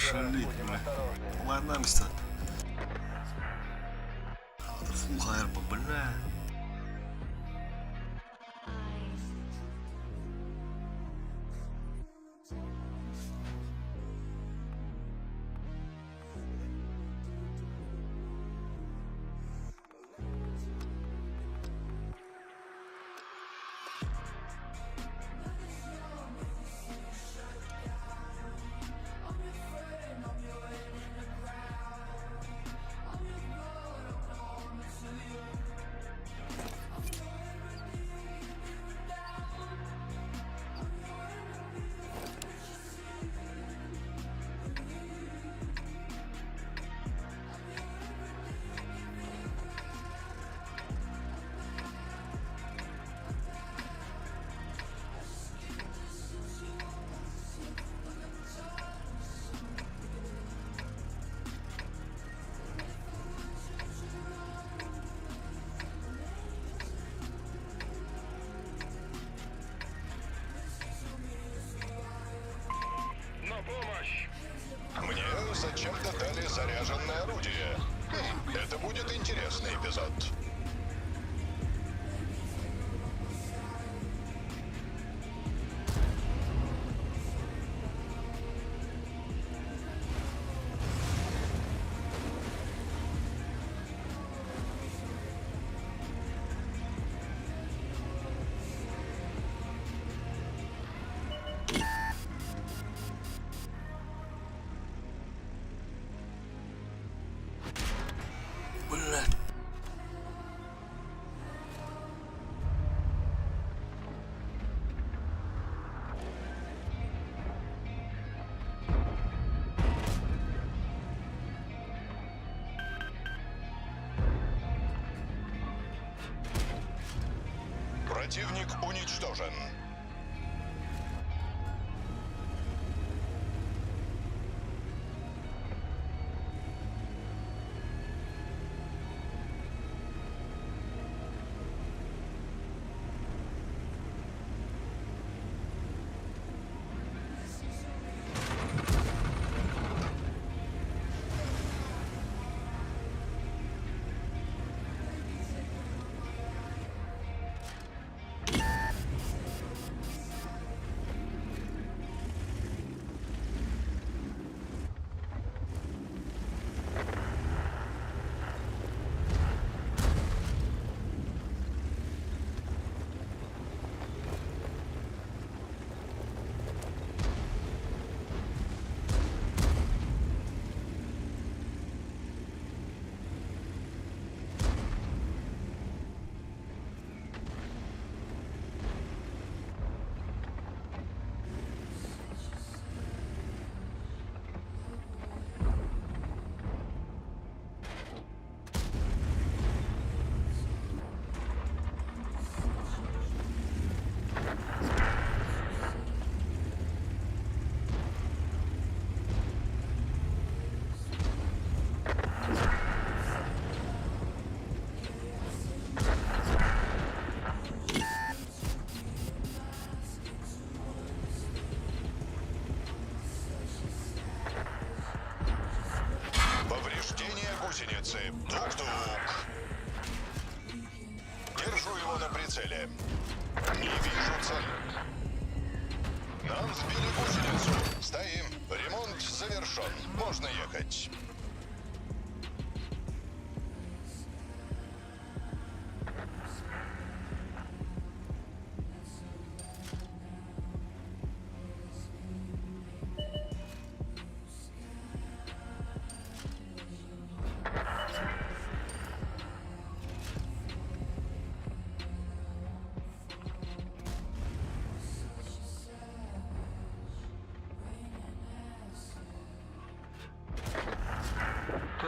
шалить, бля. Ладно, место. Фу, хайрба, бля. Помощь! Мне зачем-то дали заряженное орудие. Это будет интересный эпизод. Бля. Противник уничтожен. Гусеницы. Тук-тук. Держу его на прицеле. Не вижу цели. Нам сбили гусеницу. Стоим. Ремонт завершен. Можно ехать.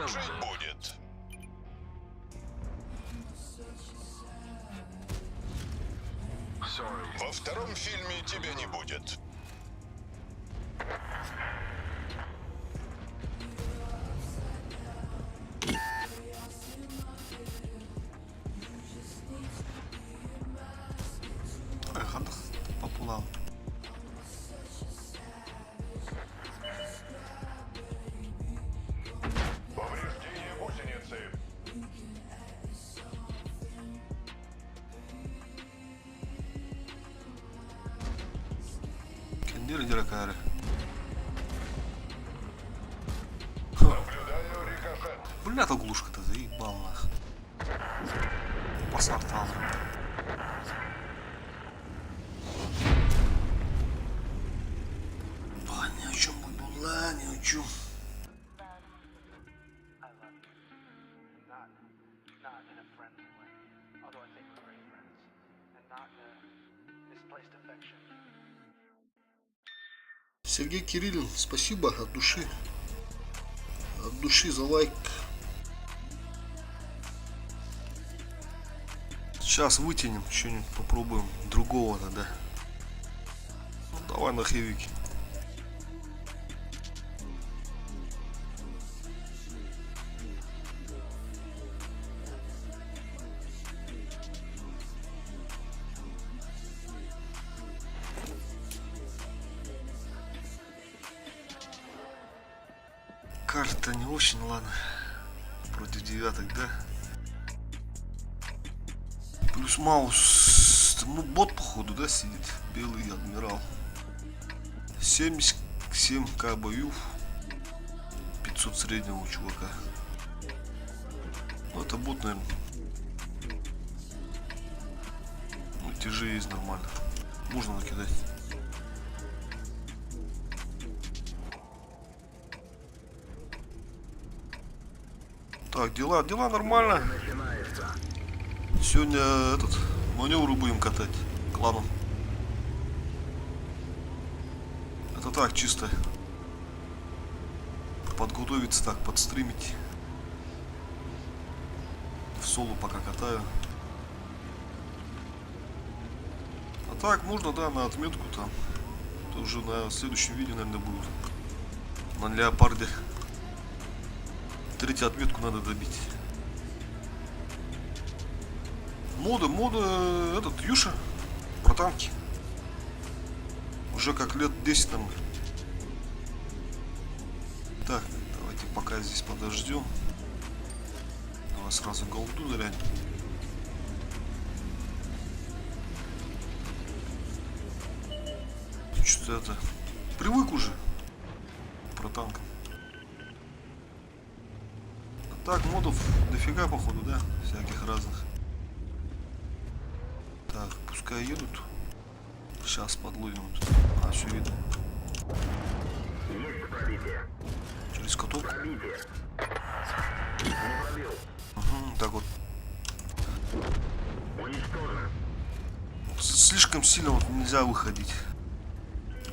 Жить будет. Во втором фильме тебя не будет. Популал. Диракары. Наблюдаю рикошет. Бля, та глушка-то заебал нах. Посортал. Ба, ни о чем была, ни о чем. I love you. Not in a friendly way, although I think we're great friends. And not in a misplaced affection. Сергей Кириллин, спасибо от души. От души за лайк. Сейчас вытянем что-нибудь, попробуем другого тогда. Ну, давай на хэвике. Карта не очень, ладно. Против девяток, да? Плюс Маус. Ну, бот, походу, да, сидит? Белый адмирал. 77к боев. 500 среднего у чувака. Ну, это бот, наверное. Ну, тяжи есть нормально. Можно накидать. Так, дела нормально. Сегодня этот маневры будем катать кланом. Это так, чисто подготовиться, так, подстримить. В соло пока катаю. А так можно, да, на отметку там. Это уже на следующем видео, наверное, будет. На леопарде. Третью отметку надо добить. Мода, этот, Юша, про танки. Уже как лет 10 там. Так, давайте пока здесь подождем. Давай сразу голду зарядим. Что-то это... Привык уже. Про танк. Так, модов дофига, походу, да? Всяких разных. Так, пускай едут. Сейчас подловим. А, все видно. Через каток. Угу, так вот. Слишком сильно вот нельзя выходить.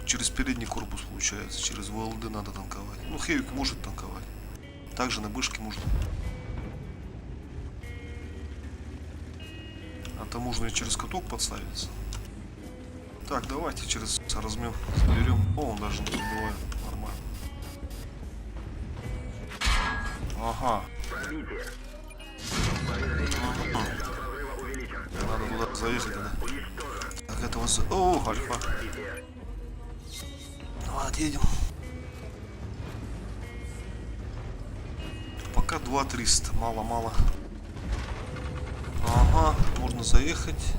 Через передний корпус получается. Через ВЛД надо танковать. Ну, Хевик может танковать. Также на бышке можно. А то можно и через каток подставиться. Так, давайте через размен заберем. О, он даже не забивает. Нормально. Ага. Надо туда заехать тогда. Так, это вот... О, альфа. Давай, отъедем. Пока 2300. Мало-мало. Ага, можно заехать.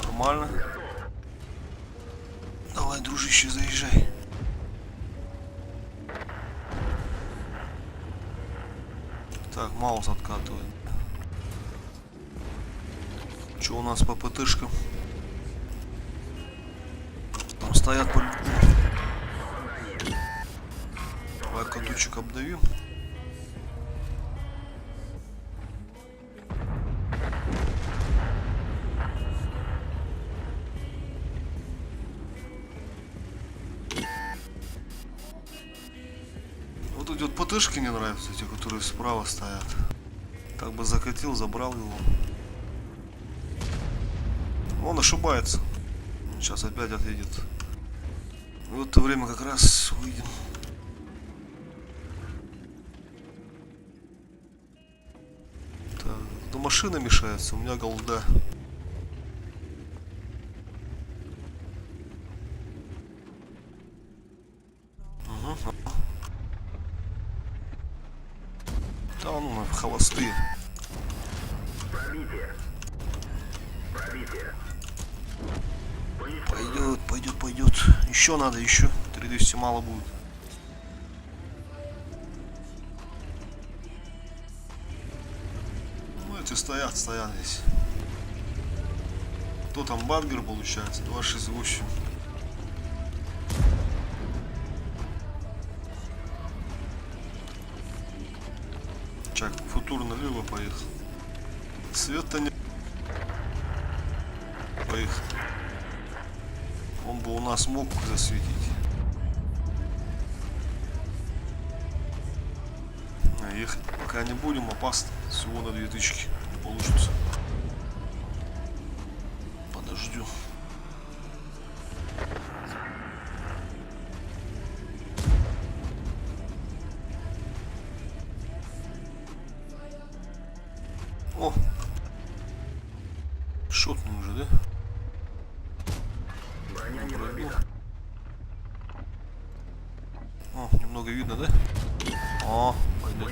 Нормально. Давай, дружище, заезжай. Так, Маус откатывает. Что у нас по ПТшкам? Там стоят по... Давай каточек обдавим. Вот идет ПТшки, не нравятся, те, которые справа стоят. Так бы закатил, забрал его. Он ошибается. Сейчас опять отъедет. В это время как раз выйдем. Так, но машина мешается, у меня голда. Угу. Да, ну, холостые. Пойдет, пойдет, пойдет. Еще надо, еще. 3200 мало будет. Ну, эти стоят здесь. Кто там Бангер получается? 268. Чак, футур налево поехал. Света не... Поехал. Он бы у нас мог засветить. А ехать пока не будем, опасно. Всего на 2000 получится. Подождем. О! Шотный уже, да? О, немного видно, да? О, пойдет.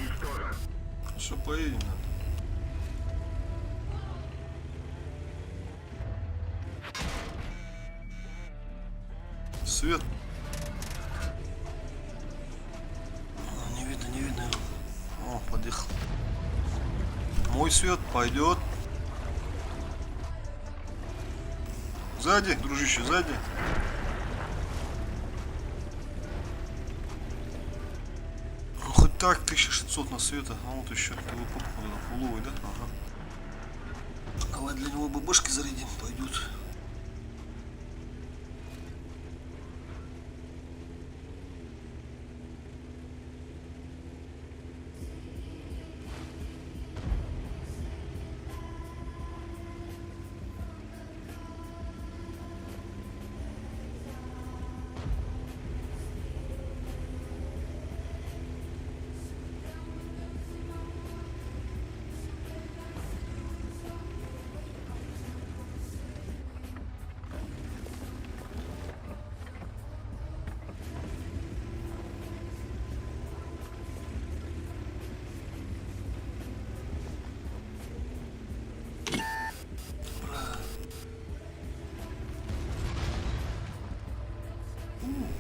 Все, поедем. Свет. Не видно, не видно. О, подъехал. Мой свет пойдет. Сзади, дружище, сзади. Ну, хоть так, 1600 на света. А вот еще ТВП, фуловый, да? Ага. Давай для него ББшки зарядим, пойдет.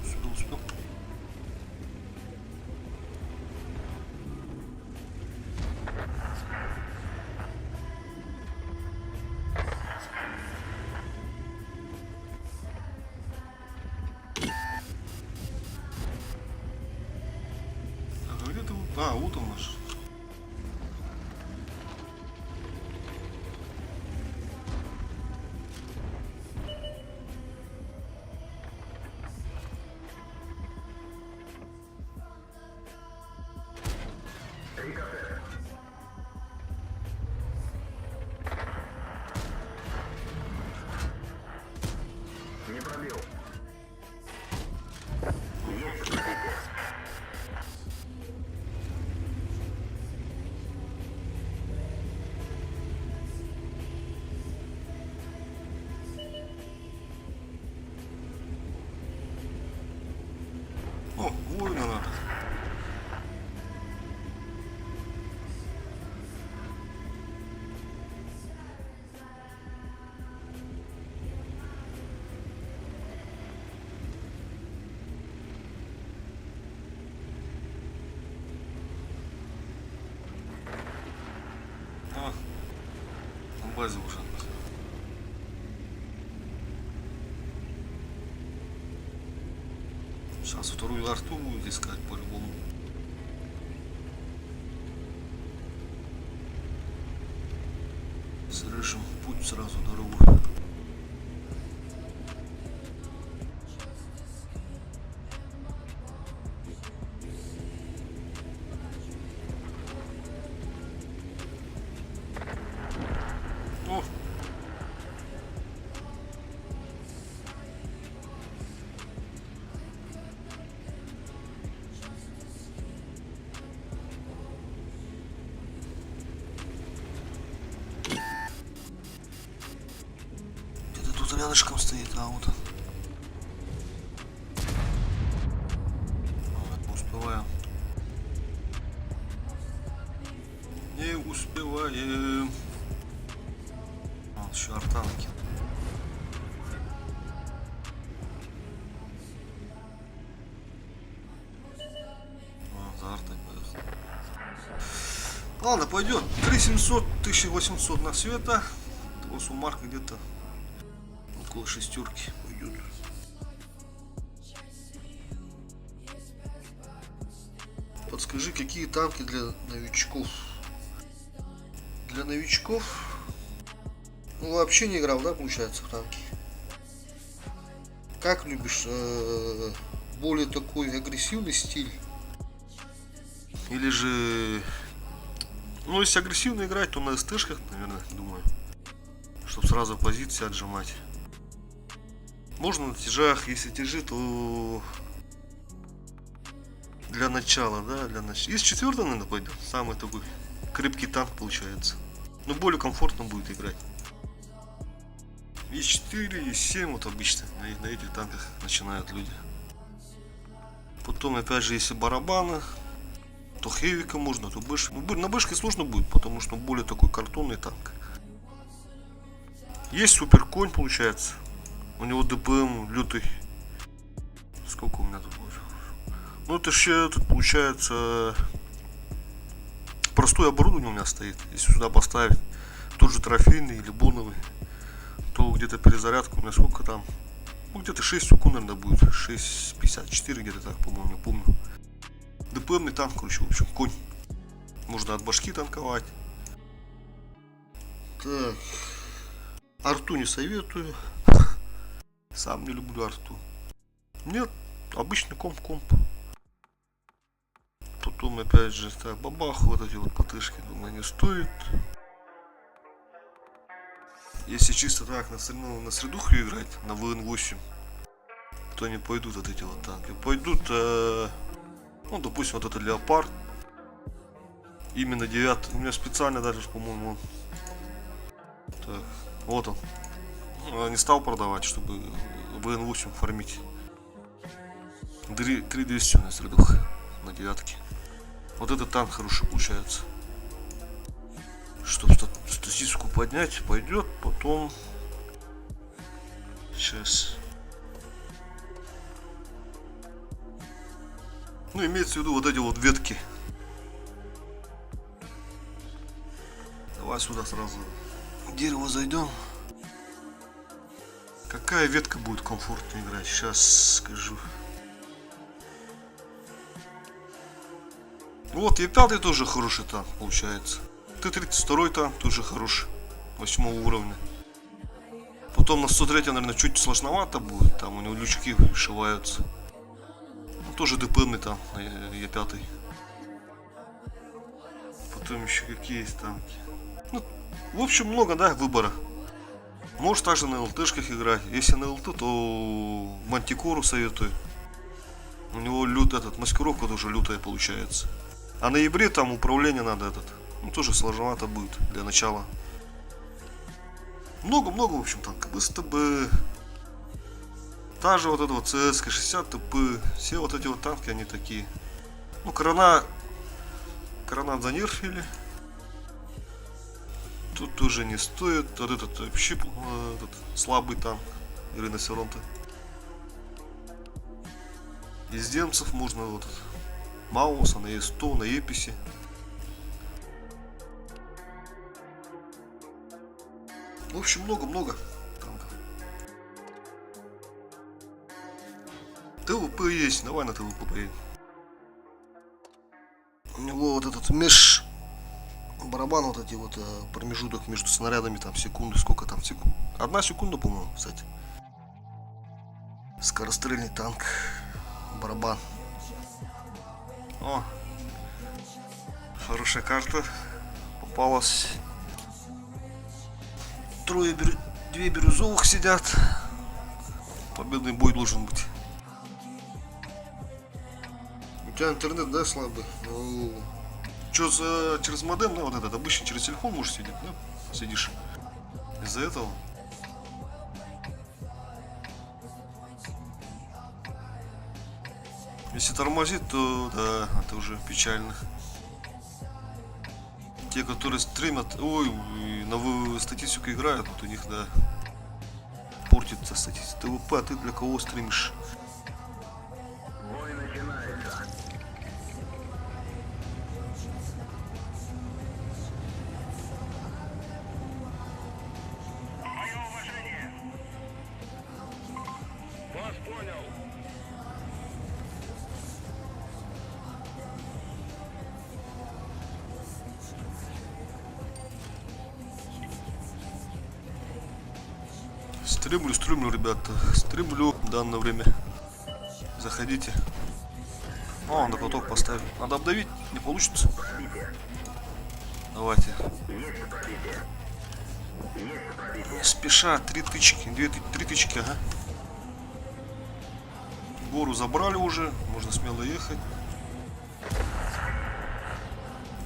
Сюда успел. А где ты? А, вот он наш. О, воина надо. А, на базе уже. Сейчас вторую арту будет искать по-любому. Срежем путь сразу дорогу. О! Где-то тут рядышком стоит, а вот он. Успеваю. Ладно, пойдет. 3700, 1800 на света. То суммарка где-то около шестерки пойдет. Подскажи, какие танки для новичков? Для новичков? Ну, вообще не играл, да, получается, в танки? Как любишь? Более такой агрессивный стиль? Или же... Ну, если агрессивно играть, то на СТшках, наверное, думаю. Чтобы сразу позиции отжимать. Можно на тяжах, если тяжи, то... Для начала, да, для начала. Если четвертый, наверное, пойдет. Самый такой крепкий танк получается. Но более комфортно будет играть. И4, И7 вот обычно на этих танках начинают люди. Потом, опять же, если барабаны, то хевика можно, то бэш. На бэшке сложно будет, потому что он более такой картонный танк. Есть супер конь, получается. У него ДПМ лютый. Сколько у меня тут будет? Ну, это еще тут получается простое оборудование у меня стоит. Если сюда поставить тот же трофейный или боновый, то где-то перезарядка у меня сколько там? Ну, где-то 6 секунд, наверное, будет. 6.54 где-то так, по-моему, не помню. ДПМный танк, короче, в общем, конь. Можно от башки танковать. Так. Арту не советую. Сам не люблю арту. Нет, обычный комп. Потом, опять же, так, бабах, вот эти вот потышки, думаю, не стоит. Если чисто так на средуху играть, на ВН8, то не пойдут вот эти вот танки. Пойдут, ну, допустим, вот этот Леопард. Именно 9. У меня специально даже, по-моему, так, вот он. Не стал продавать, чтобы ВН8 фармить. 3200 на средуха, на 9. Вот этот танк хороший получается. Чтобы статистику поднять, пойдет, потом... Сейчас. Ну, имеется в виду вот эти вот ветки. Давай сюда сразу в дерево зайдем. Какая ветка будет комфортно играть? Сейчас скажу. Вот, Е5 тоже хороший танк получается. Т-32 танк тоже хороший. 8 уровня. Потом на 103, наверное, чуть сложновато будет. Там у него лючки вшиваются. Ну, тоже ДПМный танк на Е5. Потом еще какие есть танки. Ну, в общем, много, да, выбора. Можешь также на ЛТшках играть. Если на ЛТ, то Мантикору советую. У него маскировка тоже лютая получается. А на Ибре там управление надо ну, тоже сложновато будет для начала. Много-много, в общем, танков. СТБ. Та же вот эта вот ЦСК 60 ТП. Все вот эти вот танки, они такие. Ну, Коронат занерфили. Тут тоже не стоит. Вот этот вообще слабый танк. Риносеронта. Из демцев можно вот Мауса на Е100, на Еписе. В общем, много-много танков. ТВП есть, давай на ТВП поедем. У него вот этот барабан, вот эти вот промежуток между снарядами, там секунды, сколько там секунд? 1 секунда, по-моему, кстати. Скорострельный танк, барабан. О, хорошая карта попалась. 2 бирюзовых сидят. Победный бой должен быть. У тебя интернет, да, слабый? Ну, что, через модем, да, вот этот, обычно через телефон можешь сидеть, да? Сидишь. Из-за этого. Если тормозит, то да, это уже печально. Те, которые стримят, на статистику играют, вот у них, да, портится статистика. ТВП, а ты для кого стримишь? Стримлю, ребята. Стримлю в данное время. Заходите. О, на поток поставили. Надо обдавить, не получится. Давайте. Спеша, 3 тычки, 3 тычки, ага. Гору забрали уже, можно смело ехать.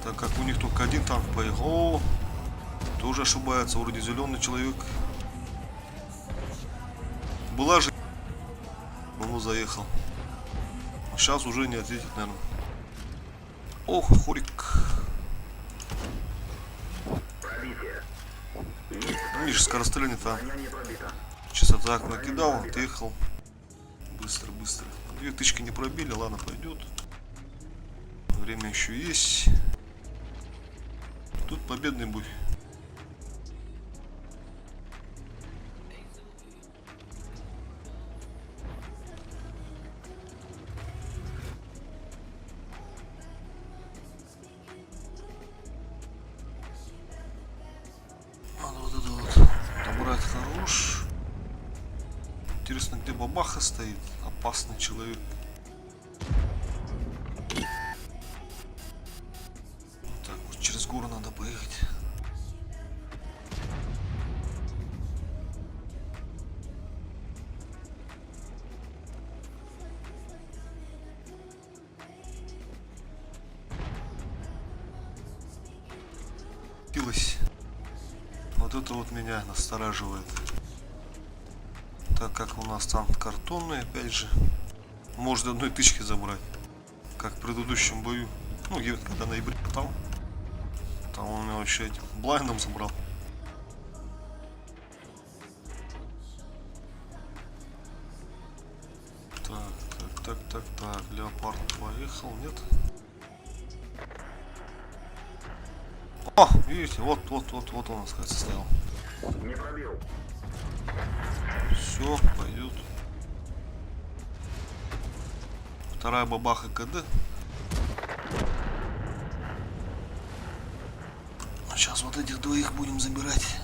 Так как у них только один танк поехал. О, тоже ошибается, вроде зеленый человек. Была же, он заехал. Сейчас уже не ответит, наверное. Ох, хорик. Ну, видишь, скорострельный там. Чисто так накидал, отъехал. Быстро, быстро. 2 тычки не пробили, ладно, пойдет. Время еще есть. Тут победный бой. Хорош. Интересно, где бабаха стоит? Опасный человек. Так, вот через гору надо поехать. Вот это вот меня настораживает. Так как у нас там картонный, опять же, может одной тычки забрать, как в предыдущем бою. Ну, когда ноябрь там он меня вообще этим блайндом забрал. Так, леопард поехал, нет? О, видите, вот он, сказать, стоял. Не пробил. Все, пойдет. Вторая бабаха КД. Сейчас вот этих двоих будем забирать.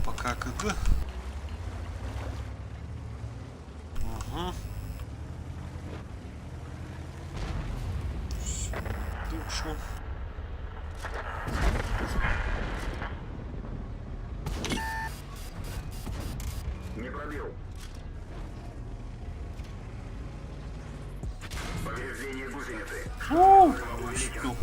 Пока КД. Угу. Все, душу. Не пробил. Повреждение гусеницы. Успел.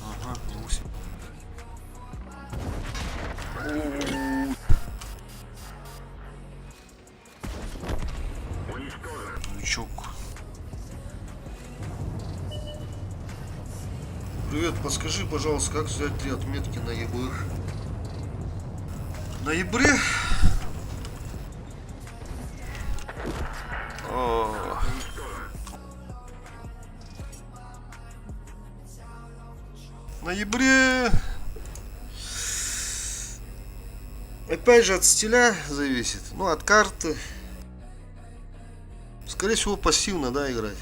Ага, не успел. Новичок. Привет, подскажи, пожалуйста, как взять 3 отметки на ноябрь? Ноябре? Ноябре. Опять же от стиля зависит. Ну, от карты. Скорее всего, пассивно, да, играть.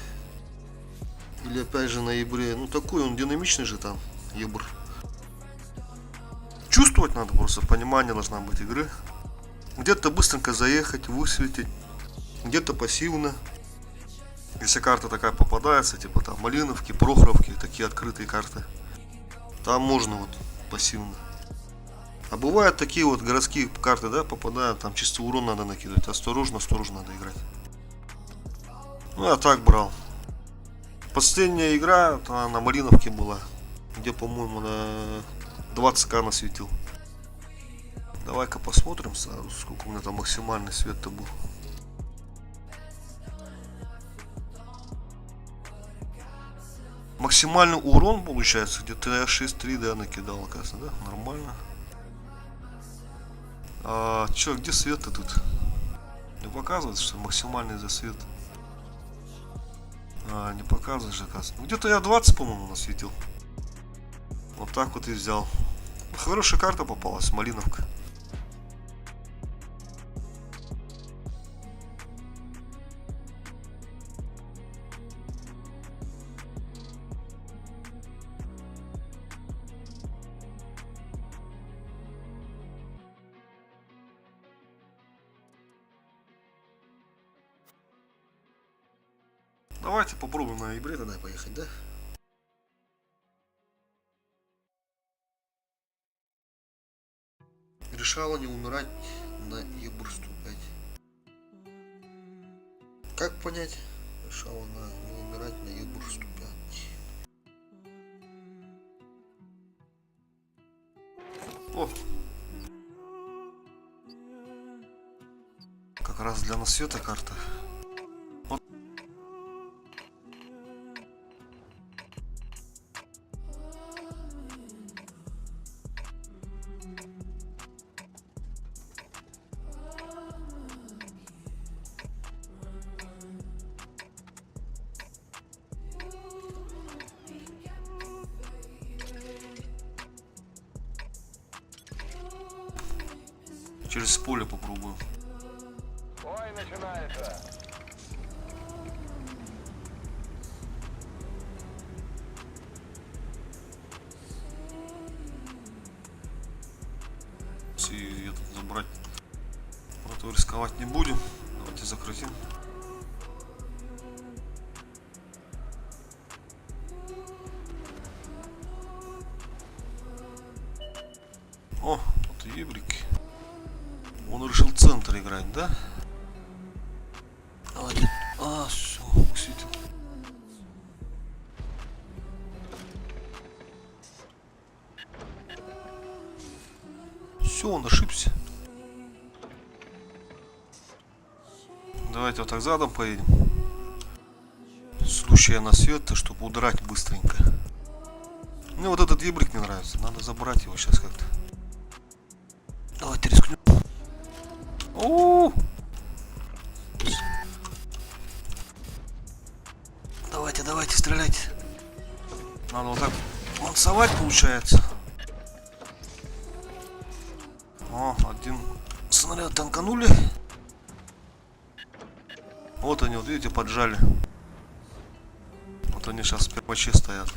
Или опять же ноябре. Ну, такой он динамичный же там, ебр. Чувствовать надо просто, понимание должна быть игры. Где-то быстренько заехать, высветить. Где-то пассивно. Если карта такая попадается, типа там Малиновки, Прохоровки, такие открытые карты. Там можно вот пассивно. А бывают такие вот городские карты, да, попадают, там чисто урон надо накидывать. Осторожно надо играть. Ну, я так брал. Последняя игра на Малиновке была, где, по-моему, на 20к насветил. Давай-ка посмотрим сразу, сколько у меня там максимальный свет-то был. Максимальный урон получается, где-то я 6-3, да, накидал, оказывается, да? Нормально. А чё, где свет-то тут? Не показывается, что максимальный засвет. А, не показываешь, оказывается. Ну, где-то я 20, по-моему, насветил. Вот так вот и взял. Хорошая карта попалась, Малиновка. Давайте попробуем на ибре тогда поехать, да? Решала не умирать на ебр 105. Как понять? Решала не умирать на ебр 105. О! Как раз для насвета карта. Вот. Через поле попробую. Ой, начинается. И этот забрать. Правда, рисковать не будем. Давайте закрутим. О, вот и ебрик. Он решил центр играть, да? А, все, усветил. Все, он ошибся. Давайте вот так задом поедем. Слушая на свет, чтобы удрать быстренько. Мне вот этот ебрик не нравится. Надо забрать его сейчас как-то. Давайте рискнем. О! Давайте, стреляйте. Надо вот так мансовать, получается. О, один снаряд танканули. Вот они, вот видите, поджали. Вот они сейчас в перваче стоят.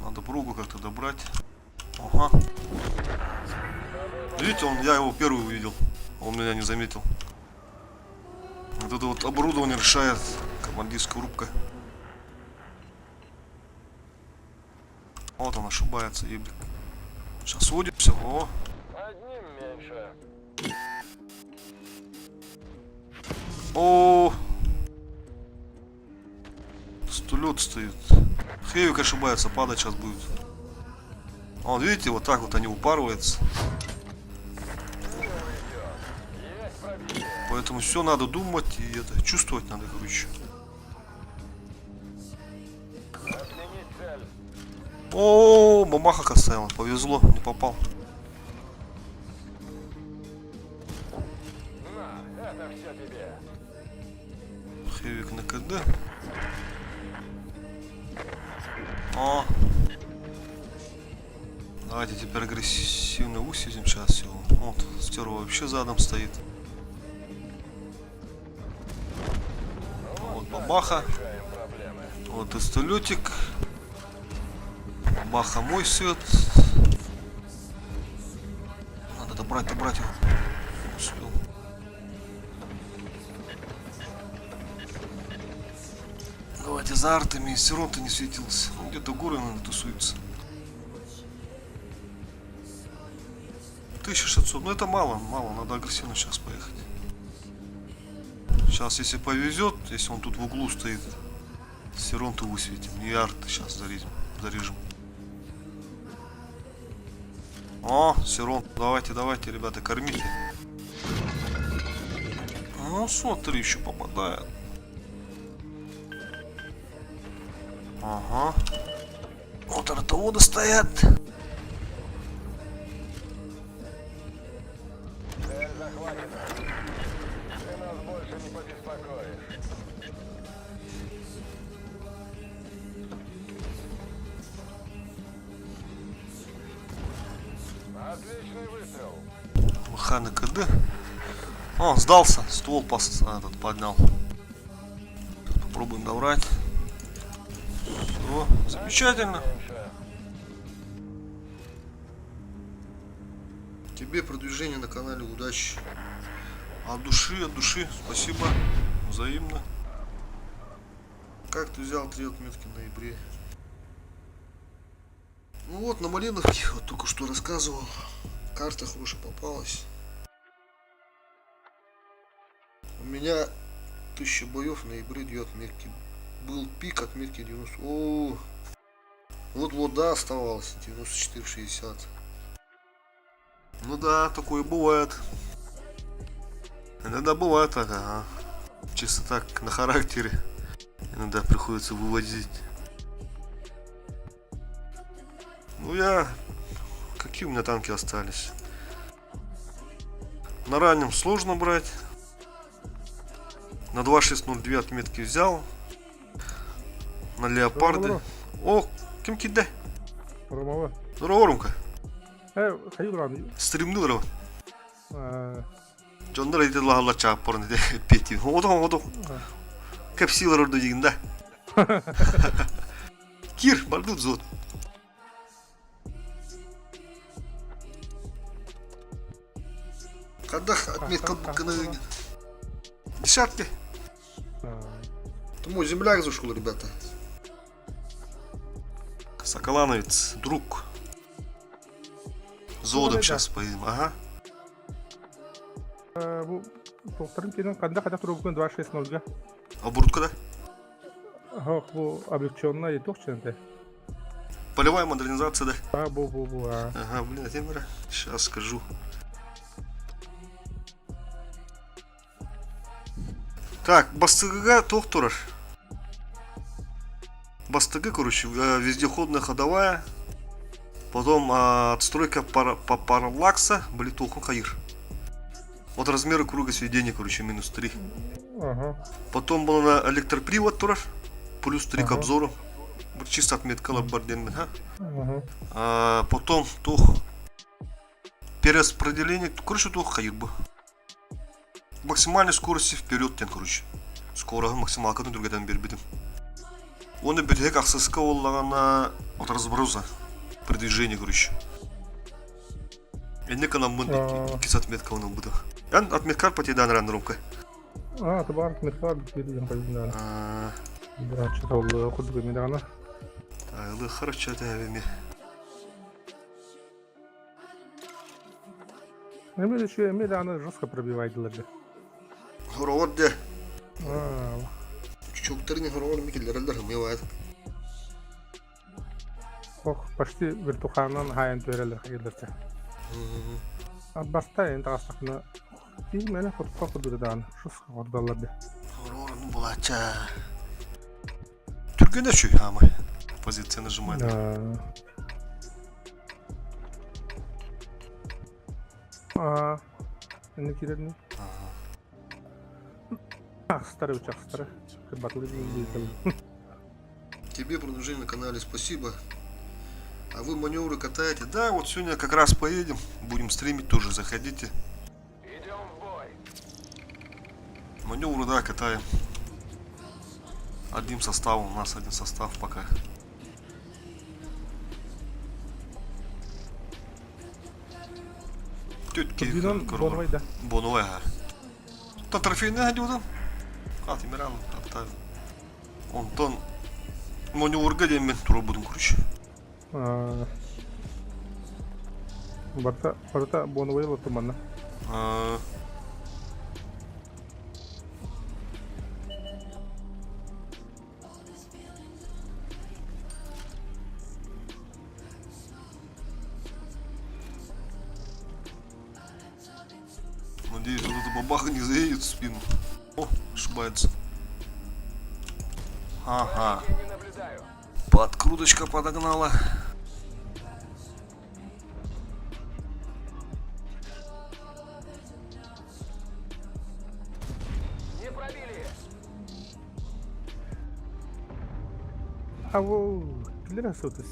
Надо пругу как-то добрать. Ага. Видите, я его первый увидел. Он меня не заметил. Вот это вот оборудование решает командирская рубка. Вот он ошибается, ебик. Сейчас сводимся. О. Одним меньше. О. Стулет стоит. Хевик ошибается, падать сейчас будет. Вот видите, вот так вот они упарываются. Поэтому все надо думать и это чувствовать надо, короче. Отменить цель. О, мамаха касаемо, повезло, не попал. На, это все тебе. Хевик на КД. О. Давайте теперь агрессивно усилим сейчас его. Вот, стерва вообще задом стоит. Вот бабаха. Решаем проблемы. Вот истолетик. Бабаха мой свет. Надо добрать его. Успел. Давайте за артами, Сирон-то не светился. Он где-то горы надо тусуется. 1600, ну это мало, надо агрессивно сейчас поехать. Сейчас, если повезет, если он тут в углу стоит, Сирон-то высветим, и арты сейчас зарежем. О, Сирон, давайте, ребята, кормите. Ну, смотри, еще попадает. Ага. Вот артоводы стоят. Цель захвачена. побеспокоишь. Отличный выстрел. Механик КД. О, сдался. Ствол этот поднял. Попробуем добрать. Все, замечательно. Тебе продвижение на канале, удачи. От души, спасибо. Взаимно. Как ты взял 3 отметки в ноябре? Ну вот, на Малиновке, вот только что рассказывал. Карта хорошая попалась. У меня 1000 боев в ноябре 2 отметки. Был пик отметки 90. О, вот да, оставалось 94-60. Ну да, такое бывает. Иногда бывает так, ага. Чисто так, на характере. Иногда приходится выводить. Ну какие у меня танки остались? На раннем сложно брать. На 2602 отметки взял. На леопарды. О, кем кидай? Ромова. Здорово, Ромка. Hayır lan. Стримнул, Рома. Aa, Jonlar ayda Allah çarpırın dedi. Peti. Odo. Kapsiler orada yiginde. Kir, бардут зод. Когда отметка на десятки. Это мой земляк зашел, ребята. Соколановец, друг. Зодом сейчас поедем, ага. Bu doktorun senin kanda kadar turukun 260'ga. Оборудка, да? Yok bu облегченная едок ченде. Полевая модернизация, да? Bu. Ага, блин, это я сейчас скажу. Так, Бастыгага Тохтураш. Бастыга, короче, вездеходная ходовая. Потом отстройка параллакса, Блитоху Хаир. Вот размеры круга сведения, короче, -3. Ага. Потом был на электропривод тураж, плюс 3 к обзору. Чисто отметка лабарден. Ага. Потом тох перераспределение, короче, тох Хаир был. Максимальной скорости вперед тен, короче. Скоро максималкадан другайдан бербедим. Оны бітек ақсысқа олағана от разброза при движении, короче. Эннека нам мын кис отметка оның бұды. Ян отметкар потейдан ран ромка. Ты бар отметка біткен қайдан. Бірінші таулы құдды көмеді ғана. Тайлы хорошо тәвеме. Емелі че, емелі аны жестко пробивайдыларды. Хоровод де. Aa. Чоктарының хоровод мекелдерілдер хымевайд. Почти виртуханан хайын төрелер қайылдырды. Баста енді қастақны кейін мені құтқа құдырдан жестко құрдаларды. Хороводың болача. Түргенде шүй, амай. Позиция нажимает. Не кирерни? Старый учак, старый. Тебе продвижение на канале спасибо. А вы маневры катаете? Да, вот сегодня как раз поедем. Будем стримить тоже, заходите. Идем в бой. Маневры, да, катаем. Одним составом, у нас один состав пока. Тетки, Бонвай, да. Бонвай, ага. Та трофейный гадюдан. Атимиран, та. Он тон. Маневрга демен тура будем, короче. Барта Бонвай лотуманна. Надеюсь, вот эта бабаха не заедет в спину. О, ошибается. Ага. Не наблюдаю. Подкруточка подогнала. Не Ау, Красота.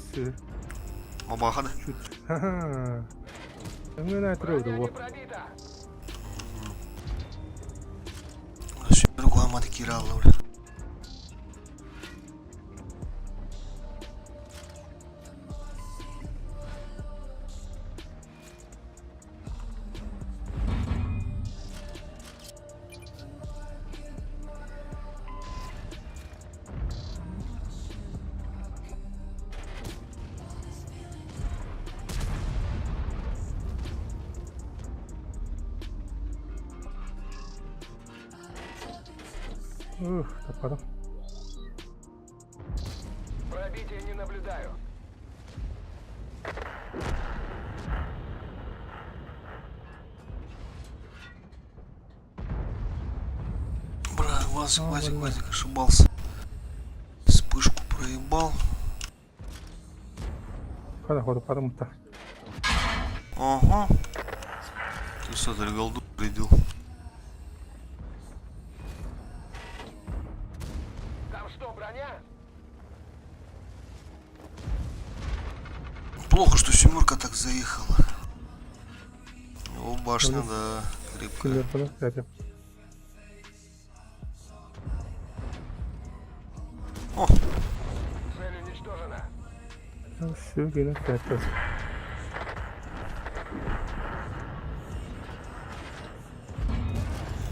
Мабаха, да? Чуть. Ха-ха. Ну, на трёх, да, вот. Другой маткирал, бля. Ух, топором. Пробития не наблюдаю. Бля, Вазик ошибался. Вспышку проебал. Ходу, топором-то. Ага. Ты смотри, голду придел. Там что, броня? Плохо, что семерка так заехала. О, башня, да, крепкая. Киллер, понял? Пятый. О, Цель уничтожена. Ну, все, кино, 5.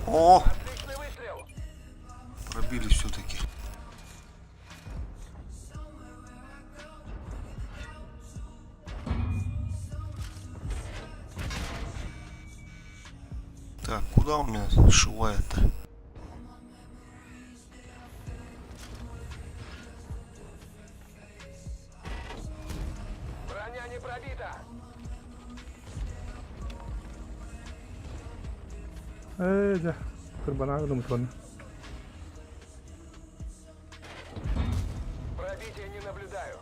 о, Отличный выстрел. пробили все-таки. Так, куда у меня шивает-то? Броня не пробита. Да. Карбонадом мутон. Пробития не наблюдаю.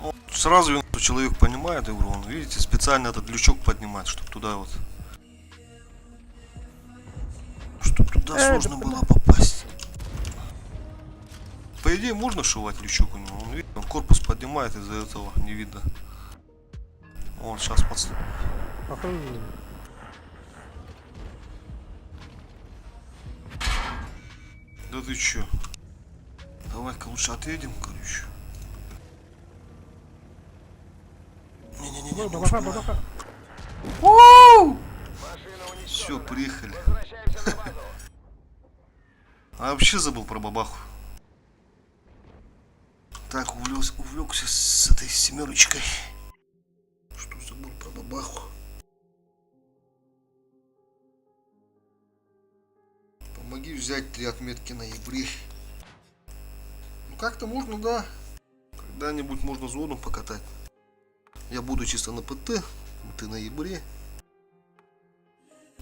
О, сразу видно, что человек понимает игру. Он, видите, специально этот лючок поднимает, чтобы туда вот. Чтобы туда сложно было попасть. По идее, можно шивать лючок у него. Он, видите, он корпус поднимает, из-за этого не видно. Вот, сейчас подставим. Ага. Да ты чё? Давай-ка лучше отъедем, короче. Не-не-не, Баха. Машина уничтожена. Все, приехали. Возвращаемся на базу. А вообще забыл про бабаху. Так, увлекся с этой семерочкой. Что забыл про бабаху? Помоги взять 3 отметки на ябре. Ну как-то можно, да. Когда-нибудь можно зону покатать. Я буду чисто на ПТ, ты на ябре.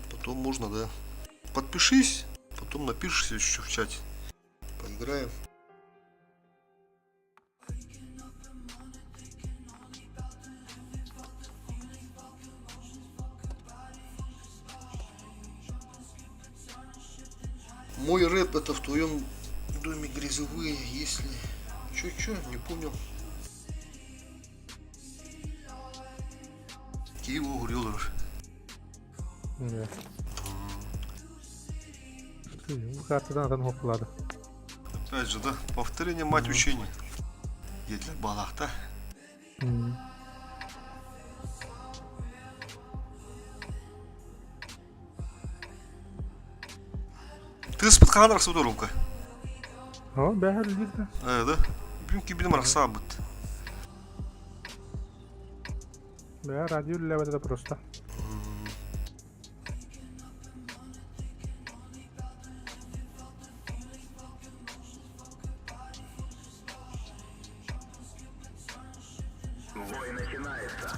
Потом можно, да. Подпишись, потом напишешь еще в чате. Поиграем. Мой рэп это в твоем доме грязевые, если... Чё, не понял. Киево Грилер. Нет. Картадан там хоплады. Опять же, да, повторение мать учения. Я для балахта. Ты с-под кадра судорука. О, бәһәр лирді. Да? Çünkü benim арсабыт. Бәһәр радио ләбәді да просто. Бой начинается.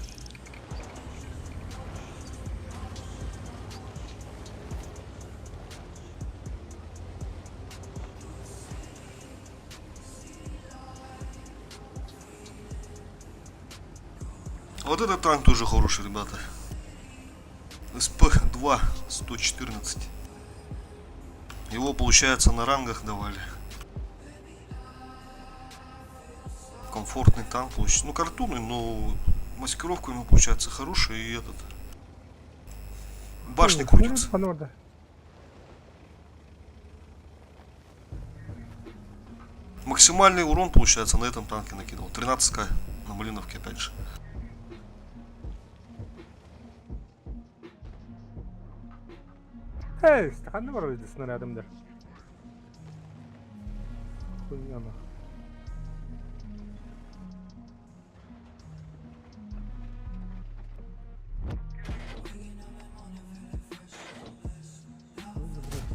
Вот этот танк тоже хороший, ребята. СП-2 114. Его, получается, на рангах давали. Комфортный танк получится. Ну, картонный, но маскировка ему получается хорошая. И этот... Башня крутится. Панорда. Максимальный урон, получается, на этом танке накидывал. 13к на Малиновке, опять же. Эй, стаканды var öyle снарядımda. Хуйня нахуй.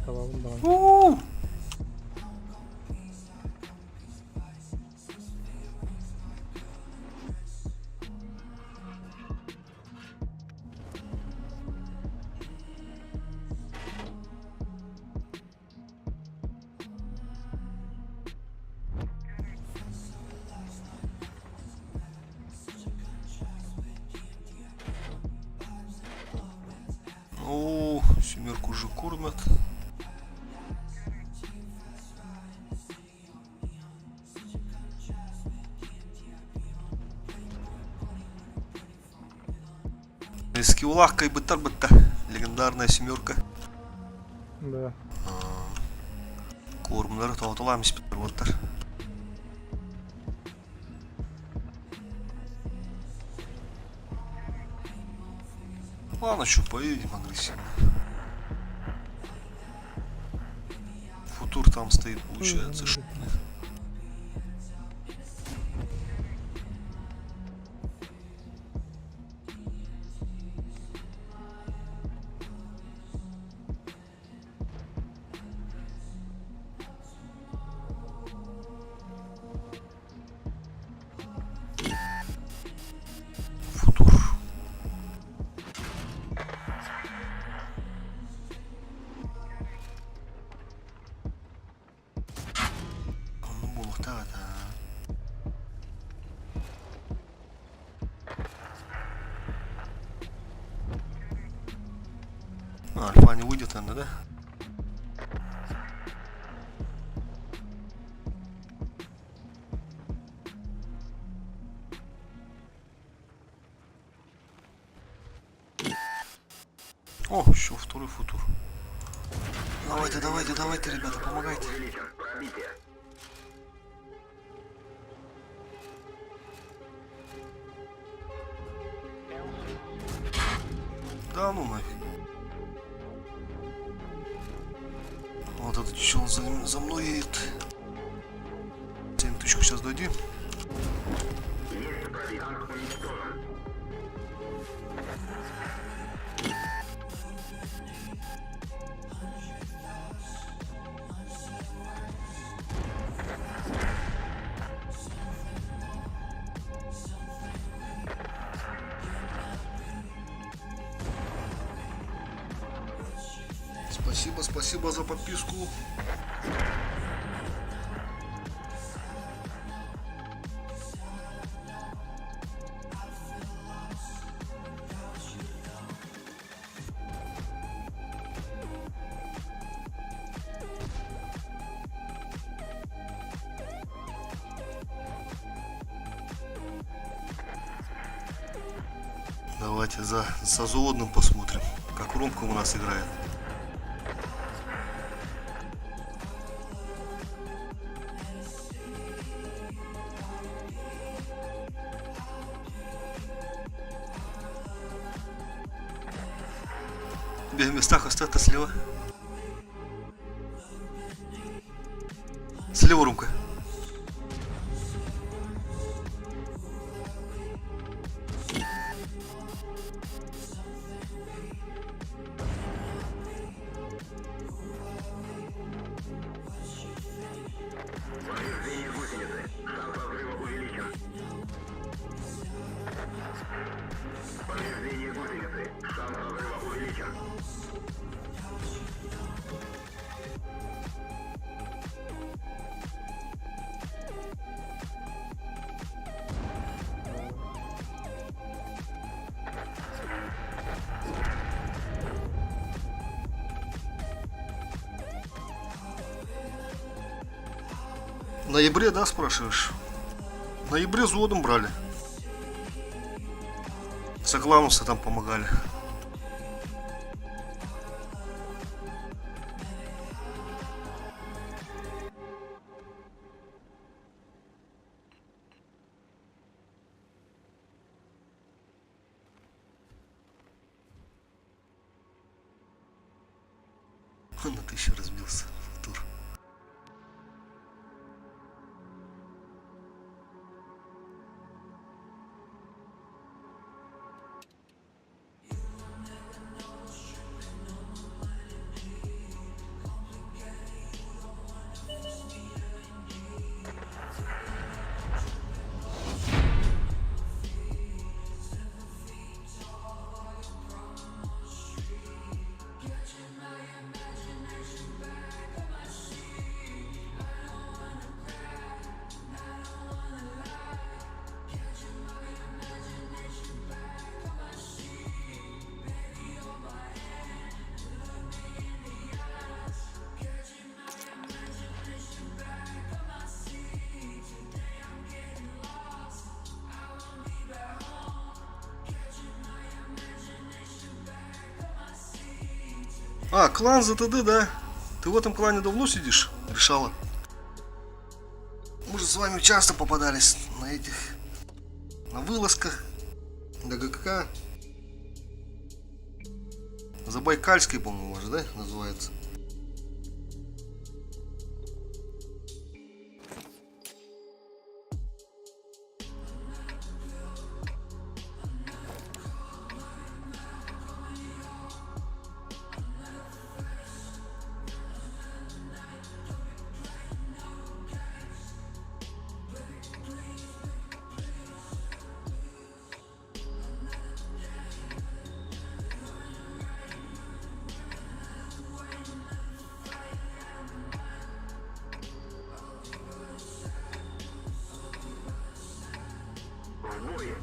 Kalalım daha. У-у-у! О, семерку уже кормят. Скиллах кайбытар-быта. Легендарная семерка. Да. Кормлары тауталамыз бітірваттар. Ладно, что, поедем агрессивно. Футур там стоит, получается. Футур. Ну, было, да. Альфа не выйдет, наверное, да? О, еще второй футур. Давайте, давайте, давайте, ребята, помогайте. Увеличен. Пробитие. Да ну нафиг. Вот этот чел за мной едет. 7 тычку сейчас дадим. Есть пробит. Танк уничтожен. Спасибо, спасибо за подписку. Давайте за заводным посмотрим, как Ромка у нас играет. Тебе в местах остаться слева. Слева, Ромка. Повреждение гусеницы. Шанс разрыва увеличен. Повреждение гусеницы. Шанс разрыва увеличен. В ноябре, да, спрашиваешь? В ноябре взводом брали. Сокланусы там помогали. Он на 1000 разбился в тур. А, клан ЗТД, да? Ты в этом клане давно сидишь? Решала. Мы же с вами часто попадались на этих... на вылазках. ДГК. Забайкальский, по-моему, же, да, называется? В бой.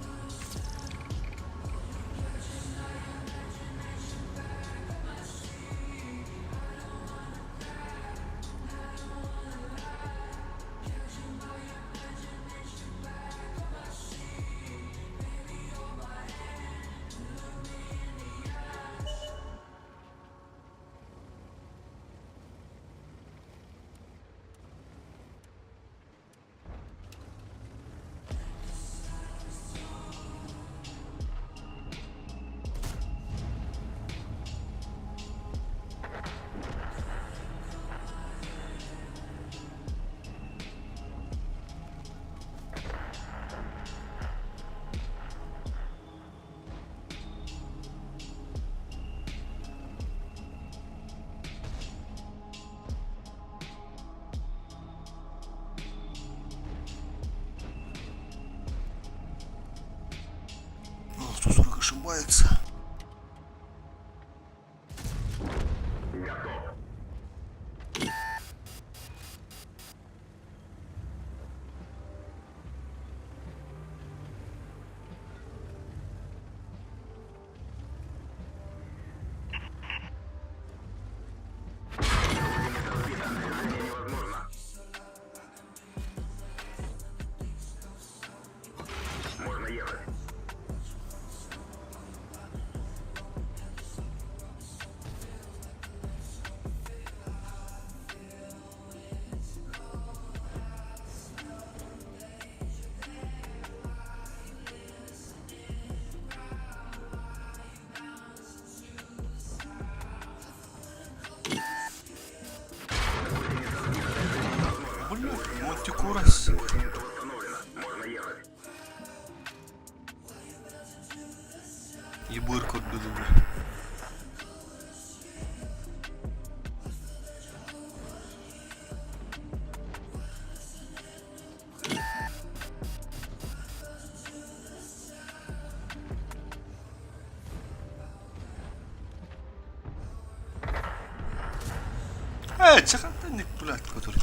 Ну, 140 ошибается. Готов. Невозможно. Можно ехать. Блин, Монтикурас. Гусеница восстановлена. Можно ехать. Ебырку отбили, бля. Цехотенник, блядь, который...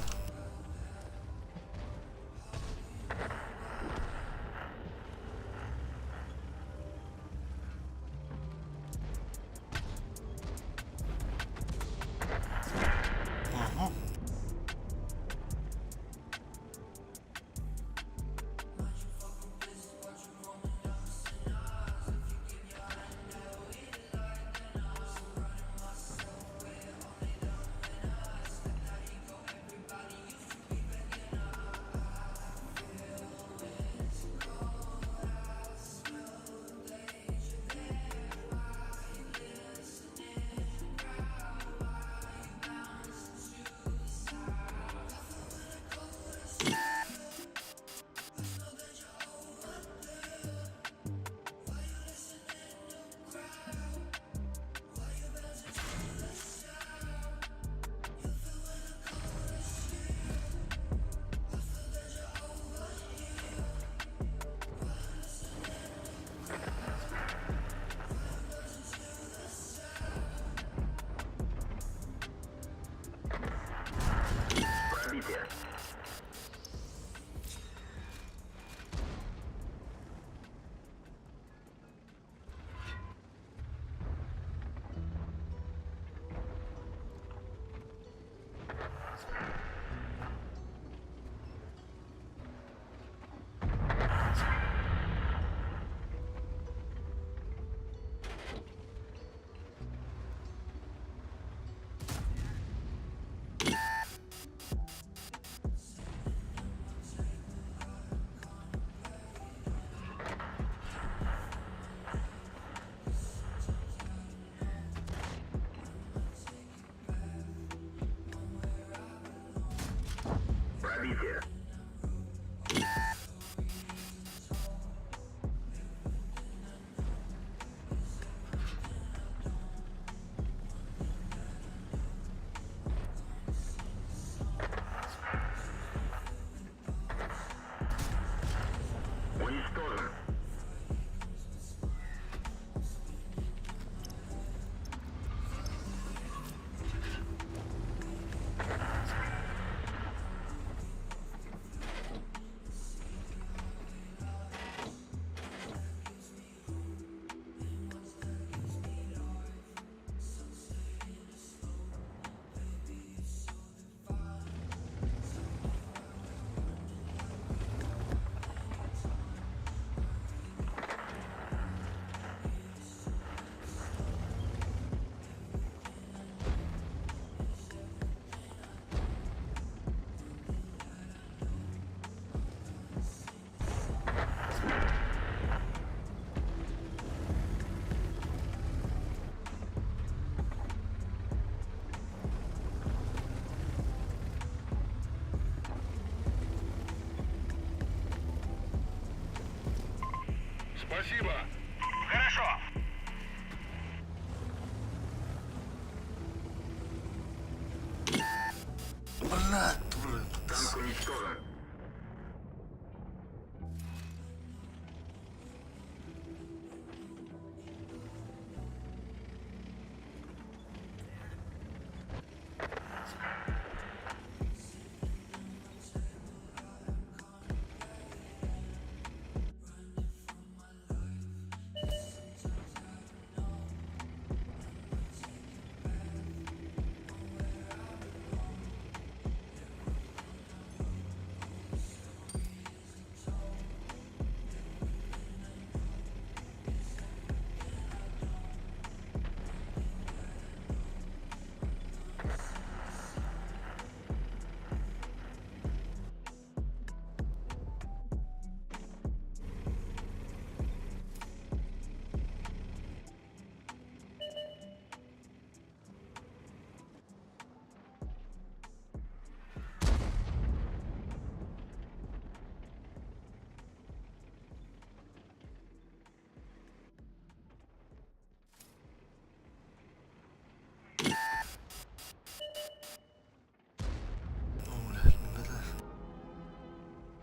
Спасибо. Хорошо. Блядь, блин. Танк уничтожен.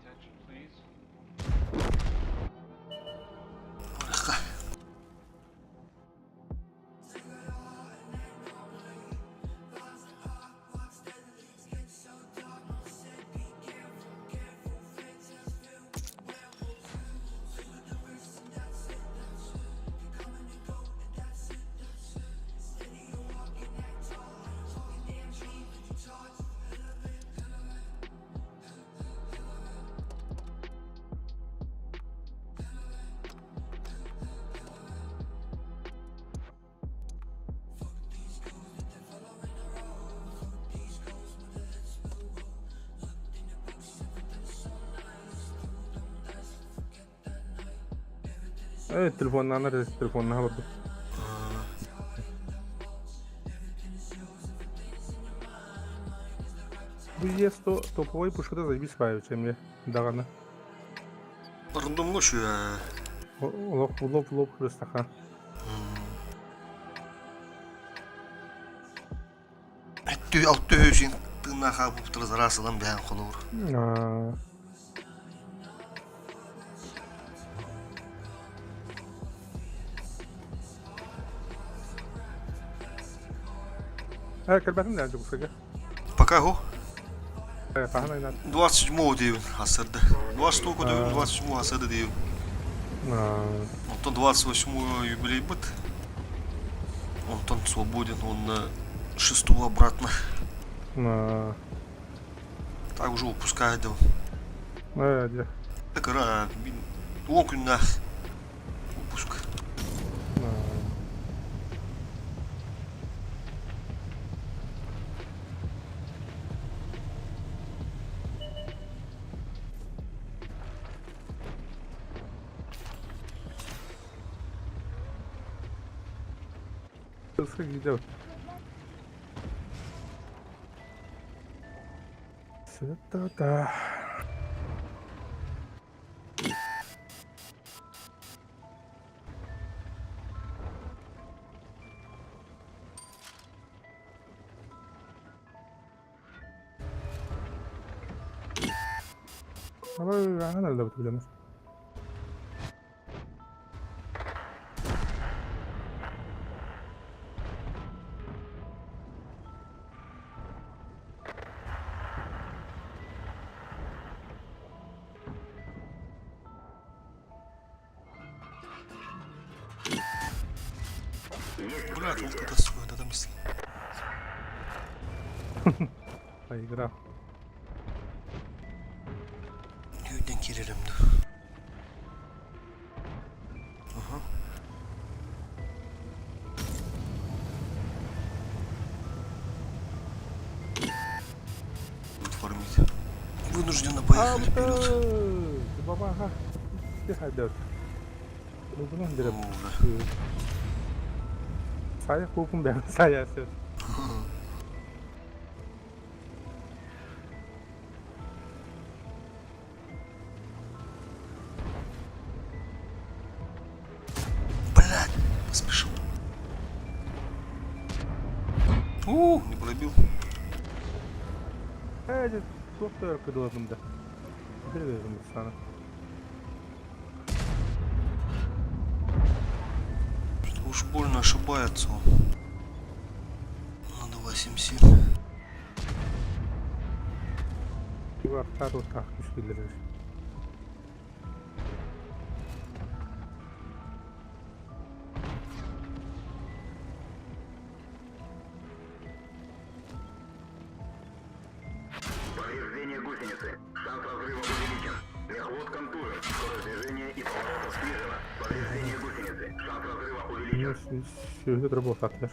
Attention, please. Evet, telefondan neresi? Telefonuna vurdu. Bu есть топовой пушка забиваю, чем я дагана. Рандомно şu ya. Лоб хлыстаха. Alt dövüşün tığına kapıp tırız arasından bir an konur. Kalbetin nerede bu sıkı? Пока го. Fahana inan. 27 дивен асырды. 20 дивен, 27 асырды дивен. Онтон 28 юбилей быт. Онтон свободен, он на 6 обратно. Так уже выпускает его. Evet. Так ра, 10 күннәк выпуск. Sıkı gidiyor. Sıta. Ama nerede bu bilemez. Блядь, вот это свой, да там есть. Поиграл. Köyden girelim de. Aha. Оформить. Вынужденно поехали вперед. Baba ha. Hadi. Bunu direkt. Ура. Saya hukum ben saya söz. Не пробил. Здесь софтверка должен, да. Перевезем sana. Что уж больно ошибается он. Надо 8-7. Var kar takmış biliriz. Повреждение гусеницы. Шанс разрыва увеличен. Мехвод контужен. Скорость движения и поворотов снижена. Повреждение гусеницы. Шанс разрыва увеличен. Sözü drobot atlar.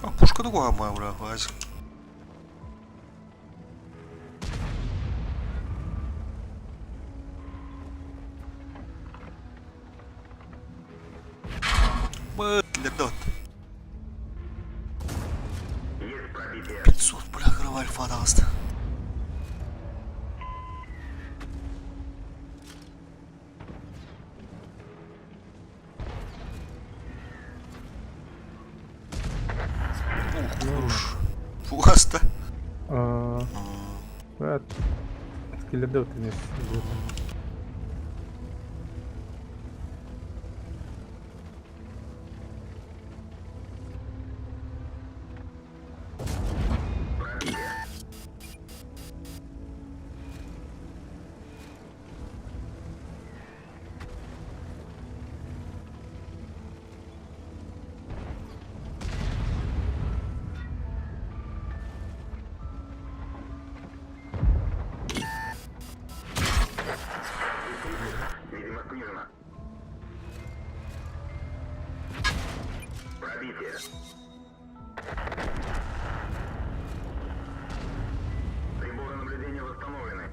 А пушка другая моя, бля, хватит. Блядь, Есть пробитие. 500, бля, кроваль, пожалуйста. Ух, уж. Просто. Evet. Etkiledi o tenis. Видимо, снижена. Пробитие. Приборы наблюдения восстановлены.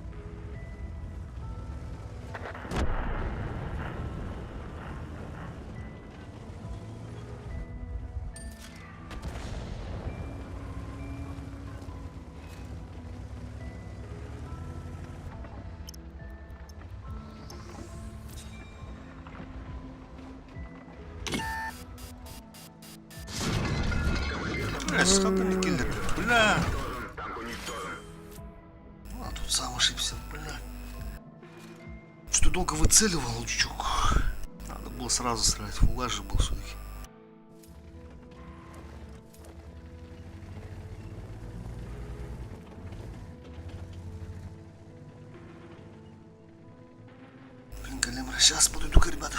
Бля, сколько не киллер. Бля. Танк уничтожен. А, тут сам ошибся, бля. Что долго выцеливал, лучок. Надо было сразу стрелять. Фулаж же был все-таки. Блин, Галимра, сейчас подойду-ка, ребята.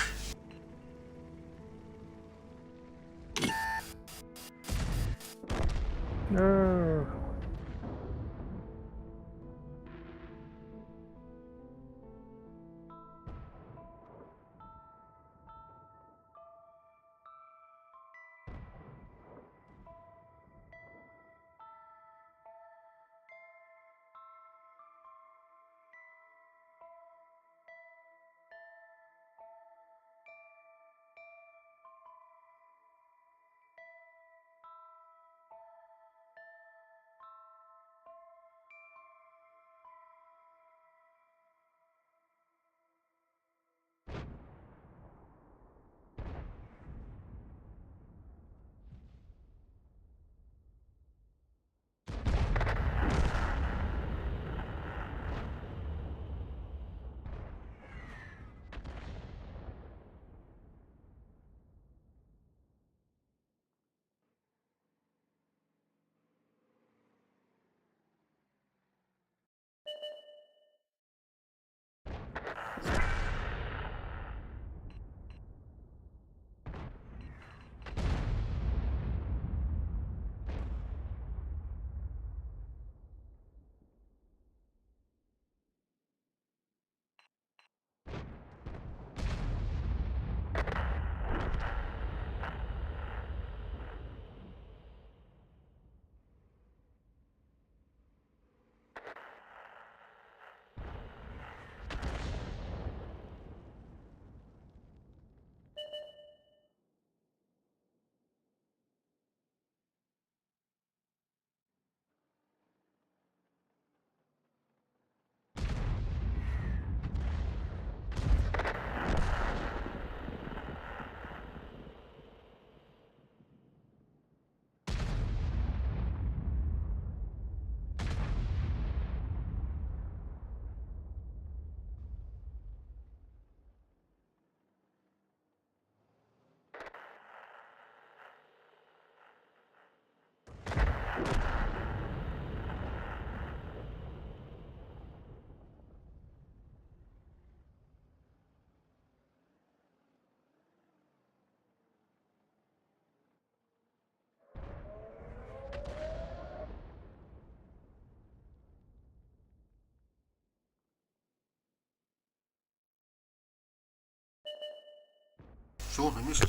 Все, на месте.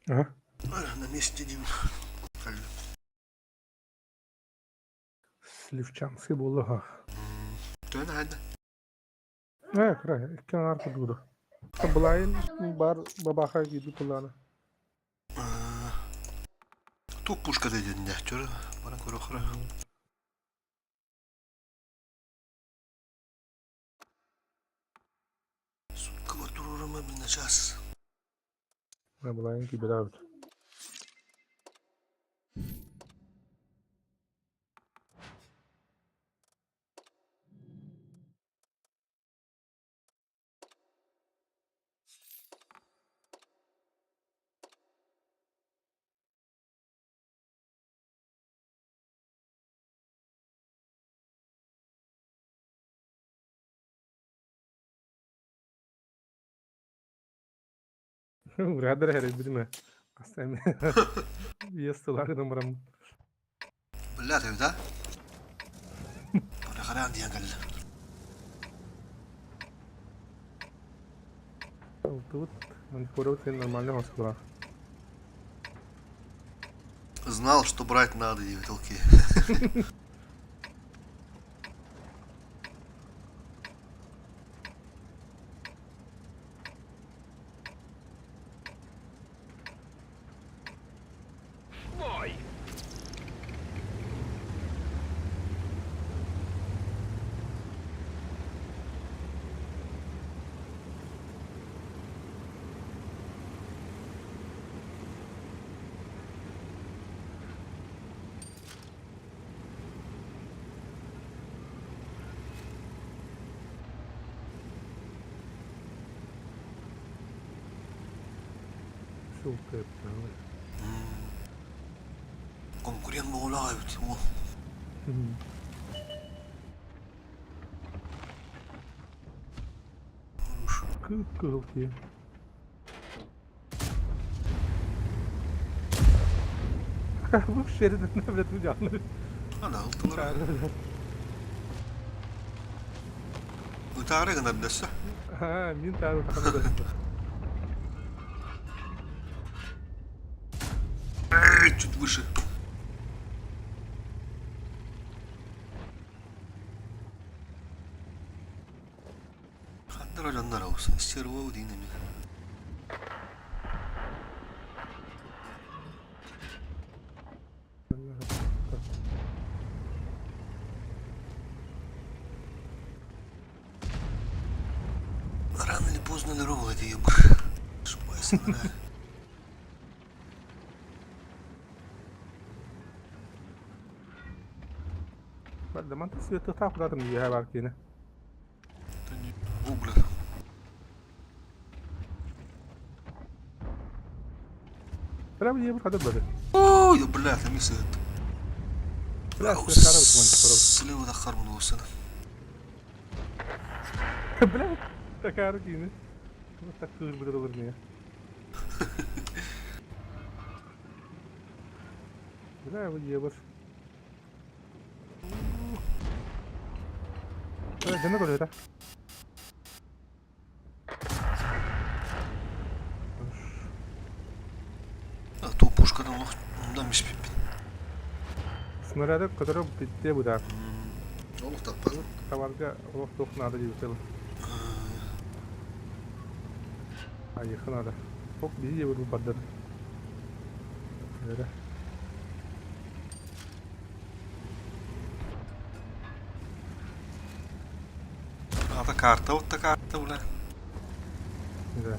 Ага. На месте, Дим. Sливчанський було. То я нагадно. Кра, ikki arka durdu. Bulayın bar babaha gibi kullanı. Ту пушка dedin de. Çöre. Bana koru kara. Sutka var dururum ben bir час. Bulayın gibi davut. Birader herif bilme. Aslında yastılar numaram. Billah evde. Bana karan diyen geldi. Тут он скоро все нормально hospital. Знал, что брать надо, девятелки. Супер. Конкурент мауляют. О. Кылки. Bu şeriden nefret mi canlı? Ana altılara. Bu tarihe kadar dese. Ha, min tane takımda. Чуть выше. Хандра жандар olsun. Стервоу динами. Рано или поздно нарвал эти ебы. Шпайся, нравится. بعد ما انت سويت تاخذ هذا من جهه باركينه. Убра. لا بيجيب هذا بدل. Ой, да блядь, на месте это. لا استخاره كمان Слева دخر من وسنا. بلا تكارو كينه. تكتور بدل ورنيه. لا بيجيب جنة كله ده. Ту пушка там ondan bir şey. Снаряды, которые битте буда. Олух таппаз. Товарга олух тох надо дибсел. Айыхы надо. Ок бизи бу паддар. Öyle. Ата карта, вот такая карта, бля. Да.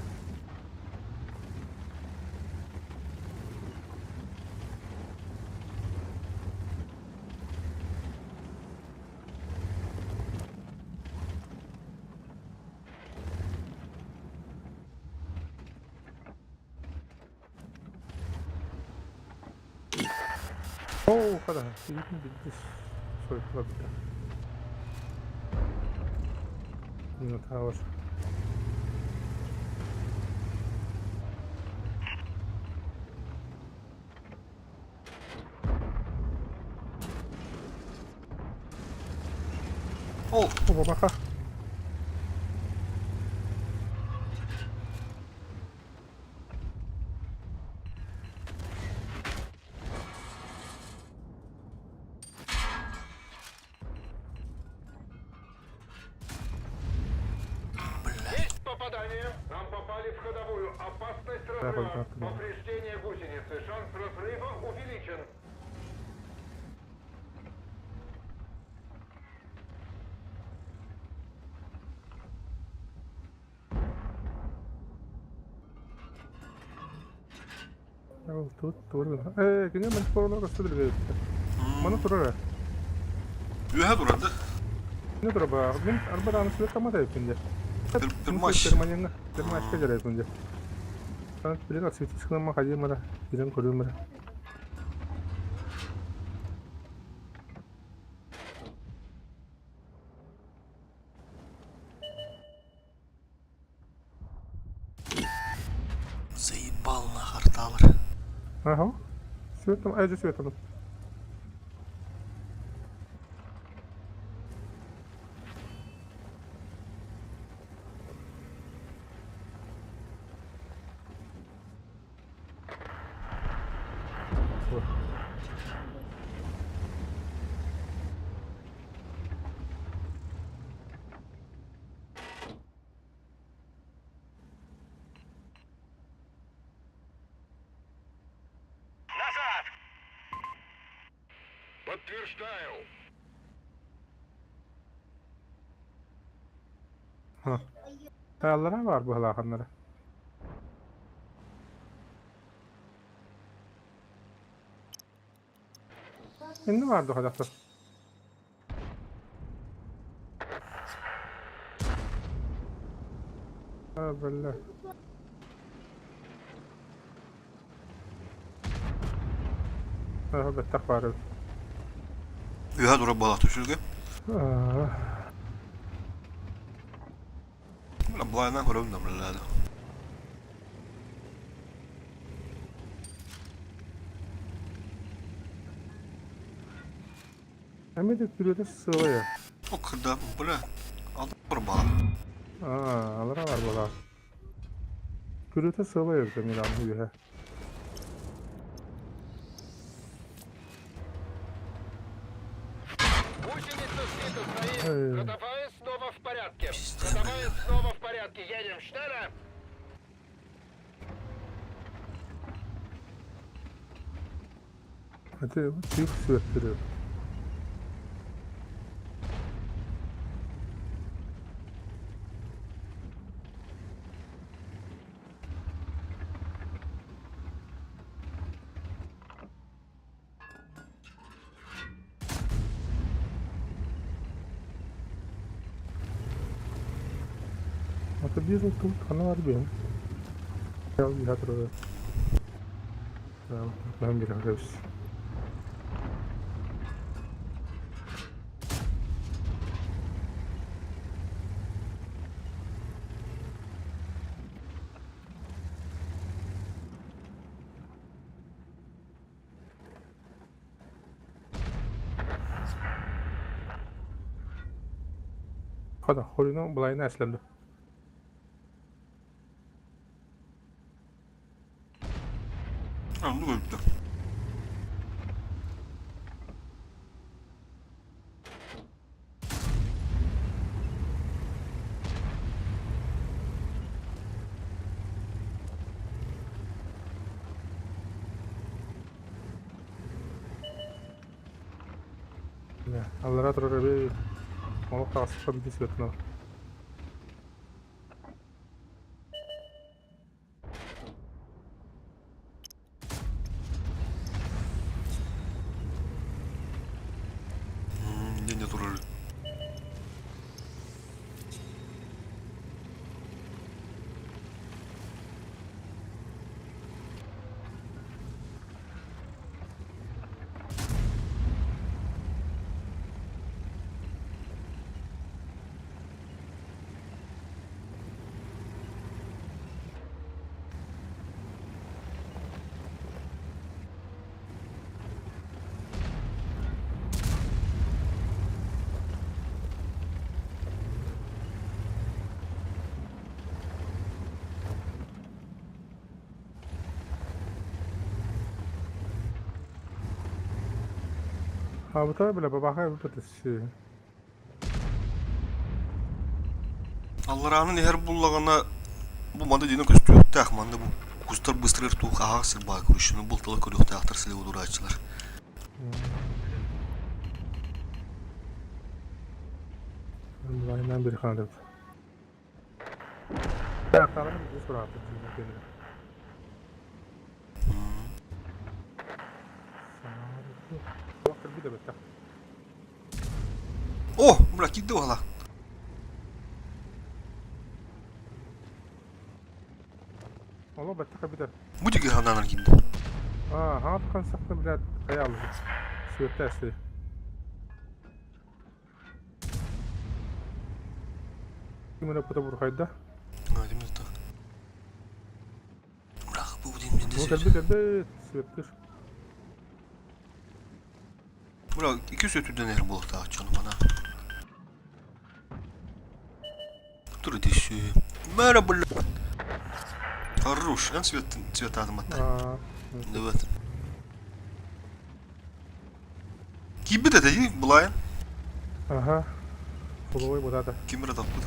О, kadar. Yürütün bitti. Soyutla bitti. Minotaur. О, О, бабаха. Внимание! Нам попали в ходовую. Опасность Я разрыва. хоть как-то думал. Повреждение гусеницы. Шанс разрыва увеличен. Тут турбин. Kine men sporlar gösterdi geldi. Bana turar. Ühe duradı. Ne turar bak? Ben araba danışlı kama da yapınca. Tırmaş. Tırmaş kadar yapınca. Ben bir aktivite çıkmama hadi mara. Giren koruyorum mara. Заебал на харталар. Ага. Светом, айже светом. Подтверждаю. Ha. Hayallara var bu halakanlara. Ne vardı o kadar? Ha böyle. Ha betak var. Ühe dura balık düşürge. Ah. Bula bulayından koruyorum da buralarda. Hem de türüde sıvaya. O kırda bula. Aldım bir balık. Aa, alara var bala. Türüde sıvaya bir milan bu ya. Гусеница сбита стоит. Эй. Ходовая снова в порядке. Ходовая снова в порядке. Едем. Штара. Hadi bu çift sürettiriyor. Atı bir oturup kanı var benim. Ya bir hatırladım. Tamam, ben bir arkadaş. Hadi, oyunu bulayına eslemdi. Anladım öldü. Ya, allora troverebbe un tasto di svetno. Yine durur. Ha bu tabi bile babaka bir patates. Allah'ın her bullağına Bu manda dino köstü. Tak manda bu. Kustar bыстırır tuğ kağa sır bağ kuruşunu bultalı koruyor teatr sile olur açılar. Bulayından biri kanadı. Ayaklarını bir soru attı. Bakır bir de bekle. Oh! Bırak gitti valla. Allah bekle bir de. Bu dige hananar gitti. Hangi konseptini bilet ayarlı. Sürekli testi. Kimine puta burkaydı. Hadi mi tak. Bırak bu diyeyim Bu ne tabi de sürekli. Bırak iki sötü denerim bu orta canım bana. Dur dişi. Merhaba. Хорош. En цвет adım hatta. Evet. Gibi de değil Blayan. Aha. Fuluğu bu da. Kim radar bu da.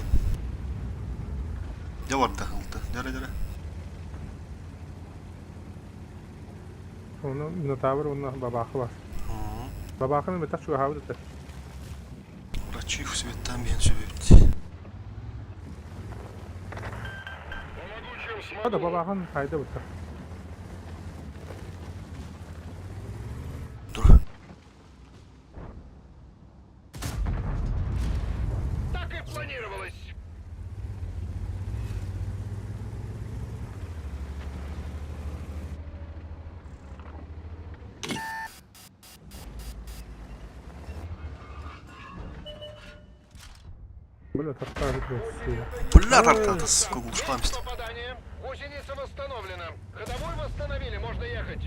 Ne var takıldı? Nere? Onun Minotaur onun babakı var. Babakının bir taş şu havlu da. Врачи в цветам benziyor. O da babakının kaydı bu da. Dur. Так и планировалось. Böyle tatlı bir şey. Bunlar arkada sıkı kuluşmamıştı. Попадание. Гусеница восстановлена. Ходовой восстановили, можно ехать.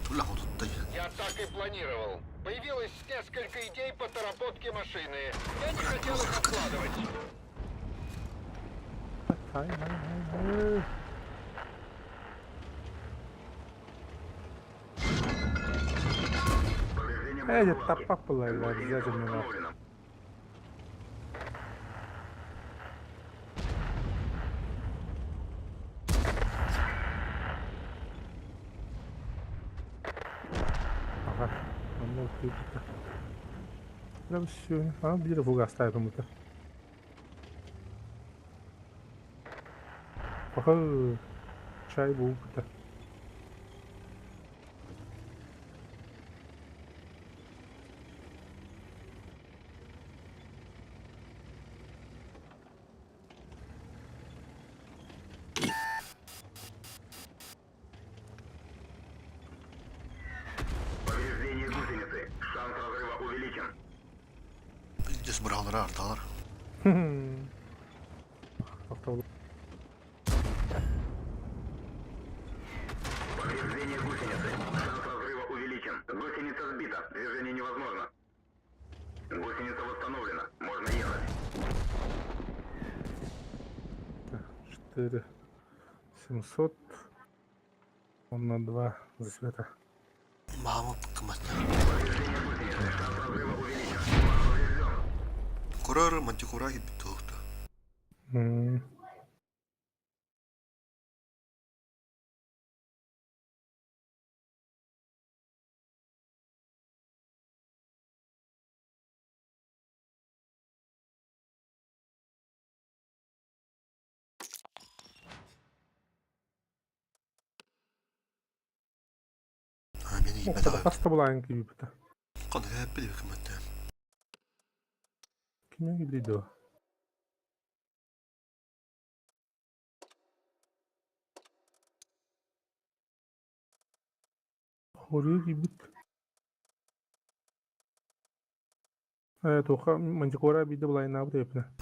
Dur la hudutta ya. Я так и планировал. Появилось несколько идей по доработке машины. Я не хотел их откладывать. Hay. Эти тапак было обязательно. Ага. Ondan kıyıkta. Ne bir şey. Ha bir de bu gastaydım burada. Aha. Çay bu burada. Повреждение гусеницы. Шанс разрыва увеличен. Biz buraları artalar. Haftalık. Повреждение гусеницы. Шанс разрыва увеличен. Гусеница сбита. Движение невозможно. Гусеница восстановлена. Можно ехать. 4. 700. Он на 2 засвета. Маму kıymetli. Повреждение гусеницы. Шанс разрыва увеличен. Поврежден. Kurarı mantikura gibi doğdu. Beni gibi Muhtemelen daha. hasta bulayın gibi bir de. Kanı hep biliyor kıymetli. Kime gibiydi o? Oraya gibi. Evet, o mancıkora bir de bulayın abi de yapına.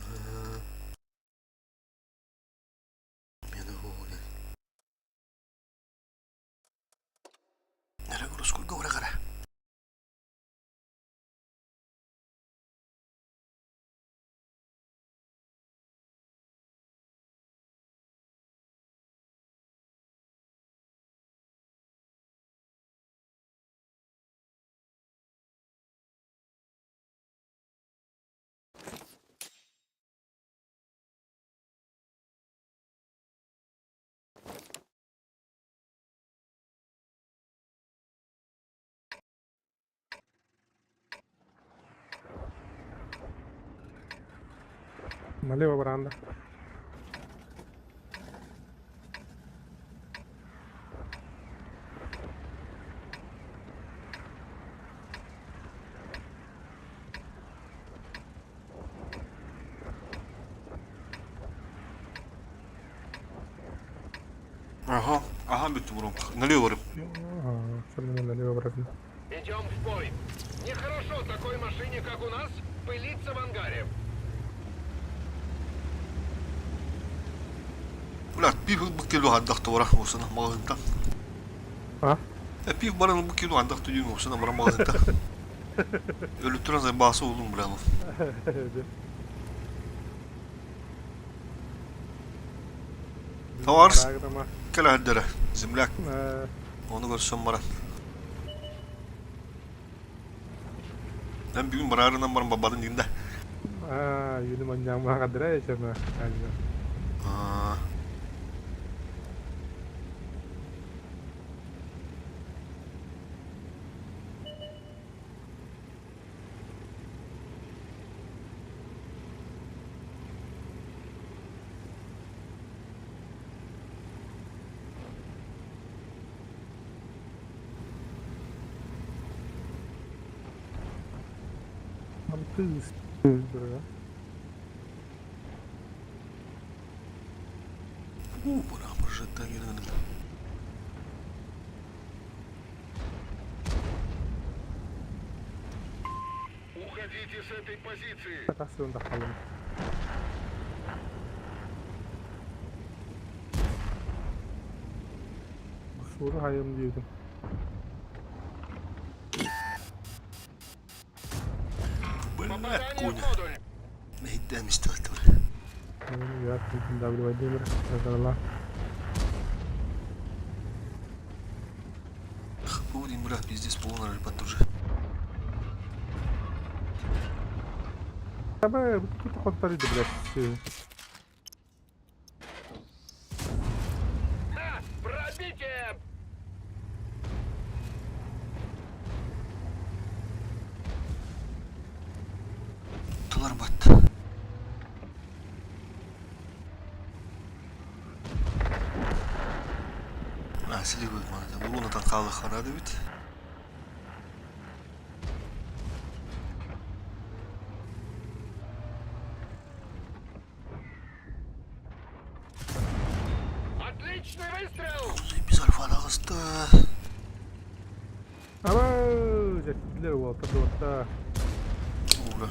Beni o ne? Nere kurus kurgu ora kara. Налево баранда. Ага, ага, bitti bro. Налево varım. Ага, особенно налево баранда. Идем в бой. Нехорошо такой машине, как у нас, пылиться в ангаре. Ulan bir bu kilo handak da var olsun mağazında. Ha? Bir baranın bu kilo handak da yürüyor olsun ama mağazında. Ölüp duran zaman bahsi oldum bravo. Tavars, Программа. kala haddere. Zimlak. Э, Onu görsem bana. Ben bir gün bararından varım babanın dinde. Yuni manjang banget deh sama. Aja. Aa. Hampir. Bro. Bana projette girelim. Уходите с этой позиции. Takasın da kalın. Soru hayım diyordum. Böyle Попадание в koyun. модуль. Neyden istiyordu? Ya mungkin WD berkata Будем брать пиздец полный потуже. Ama bu kontrol biraz. На, пробите! Dolar battı. Nasıl koydum bana da. Bunu da kaldı haradı bit. Отличный выстрел! Biz alfa alakası da. Ama jadilah waktu Uğra.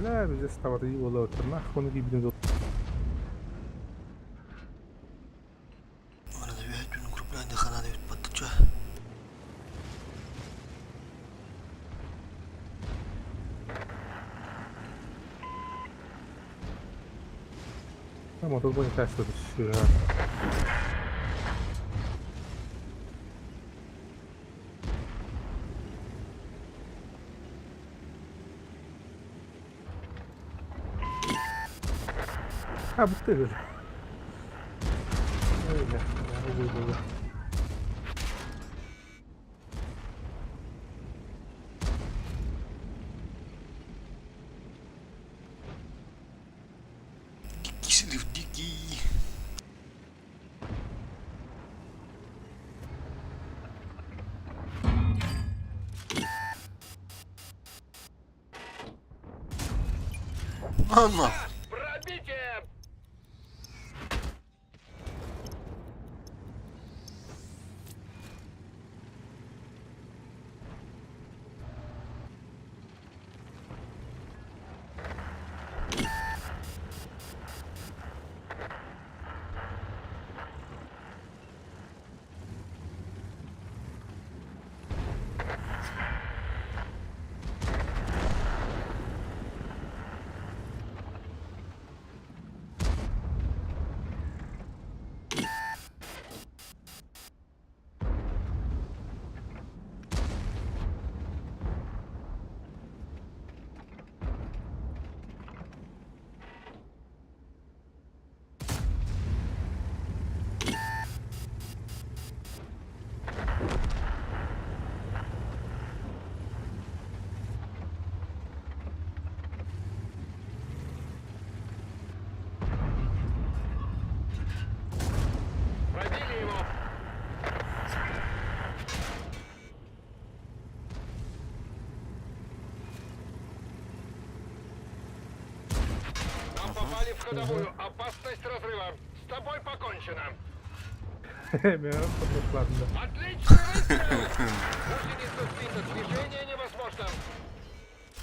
لا بس استوري والله ترنا خوني جيبين Bana da bir gün gruplarında haradı bit patlıca. motor punya tes terus ya. Ha betul. Öyle. Ya, Kişilik diki. Anla. Пробите! в ходовую. Опасность разрыва. С тобой покончено. Меня просто ладно. Отличный выстрел! Гусеница сбита, движение невозможно.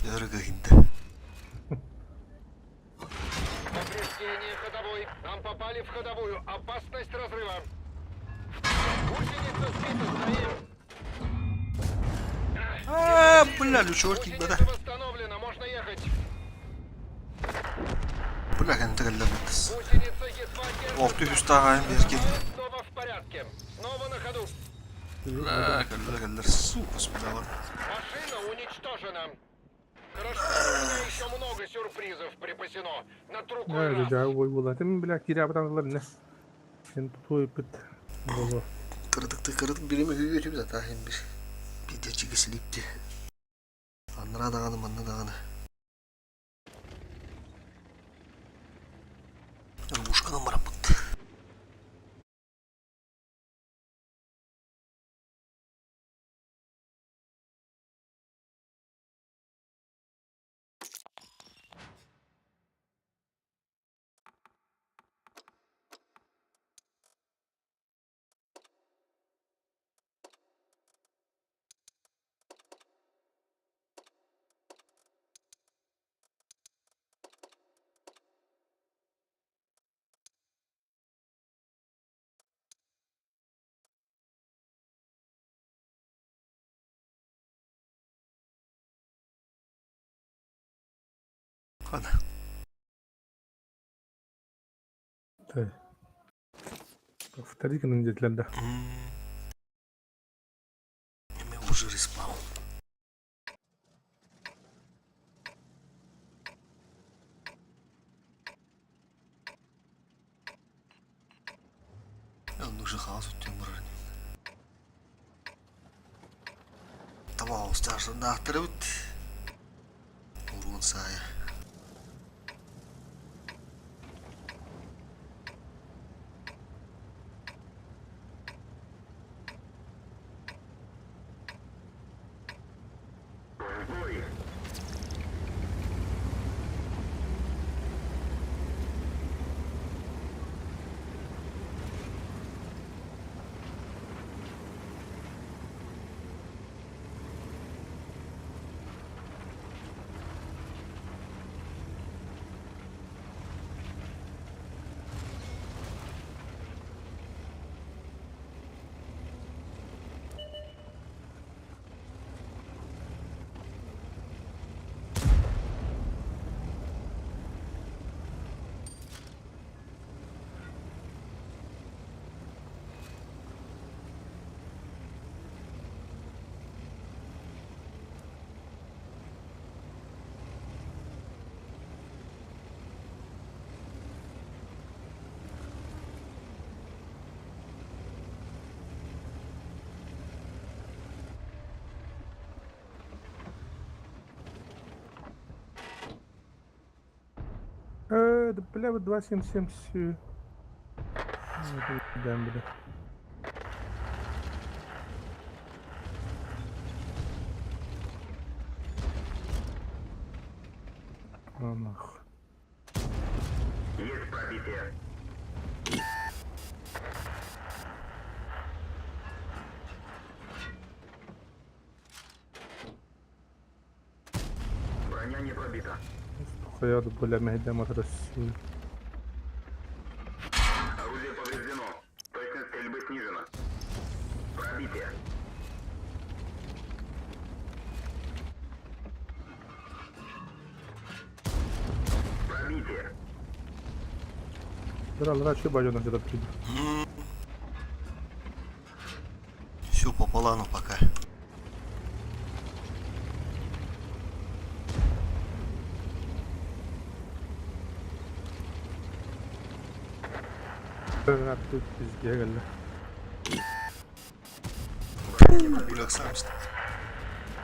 Ярыга инде. Повреждение ходовой. Нам попали в ходовую. Опасность разрыва. Гусеница сбита, стоим. Бля, лючортик, бля. Гусеница восстановлена, можно ехать. Бля, контроллернетес. Гусеница едва держится. Ох, ты старая, мерки. Снова в порядке. Снова на ходу. Бля, контроллер, сука, спидала. Машина уничтожена. Хорошо, у меня еще много сюрпризов припасено. На другой Ne раз. rica boy bulatım bile kira bıraktılar ne. Sen tutuyor pıt. Baba. Kırdık birimi hüyüyeceğim zaten hem bir. Bir de çıkı silipti. Anlara dağını manına dağını. Рвушка нам работает. Ладно. Tabii. Повтори kanıncıklarda. Мы уже респаун. Он уже хаос у тебя мрани. Tamam, starten achteruit. Gewoon saai. Бой! Да бля, вот 277 все. Да, бля. А нахуй. Есть пробитие. Броня не пробита. Стоят, бля, мехдема России. Орудие повреждено. Точность стрельбы снижена. Пробитие. Пробитие. Biraz daha şey bacana kadar tutuyor. Все по плану пока. Ben artık çizgiye geldi. Бляк сам что.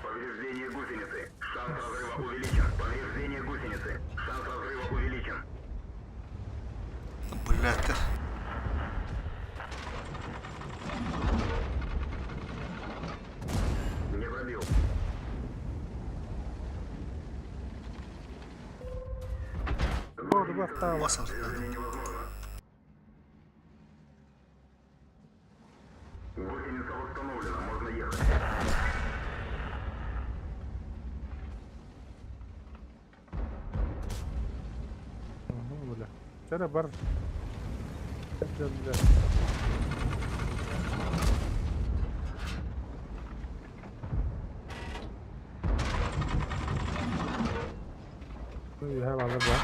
Повреждение гусеницы. Шанс разрыва увеличен. Повреждение гусеницы. Шанс разрыва увеличен. Блядь. Не пробил. Doğru поставила. Маса. Гусеница установлена, можно ехать. Угу, бля. Чара бар. Бля. Ну, я вам да.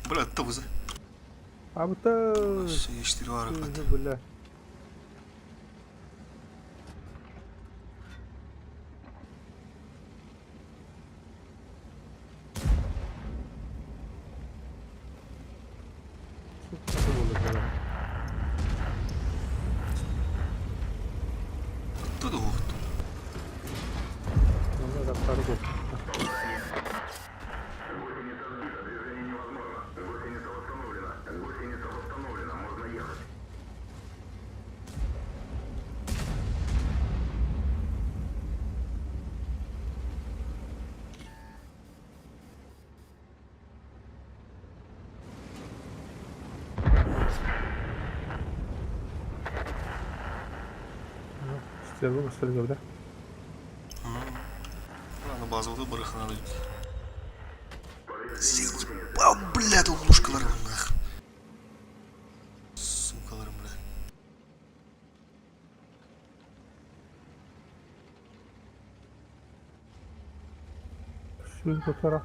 Бля, это вы за. А вот это... Все, є 4 вари. Бля. Що було, бля? Тут гурт. Ну, надо вторую. Гусеница сбита, движение невозможно. Гусеница восстановлена. Гусеница восстановлена, можно ехать. Стерву стрельбу, да? На базових виборах надо. А, бля, тут лужкалар нах. Сукалар, бля. Що він повтора?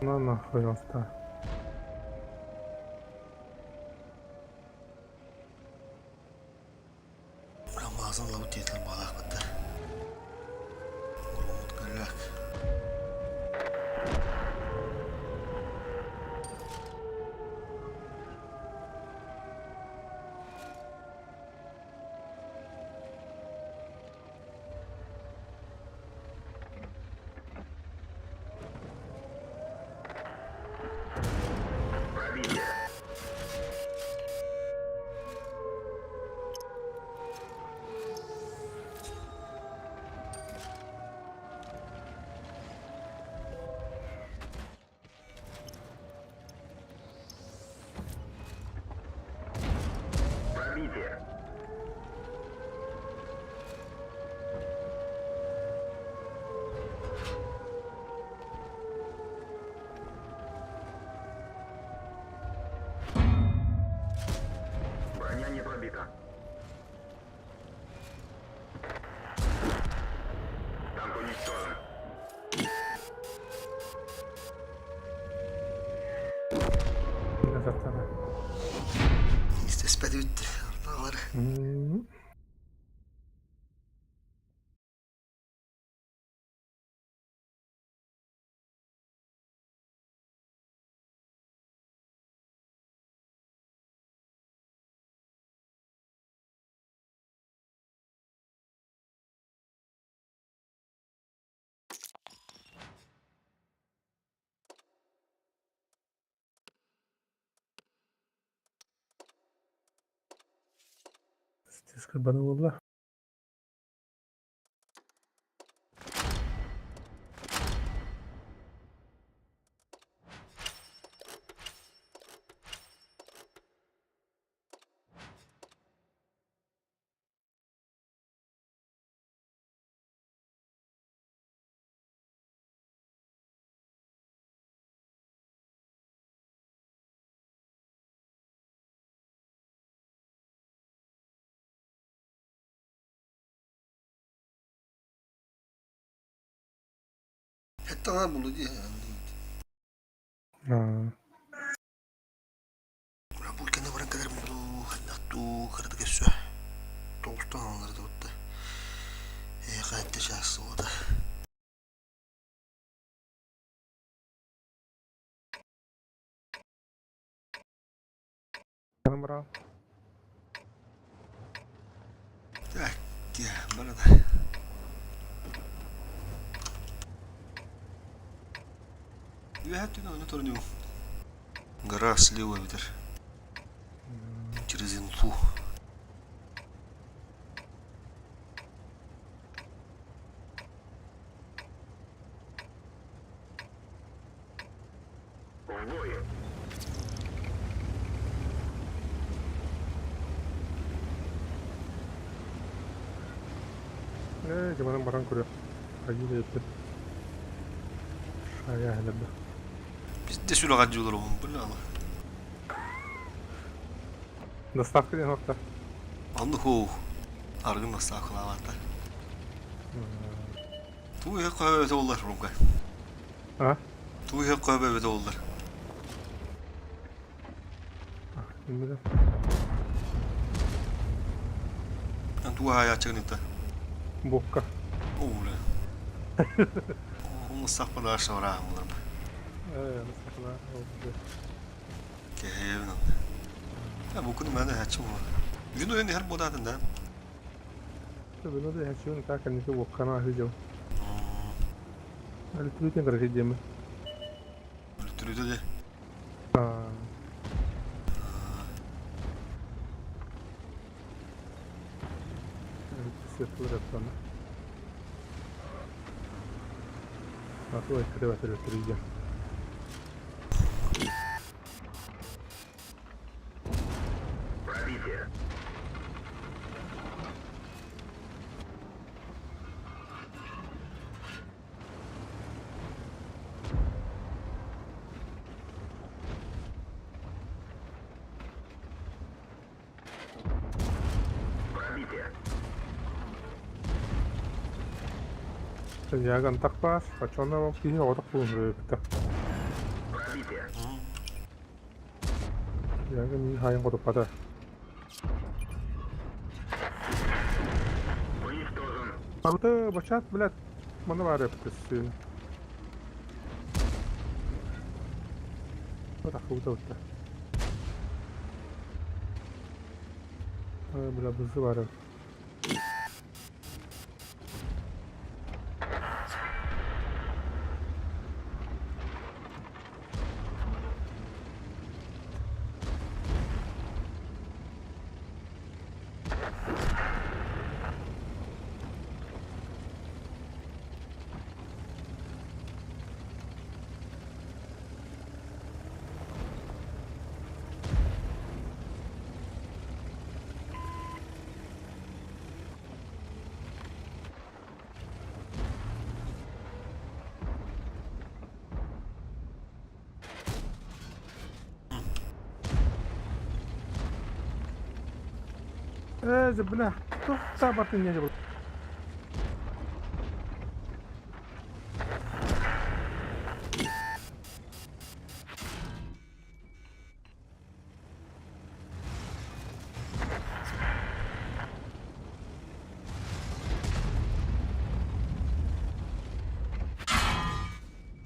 Ну нахуй он стар. Рамазан лаутет балах бата. Урмут галяк. Пробитие. Пробитие. Броня не пробита. Танк уничтожен. Не застара. İşte spedi bitti. Dağları. Стежка банула. Это надо было делать. А, Bulken de kadar mutlu. Nattu kırdık şu. Tolstan onları da bitti. Kayıtta şahsı o da. я набрал. Тихо, борода. Двигатель, ну, на турню. Гора слева ветер. Через инфу. В бой. Gimana barang kuruyor. Acı da yeter. Şaya hele de. Biz de şöyle acıyorlar oğlum. Bu ne ama? Dostavka ne nokta? Anlık o. Argın nasıl akıl havada. Tu ya kahve olurlar Rumka. Ha? Tu ya kahve olurlar. Şimdi de. Tu hayat çıkın ita. Bokka. Oğlu. Onu sakla aşağı var ağamlar. Nasıl kula? Oldu. Kehevin anne. Ya bu konu bende haçım var. Günü öyle her moda adında. Ben de her şeyini takar neyse bokkana ahıcam. Ali turutin kadar hicam. Öyle türlü de. Ha. Sıfır yapsana. Aku ekre batır oturacağım. Пробитие. Пробитие. Sen yagan takpas, kaçonda bak diye otak bulunur kita. Пробитие. Yagan iyi hayal kodup pada. Уничтожен. Aldı başat bilet. Mana var yaptıs. Bırak bu da usta. Bila bızı var. Sebelah. Tuh, sabatinnya coba.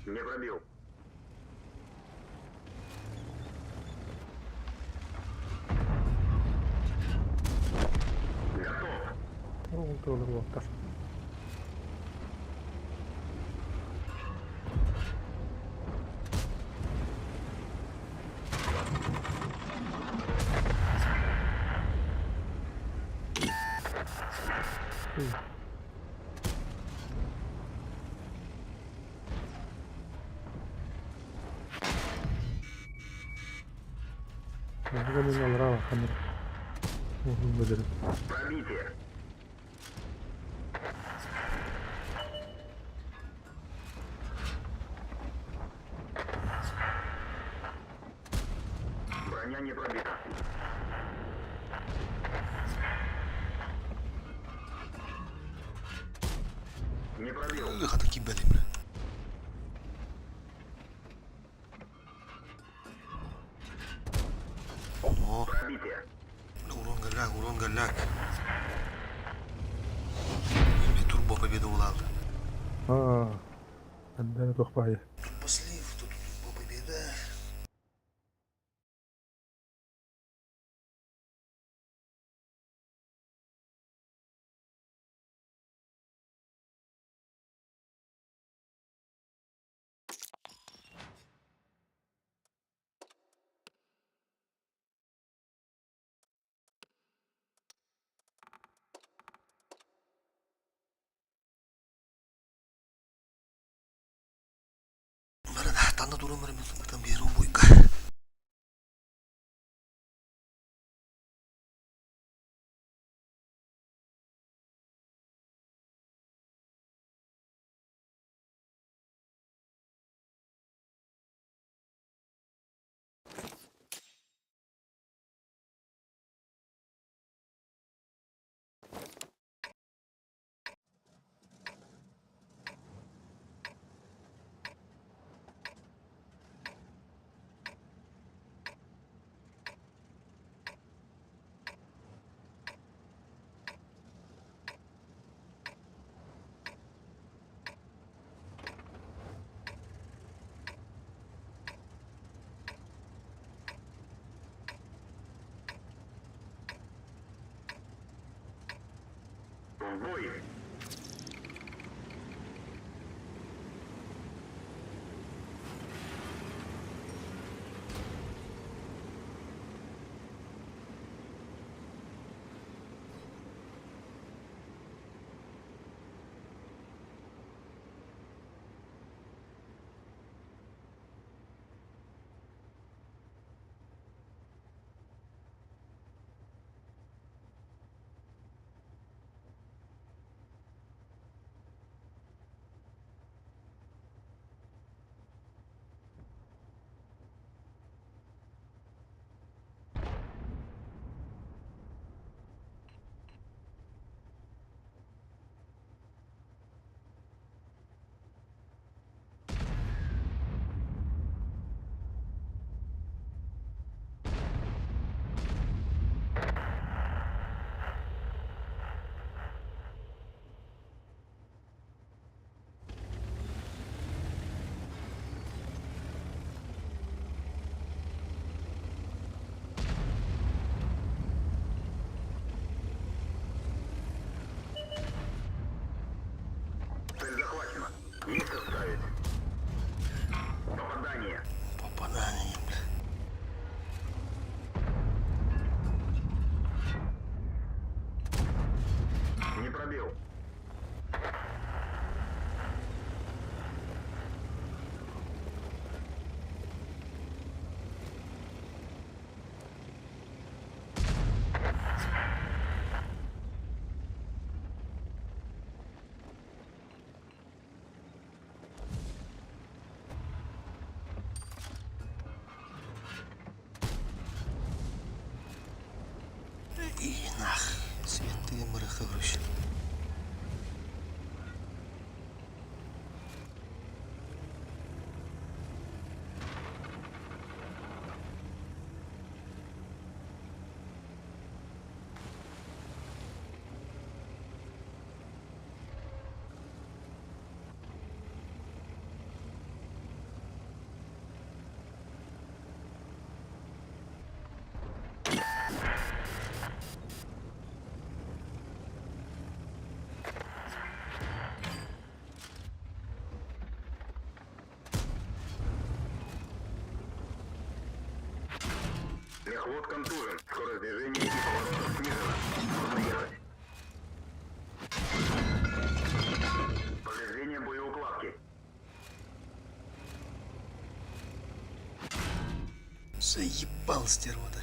Не пробил. Готов. Oh, untuk lu atas. Nah, kan ini olahraga kamera. Bener. Пробитие. Броня не пробита. Не пробил. Öyle kadar kim benim lan. Oh, Пробитие. урон галак. Bir turbo победа ulandı. Ah, ada tuh bahaya. Послив, тут турбо победа. Sana durumlarım tam bir yerim buyka. В бой! Цель захвачена. Есть оставить. Попадание. Попадание, бля. Не пробил. І нах. Святи мереха гроші. Мехвод контужен. Скорость движения и поворотов снижена. Можно ехать. Повреждение боеукладки. Заебал стерва-то.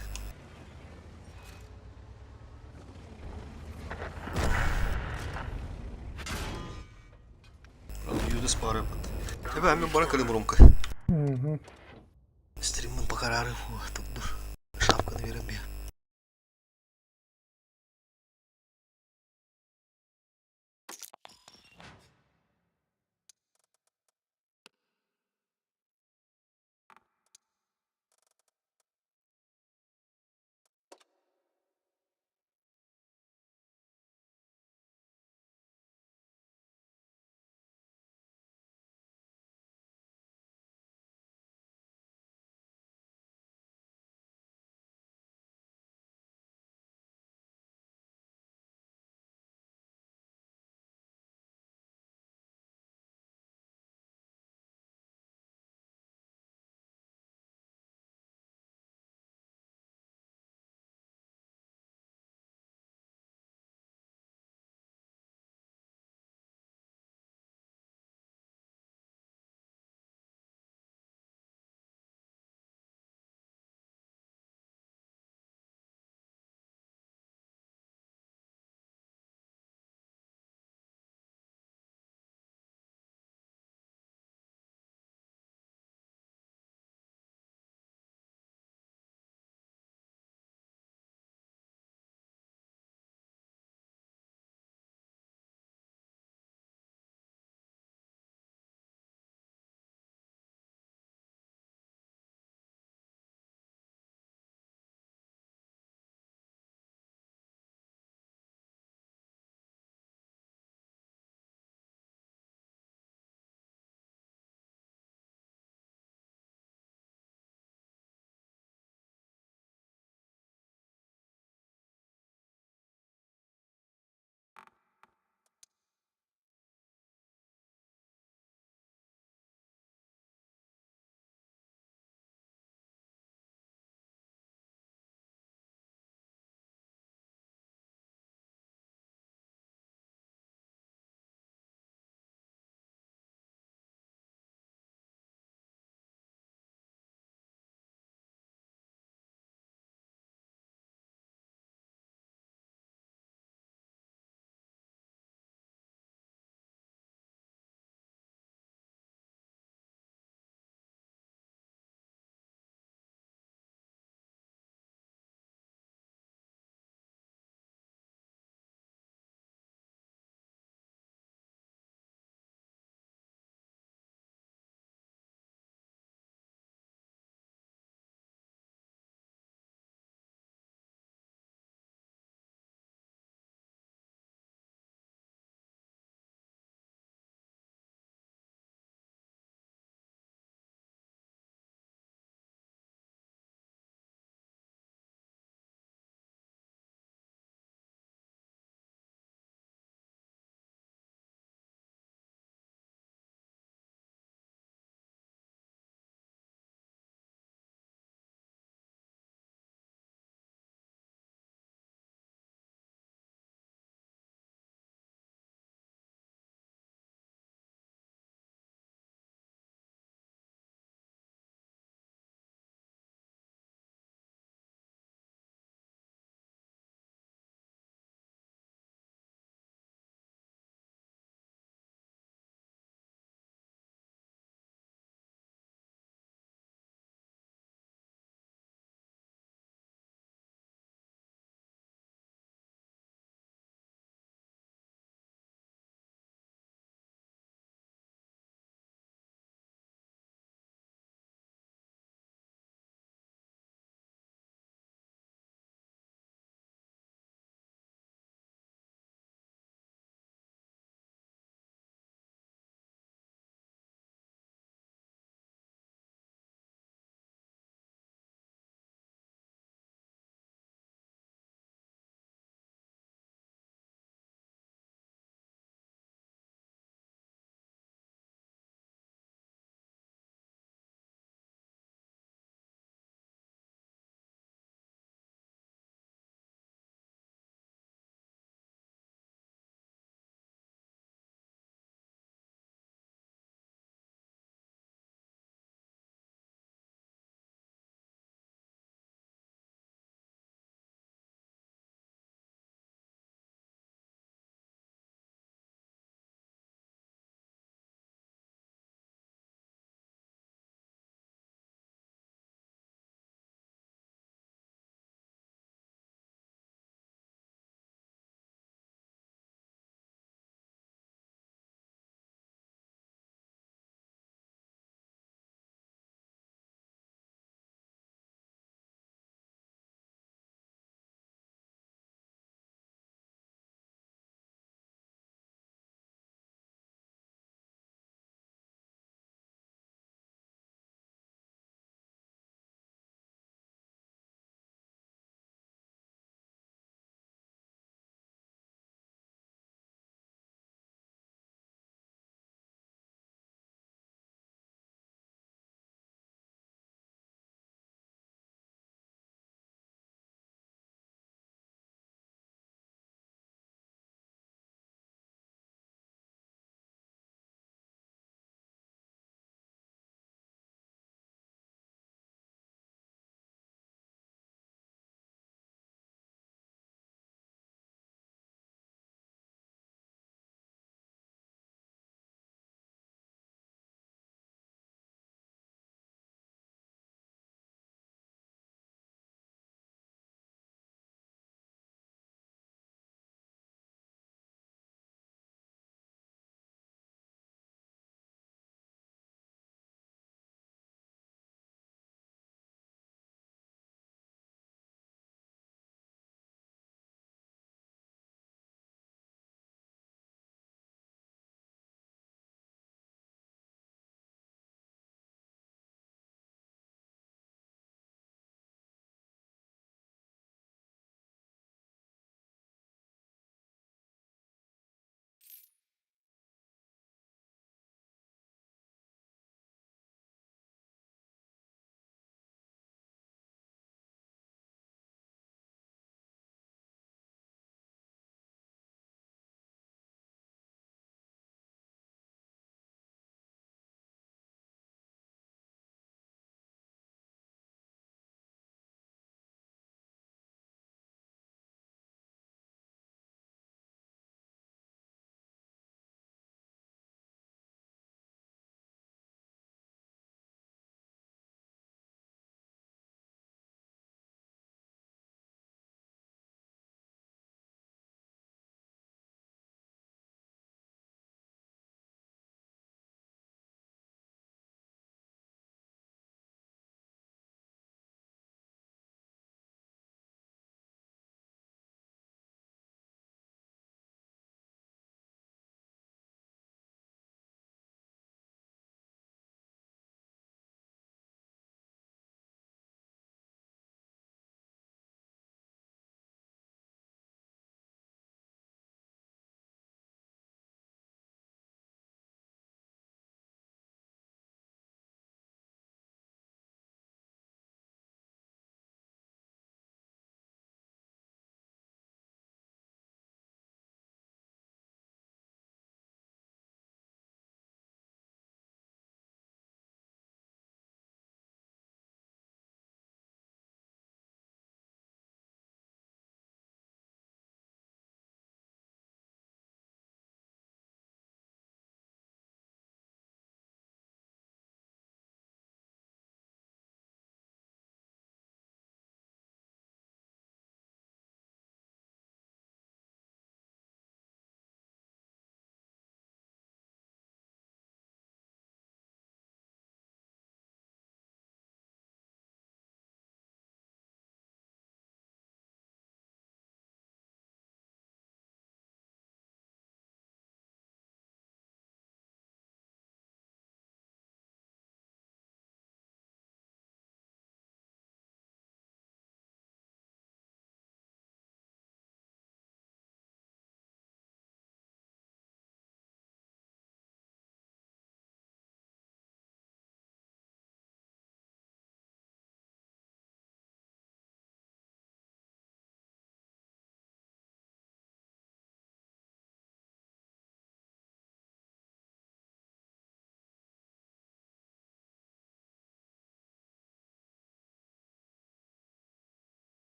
Правда, спари, бат. Тебе ми баракали мурумка. Угу. Стрімним покарари, тут шапка на віробі.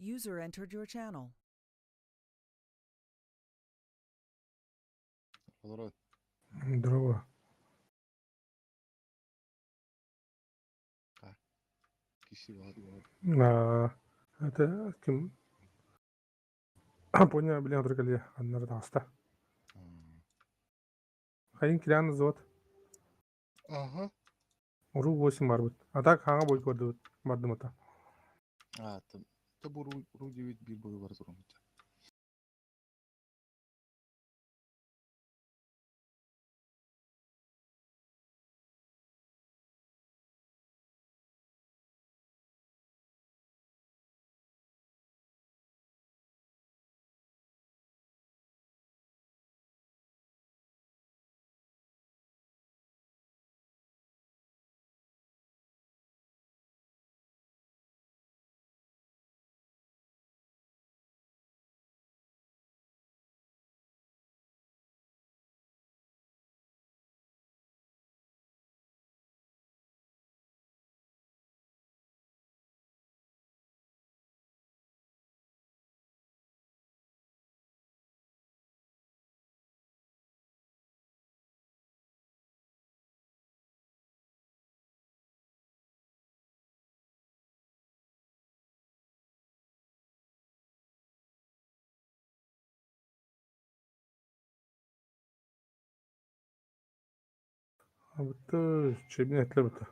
User entered your channel. Здорово. Здорово. Кисеват. Это ким? Понял, блин, отрыкали. Аннар таста. Хайын килян зот. Ага. Уру 8 бар бут. А так ханга бой көрдү бардым ата. Табу руди вид бир бой бар турган. Бутты чебин этле бутты.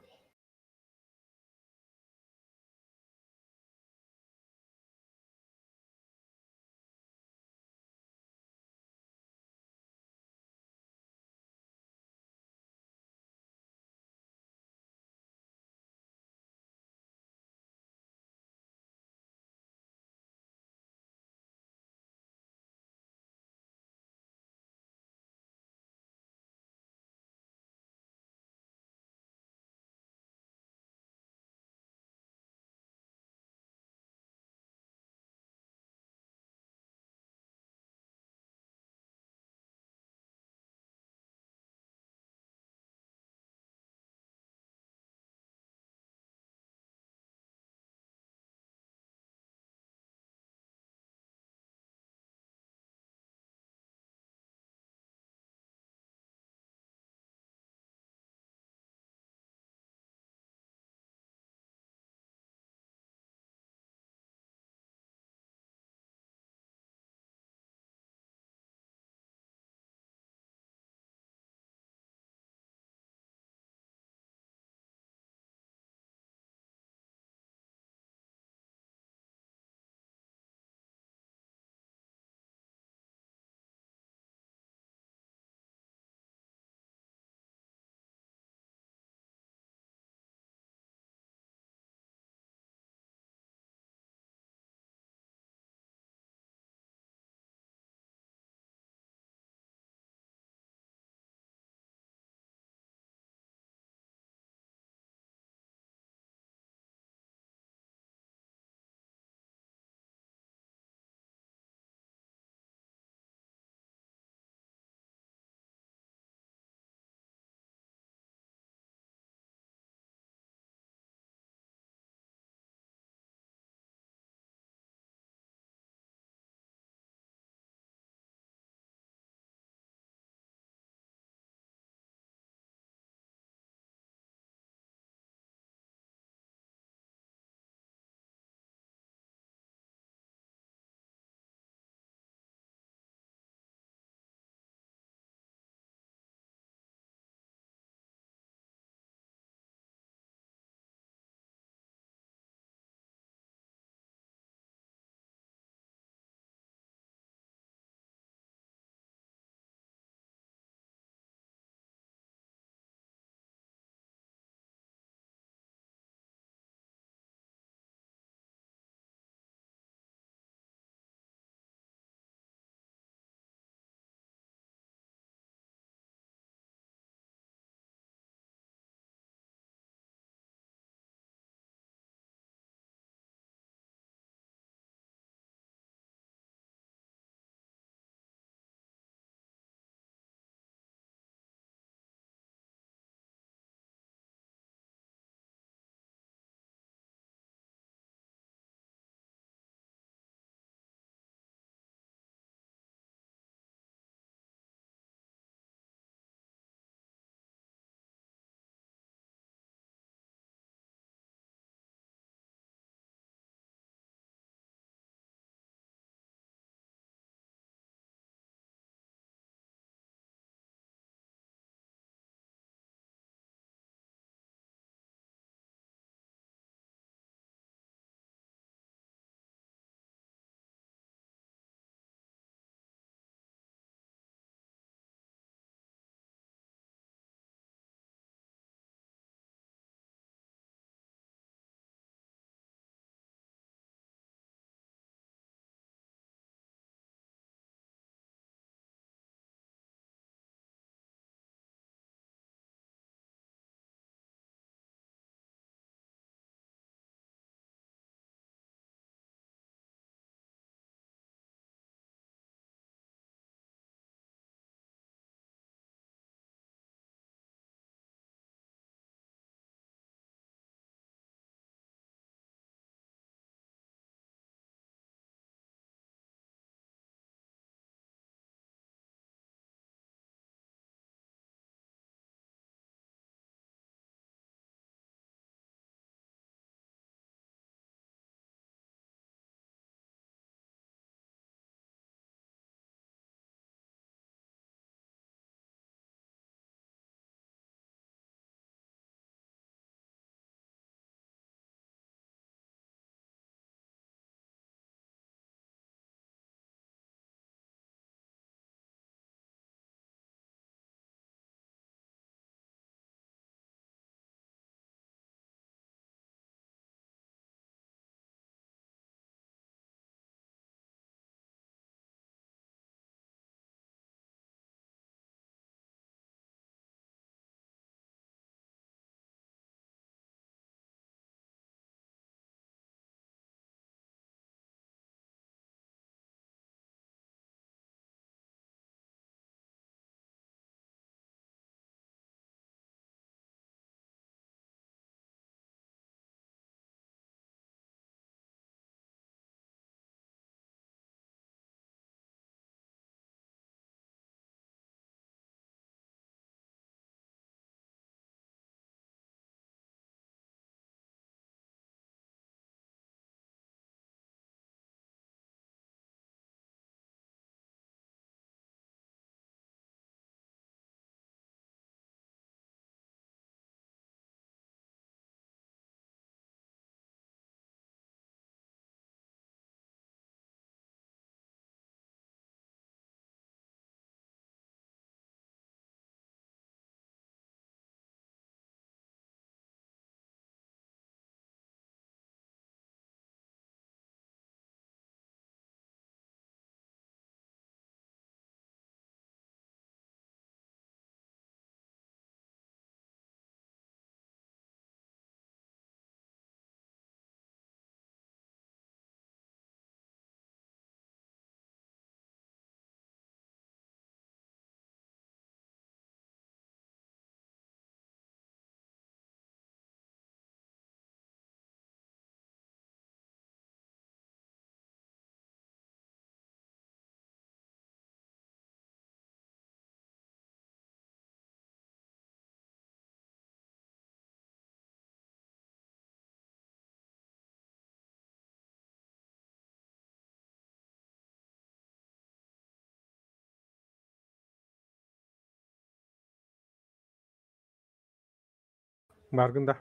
Bargında.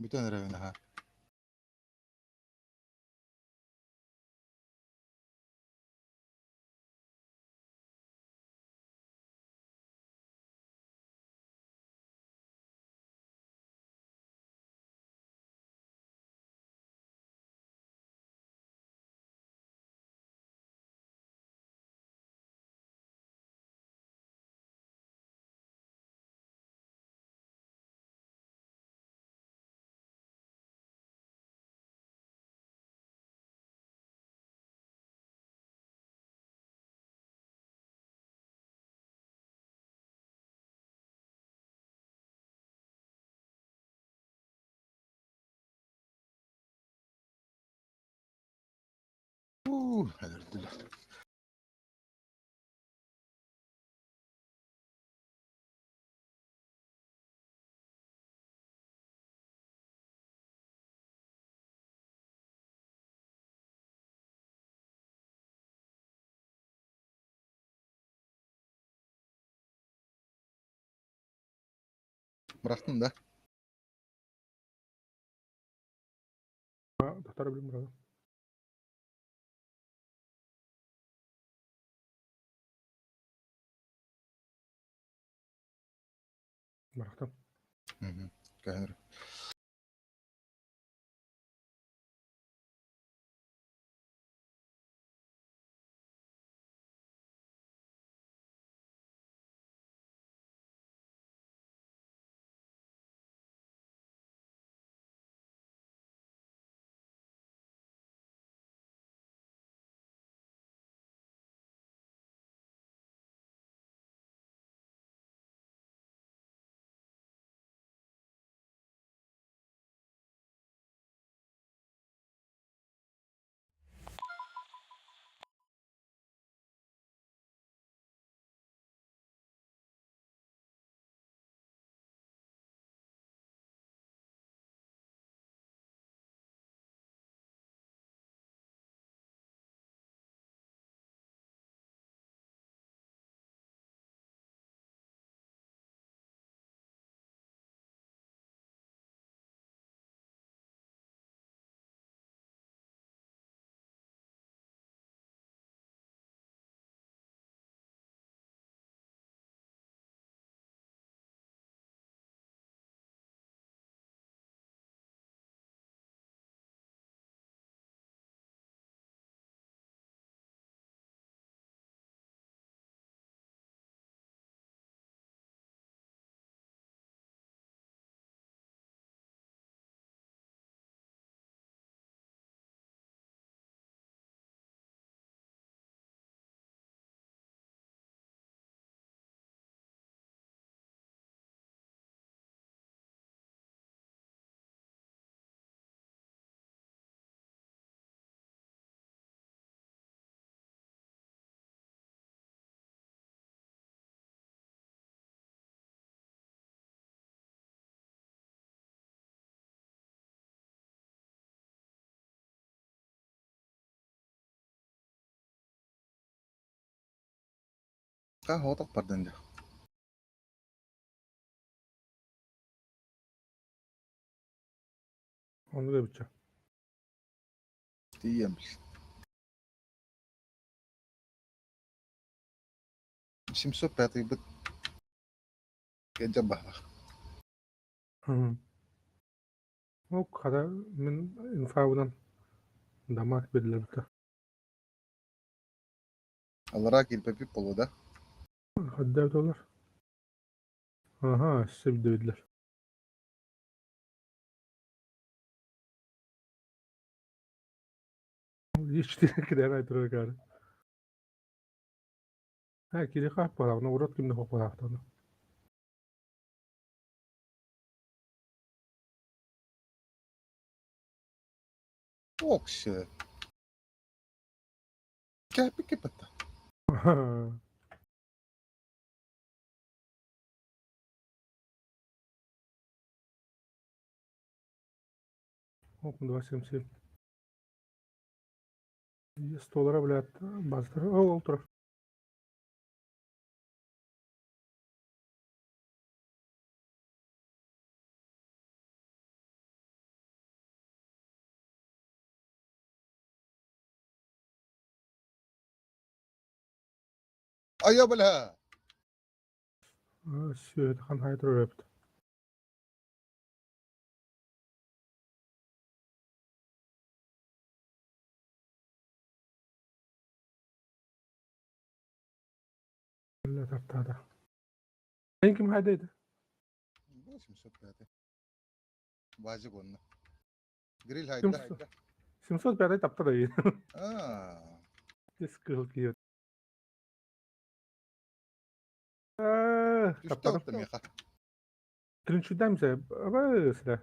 Bütün revine ha. Elhamdülillah. Bıraktın da. Tutarabilirim burada. Bıraktım. Hı hı. Gel. Hotak pardon da. Onu da biteceğim. Diyemez. Şimdi sohbet edip gece bahar. Hı. O kadar min infavudan damak belirlendi. Allah kirpe bir polo da. Haddi dolar. Aha, size bir dediler. Hiç değil ki de aytırır gari. Ha, kiri kah para, ona uğrat kimde hok para haftanı. Okşu. Kapi kipata. Hok mu 277. $100 bilet bastır. O, otur. Ay ya bala. Oh shit, gaan hydro-ripped. لا تحت هذا. يمكن هذا ده. Bu 705. Bazı konu. Grill haydi. Simsot. Simsot pera tapta da iyi. Aa. Skill ki. Üstü Tapta. attım ya. Trinçüden mi se? Bas da.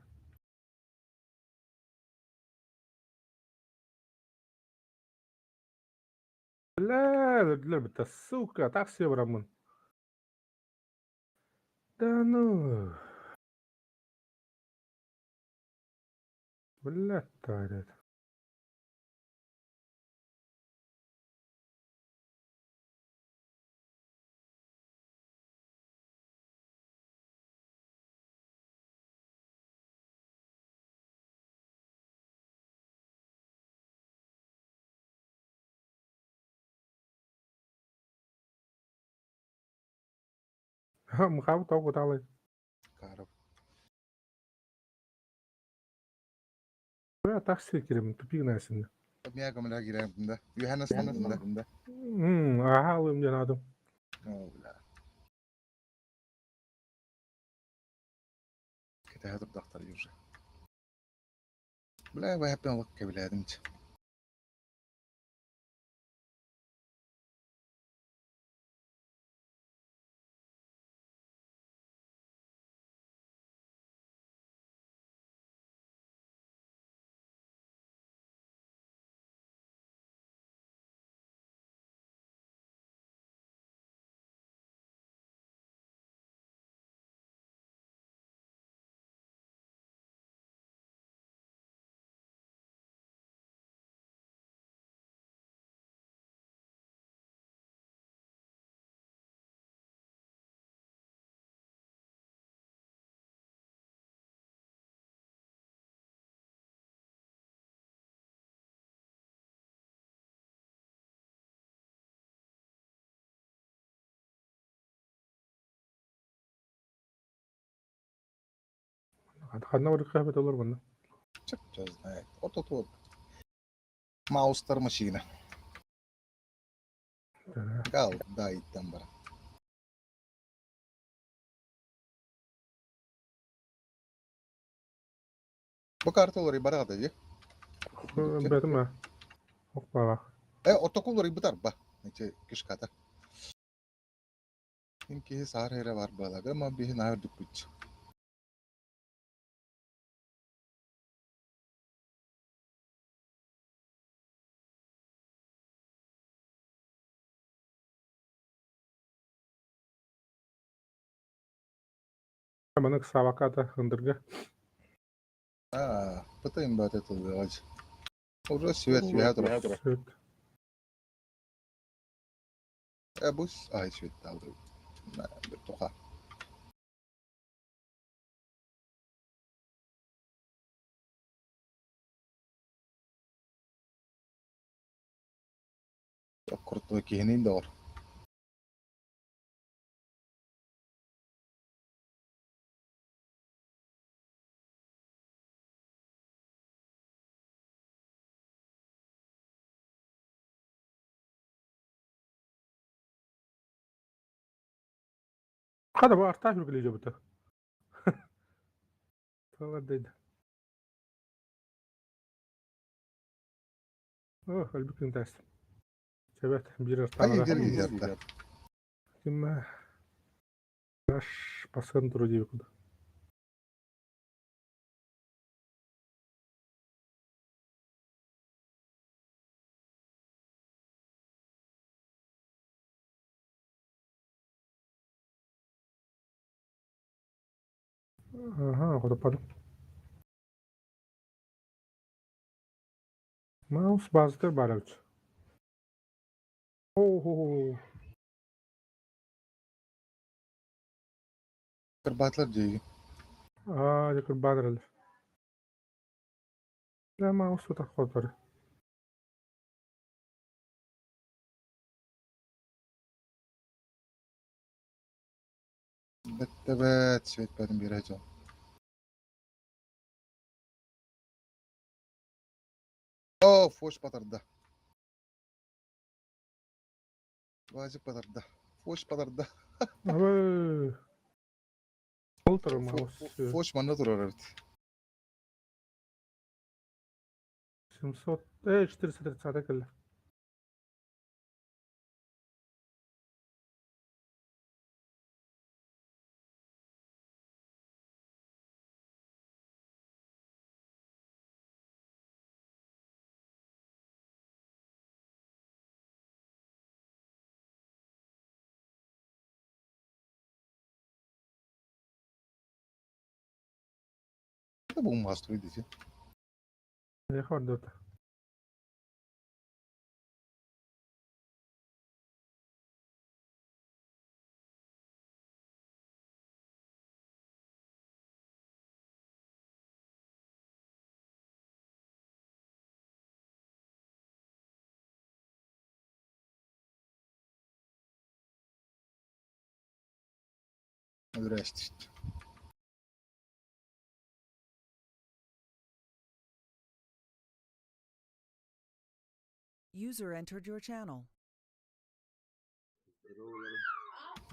لا لا بالتسوق تاكسي برامون دانو ولا تعرف ها مخاوف توقع تعالي Karab. ولا تاكسي كده من تبيك ناسين Miya kamera gireyim bunda. Yuhannes bunda. أحاول من هذا Ola. Kita هذا بدختر يوجه. بلا بحب نوقع بلادم. خدنا ورق خيبة دولار بنا Çıkacağız. Evet. Ototu. Mouse'lar maşine. Gal daha itten bara. Bu kartları bara da ya. بيتما أخبار Otokulları bu ba. Nece kış kata. İnki sarı var bala. Ama bir nahar düküç. منك ساواكاتا هندرجة Batayım ba tetuldu acı. Orası süvet süvet orası. شوت Bus ay süvet aldı. Bir toka. Kurtu kihinin doğru. هذا بقى ارتاح من اللي جبته فوديت اوه قلبك انت احسن شبعت حنجير ارتاح Ay gel yarda. كما باش باسكنترو دي كده اها خد بالك ماوس bastır baralç اوه Kırbaatlar diyor. اه ذيك البادرة لا ماوس تاخد بالتبات شوية بعدين بيرجعوا. اوف وش بطر ده. واجب بطر ده. وش بطر ده. أبا ألتر الماوس فوش من نظر ورد. صوت إيه 409 كله. ده بقوم ماستر دي. يا أخوان دوتا ما درستش. User entered your channel.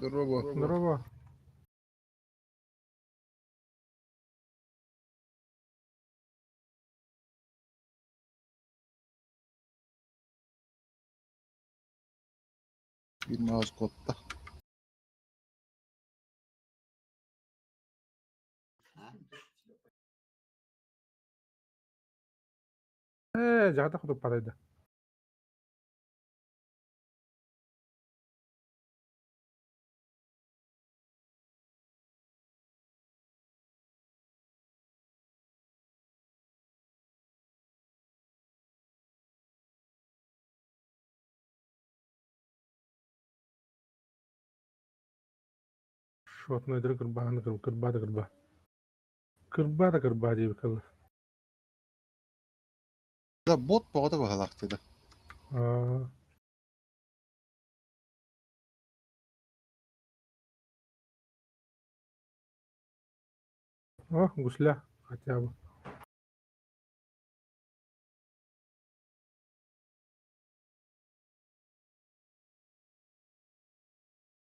جربوا. ضربة الماوس قطة. إيه جا تاخد الباري ده. شوط ما يدري قربان قربان جيب كله. ده بوت بوت وهلاكت ده. آه غسلة عتابة.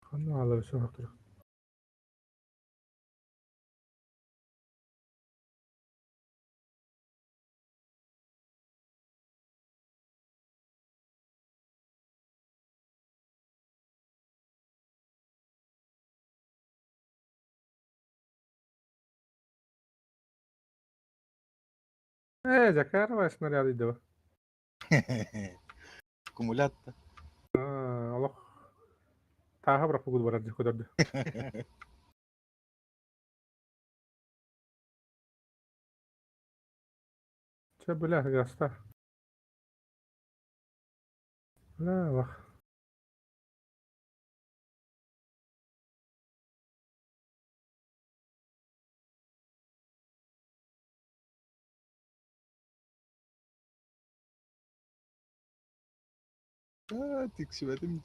خلنا على الشهر. إيه جا كارا واسمه رياضي دوا. كومولات. الله تعال برا فوق برا كودر ده. شاب لا قاستا. لا وخ. تكسي بعدين.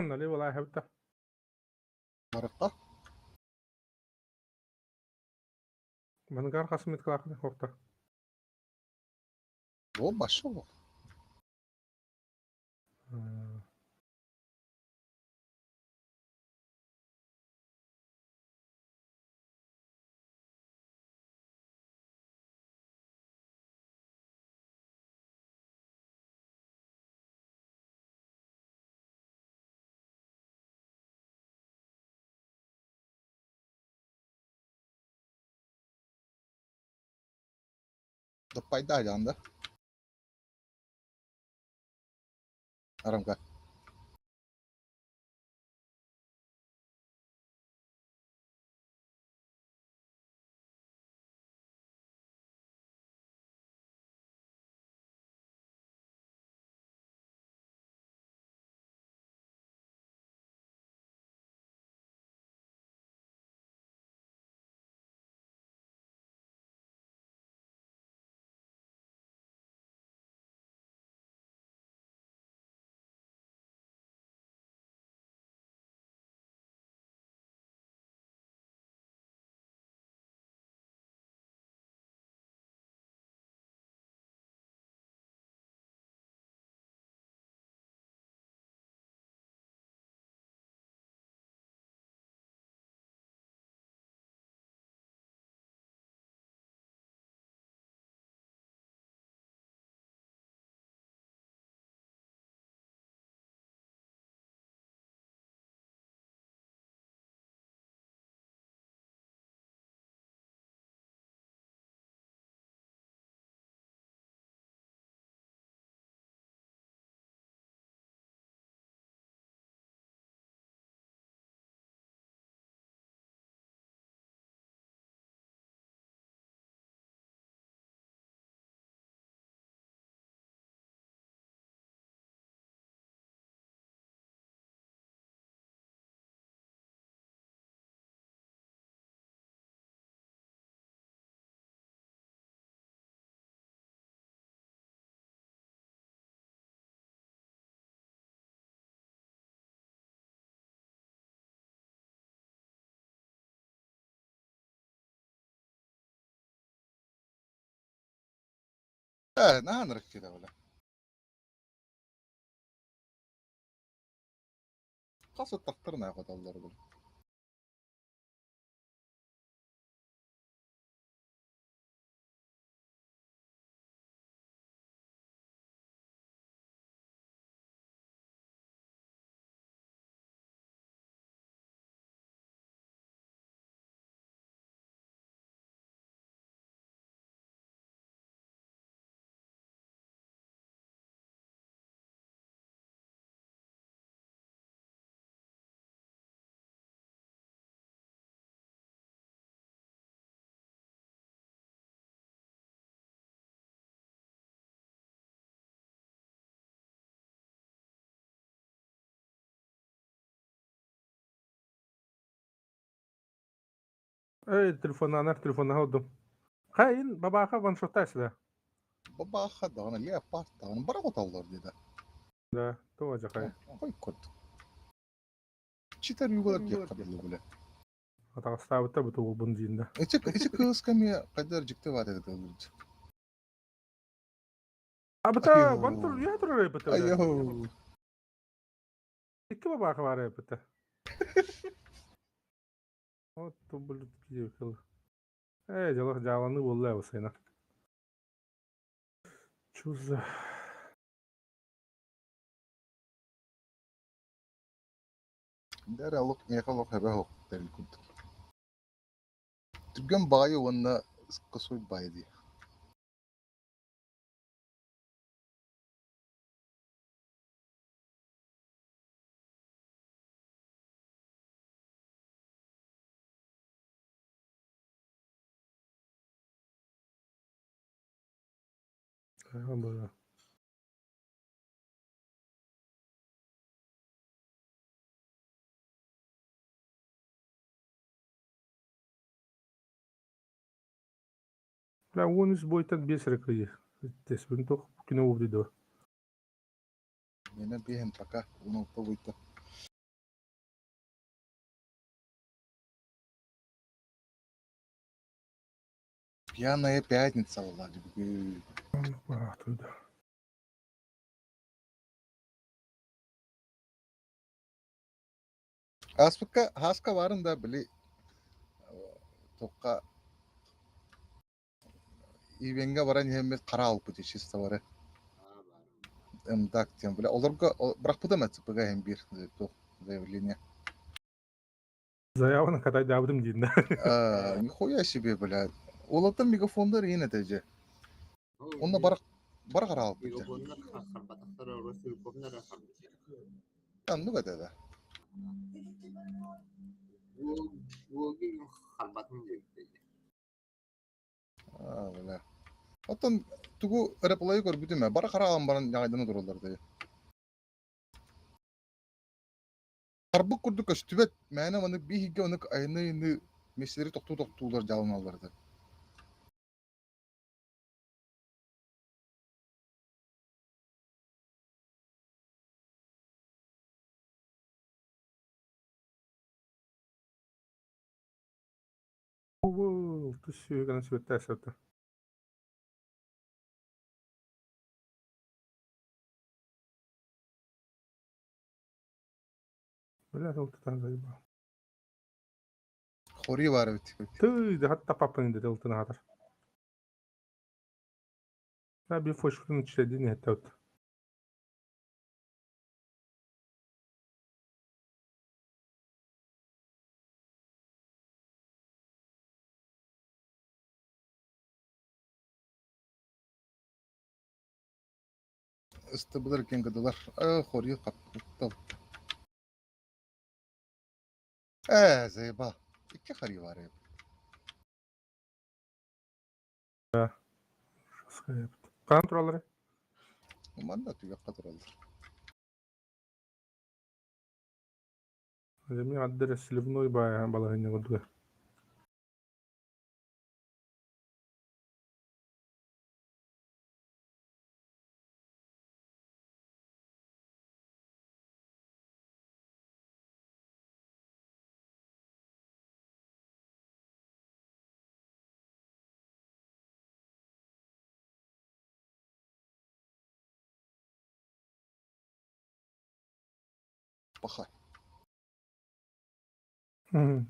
Нале вала хабта. Маракка. Мангар хасмит клакны хокта. О, башо. Да пайда жанда. Арамка. نهان كده ولا خاصة تخترنا يا قد الله رجل Telefonlarına oldum. Hayin babaka van şotaş da. بابا أخذ أنا ليه بارتا أنا برا قط الله ده Da, to olacak hay. هاي كود شتر يقول لك قبل ولا Ata stavta bu tu bunjinda. إيش كوس كم يا قدر جبت بعد ده Abta أيوه. bantur ya tur repete. أيوه İki babaka var repete. O tu bulut gidiyor kıl. Jalak jalanı buldu ya sena. Çuz. ده لوك يا خلوك هبه ترى كنت تبقى باي وانا قصوي باي دي Böyle. La unis boyutan bir sıra kıyı. Tesbin tok kino vurdu. انا بيهم بكا ونو طويته Пьяная пятница, вроде бы. Бахтыда. Aspıkka haska varın da bile toqqa ивенге баран хемме кара алып бути чисто бары. Так тем бля. Оларга бірақ бұда мәтсіп бұға хем бір заявление. Заявы на катай дабдым дейін. Нихуя себе, бля. Олардан мегафондар ең әтәже. Онна бар қара алып бути. Анну кәді да. Бля. Оттан тугу реплай көр бүтіме. Бар қара алам баран яғайданы тұрулар да. Арбық күрді көш түбет. Мәні оны бейхиге оны айны меселері тоқтулар жалын аларды. Оу, ты сүйегіні сүйетті әсетті. Бля, ұлтыдан зайба. Хори бар бит. Тыйды, хатта папын деді ұлтына қатар. Bir fışkırın içlediğini hatta öt. Istıbılar ken gıdılar. Hori kaptı. Zeyba. İki hori var ya. Kalan turaları. Uman da tüye kadar alır. Ademi adres slibunoy bayağı balağını koydu. Bakay. Hı.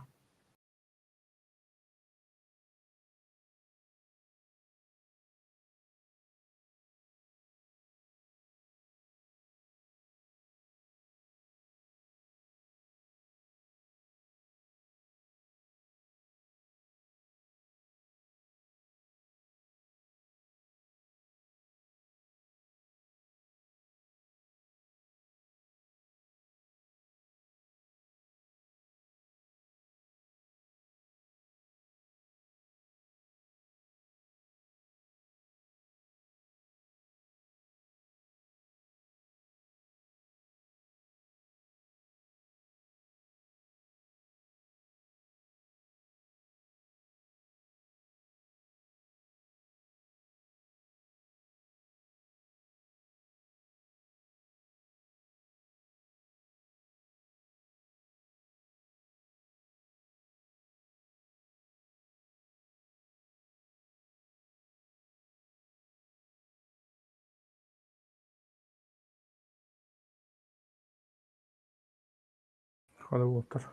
Hadi otur.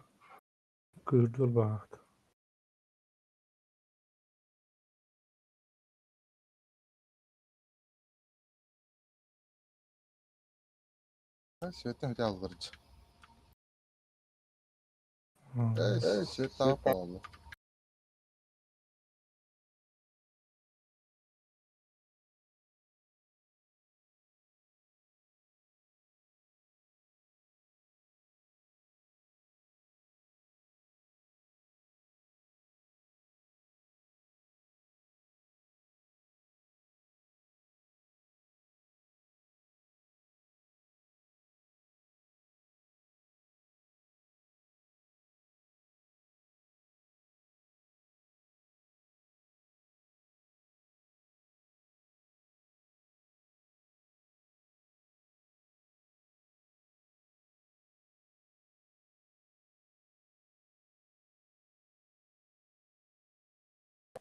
Kırdılar baktı. Svetten öte aldırıcı. Hı. Svet daha pahalı.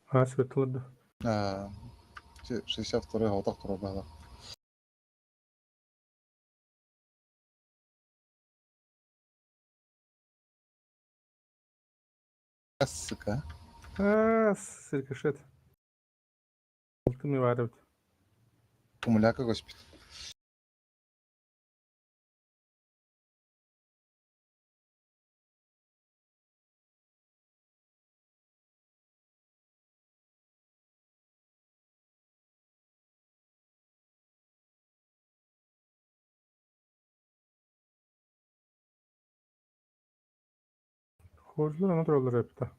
Ha, svetladı. А, 62-й отақ тұра бала. Сука. Сыркашет. Алтын var. Кумуляка госпит. Хожлар ана туралар yaptı.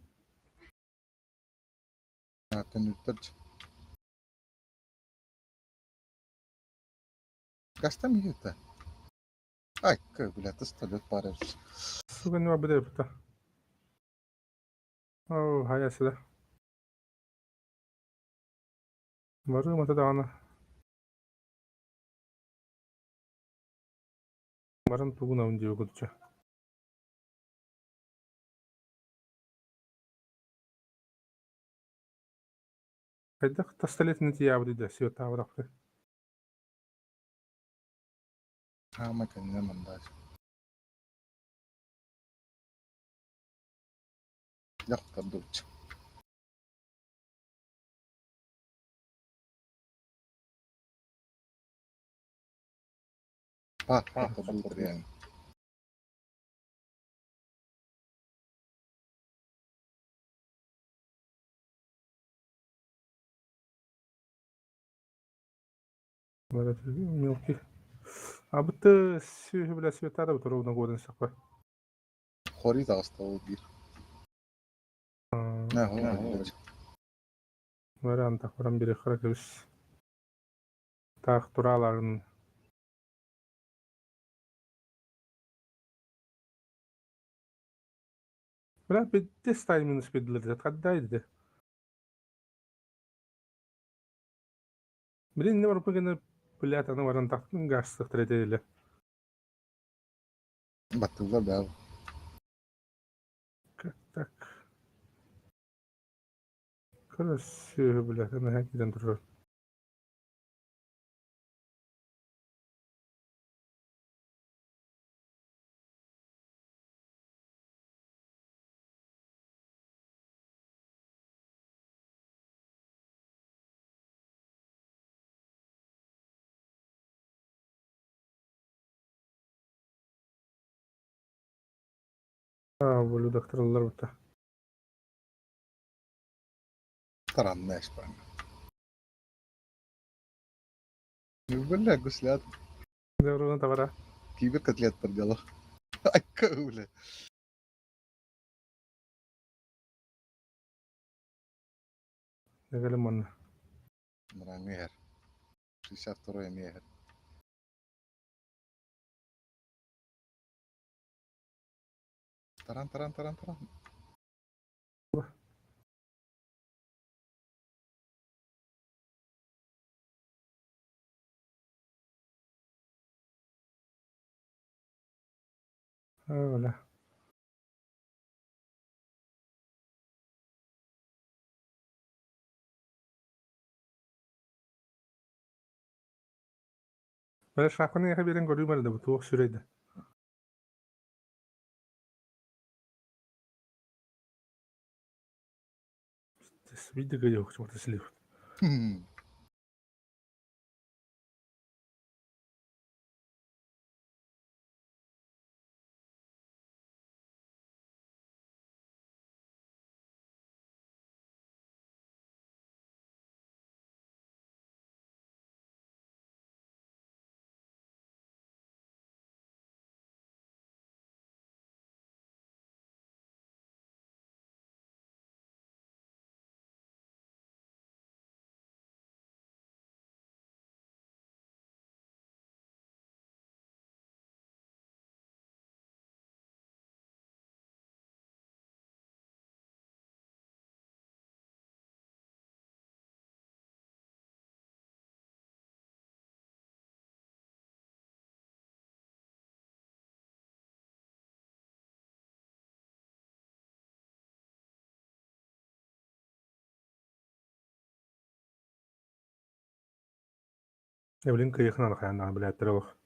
Төнүттер. Каста ми юта. Ай, блядь, столет парер. Сука не var yaptı. О, hayası da. Varı mata da ana. Varın tuğuna önce okudukça. Hayda tastalet neti yavru da siyo tavraklı. Хама кэннэ мандаж. Яхта дурч. Та дуртер yani. Böyle mülki. Абыты сүйі білә светада бұтыр оғына қойдан сақпа. Хори да аста ол бир. Не, хори. Бәрі антақ баран бірі қыра көбіс. Тақ тұраларын. Бірақ бетте стаймын спедлерді қаддайды. Бірін не бар бұгені білет аны баран тақтың ғарыстық тіретейлі. Батылдар бәу. Так. Қыра сүйі білет аны әкеден тұрыр. Бөлі дақтыралар бұта. Таранны эш бар. Бля, гуслят. Дәуруғын табара. Кибер котлеттер дело. Ай, бля. Дәгелім оны. Мына мехер. 62-й мехер. Таран. Öyle. Böyle şapkanı yakabilen görüyorum arada bu tuğuk süreydi. Видео yok, çok слив. Hmm. Evelyn kıyıkına da kayandan biletleri bak.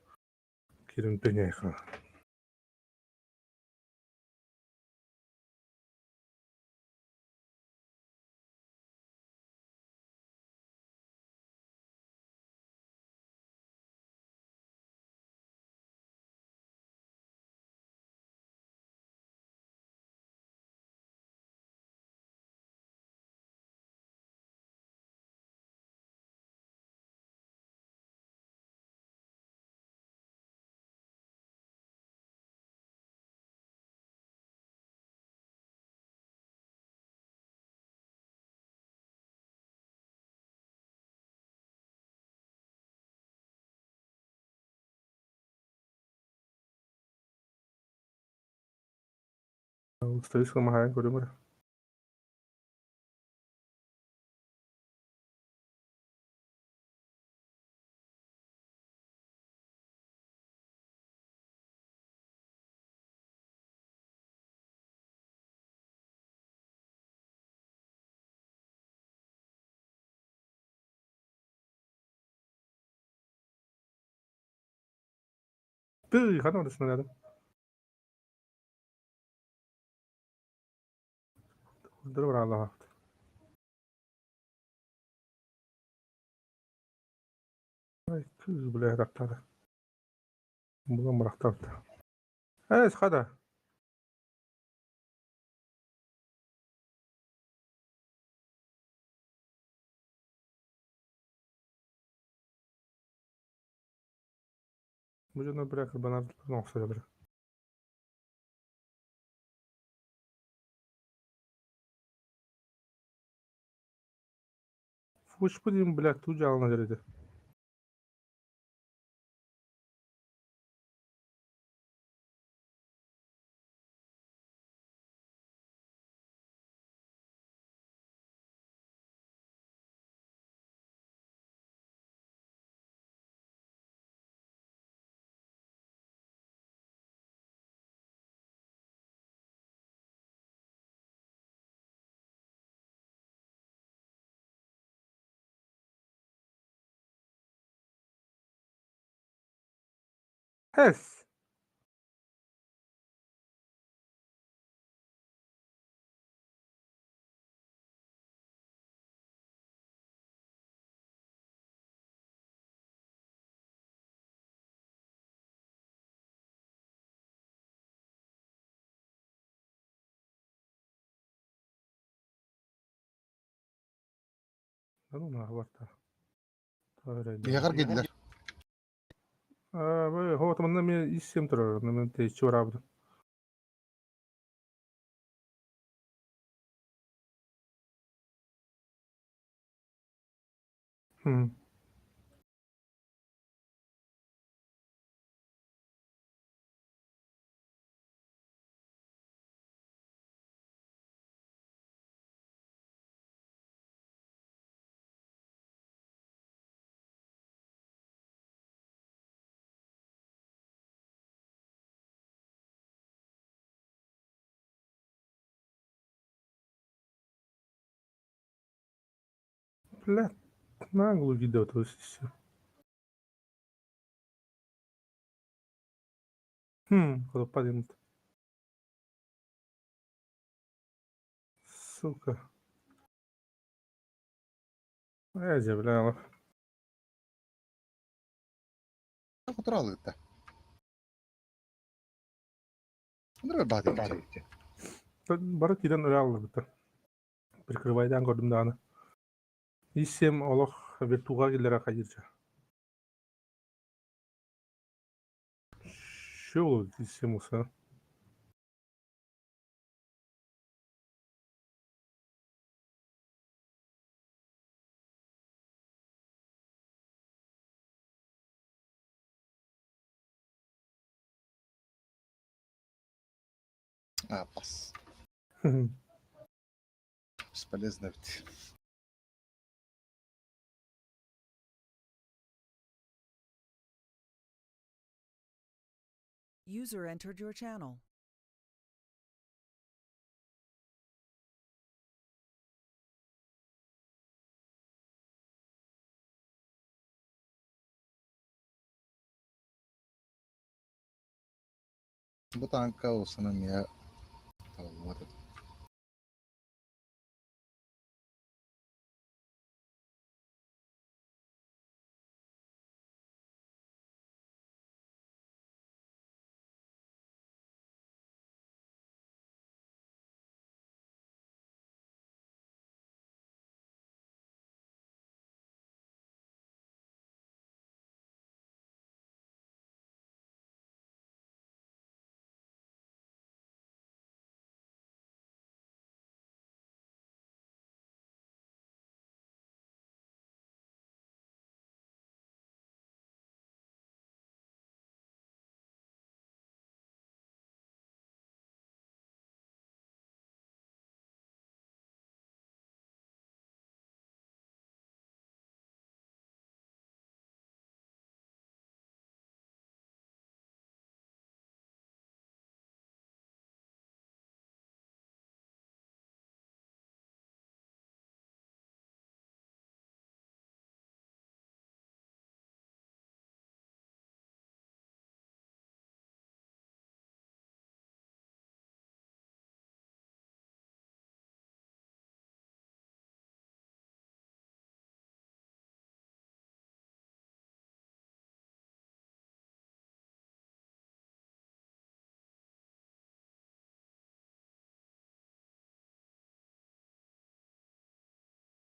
Kirin dünya yıkına. Ustedes como hayan görüyor. Tüh, yıkanı orasını dedim. Dur var Allah'a. Ay, tüh, bile yaraktadı. Buradan bıraktı. Evet, hadi. Możemy brak chyba no sobie dobrze. Fuş bu diyeyim bırak tuğcu alına göre. Hes. Lan ona varta. Öyle Yakar geldiler. Böyle hava tamamında bir isim durar. Ne değişiyor var abi. Hı. Bля, нагло gidiyor то есть. Куда падает. Сука. Я бля. Fotoğraf da. Bunlar bahane. Baru tidak real gitu. Прикрывайдан gördüm dağını. İsim Allah virtual gillere kayırca. Şu olur isim olsa. А, пас. Бесполезно ведь. User entered your channel. Бутанка olsun ya. Olmadı.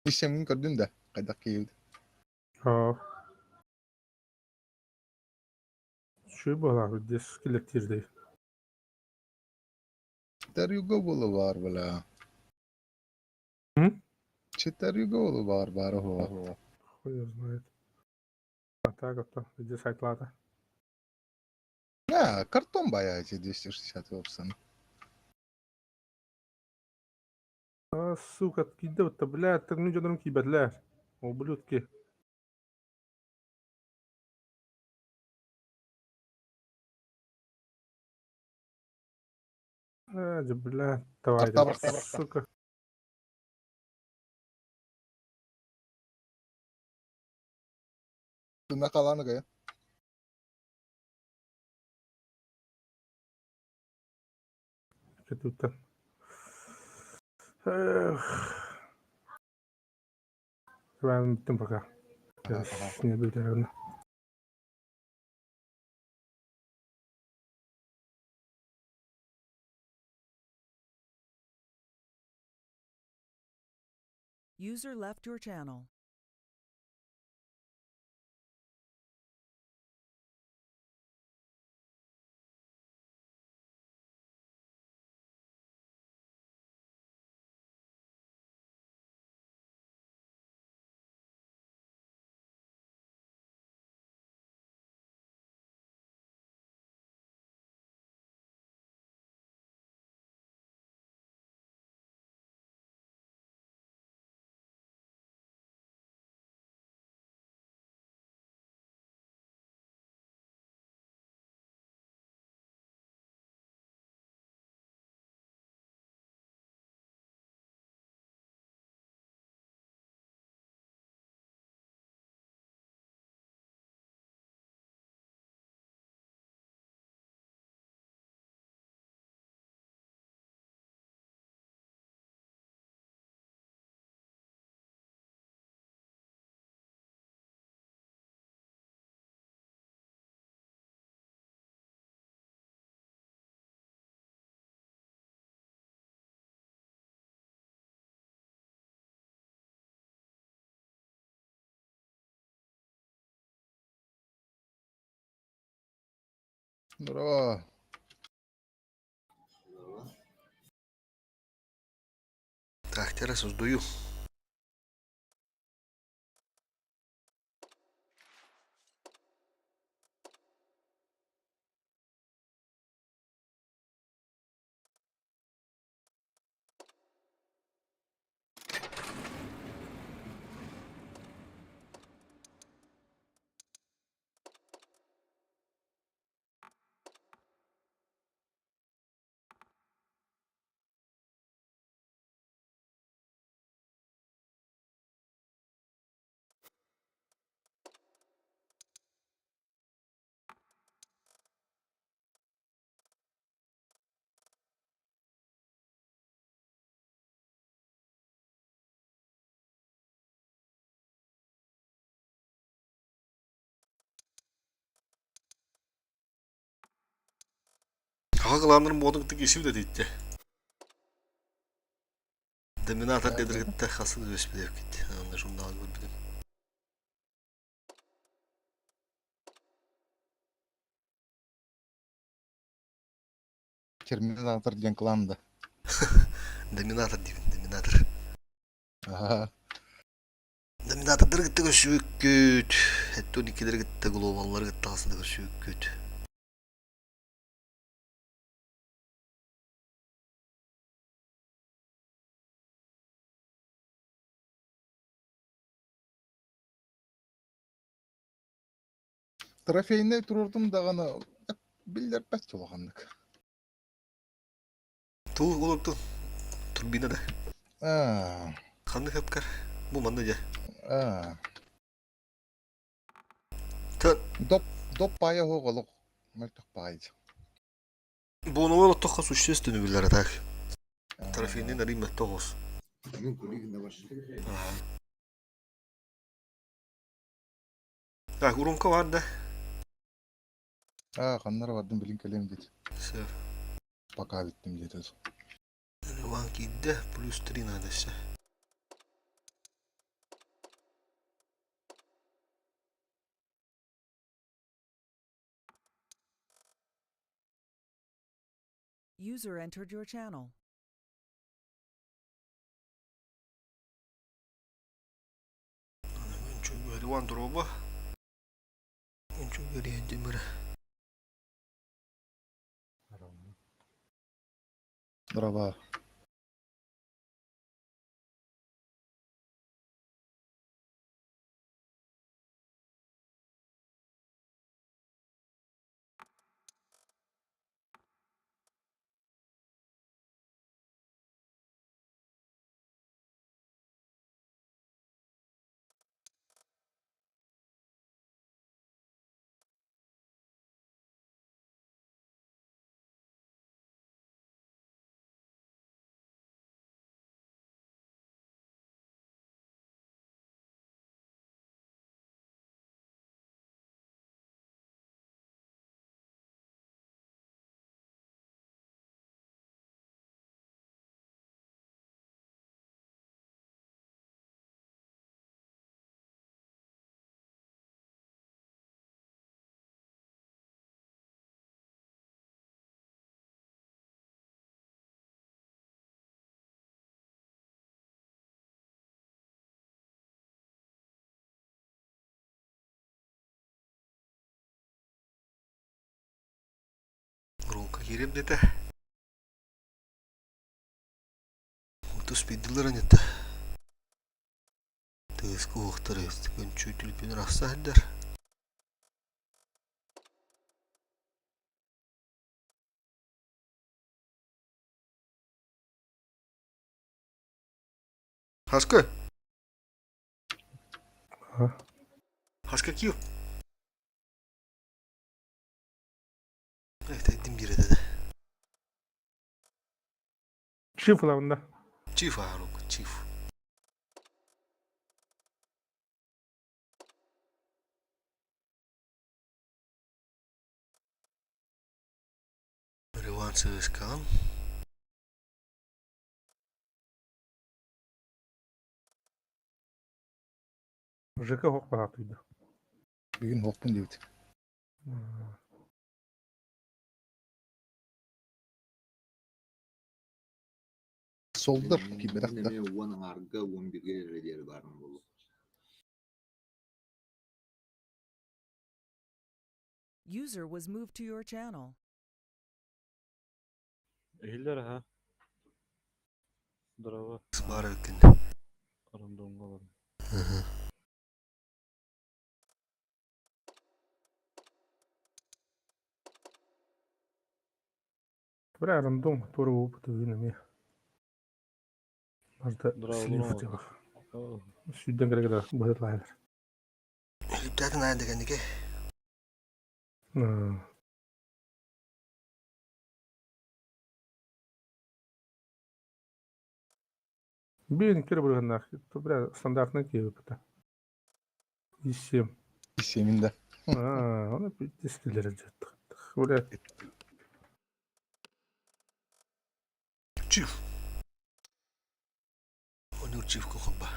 İşlemin gördün de. Kaydak yiyildi. اه شو بقى بدي سكيل كتير دي. Teryugo bolu var bula. Hı? Teryugo bolu var bari ho. Хуй знает. Так вот, где сайт лада. Ya karton bayağı 260 olsun. Сука, кида вот, блядь, так ну что там блядь. Ублюдки. Блядь, давай, Арта бırak. сука. Ne kalanı kaya. Что тут там? Эх. Ben bittim пока. Aha, Не буду. User left your channel. Bro. Так, teraz создаю. Шаға қыландырым бодың тік есіп де дейді. Доминатор дедіргітті қасыңыз өспі деп кетті. Анда жұрнағы көрбедім. Терминатор деген кланды. Доминатор деймін, доминатор. Ага. Доминатор діргітті көші өккөт. Әтті 12 діргітті глобаллар гітті қасында көші өккөт. Трофейный тұрырдым дағаны білдер пәс толағандық. Туы олықты турбинада. Қанды қапқар? Бұл манда жа. Тын. Доп пая хоғылық. Мөлтік пайыз. Бұны олыттыққа существенный білдер атақ. Трофейный нарим тоғыз. Так, уронка var da. Қаннар бардым білін кәлем дейді. Все. Пока біттім дейді. Реванки de плюс 3 надо все. User entered your channel. Ben çünkü Revan drop'a. Ben çünkü Demir. Дрова. Ronka girip dedi. Mutus bildiler dedi. Tezki oğukları işte. Ben çöğütülüp beni rastsa eder. Haskı. Haskı kim? Evet, ettim biri dedi. Çift lavında. Çift Aruk, çift. Revan Sığışkan. Жека хоқ бағатыйды. Бүгін оқпын дейді. Солдыр киберақта. Оның арғы 11-ге редері барын болу. User was moved to your channel. Eğiller ha. Дрова. Сбара өкін. Арандонға барым. Бір арандон туры опыты үйінеме. Барды слив жағы. Сүйден керек да бұдырлайлар. Лüptətin ayın degəndiki. Бейін кері бұрғаннақ. Бір стандартына кебі бұта. Исем. Исемінде. Оны ескілері жаттық. Böyle Onurçiv. Onurçiv kokamba.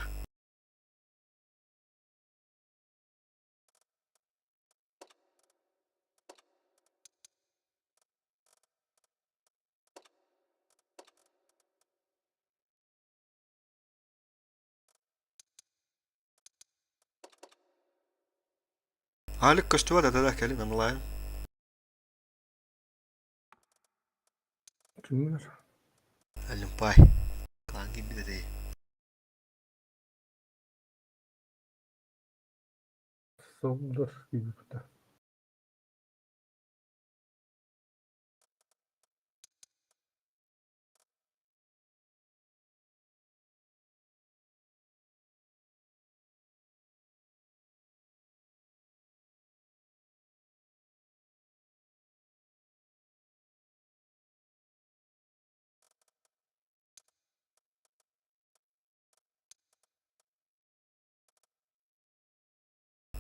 Halik kaçtı da da kelin anlayın. Kim bilir? Halim pay. Kan gibi de değil. Soldur gibi bir de.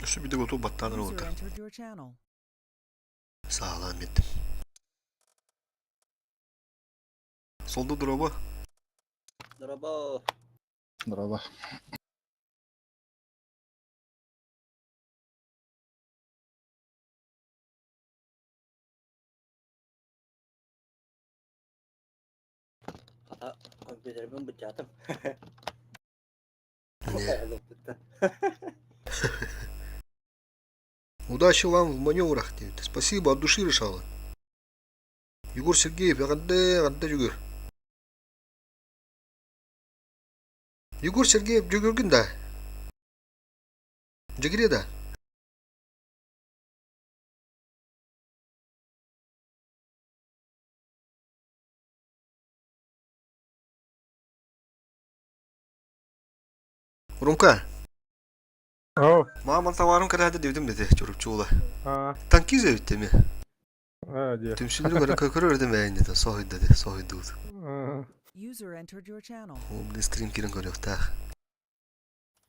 Üstü bir de gotu battanır User oldu. entered your channel. Sağlam ettim. Solda drop'u. Merhaba. Bravo. Ata kompüterimi bıçattım. Не. Удачи вам в маневрах. Спасибо, от души решала. Егор Сергеев, я кандай жүгір. Егор Сергеев жүгіргін да. Жүгіре да. Rumka, Oh, mağaman tavarım kadar devdim dedi çocuk çoğula. ha, Tanki zevkti mi? diye. Tümsülü göre kakırı ördüm yani dedi. Sohid dedi, sohid dedi. User entered your channel. O bir stream kirin görüyor ta.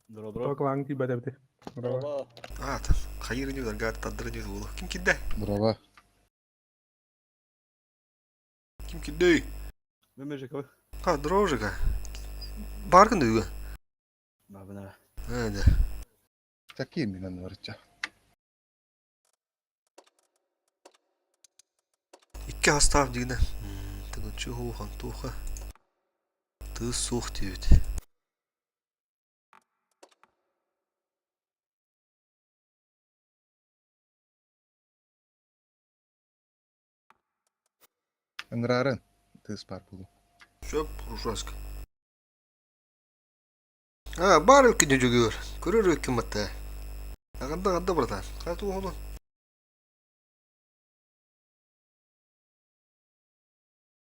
Bak lan ki bada bide. Bravo. Ah, tam. Hayır diyorlar, gayet tadırı diyor oğlum. Kim kidde? Bravo. Kim kidde? Memecek abi. Ha, drojika. Barkın diyor. Babına. Hadi. Takayım minen varca. İki hasta avcıydı. Tabii çoğu hantuha. Tığ soğuk diyor. Ыңырарын. Тыз бар бұл. Şöp, ужаска. Ha, бар ülkede жүгür. Көрөр өкім атта. Ағанда братан. Қайту оғылын.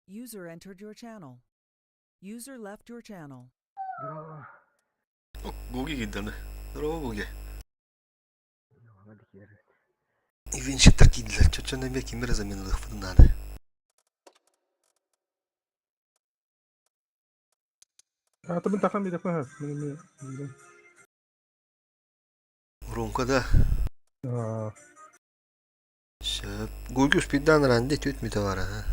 User entered your channel. User left your channel. Гоги гидданы. Здорово, Гоги. Ивен шеттер кийдилер. Чочондан бек кимбер заменылык фыдынады. Atımın takam bir defa. Ромкада. Aa, Şöp. Гоги успейдан ранде төт мите var ha.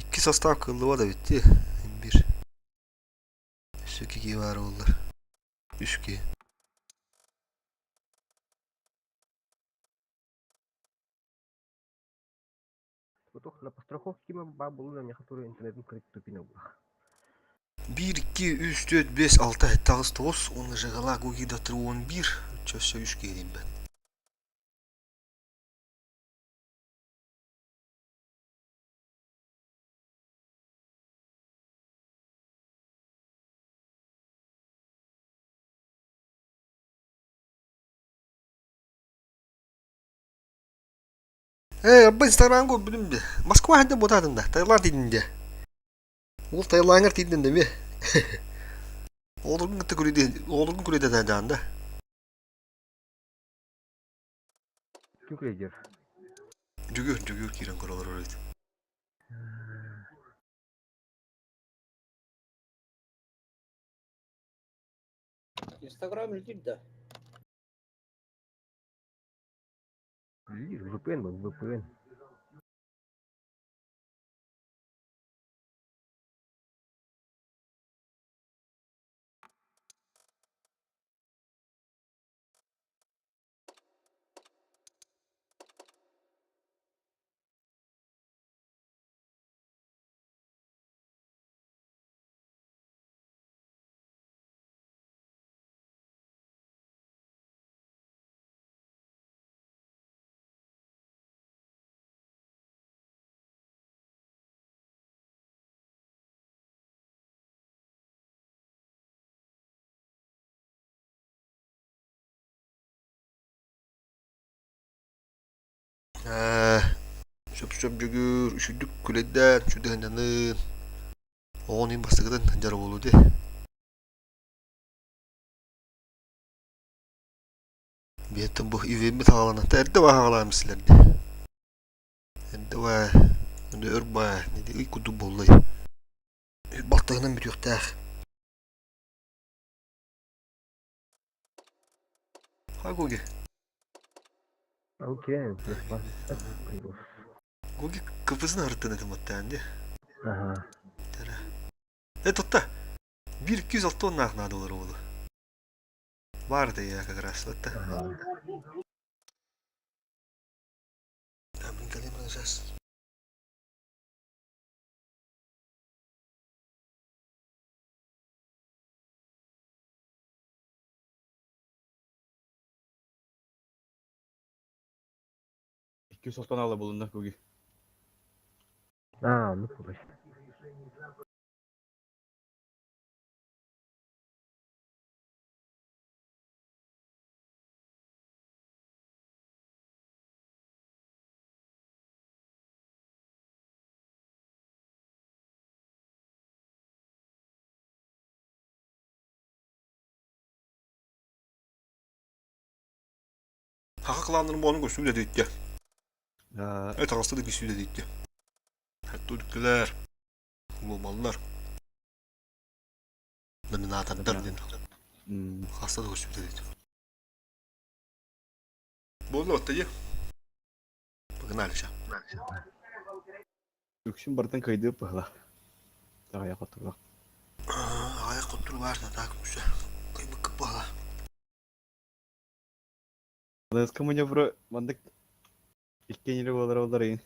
İki sastav kıllıva da bitti. Bir. Üstü iki var oldular. Üski. На постраховке был на меня, который интернет открыть тупина. 1, 2, 3, 4, 5, 6, 7, 8, 9. Onu жығала Гоги да 11. Çözse 3 geleyim ben. Абба Instagram го білімде. Москва хәнде ботадында. Таиланд идінде. Ол Таиландыр тидінде ме? Олдыргын күреді дәнді. Kim krediyor? Жүгір кирен көралар өрейді. Instagram летит, да. VPN был, VPN. Söp jөгür, üşüdük küledden, şüdü hıncanın. Oğun bastıgıdan hıncara bolu de. Biyetim bu ivemi tağlanan, erde var ağlar misilerde. Erde var, erde örba, ne de ilk kudu bollay. Battığından bir yok da. Ha Gogi. Okey. Gogi kafasını arıttın edim hatta andi. Aha. Totta. 1-200 ton naknadı olur oğlu. Vardı ya как раз hatta. Tamam kalemle alacağız. Ala bulundu Gogi. Unutma işte. Haklanların bu onun koştuğu dedi ya. Ha, Evet hasta da bir sürü dedi ya. Hatta ödükler. Bu mallar. Ben ne atarlar dedi. Hasta da koştuğu dedi. Bu oldu ortaya. Bakın alacağım. Öksün bardan kaydı pahla. Daha yakat turla. Ayak kontrolü var da daha güzel. Kıybık kıpala. Kamunya bro, mandık. İlk yeni olarak yine.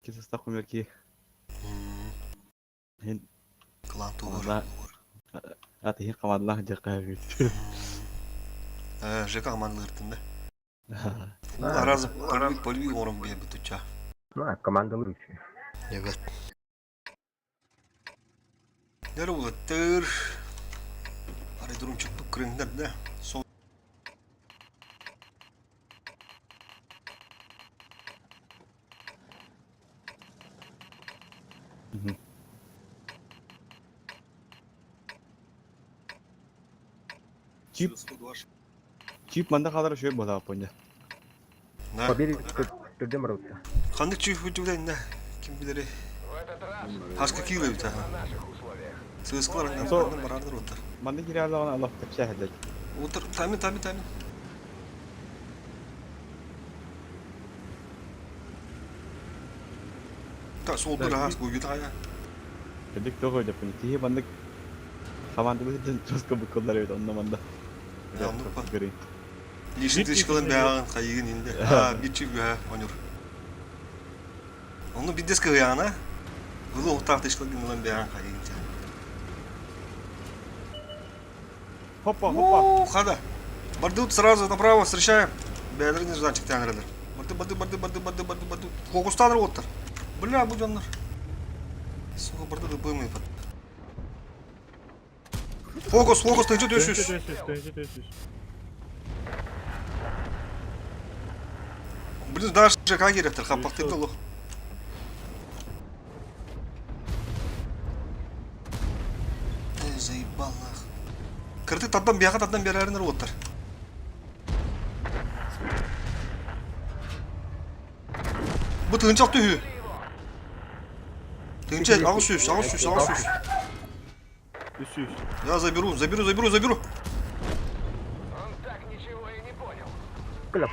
Kesin takım yok ki. Kılan tuğur. Valla. Atihin kamadlah jakayı. Jeka amanlı hırtında. Arazı polvi orum bir bütüça. Komandalı üçü. Evet. Nere ulattır? Araya durum çıktı kırıngdan da. Son. Çip manda kadar şöyle bola aponya. Ne? Bir türde mi rota? Kandık çift vücuda ne? Kim bilir? В этот раз Haska kilo bir tane. на наших условиях. Sığıskılarından So- benden barardır otur. Manda girer zaman Allah tepşah Otur, tamin. Tak soldu rahat koyu da ya. Dedik de koydu bunu. Tihi mandık. Kamandalı için çok kabuk kullanıyordu onunla manda. Anladım bak. Göreyim. Yeşil dışkılan beyan kayığın indi. Ha bir çift ya onur. Onu bir disk ayağına. Bunu ortak dışkılan beyan kayığın. Hoppa. Хада. Бардут сразу направо встречаем. Бедрин не значит тянерler. Барды. Фокустан отыр. Бля, будь онлар. Сука, барды да бымый под. Фокус, тынчы төшүш. Блин, даже как керектир, капактыр да лох. Заебал нах. Кырды таттан бияка таттан берәрінер отыр. Bu tığınçak tühü. Tığınçak, ağız süs. Я заберу. Он так ничего и не понял. Бля,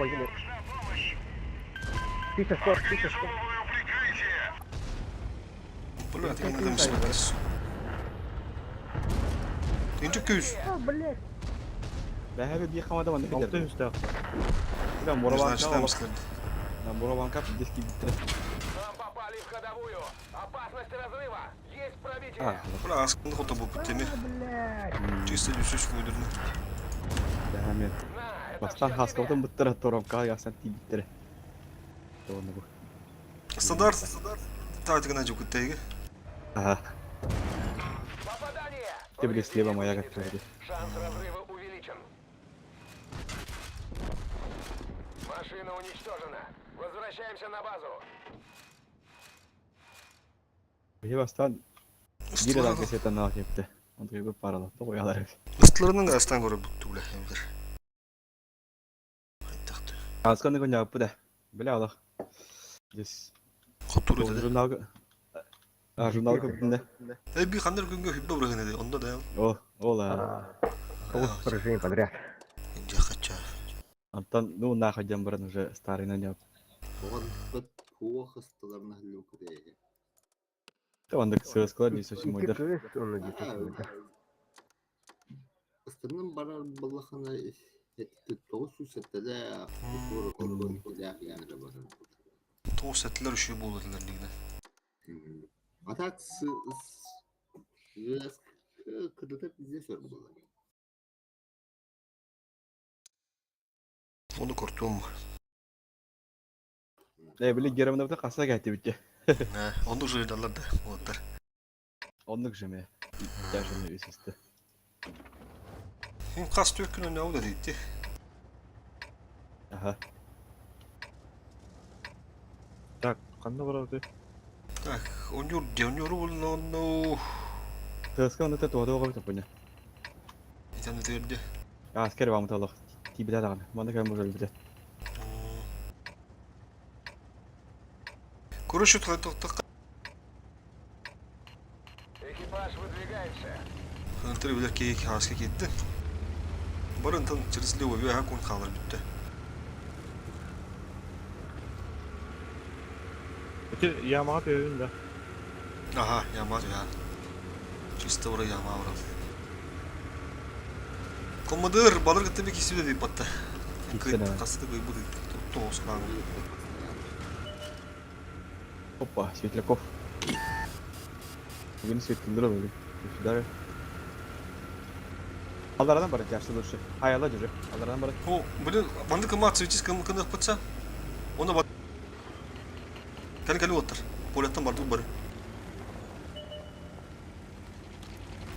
ты не замешивайся. Tığınçak küs. Ben bir kamada manda gider. Altı üstte. Ben Ne Moravan значит там скрыт? Ben Moravan kap diski bitti. Нам попали в ходовую. Опасность разрыва. Есть пробитие. Bля, askında hota bu temi. Чисто düşüş müdürünü. Devam et. На, это Bastan всё haskavdan тебе. bıttıra toram kal ya sen bitti. Doğru bu. Стандарт. Тактика на тегі. Aha. Попадание. Тебе de слева моя как твоя. Шанс разрыва увеличен. Машина уничтожена. Возвращаемся на базу. Bir bastan bir Ыстылары- dakika setan al kepti. Onda bir paralı. Koyalar. ыстыларының астан көрі бүкті біле әмдер. Айтақты. Askanı konya yapı da. Bile alak. Yes. Құттыр еді. Jurnal. Jurnal köpünde. Bir қандар күнге хүббі бұрағын еді. Онда да Ola. Инде қача. Антон, ну нахуй жамбарын уже старый наняп. Оған бит хуа хыстыларына хілу кіреді. Onda söz kılar diye sözüm oydur. Ыстырның барар балахана тоғыз сүсеттелі ұсыры қолдың көләқ яңыры барар. Тоғыз сәттілер үші болдылар дегені. Атак кыдытып бізде сөр болар. Оны көртуім. Bile gerimde bir kasa geldi bitti. Онды жойдалар да. Олаттар. Onluk jeme. Yaşamı üsüstü. Қас төккін өне ауда дейді. Aha. Так, қандай барады? Так, онюр болу. Tözke onu da doğru olabilir bu ne? Итаны терді. Asker var mı talak? Tibiler abi. Bana kalmış öyle bir de. Короче, тоқтақ. Экипаж выдвигается. Хантыр білер кейек хаска кетті. Барынтын чырыслы өбе аға көн қалыр бітті. Yamağa verin de. Aha, yamaz ya. Чисто oraya yama var. Komodur, balık gitti bir kişi de deyip battı. Gitsene. Kastı koyu bu deyip. Toğuz kanı. Hoppa, Svetlikov. Bugün Svetlikov böyle. Şurada. Allardan barı yaşlı duruşu. Hayalla cüce. Allardan barı. О, блин, банды кым атсыз кымдық патса. Оны бат. Кәл отыр. Полеттан барды бары.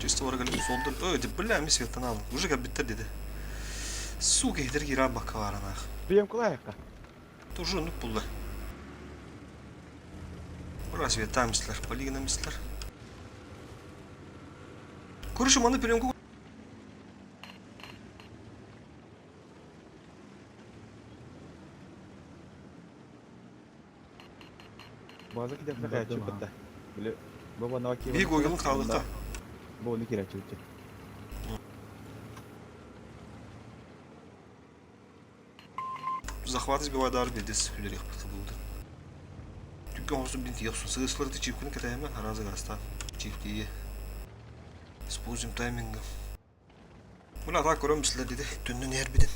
Чисто бары кәл солдыр. Ой, деп білі әмі светтан алын. Уже кәл біттір деді. Су кейдер кира баққа баран ақ. Прием кулай yakka. Тоже нүп бұлды. Разве мислер, полигона мислер. Короче, маны приемку. Bazı ki defne kaya çıkıttı. Böyle baba naki. Bir goyalın kaldıkta. Bu onu kira çıktı. Захват избивает армию, здесь людей было. Çünkü olsun bin diyorsun. Sığışları da çiftini kırayım arazı gasta. Çiftliği. Spuzim timing'ı. Bunu atak görmüşler dedi. Dünün yer bidin.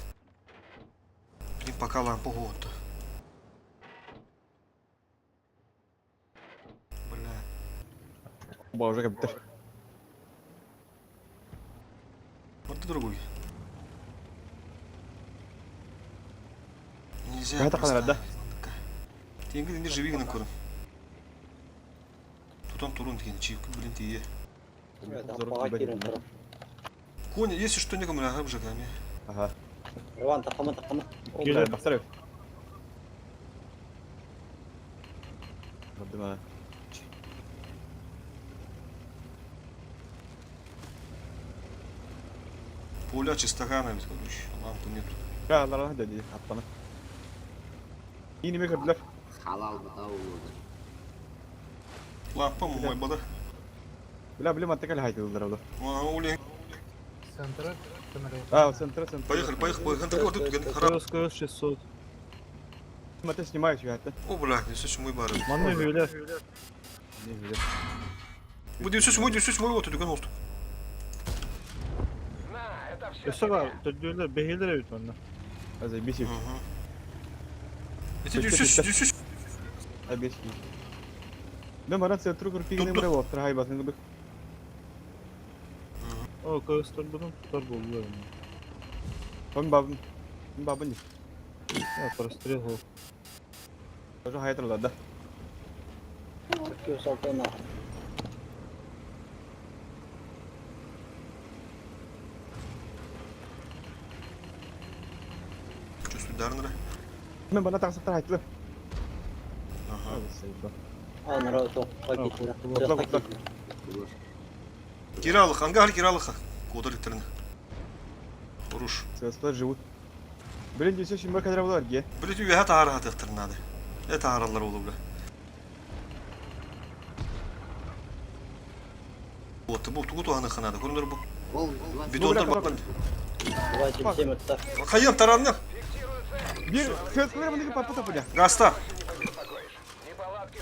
Bir bakalım bu oldu. Bla. Bu уже kapitler. Orada другой. Нельзя. Это Канада. Теңгі дінде живигінің көрін. Тутан турун деген чивкі блин тие. Коня, если что, некому лягаем жагами. Ага. Иван, тақама. Gel bastır. Gördüm ha. Поля чистогана ведь, короче. Лампы нету. Ya Allah'ın dedi atlanı. Yine mi kırdılar? Halal bata olurdu. Лампа мой бада. Bile mantıklı haydi oldular orada. Оля. А, центр. Поехали. Хантер вот тут ген харап. 600. Ты снимаешь ее это. О, бля, не слышишь мой бар. Манны öyle. Не видишь. Будет все мой вот тут ген oldu. На, это все. Mesela öyle behirler evet bende. Hadi bir şey. Это düşüş. Hadi bir şey. Ne bana centro kurki yine buraya otur hay basın gibi. O kağıstırdım tutar buluyor. Onun babın. Ya прострел. Тоже hayatlar da. Чувствую дарнера. Ben bana taksitler hayatlar. Aha. Кираллах, ангар Кираллаха. Кодыр иттерне. Уруш. Светлар живут. Блин, здесь очень много кадров ге. Блять, үе хат ары хат иттерне ады. Это аралар болу бля. Вот, бу тугу туаны ханады. Көрүнөр бу. Ол, Бидондар бакман. Хайям таранны. Bir Светлар мындагы папа тапыга. Гаста.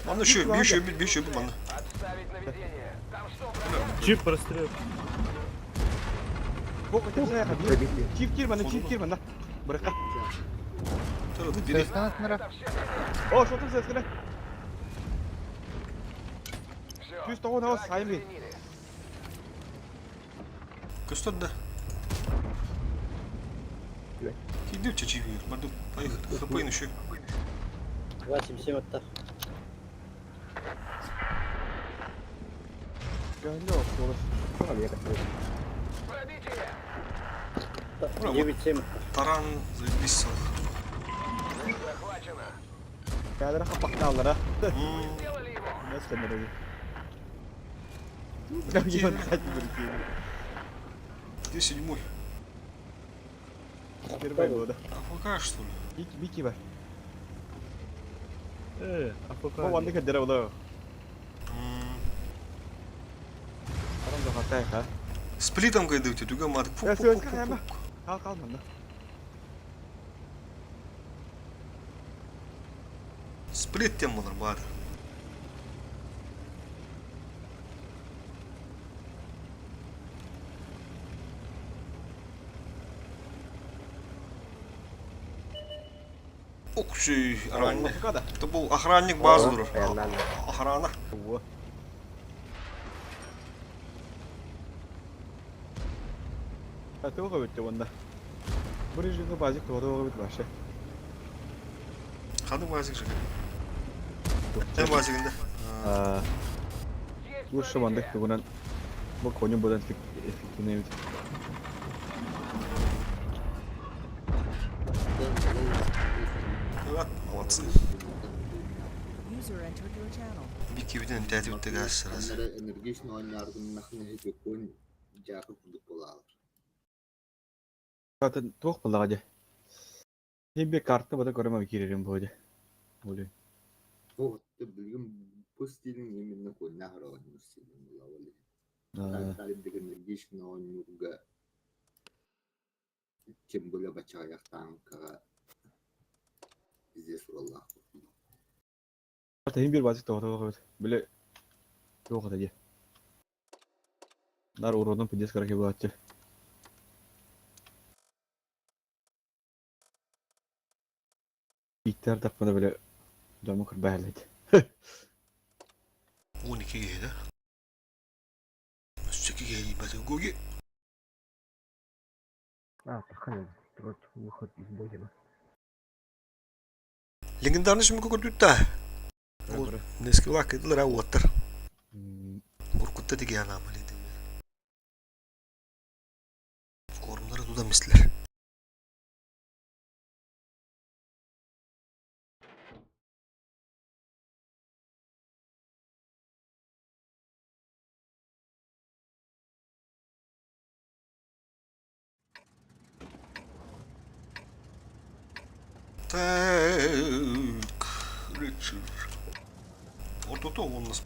Маны şu, bir şu bu mаны. Отставить наведение. Там что, Чип прострел. Bu kaçak saya hadi. Çift girme lan. Bırak. Tırdı biri. O şotum sesine. все. Düz tavuğun hava sayın bir. Gösterdi. Gidiyor çeçiyor. Bardu. Поехали. Хапейн еще. Gönlü olsun olur. Пробитие. Таран заебись. Захвачено. Geldiler kapakta aldılar ha. Сделали его. Ne sanırım? Bırak yılan kaç bırakıyor. Где седьмой? Первый года. АФК что ли? Бики var. АФК. Bu vandı kadar oldu. Aram da hatay ha. Сплитом кайда өте түгә мадык. Ya söz kayama. Kal kalmadı. Сплит тем булар бады. Окши, охранник. Kada. Это был охранник базы durur. Охрана. Bu. Atıyor bitti bunda. Bu rejimde bazı doğru bitti başa. Хады базик же. Ne bazikinde? Bu şu bandık tuğunan bu konum buradan efektifine bitti. Evet, молодцы. User entered your channel. Bir kibiden tәтіп өтті газ сырасы. Onlara enerjisini oynardığın nakını hep koyun cakı bulduk bulalar. Zaten tuğ bulduk hadi. Bir kartı bana göreme girerim böyle. Böyle. O hatta bilgim bu stilin yeminle koyun ne hara oynuyor stilin bulalı. Talip de enerjisini oynuyor. Kim böyle baca ayaktan kara bize sorarlar. Zaten bir bazı doğru böyle yok hadi. Nar uğradım pidez karak bu attı. İktar tapmadı böyle dönme kırbayalıydı. 12 geydi. 8 geydi. Bazı gogi. Легендарный шмык көрдүттә. Ул несколько вакытлар авыттыр. Куркутта деген анам әле. Кормлары туда мислер. Так, Ричард. Вот это он нас.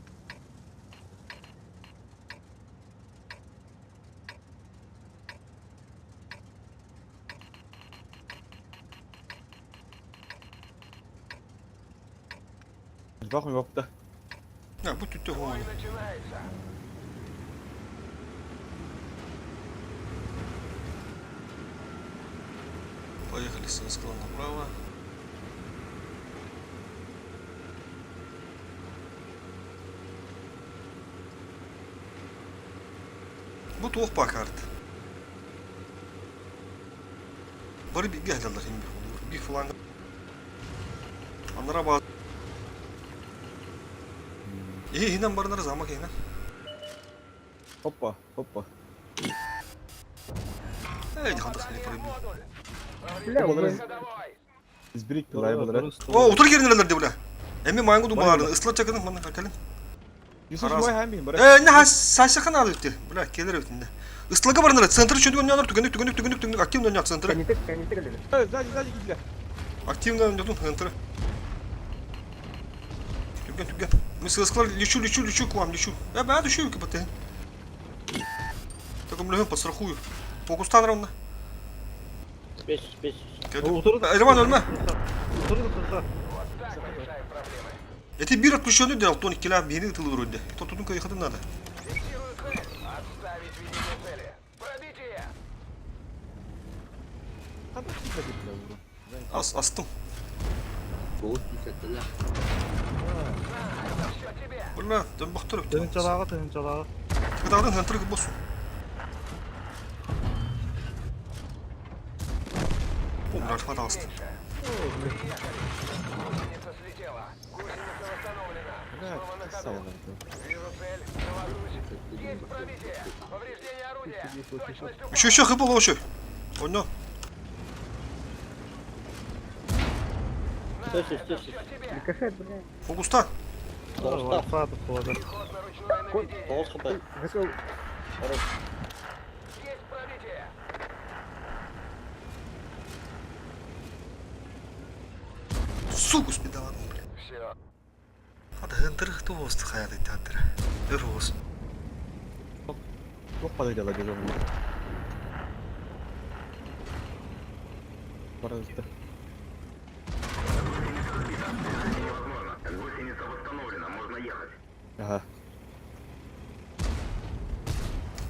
Bakın yoktu. А, будь тут его. Бой начинается. Поехали с склона направо. Bu toğ bakart. Bari bir geldiler şimdi bir falan. Onlara bak. İyi inan barınları zamak inan. Hoppa hoppa. Ey kandık seni parayı. Bunları Давай. biz birikti laybaları. Oo otur gerinlerler de bula. Emi mayıngu du Vay bağırın. be. Islat çakının bana kalkalım. Yusuf Aras- Moy hem miyim? Bırak. Ne has saçakın alı öttü. Bırak gelir ötünde. Islaga barınır. Center çöndü önüne tügünük aktif dönüyor center. Сзади гиля. Aktif dönüyor center. Tügün. Mesela ısklar лечу к вам, лечу. Я ben düşüyor ki batı. Takım lehim pasrahую. Fokustan ravna. 500. Erman ölme. Эти бир отключенный делал, тоник киля, бины тылы вроде. Кто тут ну-ка ехать надо. Фиксирую цель. Отставить видение цели. Пробитие. Astım. Soğuk hissettiler. Все тебе. Ölme. Dön baktır öptü. Тын чалаагы. Tıkadağın hentırı gibi bosun. Умер альфа astı. Гусеница слетела. Гусеница восстановлена. Снова на ходу. Вижу цель. Навожусь. Есть пробитие. Повреждение орудия. Точность Еще хыпало еще. Oyna. Слышишь? тебе. Fokustan. Ход на ручное наведение. Есть пробитие. Суку спидала, блин. Все. Hadi hentırı da olsun hayat etti hentırı. Ür olsun. Çok fazla gidiyorlar göz önünde. Пожалуйста. Гусеница восстановлена, можно ехать. Ага.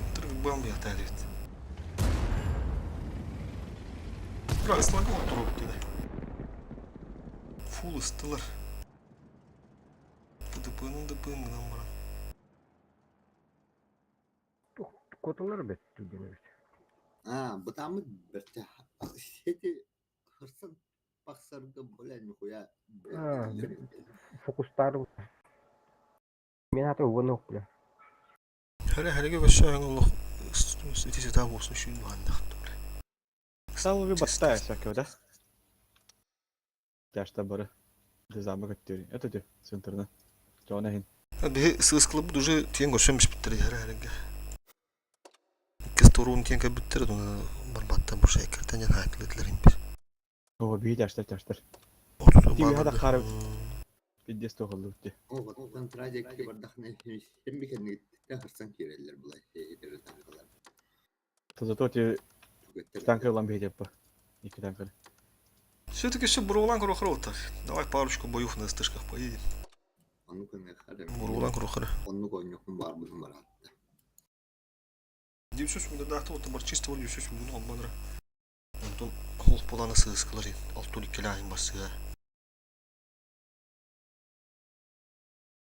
Hentırı bambi hata etti. Bırak ıslakı oturup dedi. Full ıstılar. Dıpının gıdan bana. Bu tamı berçah. Seti hırsan paksarda böyle nikoya. Hele göbüşe Allah itici daha olsun şu anda. Стало бы бастая всякого, да? Я что бары. Ты замок оттери. Это ты центрна. Что нахин? Bir sıkılıp duzu tiyen görüşmüş bitti her. Kestorun tiyen ki bitti de onu barbatta bu şey kerten yan hakletlerin bir. О, бить аштар. Otuzu Gibi hada bağladı. karı. Piddes toğuldu bitti. O vatandan trajekti bardakne hem bir kendi gitti hırsan kireller bulay. Ederi tankalar. То зато тебе танкер ламбить yapı. İki tanker. Все-таки все буровлан крохрота. Давай парочку боев на стышках поедем. Onu koymak kadar. Буровлан крохра. Onu koymak var bunun var hatta. 900 миллион дахта вот бар чисто 900 миллион обманра. Антон холх поланы сыскалар ен. Алтулик келайын басыга.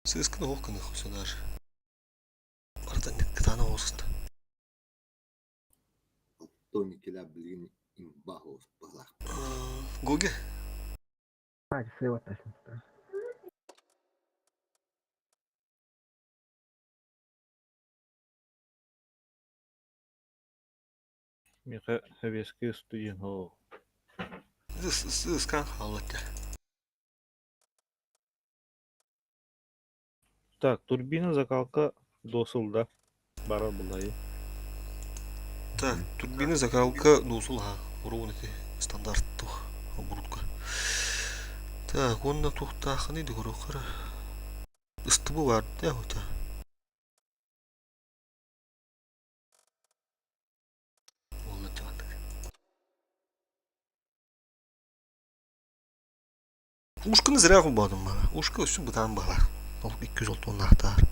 Сысканы холканы хусанар. Арда некке тана olsun. Tonikler bilgin imbah olsun. Balak. Гоге. Меха хавески студент хо. Сыскан халатя. Так, турбина закалка досылда. Бара булайы. Так, турбина закалка досыл ха. Уровники стандарттық оборудка. Так, онда тоқтақы нейді көріқыры. Истыбы барды да өте. Олны теванды. Ушканы зря құлбадым бара. Ушка өсі бұтан бала. Ол 200 тонна ақтар.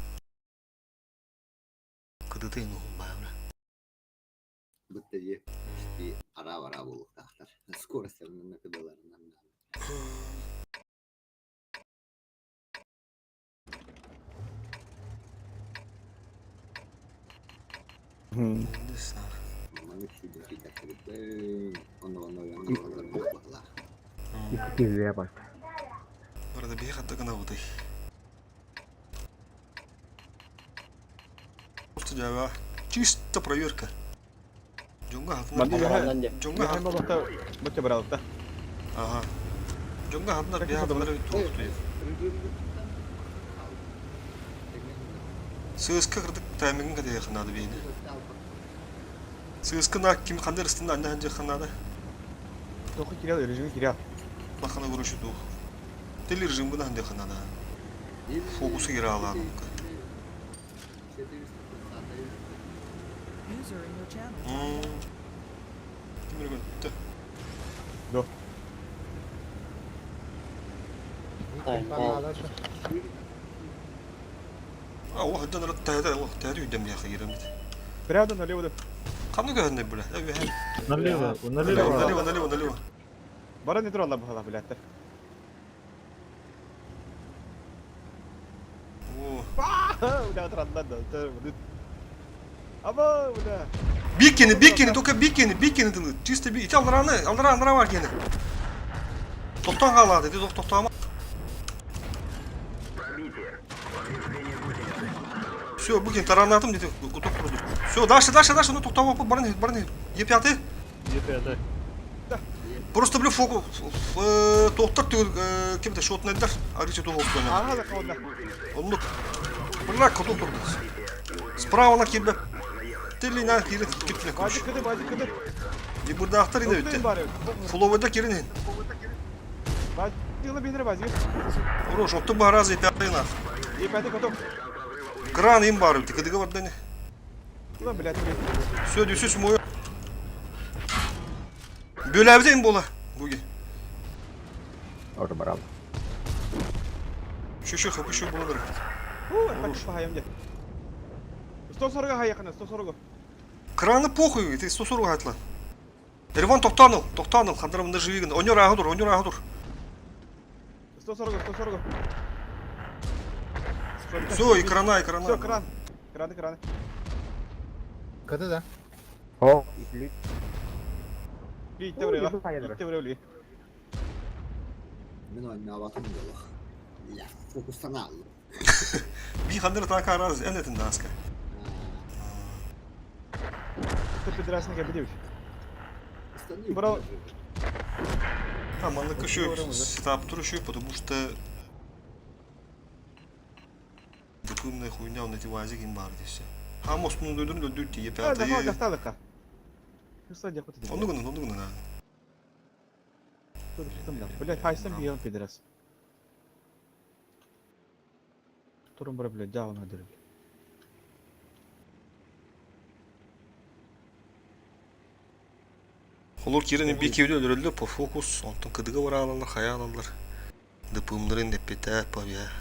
Кыдыды ені құлбай бара. Bitti ye. İşte ara bulduk tahtar. Skorost yanının ne kadarlarından da. Несна. Manı şu bir şey takılıp. Onu yanına bakla. Arada bir hatta gına buday. Просто жава. Чисто проверка. Джунга хатна. Мandi бе Амаланде. Джунга Я хатна. хема бахта. Бача брал та. Ага. Джунга хатна Так bir işte hafta bunu- böyle tuhtu. Sığıska kırdık timingin kadar yakınladı beyni. Sığıskın kim kandır ıstında anne hanca yakınladı. Toku kirel, rejimi kirel. Bakana vuruşu doğu. Deli rejim buna hanca yakınladı. Fokusu geri ağladı. User in your channel. Kim bilir gördü? Do. O hadden alıp tayda yüdem ya hayırım. Правда, налево, да. Kanı görünüyor böyle. Evet. Налево, Налево. Бара не трогай, бахала, блядь. Udah terandan dah. Ama udah. Bikini, toka bikini dılı. Çiste bir iti aldıra var gene. Toptan kala dedi, toptan ama. Все, bugün taranladım dedi, kutuk kurdu. Все, дальше, ну топтан yapıp barın, yepyatı. Епята. Просто блю фоку, тоқтар кемде шотын әділер, арича тоғы оқтойна. Ага, да кауында. Онлық, бұрлақ құтыл тұрды. Справа на келбе. Телина келі кептілі көш. Базик кыды. И бұрда ақтар еді өтті. Фуловыда керін ең. Базик бенер базик. Ұры, жопты бараз епятайын ақ. Епяты котом. Кран ең бар өтті, кедігі бар дәне. Ulan блядь, блядь. Все, дүйсіз мойы. Böləbdəyim bola bugün. Orada baral. Şu buladır. Так пахаем где. 140 hayakına, 140. Краны похуй, ты 140 атла. Ереван тоқтаныл, қандырымында живигін. Онер ағы тұр. 140. Все, экрана. Все, краны. Kadı da. О, Litte buraya bak. Litte buraya oluyor. Ben oyuna bakın diyorlar. Ya fokustan aldım. Bir kandır taka araz, en etinde asker. Ты пидорасный кабель. Bravo. Tamam, şu стап туршу, потому что докумная хуйня он эти вазик им бар здесь. А мост ну дойдун дойти, я Да, пятый. давай, достал-ка. Что делать? Onu gını. Блядь, хайсам бьем, пидорас. Турум бра, блядь, да, он надо. Olur kirenin bir kevde öldürüldü, po fokus, ondan kıdığı var alanlar, hayal alanlar. Dıpımların nepete, ya,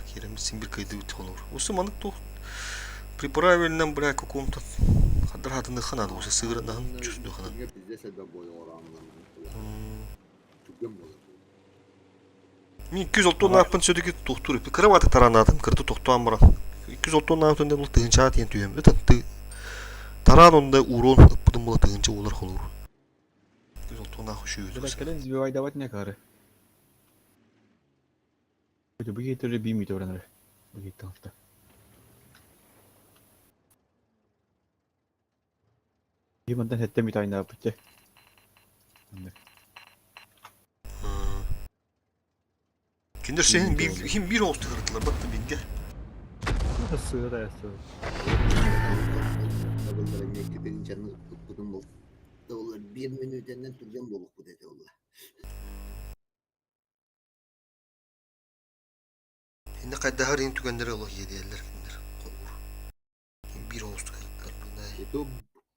kiremin bir kaydı bit olur. Osmanlık то при правильном бра каком-то хадратны ханады уже сыграндан чувствую ханад. Bizde sebep boyu oranlarından. Çok olur. Мен 200 тонна апын сөдеге тоқтур. Кроваты таранатын, кырды тоқтуан баран. 200 тонна апын бұл тыгынча тиен түйем. Өтін таран онда урон ыппыдың бұл тыгынча олар холур. 200 тонна хұшы өзі. Блядь, колен сбивай давать не кары. Это бы ей тоже бимит ораныр. Бugey тафта. Yımandan hette mi tayna yapıcı? Kinder senin bir olstu kırıklar. Baktı bilge. сыра. Davullara mektebenin canını tuttum bol. Davullar bir menü üzerinden duracağım boluk bu dedi Allah. Şimdi kadar harin tükenleri Allah yediyeler kinder. Bir olstu kırıklar. Это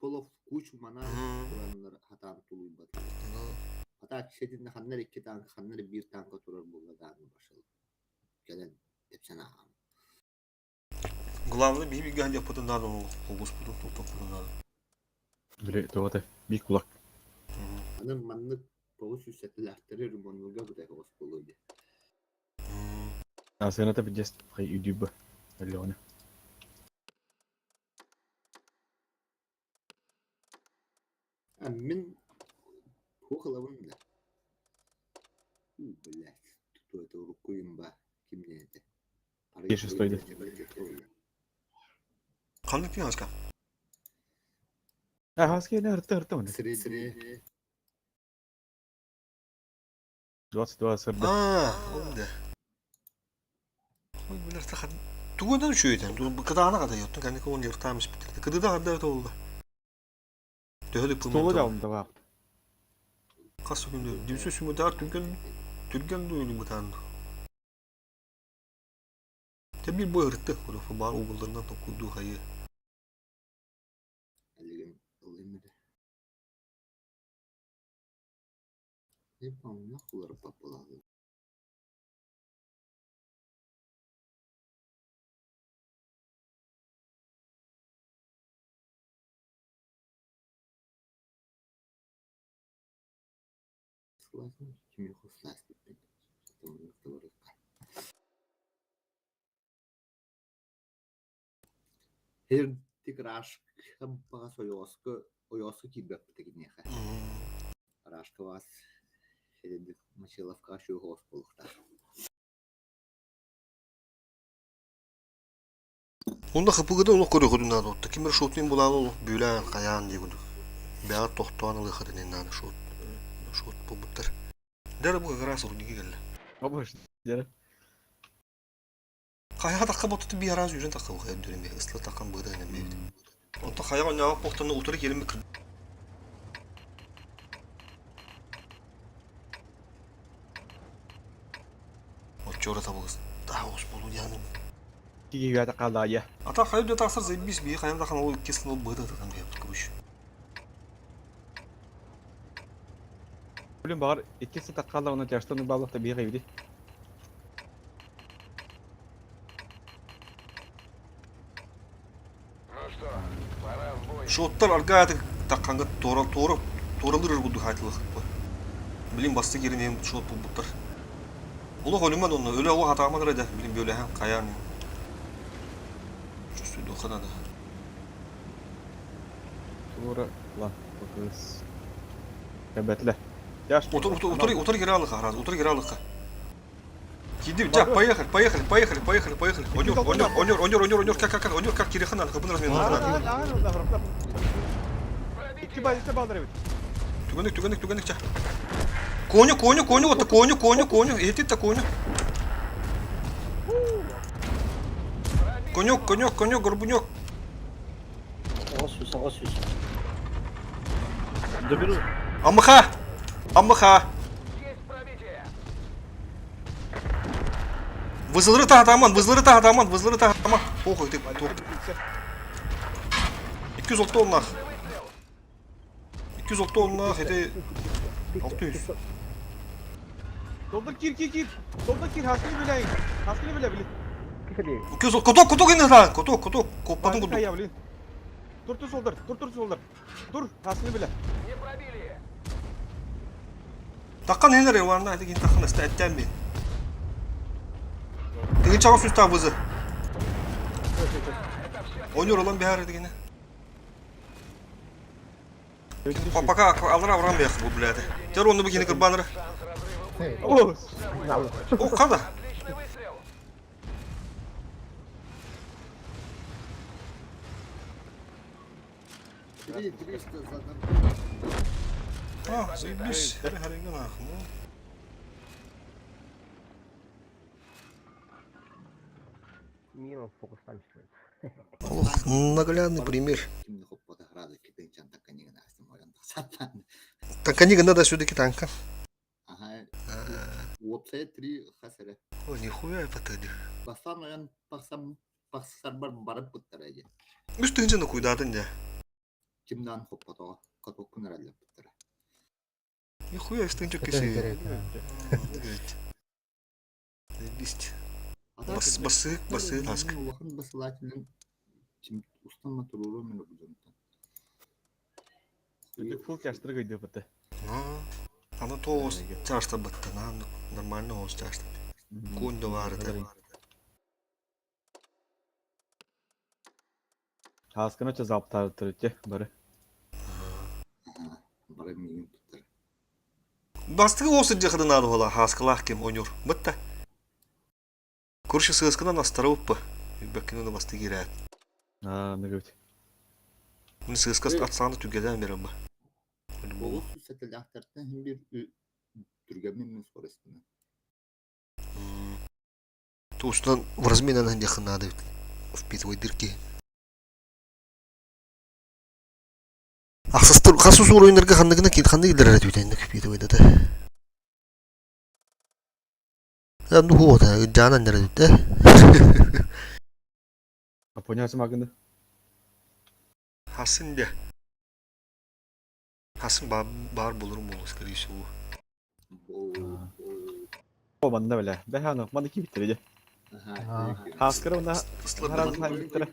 boluk kuş mana duranlar hatan tuluy batı. Hatta kişinin hanlar iki tane hanlar bir tane turar bollar dağın başladı. Gelen hepsine ağam. Главное, bir gel yapıdın daha da o Господу topladın daha. Блядь, то это бig кулак. Hanım manlık povus üstetilerleri rumonluga bu da hoş boluydu. А sen это пиздец, хай YouTube. Алёна. Min hoğalavın da. Блядь, кто это рукуем ба? Kim neydi? Шестойды. Kanlık bir asker. А, хаски не рты мı? Sırı 22 сырды. Aaa, oldu. Neler takan. Tuğundan şöyden. Bu kıdağına kadar yottun. Kendi kovun yırtamış bitirdi. Kıdı da kadar oldu. Döhülü pımı. Stolu javımda bak. Kaç gündür. Dimsü sümü dar tülgen duyulun bu tanrı. Tabi bu hırttı. Kurufu bağır oğullarından tokulduğu hayı. 50 gün ılıymadı. Ne yapalım, ne kulları papaladı. Согласен, kimi хостас bitti. Her tik raşk bağış oyosu kibek bitti ha. Raşk vas şeyde maçılavka şu hoş bulukta. Onda kapıgıda onu koruyor kodundan oldu. Kimler şutun bulalı olup büyülen kayan diye kodu. Beğat tohtuğan ılıkadın enanı şut bu butlar. Dere bu gras oldu gibi geldi. Ama işte. Yere. Kaya takka botu bir araz yüzün takka bu kaya dönüm bir ıslı takkan bıda enen bir. Onda kaya o ne boktanı oturup gelin bir kırdı. O çora tabağız. Daha hoş bulu yani. İki gada kaldı ya. Ata kaya da taksır zeybiz bir kaya takkan o kesin o bıda takkan bir yaptık bu iş. Bugün bağır ikisi takkalda ona yaşlarını bağlıkta bir evdi. Şotlar argaya takkan toralır bu hayatlık. Bilim bastı yerin hem şot bu butlar. Ulu holümen onu öyle o hatama göre de bilim böyle hem kayan. Şu suyu o kadar da. Sonra lan bakıyoruz. Kebetle. Yaş. Otur geri alık araz. Otur geri alık. Gidip cak поехали. Онёр как кирехан алка bunlar men. İki bayiste bağları evet. Tügenek cak. Коню, эти то коню. Конёк, горбунёк. Соглашусь. Доберу. Амха. Есть пробитие. Вызлыры тахтаман. Похуй ты. 200 oldu onlar. 200 oldu onlar. Hadi 600. Solda gir. Solda gir. Haskını bile. 200 oldu. Kutuk indi lan. Kutuk. Koppadın kutuk. Kaya bile. Dur solda. Dur. Haskını bile. Не пробили. Takkan neler var lan? Hadi git takkan iste etten mi? Gidin çağır süsta vızı. Oynuyor olan bir her yerde yine. Paka alır avran beyaz bu bilade. Gel onu bir yine kırbanları. Oh. O kadar. Отличный выстрел. Три что задам. Ha, biz her yenge nakım. Мимо фокус-танчик. Наглядный пример. Kimde hoppada haradı ki ben çanta kanıgın açtım oradan da satan. Танкани надо все-таки танка. Aha. Website 3 hasere. О, нихуя потыды. Basan oyan paksar barıp bıttıracı. Üstünce ne kuydadın ya? Kimden hoppada o? Katokun herhalde bıttırı. Нихуя üstünce kişi. Evet. Лист. Bası task. Vakın basılaçının kim ustanma tururu mu bu zamanda? Şimdi full yaşları gidiyor bıttı. Ama to часто быттı lan. Нормально o часто. Kun da vardı. Haskını çöz aptartırıcı bari. Bari miyim bıttırı. Bastığı olsa cıkıdın adı ola. Haskılah kim oynuyor. Bıttı. Kurşı sığıskından astırıp bu. Bakın onu bastığı girer. Ne gördü. Bunu sığıskası atsağında tügeden verir bu. Oğuz süsateli aktardan hem bir türgemin min sonrasında. Тоостон вразменан якынады впитывай дырки. Аксастыр хасус ойындарга кандыгына кит кандай килер бүтәнде впитывай да. Я ну вот, жана нерде да. Апонясы магында. Хасın de. Хасın бар болыр му, скорее всего. О, манда беле. Бехано, манда ки биттереже. Хаскара онда харан тай биттере.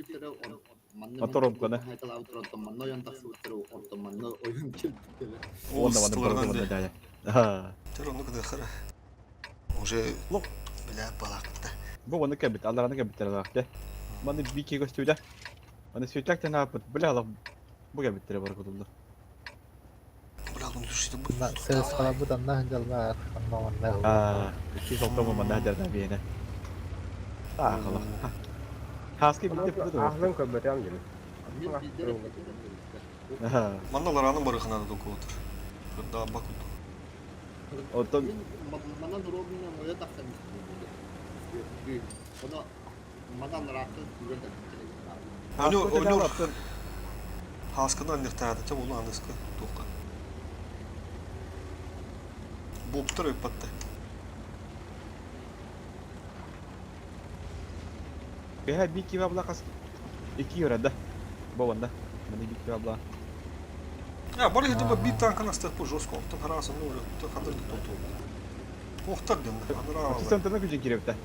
Мотором кана. Онда манда борго манда жая. Тер onu kadar khara. Уже бля балакта. Бу манда кебит, алараны кебиттере лакте. Манда бики көстүдө. Манда сөйтәктен апыт. Бля алам. Бу кебиттере бар кудулда. Бля onu düştü bu. Ses kalau bukan nah jalma kan İki soktu mu manda jarda biyene. Ah kalau. Haski bitti bu da. Ahlım kebetulan gini. Mandalar anın barı kanadı doku otur. Daha bak. Oto Mana durumnya mau tak kan. Kono mana neraka juga tak. Ölür. Haskından nirtadı. Çab onu anıskı. Doka. Boptur öpattı. Beha biki abla kas. İki yorada. Bu banda. Manda biki abla. Ya bari hadi bir tane kanastar bu жестко. Там харасан ну то хадыр то. Охтак дем. Sen tane gücün kirepte.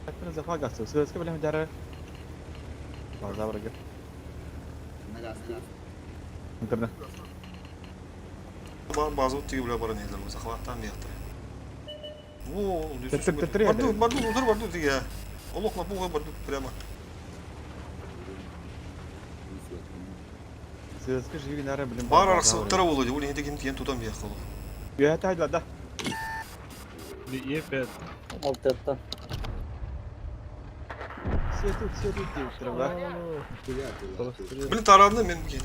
Hatta zafa gastı. Sözke bile medara. Fazla var gel. Internet. Bazı tüy bile barın yedir. Захватtan bir yaktır. Oo, Тетре. Bardu dur bardu diye. Олохна буга bardu прямо. Sözke живи нара билим. Бар арасы тара болду. Ол енді кен тутам bir yakалы. Ya tayla da. Bir EP. Altı. Сету diye sıra. Bilin taradın men bu kene.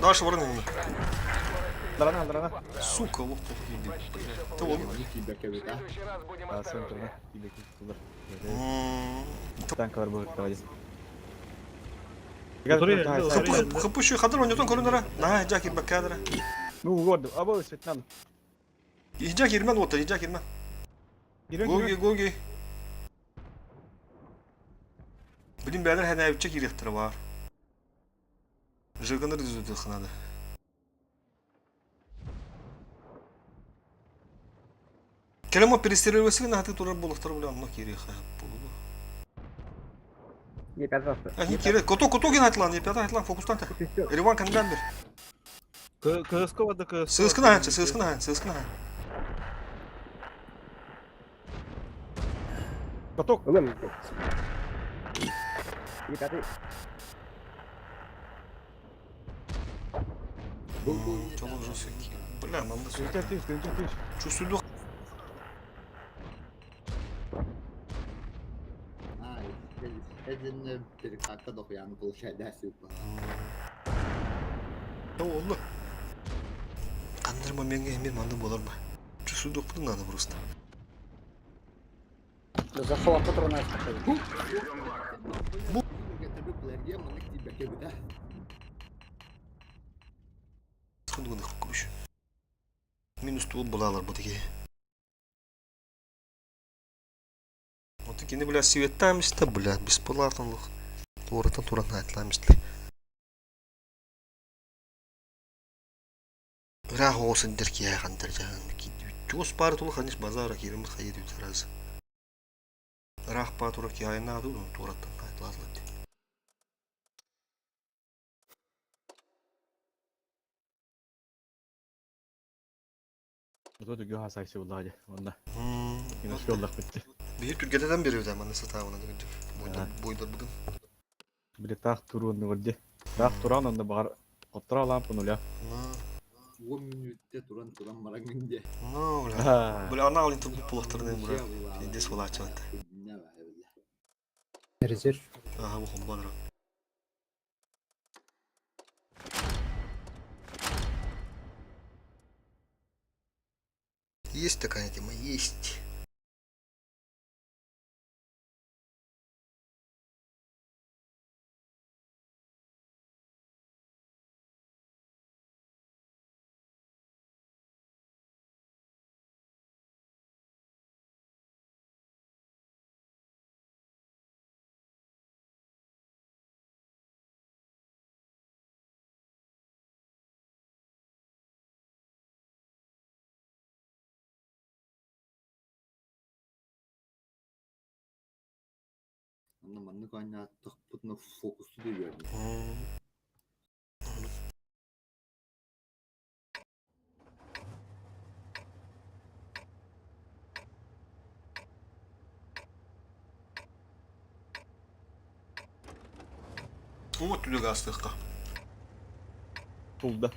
Daş varın indi. Драна. Сука, лох пох indi. Та ол. А sen tane. İyi ki Tank var bu tavayı. Хыпы şu hadır oynuyorsun korunlara. Nah, Jackie bakadra. Ну вот, abo Svetnan. Hicak girmen otur, hicak girmen. Gogi. Bilin beyler hene evçek yiriktir var. Жыргыныр düzüldü kınadı. Kelime перестеривайся на ты тура булыктыр белән аны кире хәп булды. Не кире, кото ген айтылган, епята айтылган фокустан та. Ереван кандан бер. КСК да КСК. Сыскына. Каток. Çok uzun sürdü. Bля, надо Тыш. чувствую. Ezinle bir kakta dokuyan bu şey dersi yok. Ne oldu? Kandırma menge emir mandı bolar mı? Чувствую доктор надо просто. Захват патрона. Getirip player'e manik diye bekle. Sıkıntı kuş. Minus tuğul bulalar bu tiki. O tiki ne bля светамista bля бесплатных. Туратан туран айтламista. Рах осын дерки яғандар жағын. Чуғыз пары тұлы қанеш базара керіміз қайыр өте разы. Рах па тура ки айна ады, туратан айтлазылады. Bu da göha sayısı oldu hadi. Onda. Yine şu yolda bitti. Bir Türkiye'den beri ödem anne satağına da gündür. Boydur bugün. Bir de tak turun oldu. Tak turan onda bağır. Otura lan bunu ya. 10 minütte duran marangınca. Ne ola? Böyle ana alın tıbbi pulaklarını buraya. Des ola açmadı. Ne var öyle? Резерв. Aha bu kombalara. Есть такая тема, есть. Аны манны кайна тохпутна фокусту дүйөрдү. Вот туда гастыхка. Тулда.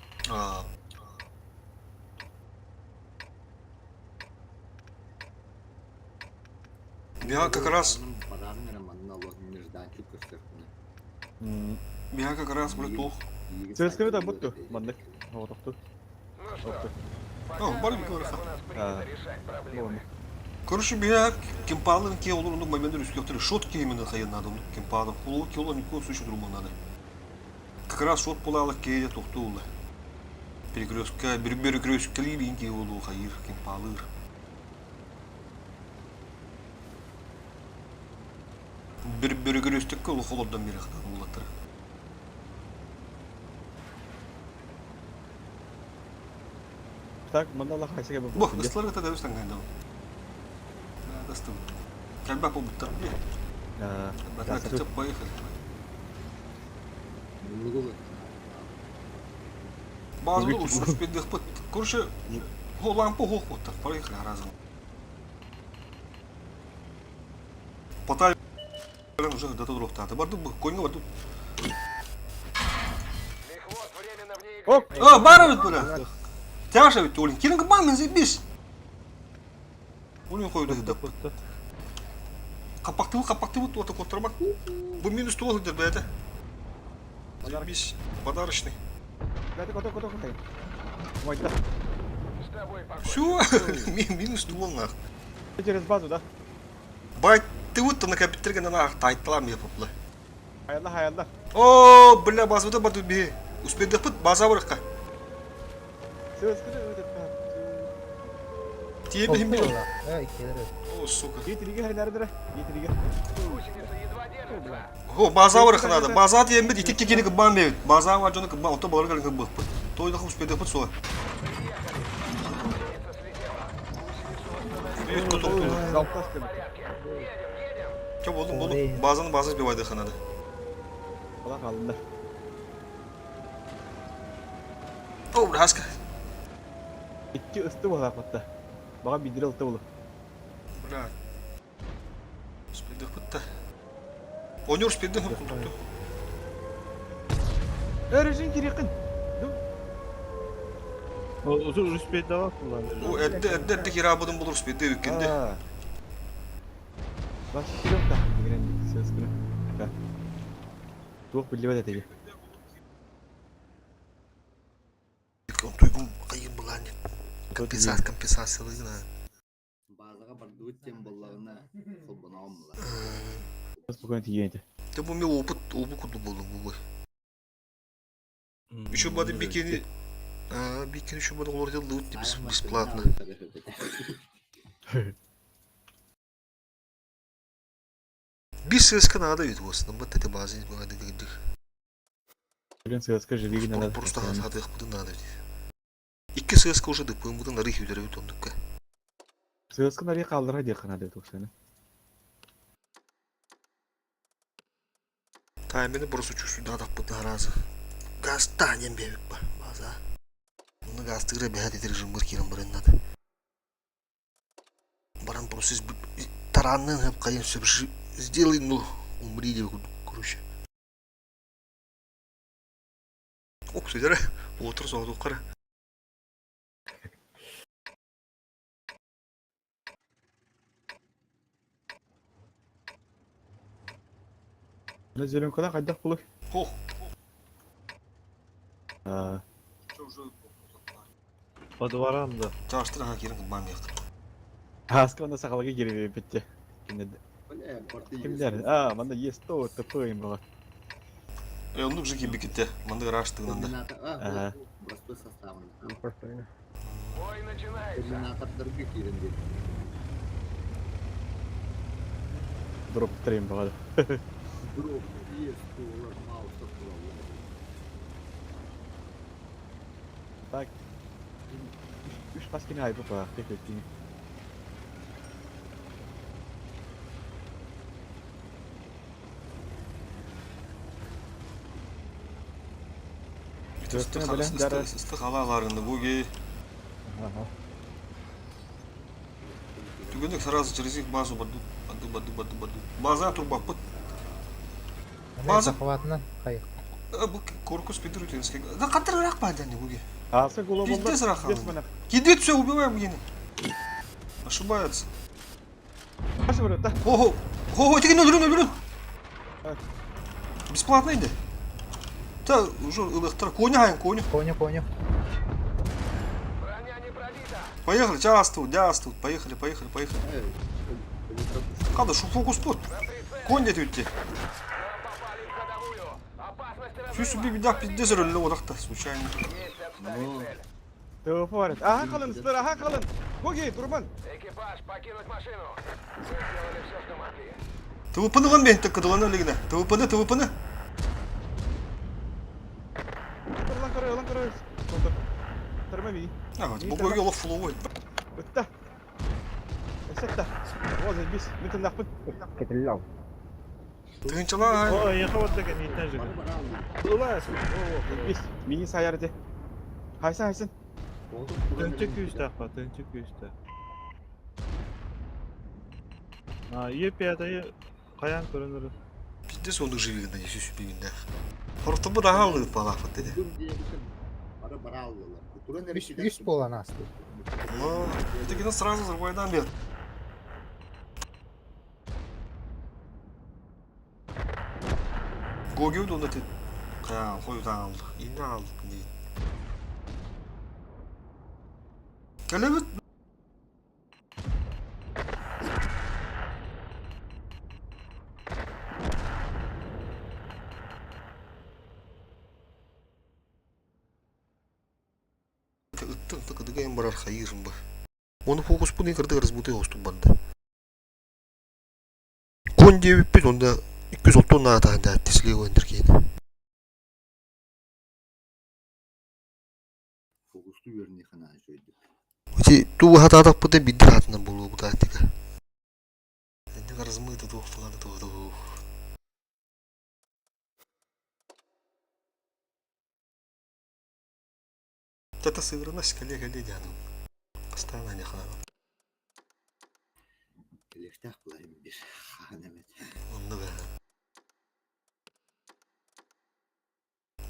Я как раз... Баданың гана манны аллах нежданчу көстөртүнө. Я как раз блютух. Сөзкөне да бутту, мандык. Отокту. Бар bir kıvırsa. Ладно. Короче, я кемпалын ке olur onu моментler üstü yaptırıyor. Шот ке именно hayır надо onu кемпалын. Пулу ке olur никакого случая другого надо. Как раз шот пулалық ке тоқты олы. Перекрестка, перекрестка либин ке olur hayır кемпалыр. Перекрестка olur холоддан бері қадан олаттыр. Так, манда Allah хайсыга бұл. Бог, ыстыларға да өстен қайда. Достым. Кәлбә бұл бұттар бе? Бәтіна кіртіп поехали. Bazı da uçmuş bir dıkpıt. Короче, лампу хох вот так, поехали разом. Потай уже до того рофта. Ты барду конь вот тут. Баровит бля. Тяжа ведь Олин. Кинг бан заебись. Олин ходит да. Капактывы вот так вот тормак. Bu minus tuğla gider be de. Заебись. Подарочный. Кото. Майда. Все, минус туğla нах. Через базу, да? Бай, ты вот на капиталге на нах тайтлам я попла. Хаялла. О, бля, базада баду би. Успей да пыт база вырыққа. Сөзкөне өтіп. Тебе не бил. Эй, келер. О, сука. Етіриге хайлардыра. Етіриге. О, база вырыққа надо. База тем бит, итик кекені кыбан бейт. База var canı kыбан, ото балар калын кыбан. Тойда успей да пыт сола. Үйт көтіп. Залпас кебі. Че болдым. Базаны сбивайды ханады. Ола қалындар. О, браска. İki ıstı bu hatta. Bana bir lira ıstı olur. Бля. Успей да пыт. Oynuyor uspey da pıt. Örücün kirikın. Uzun Rüspey'de var kullanıyor. O edde kirabıdın bulur uspey da yükkende. Bak yok da. Giren söz günü. Bak. Çok bildi de değil. Tuygum kayın bulan. Компенсациялыгына. Базага бардуу тем болларына колбона алмыла. Bugün tiyedi. Да bu мен опыт куду болдum bu boy. Еще бады бикини. Бикини еще бады олар делают бесплатно. Без ССК надо ведь в основном вот этой базы не надо дых. Bugün söz живи надо. Просто надо их буду надо. İki ССК уже dıpım budan arı hüdere öt ondukka. Söz nereye kaldıra diye kanadı yok seni. Таймені бұрыс үші дадақ бұтын аразы. Газ танен бебек ба, база. Мұны газ тығыры бәхәт етері жымғыр керін бірін нады. Баран бұрыс сіз таранның әп қайын сөп сделай, ну, умри деп көруші. Оп, сөйдері, отыр соғды оққары. Ne zülüm kadar kaydak bulur. Хох. Подварамда. Çağıştır ha kirin kılman yok. Haskara onda sakalıga girip bitti. Kimler? Öyle portu Kimler? Aa, manda yes to tıpıyım baba. Onluk jiki bikitte. Manda raştığından da. Ага. Простой составный. Бой начинается. Терминатор других yerinde. Durup bitireyim baba. Drop, есть, uğraş, mouse, problem. Tak. Üç maskeni hayır baba. Tek ettiğim. Dörtüne böyle dara. Istık havalarında bu gi. Ага. Тюгенек сразу через их базу баду. База труба пыт. База. Захватына қайық. Bu корпус пидорутинский. Да катырырақ па дәне буге. Асы голова болды. Пиздец рахан. Пиздец мына. Кидет все, убиваем гены. Ошибается. Kaç vuruyor da? Ого, теген өлүрүн. Evet. Бесплатно иди. Та уже электро коню. Коню. Броня не пробита. Поехали, дястут. Поехали. Када, шу фокус пут. Конь дет үтте. Нам попали в ходовую. Опасность Сүй bir daha piddes ölü odakta случайно. Есть обставить цель. Tövbe var et. Aha kalın ıstır, aha kalın. Kogi durman. Экипаж, покинуть машину. Мы сделали все, что могли. ТВП'ны lan ben tıkıdılanı öyle gine. ТВП'ны. Lan karıyor. Kondur. Tırma bir. Evet, bu böyle laf flow oydu. Bitti. Esette. Oğuz biz. Bütün nakbın. Кетіллау. Tığınçalar. О, яхаватта кен итен жеге. Улас. Biz. Mini sayarıcı. Haysın. Төнчө күйүстө акпа, төнчө күйүстө. Епиядайы каян көрүнөр. Piddes onu живигinde yaşıyor birinde. Hortumbu daha alır falan dedi. Dur diye bütün para alıyorlar. Turan Үс болан асты. Но это сразу с другой дамбе. Гоги удон это. Кая, хой алdı. İnne aldı değil. Kelebek. Ыттың тыкыдыга эм барар хайырым ба. Оны фокус пун икырды разбуты осту банда. Кон дебиппит онда 200 тонна атаганда тислеу өндірген. Fokuslu görünüyor kana şöyle. Өте туу хатадак быта бидир атынан болуу бу тактика. Энди размыты токтоганы токту. Это сыгранность коллега Ледяну. Постоянно не хана. Elektah bulayım bir hanemet. Онды бе.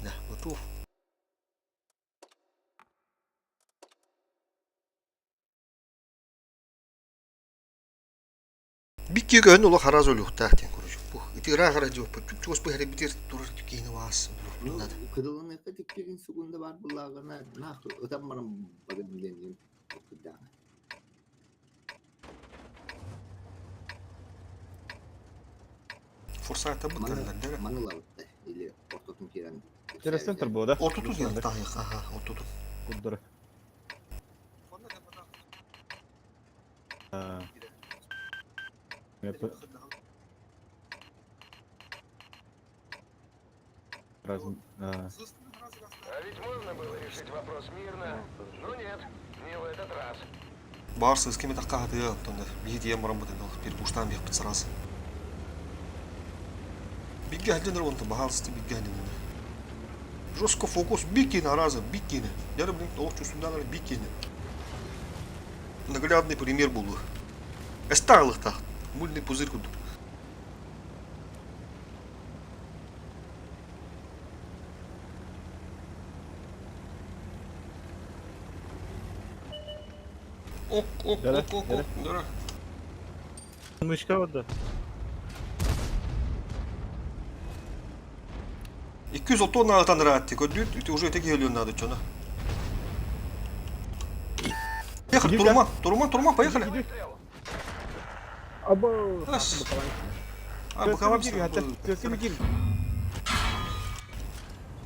Да, готов. Бикки гөн улы хараз өлүк тактин көрүшүп бу. Итира хара жооп, чугус бу хери битер турар тükeni вас. Kırılan ne kadar teklerin sugunda var bulağına. Nah, ötem bana bagam deneyim. Okudan. Форсайта бутардан дер. Manılavutta. Или ortatın kiren. Через центр было, да? Ортуту дер тагык, ага, ортуту. Куддыры. Разум. А ведь можно было решить вопрос мирно. Но нет, не в этот раз. Барсы с кем-то кахаты я, то бит я морам бутен, перепуштам бих сразу. Бигги халден ронта бахалсты бигги халден. Жестко фокус бикки на раза, бикки. Я блин, толчу сюда на бикки. Наглядный пример был. Эстайл их так, мульный пузырь куда. Ок, да. Мышка вот да. 200 тонна atan rahat. Gördün, уже öteki geliyor nadı çona. Поехали, Турман, поехали. Раз. А, боковым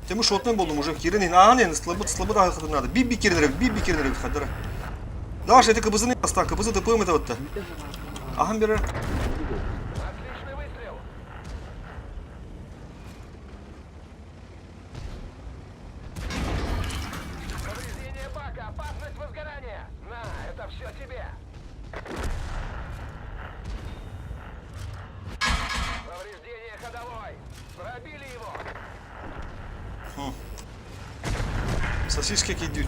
Темі шотный болдым уже. Киренин, енді слабы да хатыр надо. Бибби киренерек хатыр. Давай, это кабызыны остан, кабызы ДПМ это вот-то. Ағам бері. Отличный выстрел. Повреждение бака, опасность возгорания. На, это все тебе. Повреждение ходовой. Пробили его. Сосиски идут.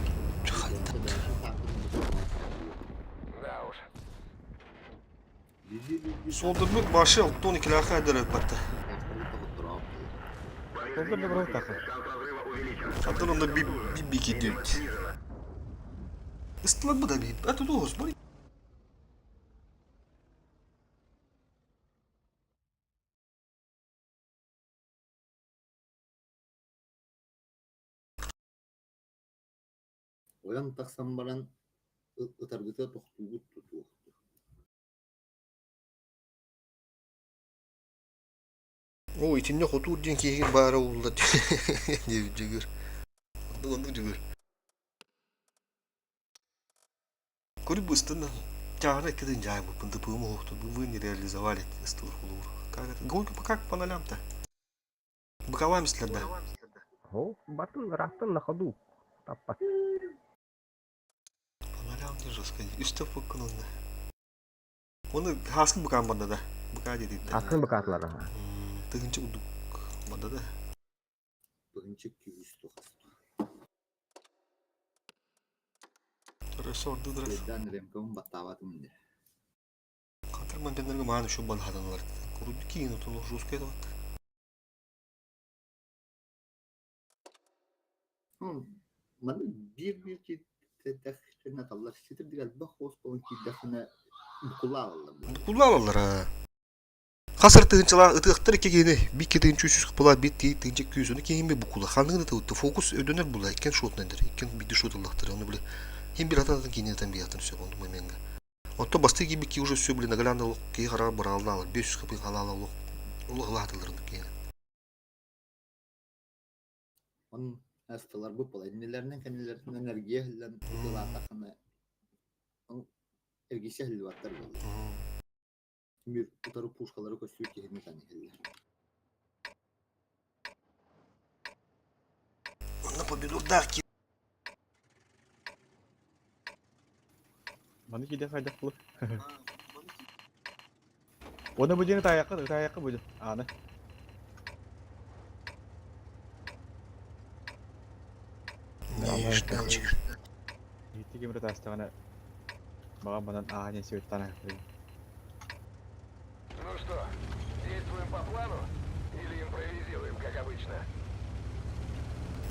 Да уж. Солды бүт башы 12 лаха дәрі бәтті. Солды бір ұрып тақы. Хатыр онда бибби кедет. Истылат бұда бейіп. Әті доғыз, бari. Оян тақсан баран ытаргыта тоқтуғыт тұтуық. Ой, тимне хотур ден кейгер бары олда. Не жүгір. Онды жүгір. Көріп бұстын тягына кеден жай бұпынды пымы оқты. Вы не реализовали стур хулур. Гонка как по нолям-то? Боковая следа. О, батон растан на ходу. Таппа. По нолям не жестко. Үстіп бұққынында. Оны хаскын бұқан банда да. Бұқа деді. Асын бакатлары. Тыгынчы удук банда да. Бірінші күйісті қасты. Ресорды дыры. Ледан ремкамын баттаватымды. Қатыр мәнбендерге мағаны шо бал хаданылар. Құруды кейін ұтылық жосқа еді бат. Маны bir ki тәхтіне қалар. Сетір дегел бақ қос болын кейдәхіне бұқыла алылар. Бұқыла алылар, ха. Қасыр тыгынчыла ытықтыр кегені бикке тыгынчы үшіз қыпыла бет тейі тыгынчы күйізіні кейін бе бұқыла. Қандығын ұтты фокус өдөнер бұла. Екен шотнайдыр, екен биді шотылақтыр. Оны біле. Hem bir atan kendine tam bir atan все oldu momenga. Otto bastığı gibi ki уже все были наглядно ki қара баралды алыр. 500 копей қалалы улы ғылатылырды кейін. Onun hastalar bu pala. Nelerden kendilerinin enerjiye hıllan uygula takını. Onun ergisi hılvatlar oldu. Bir utarı puşkaları koşuyor ki hizmet anı hıllar. На победу дарки. Mana kide kaydak kılıp. Onu bu jeni tayakka bu. Ana. Нечто. Itu game udah tastana. Bagan A-nya sih tanah. Ну что, действуем по плану или импровизируем, как обычно?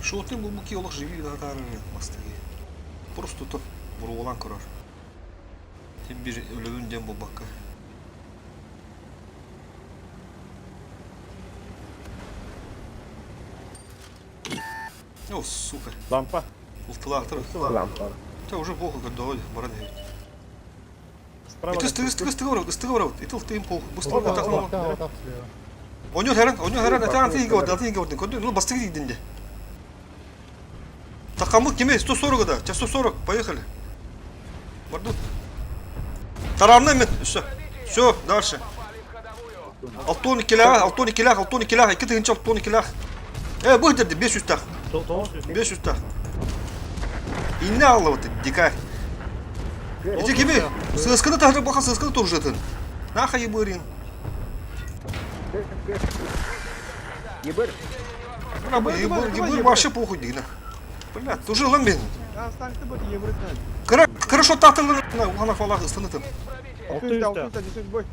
Шотный бұл бұки олық живи дағары мастығы. Просто тұр бұрғылан көрар. Тем bir ölümünden bu bakka. О, сука. Lampa. Ултылақтыр. Лампа. Та уже плохо, когда Оля, баран говорит. Справа. И ты стыгывал, и ты им плохо. Быстро так мало. слева. Он herhan, это антый говорит, ну бастыгы гидинде. Такамлык кеме, 140 да, сейчас 140, поехали. Мордут. Тарамна мен, все, дальше. Алтон килах, iki tığınca алтон килах. Bu derdi 500 tak. 500 tak. İnne ağlavatı, dikkat. İşte gibi, sığıskını tahrip bakan sığıskını turjatın. Naha yebırın. Ебыр вообще похуй, Дина. Блядь, ты уже ламбин. Станкты бот ебрыт. Хорошо тахтылы на ухана фалах станытын. 600 бой.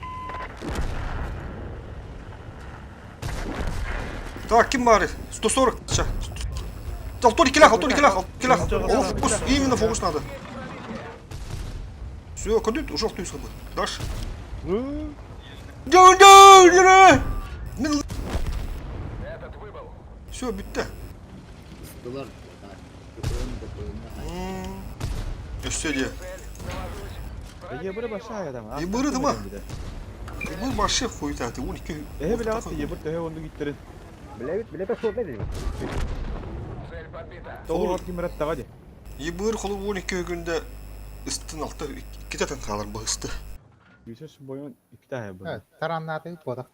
Так, кем бары? 140. Сейчас. Алтон килах. Фокус, именно фокус надо. Все, куда уже алтуй собой. Дальше. Этот выбыл. Все, битте. Hastalar. Все, где? Yebir başı adam. Yebir değil mi? Bu başı koyu tahtı 12. Bile attı yebir de onu gittirin. Bile de sorun değil. Doğru kim müret hadi. Yebir kolu 12 günde ıstın altı 2 tane kalır bu ıstı. Yüzüş boyun iki tane bu. Evet, taranlarda bir bodak.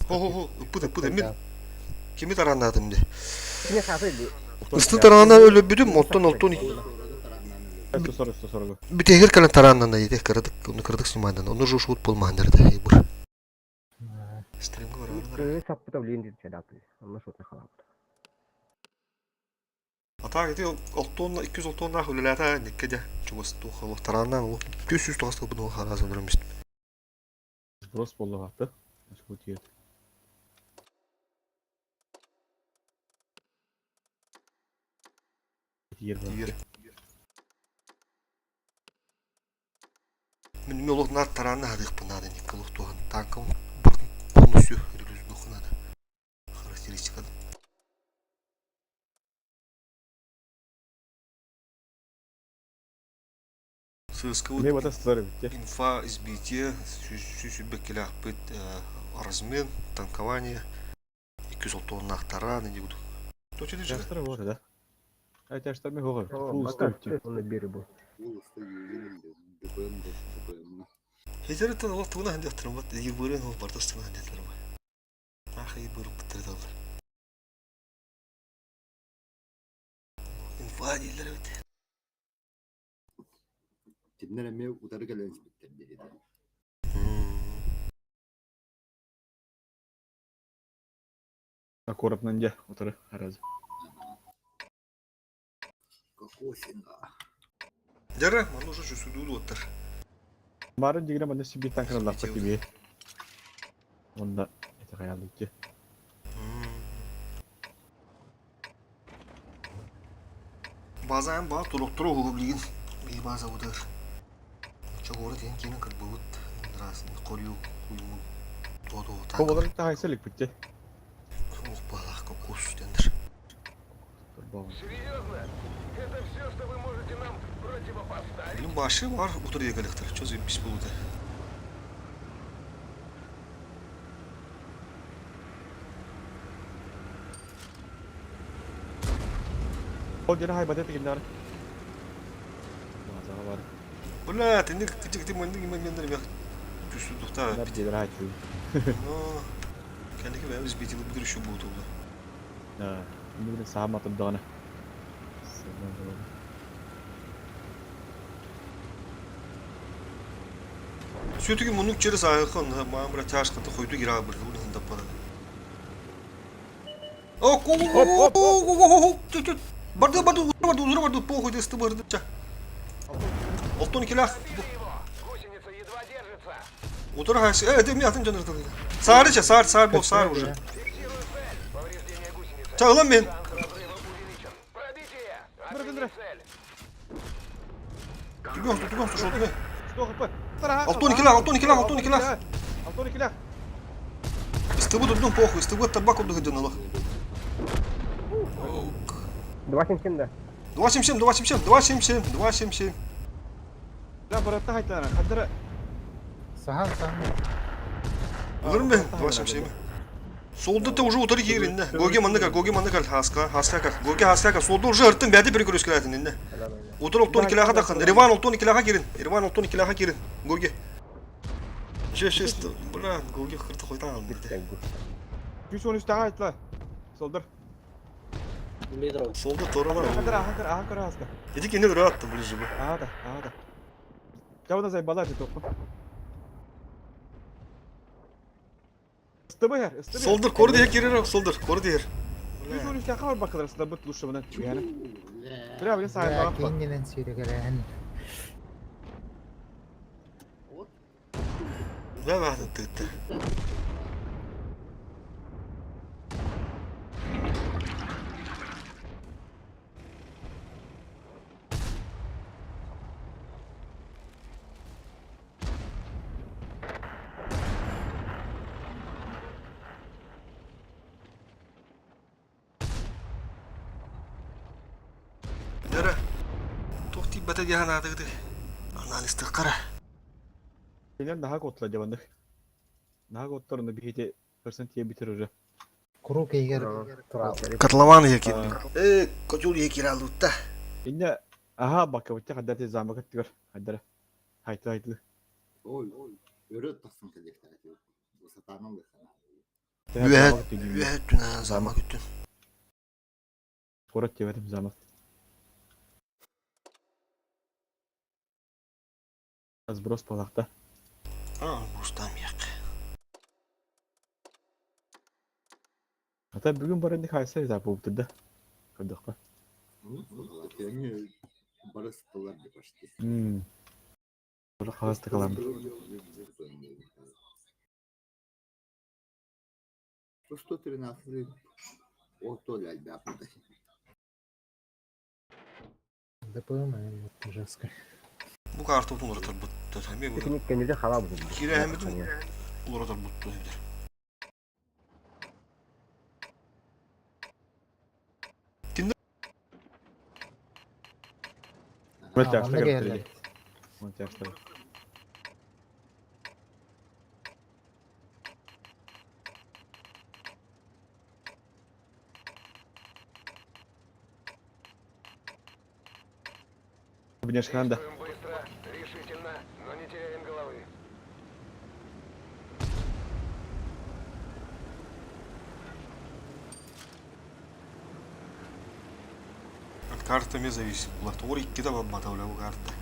Ho bu da kimi taranladım de. Yine kahve Istı taranla öyle birim ottan 12. Soru. Bir tehir kalan taranla yedi kırdık onu kırdık simandan. Onu şu şut bulmandır da Yebir. Stream var. Böyle sapı da bilin diye yaptı. Ondan sonra kalan. Hata gidiyor 6 200 tonla hululata nikkede. Çubası tuğalı taranla o 200 tuğası bunu harazı durmuştu. Burası bolla attı. Bu diye. Yer. Min yoluk nar taranna hadik bunada nikkalık tuğan tankım bonusyu rülüz dokunadı. Karakteristik adı. Сыскал Ne vata starı bitti. инфа избитие, bekle bit размен, танкование, 200 тоннах тараны не буду. То че держи? Yaşları var da. Ay yaşlar mı olur? Tamam, Full bakar. stop. Onu biri bu. Хезер тан вакыт буна ханды яттырам бат. Йыбырын ол барда стына ханды яттырам. Ах йыбырын битирди алар. Инфа дейлер бит. Kimler emme utarı gelen bitti dedi. Аккуратно нде oturur herhalde. Kakoshinga. Дера, man уже şu sudu otur. Marın digine bana şimdi bir tankına laf gibi. Onda ete hayaldik ki. Bazen bağ doktora hukubliğin bir bazı odur. Çok orada diyen kenin kırбывыт. Rasında koruyor kuyumu. Todo tak. Kovaların da hayselik bitti. Oh balak kokos denir. Benim başı var otur yakalıktır. Çözüp pis buldu. O gene haybat etti kimler? Bazen var. Bula tendi küçük mandık imanlarım ya. Düştü doktor. Ne bir hayat şu. No. Kendi gibi biz bir yıl bir şu buldu. Ha, şimdi de sağmatım dağına. Сөйтіп мұның через айқын мамыра ташқынды қойды кері абырды оны хындап бара. Барды, похуй десті барды. Олтон келах. Отыр хайсы, деме атын жанырды. Сарыча, сар бол, сар уже. Çağlan ben. Тugан, слушай, ты. Алтон килах. Стыбы дудун похуй, стыбы табак отдыха дёнала. 277 да. 277. Ya bıraktı haytlarına. Kadere. Sahan. Olur mu? 277. Solda da уже утары керінде. Гоге мандыкал, хаска кал. Гоге хаска кал. Солда уже ырттын бәді бір көріс келетін енді. Отыр 12 килаға дақын. Риван 12 килаға керін. Гоге. Шешесті. Бля, Гоге қырты қойдан алын бірді. 113'te haytlar. Soldur. Solda торалар. Ahakır haska. Еди кені үрі атты бұл жібі. Ağda. Çabuk da zaybalar topu. Istıbı her. Soldur, koru diye kerir. Soldur, koru diye. 113'te kadar bakılır aslında bu tuluşumundan. Yani. Bir abi sahip Ya bak. kendinin sürügelen. Ne verdin tıktı? Nere? Tohti bata diye hana tıktı. Analiste kara. Benim daha kotla jabandık. Daha kotlarında bir hedi persentiye bitirir. Kuru keyger tura. Katlaman yeki. Kocul yeki alutta. İnne aha bak bitti kadar tez zaman bakıp diyor. Hadi. Haydi. Oy. Öyle tasın kızıklar. Bu satanın da sana. Ühet dünya zaman güttün. Korat yemedim zaman. Az bros palakta. Bustam yak. Hatta bugün barındı kaysa da bu bitirdi. Kırdık mı? Valla kendi bara sıkılar bir başta. Böyle hasta kalan. Что 13 orta olay bir yapmadı. Depoyum Jeska. Bu kartı tutun orada bu. Tabii bu. Teknik kendisi hava bu. Kire hem bütün orada bu. Evet yaşta ne geldi. geldi? Evet yaşta. Бнешканда. Быстро, решительно, но не теряем головы. От карты мне зависит. Латори кида бабатавля bu kartı.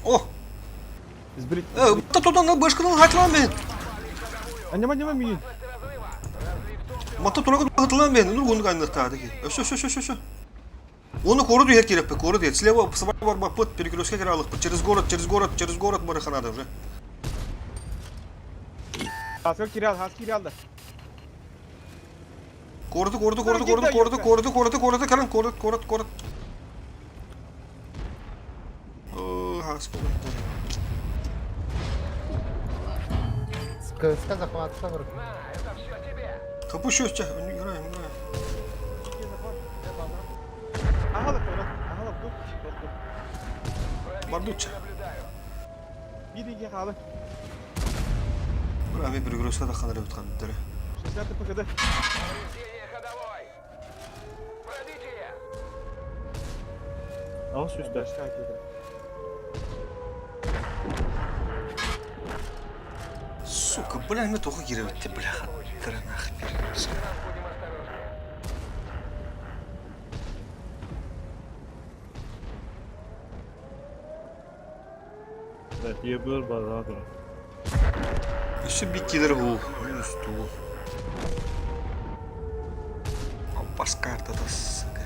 Oh! İzbilik. Matato'dan başkanın hatırlan ben. Annem iyi. Matato'na hatırlan ben. Dur bunu kaynattı ki. Öşö. Onu koru diyor herkese pe koru diyor. Слева var bak put перекрестка киралык. Через город бараханада уже. Haskır kiral da. Korudu karın koru. Haskell. Сколько захватка вырк. Kapışıyoruz играем. Aha dur. Бардуча. Bir iki kaldı. Buraya bir перекрестка da kanır ötkan dere. Şişler de pakadı. Повреждение ходовой. Пробитие. Al şu üstte. Сука, бля, мне только гировать, бля, хаттера нахуй перекрестка. Будем осторожнее. Еще бикидер был. Стул. Пас карта да сука.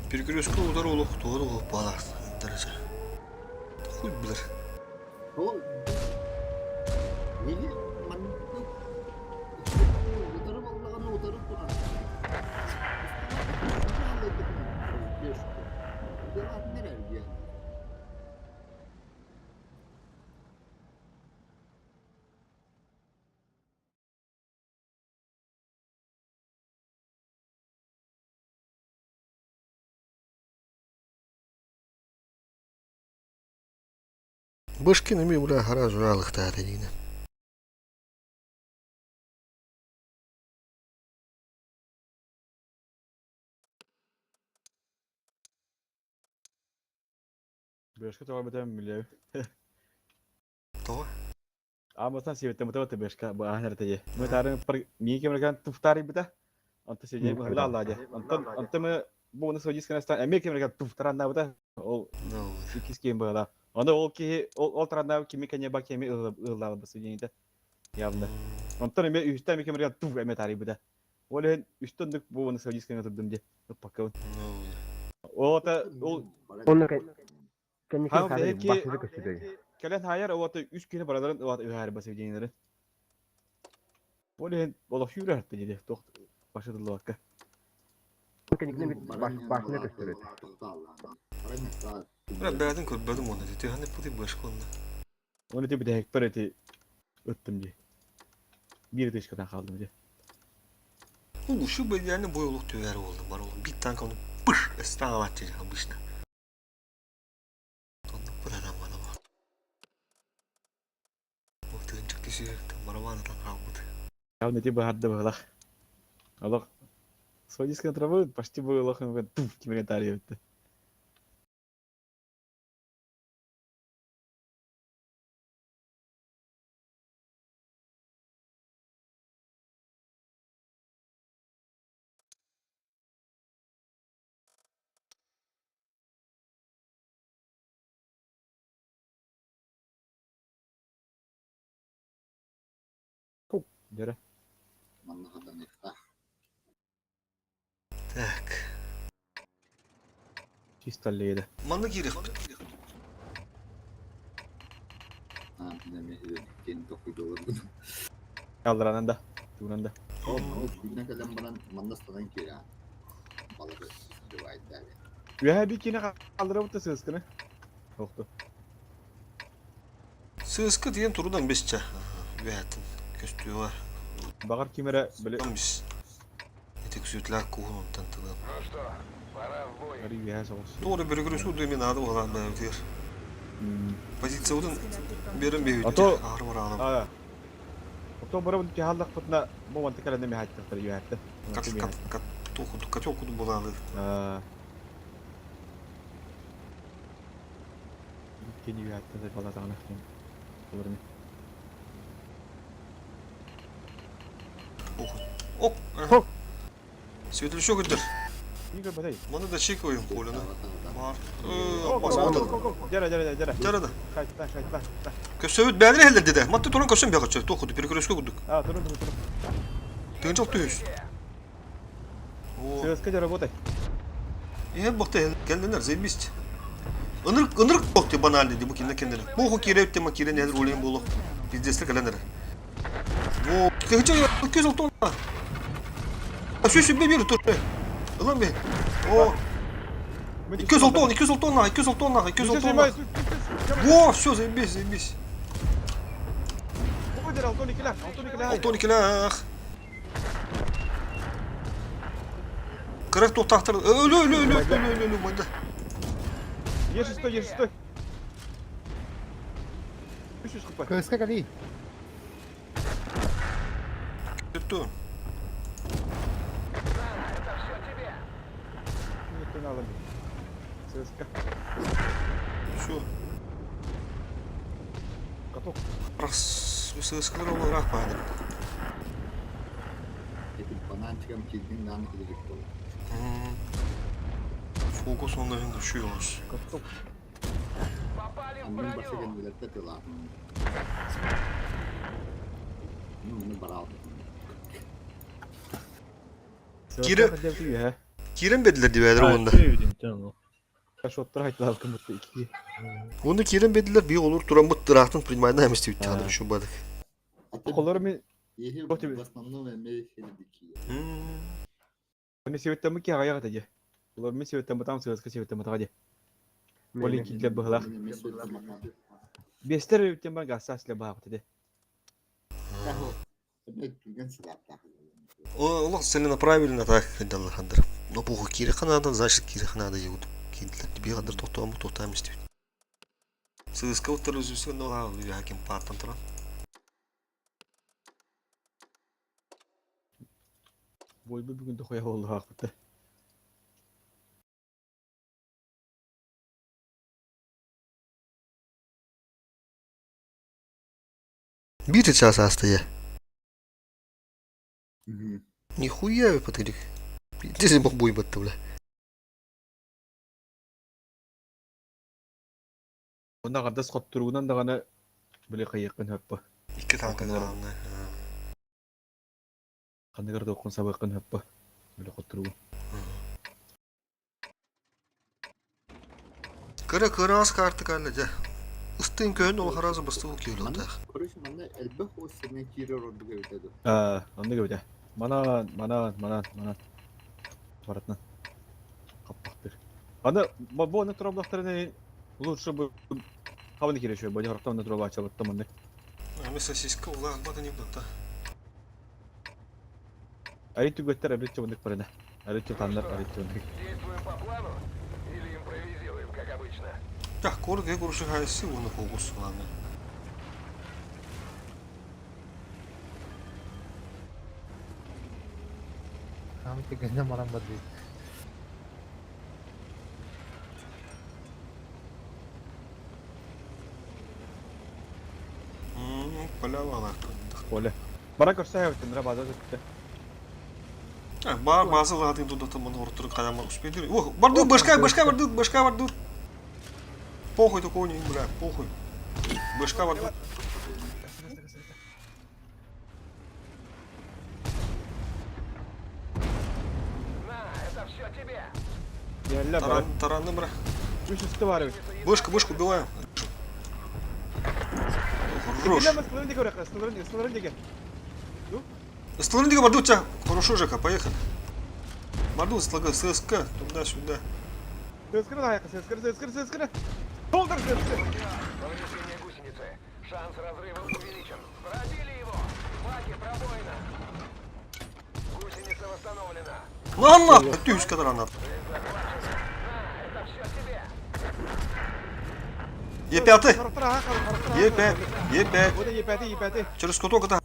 Перекрестка удар олух, тугар олух балар. Дәрәҗә. Хуй билер. O neli mantıklı utarı vallahi utarı duran. Ulan nereye yani? Башкинами, бля, гаражу алых тәрәҗәне. Beşka tava betem milyon. Тоо. Ama sen sivetem betem beşka bu ahir teye. Metarın per niye kemerkan tuftari bita. Anta sejai mahalla Allah aja. Anta me bu onu sojis kan stan emek kemerkan tuftaran da bita. O ikis kem bala. Onda o ki o taranda kimi kanya bak kemi ıllal basıcını da. Yavında. Anta me üstte me kemerkan tuf emetari bita. Oleh üstündük bu onu sojis kan tuttum je. Pakkaun. O ta o Onu kendi Hanım kendine belki başladı kaçırıyor. kalian hayar o ta 3 güne baraların o ta hayar basıcını. Oleh olaf yürü hatta jadi. Başladı hakka. Kenikini bit başına gösteriyor. Ben beğendim körbedim onu dedi. Hani bu değil başka onda. Onu da bir de hektar eti öttüm diye. Bir de işkadan kaldım diye. Bu şu yani boyoluk diyor yer oldu var oğlum. Bir tane onu pış esnaf atacak bu işte. Onu buradan bana bak. Bu tığıncık kişi bana bana kalmadı. Ya ne diye baharda bağlak. Allah. Soyiskan travı pasti bağlak kan tuf kime tarihi bitti. Jere. Так. Чисто леда. Manlı girek. Kaldıranan da. Tuğunan da. Ya bir kine kaldırıp da sığıskını. Yoktu. Sığıskı diyen turudan besçe. Vehatin. Köstüğü var. Bakar kimere böyle Tam biz. Etek sütler kuhunun tanıtılan. arı ya savaş. Doğru bir görüşü duymayın adı olan ben diyor. Pozitsiya odun berin bir hütte. Ato- Ağır var ağlam. Aa. Oto bara bu halak fitna bu mantık alanda mi hatta tabii ya hatta. Kat okuduk kaç okudum bu adı. Aa. Kini ya hatta da falan tanah. Olur mu? Ok. Ok. Svetlü şu gündür. İyi ki batay. Bana da çek oyun kolunu. Var. Go Bas go oldu. go go. Jere. Jarada. Kaçta. Kösövüt beğenir helder dedi. Matte torun koşun bir kaçıyor. Okudu bir görüşü okuduk. Aa durun. Tığıncak tüyüz. Oo. Sığıska jere batay. İyi baktı kendiler zeybiст. Inırık baktı bana dedi bu kendine. Bu hukire etti makire nedir olayım bolu. Biz destek alanlar. Bu kaçı ya 200 ton. Şu bir tur. Ulan be. O 200 ton. Во, все, заебись. Bu jere Alton ikiler. Алтон ikilах. Kırık tohtaktır. Ölü bayda. Yer üstü. 300 kupa. Köske kali. Tuttu. Yükünü alın. Sığıska. Şu. Katok. Раз сыскалар olarak baydı. Fokus onların düşüyormuş. Katok. Giri- Kirin bediler diyorlar onda. Şotlar haytlar altın mutlu iki. Onu kirin bediler bir olur duran mut duraktın primayda hem istiyor tadı şu badık. Kolları mı? Ini siwet mi ki ayağa aja. Kolları mı siwet mi tam sığıska siwet mi aja. Oli kitle bahlah. Bester siwet mi gasas le bah dedi. Allah seni направили так дала хандыр. Но bu kiri kanadan значит kiri kanada yud. Kintler bir kadar tohtam istiyor. Sığıska oturuzun ola hakim partan tıran. Boy bir bugün de koya oldu hakikaten. Bir час hastaya. Нихуя вы потырик. Ты же мог бой баттı bile. Onda kardeş kotturuğundan da gana böyle kayıkın heppa. İki tane kazandı. Kanı kadar dokun sabıkın heppa. Böyle kotturuğu. Kıra az kartı kallaca. Istığın köyün ol harazı bastı o köyün oldu. Aa, onda gibi de. Manan. Varatlan. Аны бу аны троблахтарын лучше бы хавны кирешөө боди хортон тробла ачалып таманды. Ами сосиска улаан бата не бата. Арит түгөттөр абрит чөбүндүк барына. Арит тандар арит түгөндүк. Действуем по плану или импровизируем, как обычно? Так, коротко я короче хайси оны фокус ладно. Kami tiganya marang badri. Полявала. Поле. Бара көрсө өттүндүр база өттү. Bazı zaten tуда там он ордер каяма успели. О, барду башка барду. Похуй такого не бля, похуй. Башка барду. На, это все тебе. Yerler bana. Таранны бля. Üç üstü var evet. Башку убиваем. Хорош. Gel sınırın dige oraya, sınırın dige. Стволы барду тебя. Хорошо, Жека, поехали. Барду слага ССК туда-сюда. Сыскыры да ayakta, сыскыры. Долдар сыскыры. Повреждение гусеницы. Шанс разрыва увеличен. Пробили его. Баки пробоина. Гусеница восстановлена. Ладно, тюсь кадранат. Это все тебе. Е5. Taraftar Е5. Е5. Bu da yepeti. Через куток это.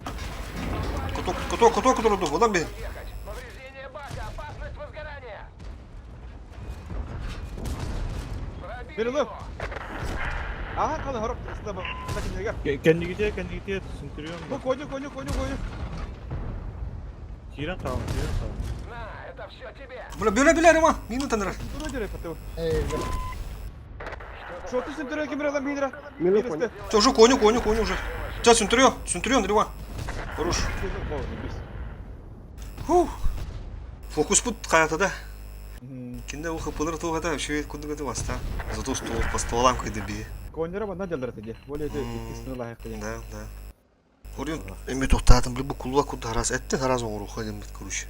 Куток, который дух. Вот бей. Ехать. Повреждение бака. Опасность возгорания. Пробили Beni lan. его. Aha kalın harap ısıda bak. Sakin gel. Kendi gidiyor, sintiriyor. Bu koydu. Kiran tamam. На, это все тебе. Бля, Рима. Минута нрав. Dur ödere patı. Eyvah. Şu otu sintiriyor kim adam bir lira. Miliste. Все, уже коню уже. Сейчас Центурион, Рима. Хорош. Фух. Фокус пут хаятада. Кинде ухо пылыр тугада шөй кудугады баста. Зато что по стволам кайды би. Konjara bana geldiler dedi. Böyle de ikisini layık değil. Да. Орин эми токтадым, бли бу кулла куда харас этти харас оңору ходим бит короче.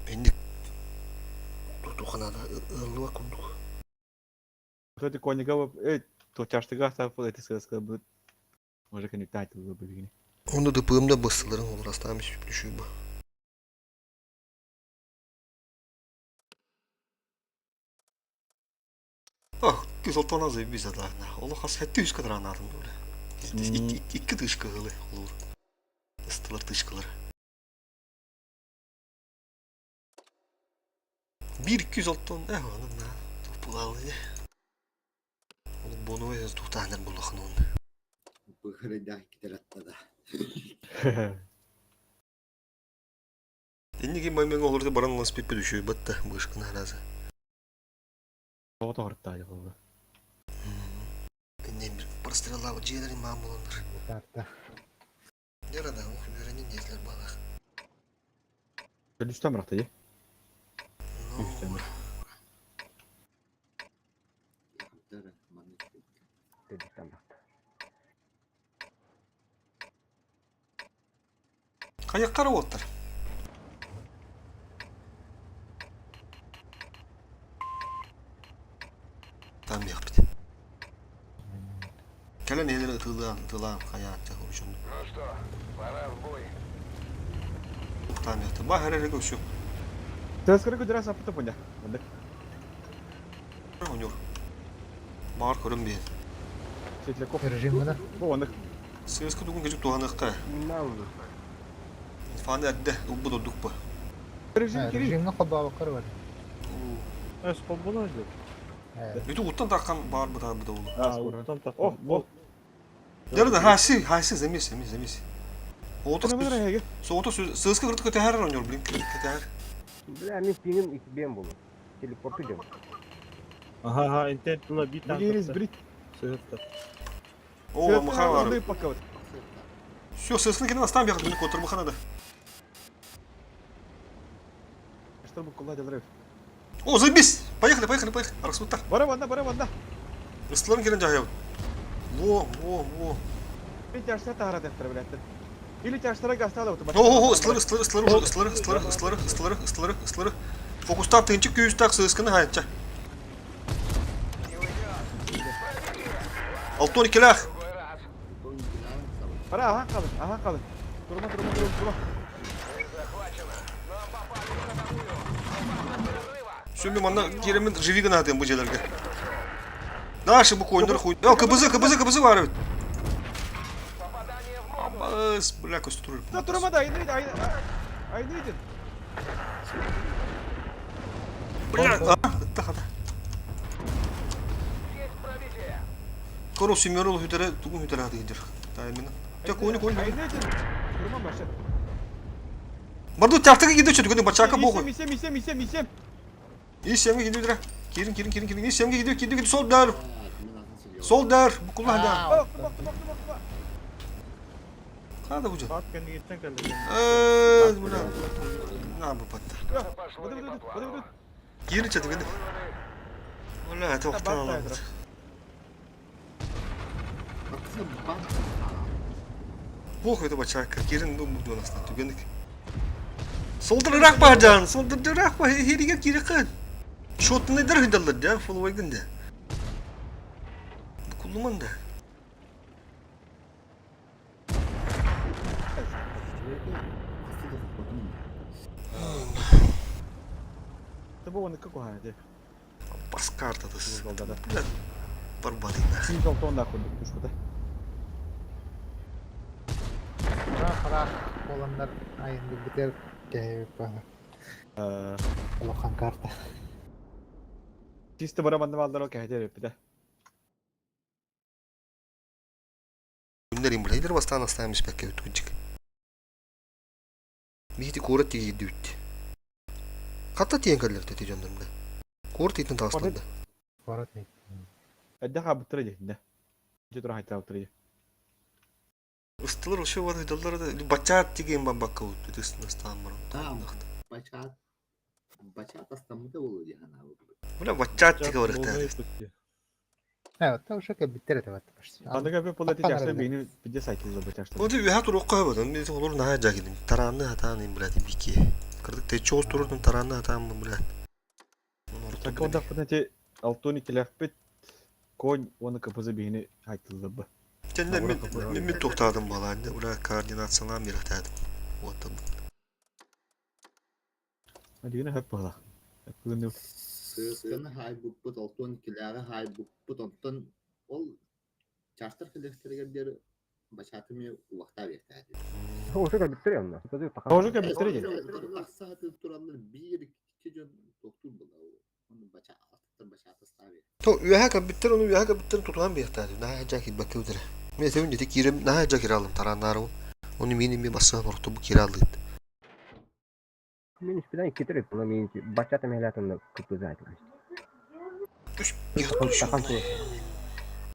Эндик тутуханада ылыва курдук. Кто-то коньяка то чашты гasta по эти сказка будет. Может как не тать было бы. Онда ДПМда басыларын ол растамыз түшүй ба. Ах, күз олтона заебись ада. Олы хас хәтті үш кадыр анадым böyle. İki dışkı hılı olur. Istılar dışkıları. 1-200 olton onun da topulalı. Onu bunu ve tutanlar bulakın onu. Быгырыда китераттада. Эннеги маймен оларды баран велосипедпе düşüyor batta бышкына разы. O da hortta ya oldu. Эннен bir простреллау жерлери мамуланыр. Tarta. Ярада ухлеренин незлер бала. Düştüm bıraktı ya. Ну, Каяк карап отыр. Там бит. Келен элери тылан каякта ошондо. Ну что, пора в бой. Там ята бахарere көшүп. Tezkere güdüren sapıtı bu ne? Bunda. Oynuyor. Бар көрүнбөйт. Çetle kop. Rejim mana? Bu onda. Сыска дугун кежик туганыкка. Фаны адда уббу дукпа. Rejim kiri. Rejimga kaba bakar var. Espol болады. Бүтү уттан таккан бар буда буда ул. Oh bu. Жарда хаси замес. Отос. Bunu böyle ya. Соото сыска кыртык кетер ойнор блин. Кетер. Бля, они пинген их бем было. Телепорт идем. Aha, internet bula bir Bu tane. yeriz brit. О, мыха бар. Onu paket. Всё, сыскны кенен астан бияк блин котур мыханада. Что bu kullar deler. О, заебись. Поехали. Арксуттар. Bara banda. Ыстыларын келен жагып. Во. Bir yaşta tahara deftere bilettir. İli yaşlara gasta alıp. Ого, ыстылары. Фокустап тынчык күйүстак сыскыны хайча. Алтон келах. Para aha kalın. Durma. Şimdi bana Kerem'in Живигана atayım bu celerge. Наши bu koyunları koy. Ya kıbızı var evet. Bas, bля, коструй. Da durma da aynıydı. Bля, hadi. Коров семерол hütere, tuğun hütere hadi gider. Tayımını. Ya koyunu. Aynıydı. Durma başla. Bardu tahtıga gidiyor çocuk. Hadi bachaka boğu. Misem. İyi semge gidiyor direkt. Kirin. İyi semge gidiyor. Sol der. Sol der. Bu kullan hadi. Bak. Hadi bu can. Bak kendi gitsen kaldı. Bu ne? Ne yapı patta? Hadi. Kirin çatık hadi. Valla toktan alalım. Boğu hadi bachaka. Kirin bu aslında. Tükendik. Soldan Irak bacan. Soldan Irak var. Heriye kirikan. Şotun nedir hıdalladı ya? Full wagon'da. Bu kulluman da. Tabi onu kako hadi. Bas karta da siz. Yolda da. Barbarina. Şimdi oltonda koyduk düşküde. Para olanlar ayında biter kayak bana. Lokan karta. Чисто барабанды балдар окей деп да. Günlerim buraydır bastan hastaymış pek ötüncük. Mihti korat diye gidiyordu. Katta tiyen kalır dedi canlarımda. Korat itin taslandı. Para ne? Эдде хабыттыр да. Же тура хайта утыр. Ustalar o şey var hıdallara da bacağat diye ben bakka oldu. Destin aslan var. Tamam. Bachata İstanbul'da olur yani abi. Ulan bacağat diye var işte. Evet, tabii şaka bitir evet başta. Андага бе полати жашта бени биде сайтызда бачашта. O da bir hat roka var. Biz olur ne hacak gidin. Taranlı hatanın bile bir ki. Kırdık te çoğu tururdun taranlı hatanın bile. Таконда патати алтони келахпет конь оны капызы бени айтылды бу. Cennet mi toxtadım balandı. Ula koordinatsiyalar bir atadım. Otam. Adine hep bala. Hep bugün Sığıskını hay bukput, olton kilağı hay bukput, ondan ol çarştır kileklerine bir başatımı ulaşta beklerdi. Ошого биттер янда. Тоже как быстрее. Aksaatı turanlar bir iki can doktor bula. Onu başatı stavi. To üyeha kabitler onu üyeha kabitler tutulan bir atadım. Ne hacak gidin bakıyor dire. Mesela önce de kirim ne hacak kiralım taranlar o. Onu minim bir basın orta bu kiralıydı. Мен испытание кетерек, но мен бачата мелятында көп айтылды.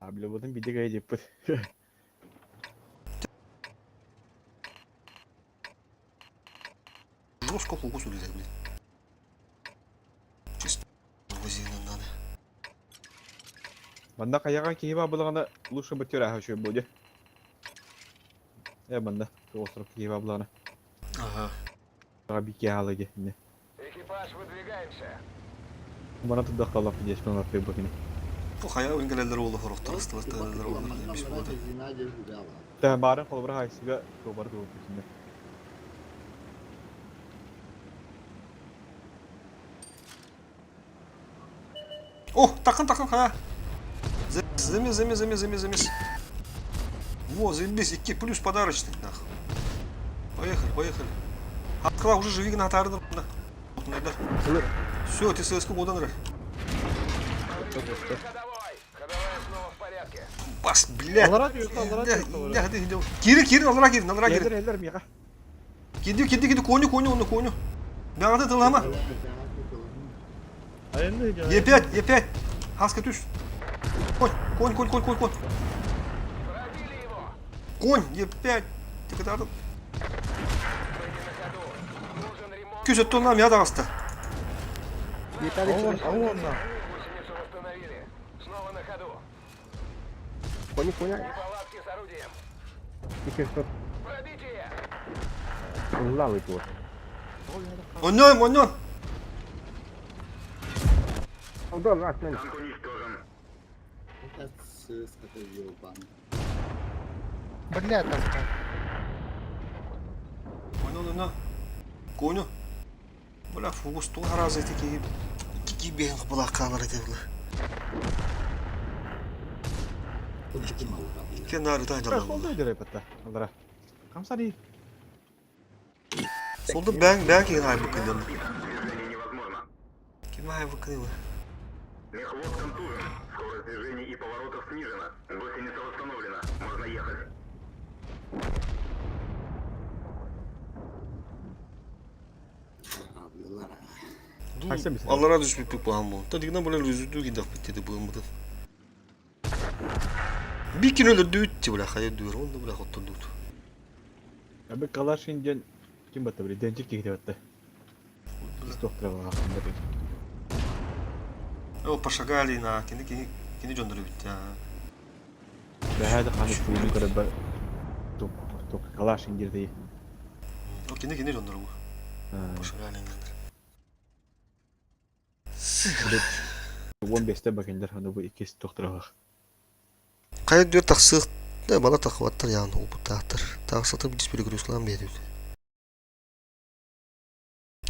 Abi budun biде гай деп. Жестко фокус улетает, блин. Чисто вазиnan надо. Банда каяга киеба булагана лучше битер аха шо буде. Банда остров киеба булагана. Ага. Abi ki halıge ne? Экипаж, выдвигаемся. Bana da dakala pidеш ben atıyor bakayım. Bu hayal İngilizler oldu horokta rastlaştılar oldu. Biz burada. Da barın kolbara haysiga kobar da oldu. Oh, takın kaya. Замес. Во, заебись, 2 плюс подарочный, нахуй. Поехали. Откла уже Живигана атарды. Все, ты ССК годан рэ. Ходовая снова в порядке. Бас, блядь. Кири, алара кири. Eller mi ya? Gidiyor, koyunu. Ben adı tılama. Е5. Хаска түш. Конь. Пробили его. Конь, Е5. Ты когда Были на ходу. Нужен ремонт. Küçük tonlam ya da hasta. Гусеницу восстановили. Снова на ходу. Коня. Неполадки с орудием. Еще что Пробитие. лавы тут. Onyon. Танк уничтожен. Это сыс, это ёбан. Блядь, там так. Oyna. Koynu. Bula fokus tu haraz eteki. İki ben bula kamera devle. Тут мало работает. Kenarı da Bırak acaba. solda ödür yapıtta. Onlara. Kamsa değil. Solda ben ki hay bakıyorum. Движение невозможно. Kim hay bakıyor? Мехвод контужен. Скорость движения и поворотов снижена. Гусеница восстановлена. Можно ехать. Ablalar. Kaçta bir sene? Allah'a düşmüş bir puan bu. Tabii ki böyle rüzüdü ki daf bitti bu umudun. Bir kilo öyle düğüttü bırak hayır diyor. Onu da bırak oturdu. Ya bir Kalaşincan kim battı böyle? Dencik gitti battı. Biz doktora var aslında. O paşa galina kendi gönderiyor bitti ya. Ve hadi hani suyunu kadar ben Kalaşin girdi. O kendi gönderiyor bu. Ha. Paşa galina gönderiyor. 15'te bakınlar hani bu ikisi doktora var. Kayıt diyor taksı da bana takvattır yani o bu tahtır. Taksatı bir dispiri görüyorsun bir diyor.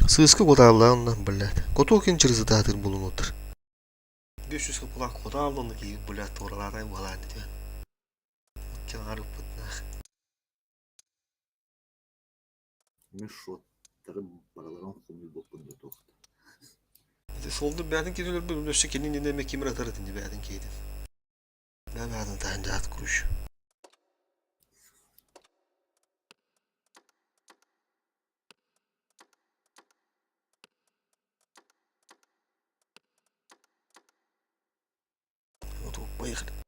Sığıskı kodavla ondan billet. Kotokin çırızı tahtır bulunudur. 500 kapılar kodavla onu ki billet oralardan bulan diyor. Kenarı pıtna. Мешот. Тарым параларан хуми бокунда тохта. Solda berdin ki diyor böyle işte kendini dinleme kimir atar edince berdin ki edin. Ben berdin tane at kuruş. Поехали.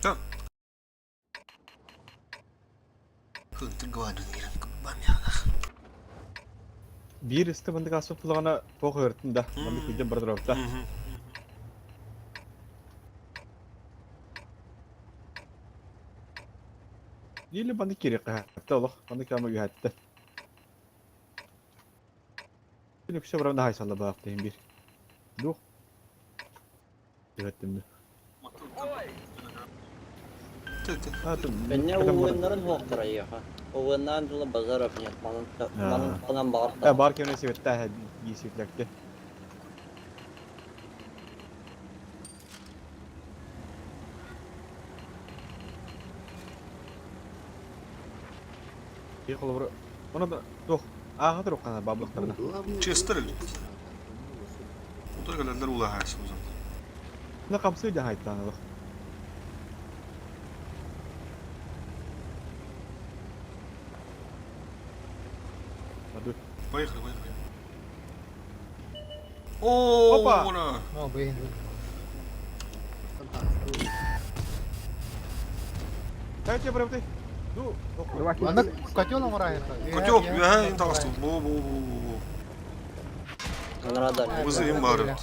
Да. Хынтır gıvanın giren kıbbam ya. Bir üstü bandık asıl kulağına pok öğrettim de. Bandık gücüm bir tarafta. Yine bandık geri hatta Allah. Bandık ama gühattı. Şimdi kuşa buramda haysalla bağıftayım bir. Duh. Gühattim de. Benne uvenlerin hoqtara yaha. Uvendan jula bazar apnyat manın kalan bağırta. Ya bark yöne sevette ha giysiklekte. Bir kolu vuru. Ona da duh. Ağa da rokkana bablıklarına. Chester. Bu da gelenler ula her şey o zaman. Ne kapsaydı haytan alık. Hadi. Поехали. О, Опа! ура! Ну, блин. Дайте бревти. Ну, Она котел умирает. Котел, я не так что. Бу. Raдар. Вызовем бары.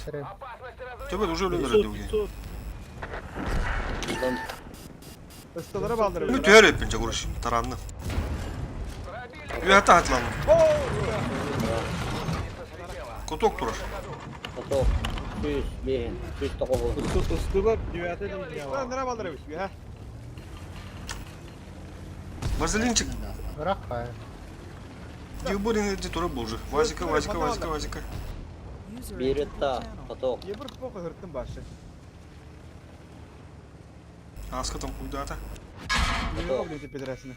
Тебе уже ölenler öldü. ıstalara baldırıyor. Ну тör hep bence kuruş. Taranlı. Ya taht lan. Kotok durur. Foto. 100 behin. 109. Istılar dünyada değil ya. Lan nere baldırıyor ha? Vazelin çık. Раха. Дюбурин эти тоже был уже. Вазика. User Bir entered your ıtta. channel. Foto. Yebir poka hırttın başı. Аска там куда-то. Ne oluyor tepederesine?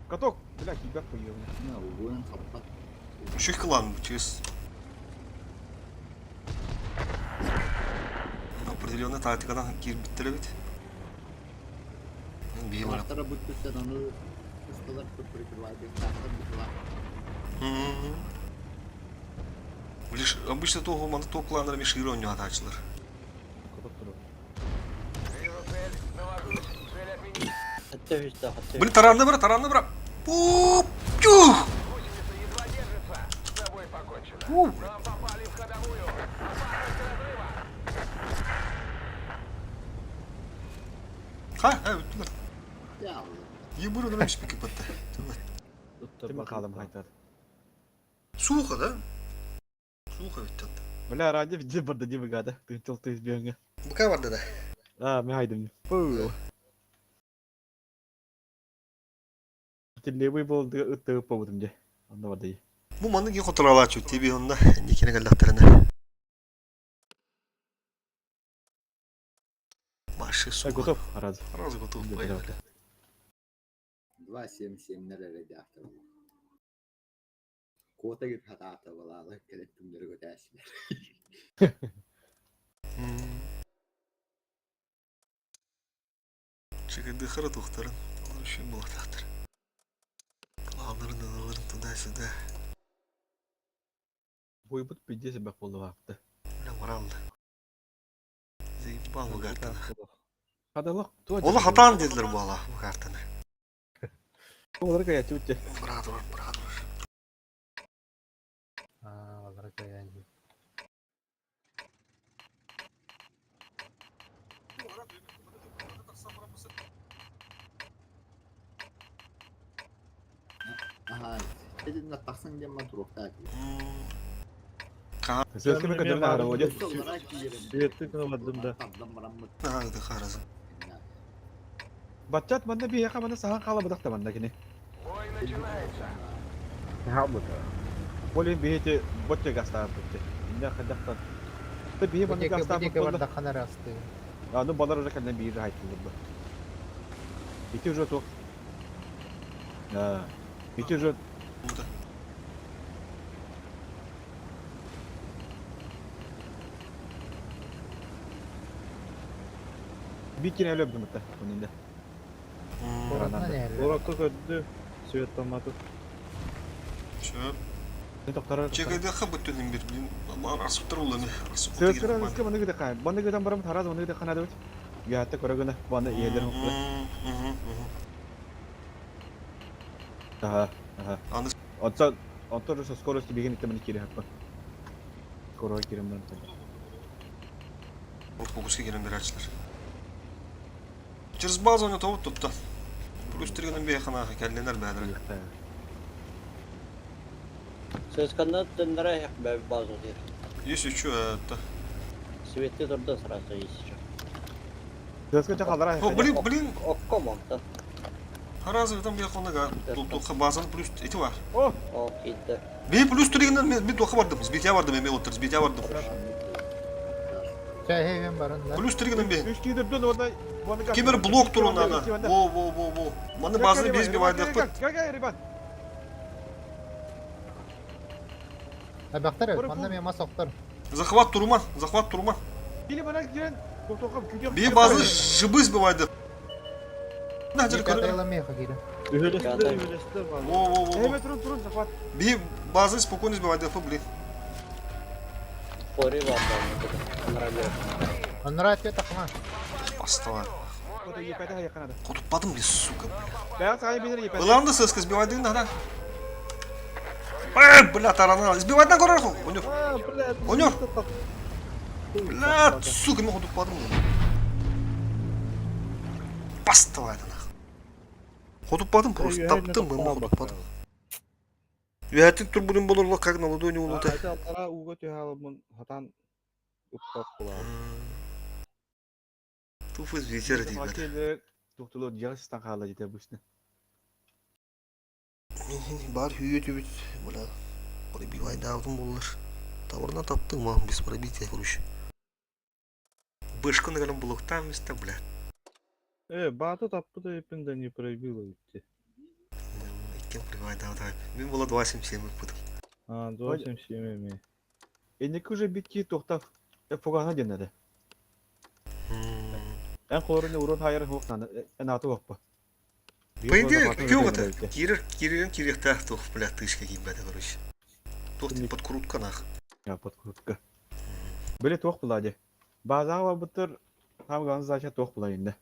Katok. Bilak bak koyuyor bunu. Ne uven kapat. Еще их клан через. Определенно тактикадан girip bittirebit. Bir var. Tartara bütçüsen onu ustalar прикрывает. Tartar bitiler. Лишь обычно того моноток кланерами широню атачылар. Katok duruyor. Hatta üstte. Hatta Блин, таранны бра. Пуп! Чух! Гусеница едва держится. С тобой покончено. Нам попали в ходовую. Опасность разрыва. Ha, evet. Dur. Ya Allah. Yumruğunu demiş bir kapattı. Тим калым кайтады. Suha da. Suha bitti. Бля, ради виде барды не выгада. Ты тел ты избегнга. Bu kadar vardı da. Мен хайдым. Пу. Тилебый болды ытты побудым же. Анда барды. Bu manı ki kontrol açıyor. TV onda. Dikine geldi aktarına. Başı su. Готов, раз. Razı готов. Поехали. 277'lere redaktor. Kota git hata atabalar. Kelettimleri götürsünler. Çıkındı kara doktorun. Onu şu mu ataktır. Kulağların anaların tındaysa da. Бойбут пиздец бак болду вакыты. Ne moraldı. Zeyban bu kartını. Кадалык. Onu hatan dediler bu ala bu kartını. Олар кая чутче. Bırak dur, bırak dur. Олар каянди. Aha. Dedin de taksan gelme turukta. Сөзгө мен кадырна ара оже. Светті кыладым да. Haydi karazı. Батчат манда би яка манда сахан кала бадакта манда кини. Бой начинается. Боли бихете ботче гаста бутте. Инде хадактан. Ты бие манда гаста Бедеке бутте. барда хана расты. Ну балар уже каден бие хайтты булду. Ити уже то. Ити уже Burada. бикине өлөбдү мытта кунинде. Оранна нерли. Оrakka kördü. Svet tamamladı. Şöp. Мен токтор. Çekede kabut dönüm bir. Ama arası tutarılığını. Arası Сөзгө рызкы мында гыда кай. Мында гыдан барам тараз мында гыда канады бит. Ятта көрөгөнө баны иелер мыкты. Ага. Anız. Онтор со скорости беген иттемени кире хаппа. Скоро кирем мен. Fokus'a giren bir açlar. Через базу onu tavuk tuttu. Plus tırgının bir yakına kellener bədələ. Söz kanat döndüre hep bazı diyor. Есть еще это. Свети турда сразу есть. Сөзгө чакалдара. О, блин. Оккомонда. Разве там bir yakına tultuğa bazanın plus eti var. О, О, иди. Bir plus tırgının bir toka vardı. Zbitya vardı meme otur. Zbitya vardı. Çay heven barında. Plus tırgının bir. үч кийдирден орда. Kemer blok turun ana. Во. Mani bazını biz bir vardı yapıp. Гай, ребят. Бактар, манда мен масоктор. Захват турман. Били бана кирен. Токтокам күдө. Bir bazı jыбыз bir vardı. Ne acır körü. Катайла меха кири. Во. Эме турун захват. Bir bazı spokojno bir vardı yapıp blin. Пори ванда. Онра атпе такма. Бастава. Ода епете яканада. Kutuppadım bir suka. Бая сай бинер епете. Ulan da söz kız bir vardı neden? Бля, тарана. Избивать на гороху. Онёр. Бля, сука, мы kutuppadım. Бастава это нахуй. Kutuppadım просто. Таптым мы kutuppadım. Вятин турбулин болорло как на ладони улута. Ара уга тягалымын хатан уттап кула. Туфыз ветер дейді. Факелер токтолор жарыстан кала жете бушны. Бар хүйеті бит. Бля. Пробивай давдым болар. Тавырна таптың ма без пробития короче. Бышкы нагалым блоктан места, бля. Баты таппы да епинде не пробило итти. Кем пробивай давдай. Мен бола 277 выпытым. 277 ми. Эндеки уже битки токтап фогана денеди. En kolorunu urun hayır hoktan en atı hokpa. По идее, какого-то кирин кирихта тух, бля, тышка ебать, короче. Тух ты подкрутка нах. Ya подкрутка. Böyle tok buladı. Bazen var butur tam ganız zaten tok bulayında.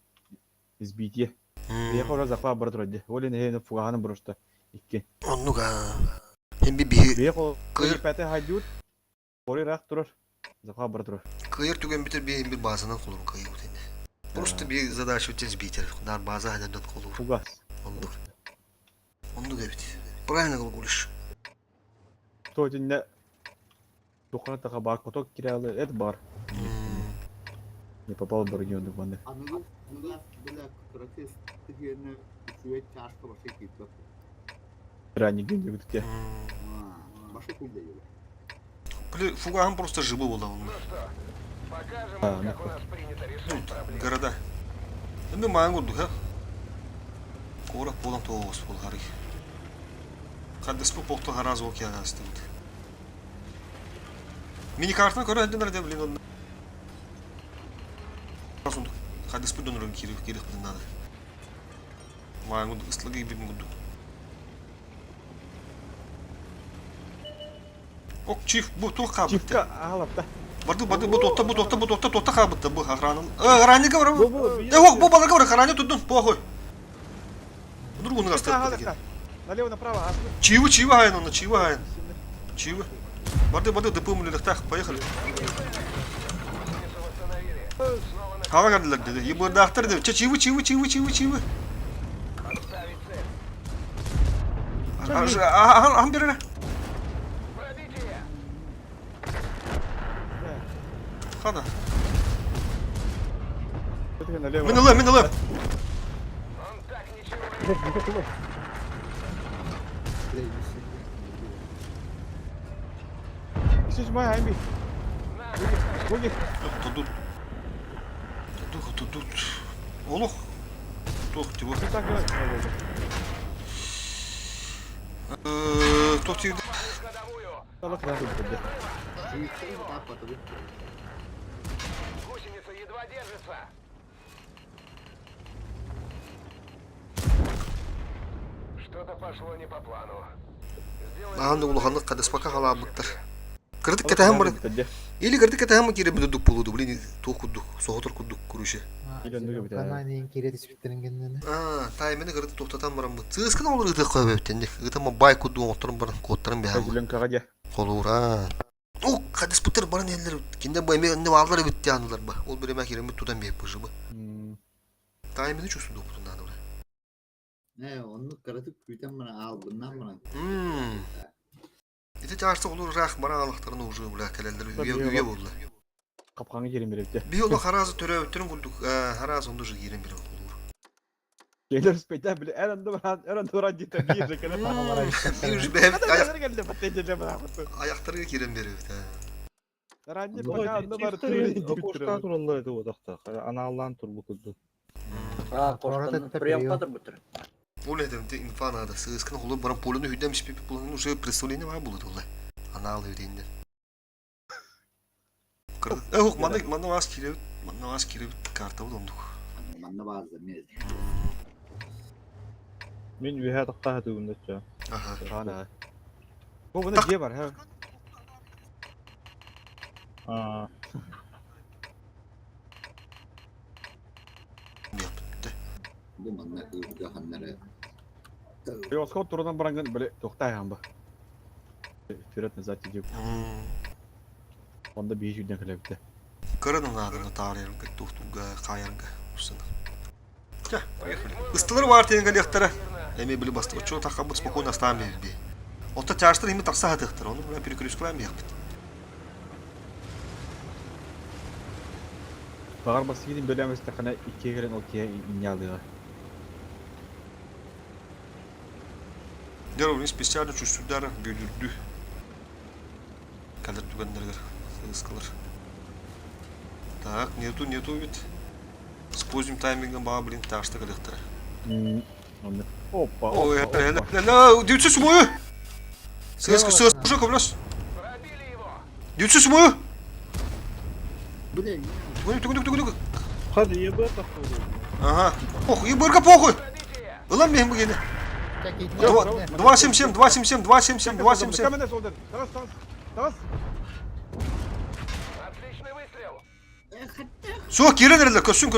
Biz bitiye. Bir kora zakla bırak durdu. Öyle ne fogana buruştu. İki. Onluk ha. Hem bir Bir o Kıyır. kıyır haydut. Oraya rak durur. Zaka bar durur. kıyır tügen bitir bir bazından kolum kıyır bu tane. Просто bir задача өтез битер. Нар база хандан колур. Фугас. Onluk. Onluk evet. Правильно кылгылыш. То динне Духана така бар коток киралы это бар. Не попал в регион банда. Anılır, böyle protest yerine süreç çarşı başa gitti. Ранний ген жигитке. Başa kulda yolu. Блин, фугам просто жибы была он. Покажем, А, как у нас принято решать проблемы. Города. Эми маңы курдук, ha? Кора полан тоос пол хари. Каддес по покто хараз океан асты. Мини картаны көрө әдден де блин он. Разун каддес по донорун кирих блин надо. Маңы ыслагы бим гуду. Ок чиф бу тух кабы. Чифка алапта. Барды бу тотта кабытты бу охранын. Охранник говорю. Ок бу бала говорю, охранник тудун, похуй. Другу на Алапта. Налево направо. Чивы гайын оны, чивы гайын. Чивы. Барды дыпым так, поехали. Хава гадылар dedi. Ебы дактыр dedi. Чивы. Ам бере. Хана. Налево. Минале. Он так ничего не... Сиш май айми. Гоги. Тут. Олох. Тох тиво. Так говорит. Тох тиво. Ходовую. Алак да. Гусеница едва держится. Что-то пошло не по плану. Ағанды улағанды қадыспақа қала бұттар. Кірдік кетәхім бұрын. Или кірдік кетәхім кері білдік болуды. Блин, тоқ күддік, соғытыр күддік күруші. Канайын керет испиттенгенден. Таймені кірдік тоқтатан бұрын бұд. Сығысқын олар ұйты қойып өптенді. Үйтіма бай күдді оңықтырын бұрын, қоттырын бәйім. Жүлен кагаде. Қолуыр, О, қадыс бұттар бұрын елдер өт. Кенде бай мен алдар өтті анылар ба. Ол бір емә керемет тудан бейіп бұжы ба. Таймені чөсінді оқытын аны бұрын. Ne onu karatıp küten bana al bundan bana. Ете чарсы олар рақ мара алақтарына ұжы бұла кәлелдер үйе болды. Капкаңы керем берепте. Bir yola harazı töre öttürün kulduk. Harazı onda jı girin bir olur. Gelir speyten bile her anda var cidden bir yere kadar. Bir ucu behem Hadi geldi patlayacağım ben. ayakları girin bir evet. Ranjit bakanda var tüyleri Koşta turundaydı o dakta. Ana Allah'ın turbu kudu. А, Город это прием прием. кадр бутер. Ол едім де инфанада сыскын олы баран полыны хүдемш пепі полыны уже представление var bulur олай. Ana alı ödeyinde. Yok manda vas kirevit karta bu donduk. Bana bazı ne? Men üye dakta hadi bunda. Aha. Rana. Bu bunda diye var ha. Aa. Bu bana ırga hanları. Yok skot turundan barangın böyle toktay hamba. Füret ne zaten diyor. Onda bir yüzden kalepte. Kırının adını tarihim ki tuhtuga kayarga usana. Ya, ыстылар var tenin galyaktara. Эми били басты. Чо такабы спокойно оставим бе. Отта чарстыр эми такса хатыктыр. Оны мен перекрестклаем япты. Bağır bası gidin böyle mesela kana ikiye gelen okey'e inyalıyor. Деров специально чувствудар бөлүлдү. Кадр түгендерге сыскалар. Так, нету вид. Используем таймингом ба, блин, ташты galyaktara. Опа. Ой, это, девцус мою! Сыска, ковлас. Пробили его. Девцус мою! Bu ne? Түгүнүк. Hadi yebe takıldı. Ага. Похуй, ебырга похуй! Пробитие. Ulan benim bu gene. 277. Каменный солдат. Давай. Отличный выстрел. Soğuk geri nerede? Kösün.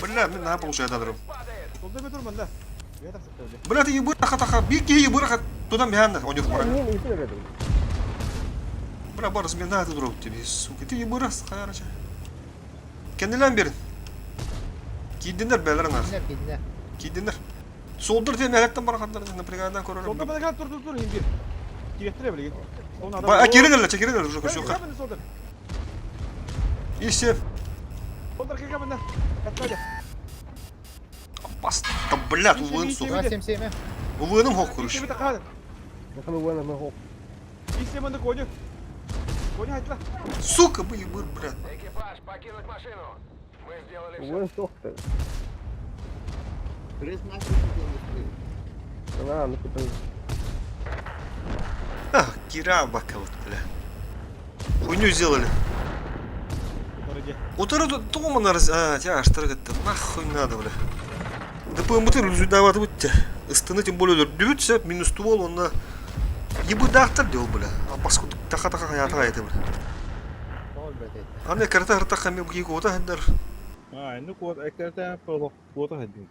Bля, ben ne yapalım şey ederim. Падает. Solda bir durma lan. Ya tak setel deh. Berarti ibu kata biki ibu kata tuh bihan on your orang. Ini itu ada tuh. Berapa harus minta itu bro jadi suka itu ibu ras kayak aja. Kendiler birin. Kidinler beler ngar. Pindah. Kidinler. Soldur diye melekten bana kadar naprigadan korar. Solda bana kan dur indir. Getir bile git. Onun adam. Ba kiriler çekiriler şu Kan şu. ben solda. İşte Solda kayak benar. Kata aja. bas tablat uvın su. Семь. Uvınım hok kuruş. Bir dakika. Kalau gua nama hok. İşte bende koydu. Koydu hadi lan. Сука, бы ебыр, брат. Экипаж, покинуть машину. Мы сделали все. Gua sok. Крыс нахуй сделали. Nah, lu kita. А, кира бакалот, бля. Хуйню сделали. Утро дома на раз... А, тебя аж торгать-то нахуй надо, бля. Да по мотор давать будьте. Станы тем более дерутся, минус ствол, он на... Ебы дахтар делал, бля. А паскуд таха-таха ятает, бля. А мне карта хами бги года хендер. Ну вот, это вот один.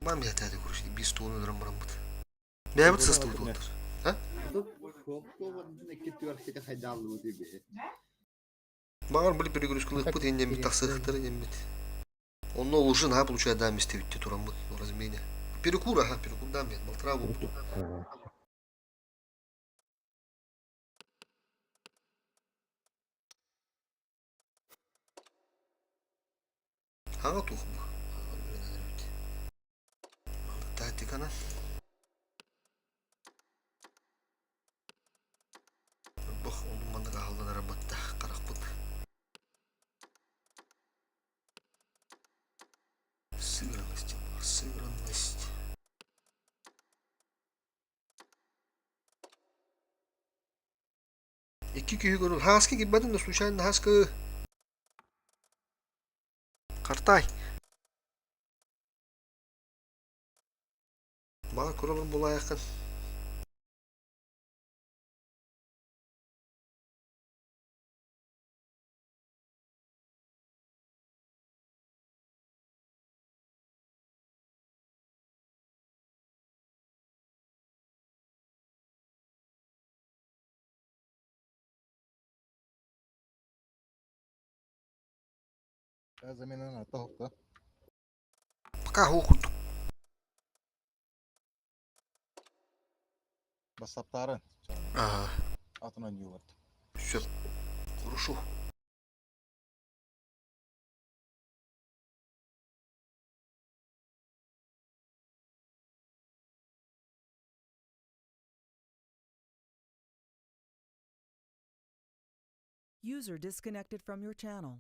Мам я тады курш, без туны драм-рамбут. Я вот составил тут. А? Маған были перегрузкалых пут, я не тасыхтыр, не бит. Он уже на получает даме ставить турамбут, размене. Перекур, ага, перекур даме, болтраву. Ага, тух. Тактикана. Бах, он мандага халдана работа, каракпут. Сыгранность. Iki köyü görür. Haskı gibi badın da случайно haskı. Kartay. Bana kuralım bula yakın. Заменена на тохта. Пока окуту. Басаптары. Ага. Атына дювард. Все. Хорошо. User disconnected from your channel.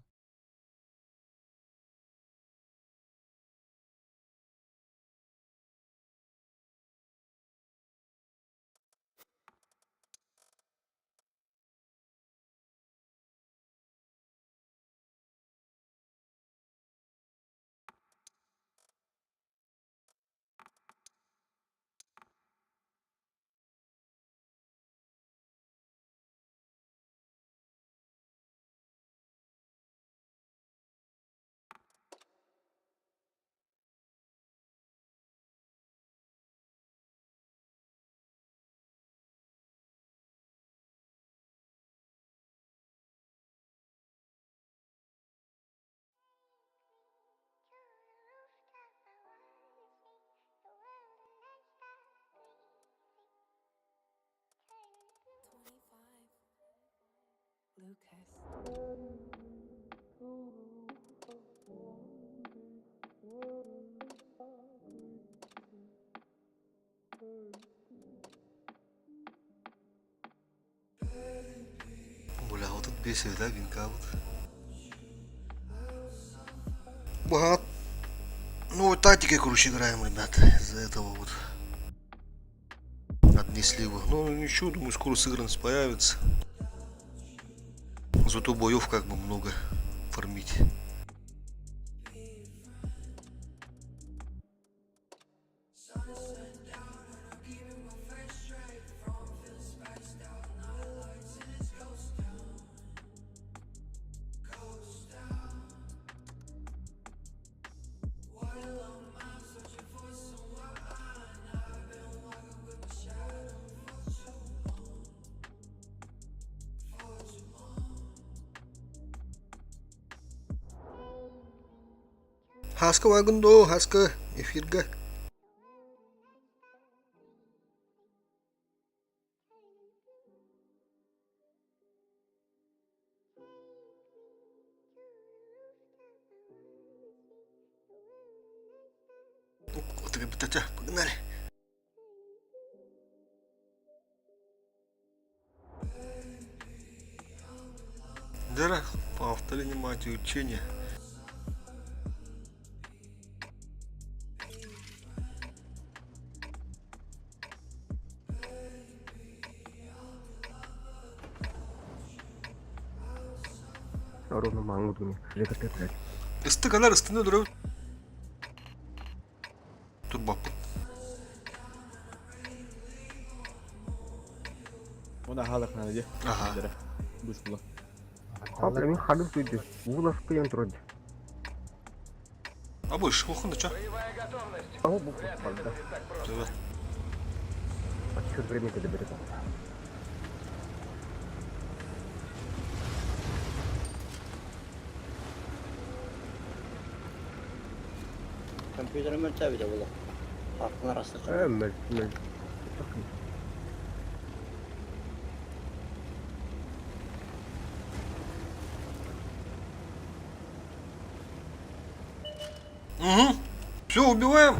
Бля, вот тут бесит, да, винка вот. Багат. Ну, вот тактикой, короче, играем, ребята. Из-за этого вот. Отнесли его. Ну, ничего, думаю, скоро сыгранность появится. Зато боев как бы много фармить. Хаска вагондо, хаска эфирга. Вот так, погнали. Да, повторение мать учения. Ровно мангудуни. Лекотепред. Истыгалар ыстыны дөрөп. Турбап. Ona halak nana je. Ага. Dere. Bus pula. Хапла мен хадып туйду. Вулас кыян турду. А больше охында ча. Ау бу балда. Да. Отчет времени когда берет. Компьютер мен tabii de bu. Farkın arasında. Мэл. Угу. Все, убиваем.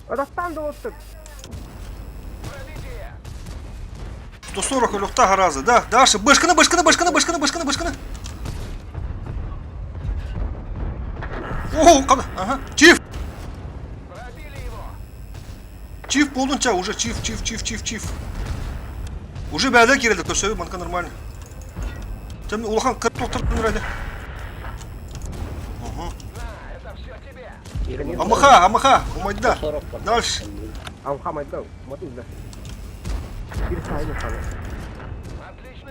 Адастан да оттук. 140 люфта раза, да. Дальше. Бышканы. О, куда? Ага. Чиф. Чиф полунча, уже чиф. Уже бәле керелді, көрсөбі, манка нормально. Там улахан кырып толтырып ради. Амаха, умайда. Дальше. Хамайда. Матузда. Bir sayını sana.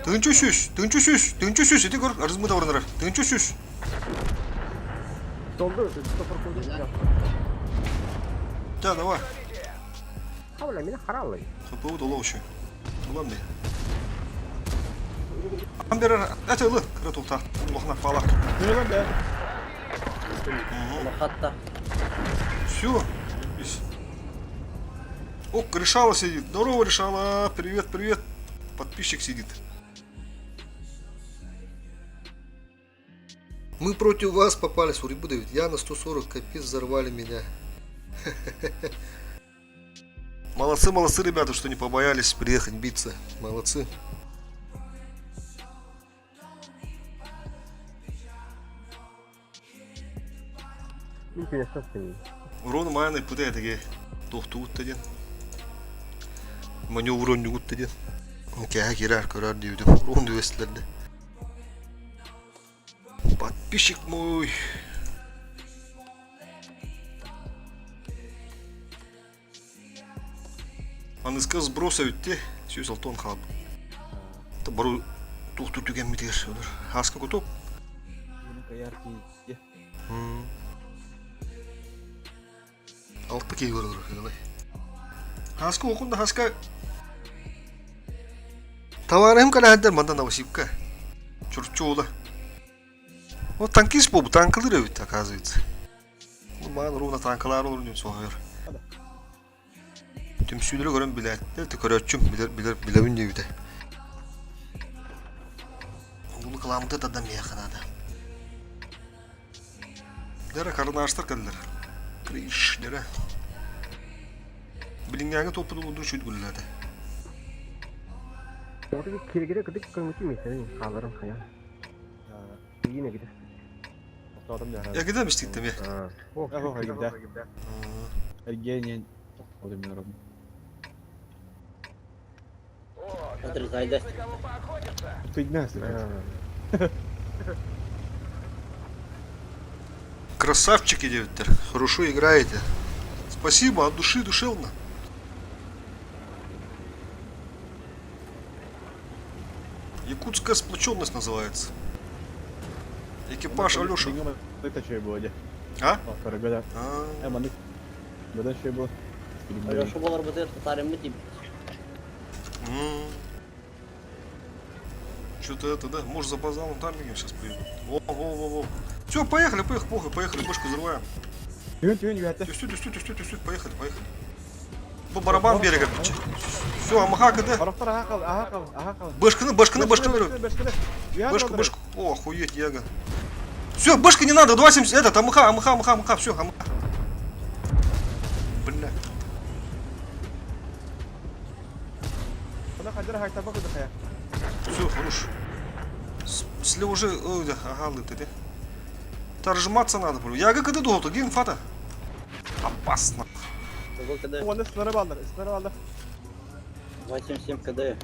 Тынчу сүз, еті көр, арызмыда орынырар. Тынчу сүз. Doldu. Sıfır koydu. Да, давай. Хавла мені хараллы. Хапу долу еще. Улам не. Амбер, это лы, кыры толта. Улахна фала. Ne lan be? Hatta. Все. О, решала сидит. Здорово, решала. Привет. Подписчик сидит. Мы против вас попали, Сурибуда, ведь я на 140, капец, взорвали меня. Молодцы, ребята, что не побоялись приехать биться. Молодцы. Mümkün esasın. Урон майны пытай теге. Тохту уттаден. Маневр урон уттаден. Кәһә кирәр көрәр диюдем. Урон дүвестеләрдә. Подписчик мой. Анызга сброса үтте. Сөз алтон хаб. Та бару тохту түген митер. Хаска котоп. Bunu kayar ki. Алты кей көрөр. Хаска окунда хаска. Товарым калаһдар мандан авсипка. Чурчула. Вот танкист бобу, танкылыр өт, оказывается. Ну, маған ровно танкылар olur diyorum sonra. Tüm süydürü görün bilen. Evet, körötçüm, bilebin diyor bir de. Bunu kılamıda da adam yakın adam. Dere karını açtır kalırlar. Kriş, dere. Bilingeni topu bulduğu şuydu güllerde. Orada bir kirgire kıdık kılmışım ya senin kalların kayan. Yine gider. Adam ya. Ya gidemiştik gittim ya. Oh, gider. Ergenyen. Olamıyorum. Смотри, зайди. Фигня. Красавчики, девятер. Хорошо играете. Спасибо, от души душевно. Якутская сплоченность называется. Экипаж Алёша. Это что было, А? Года. Эманы. Года что было? Алеша болар бітер, татарым мы тип. Что-то это, да? Может, за базалом таймингом сейчас приедут. Во. Все, поехали, похуй, поехали, башку взрываем. Тюн, вятте. Тюстүт, поехали. Bu барабан берега. Все, амаха кыды. Арактар ага кал. Башканы. Башку. О, охуеть, яга. Все, башка не надо, 270, этот, амаха, все, амаха. Бля. Куда хадыр хайта бакуды хая. Все, хорош. Если уже, ой, да, ага, лыты. Торжиматься надо, блю. Яга кыды долго, ген фата. Опасно. Какой КД? Оны снарып алды. 87 КД.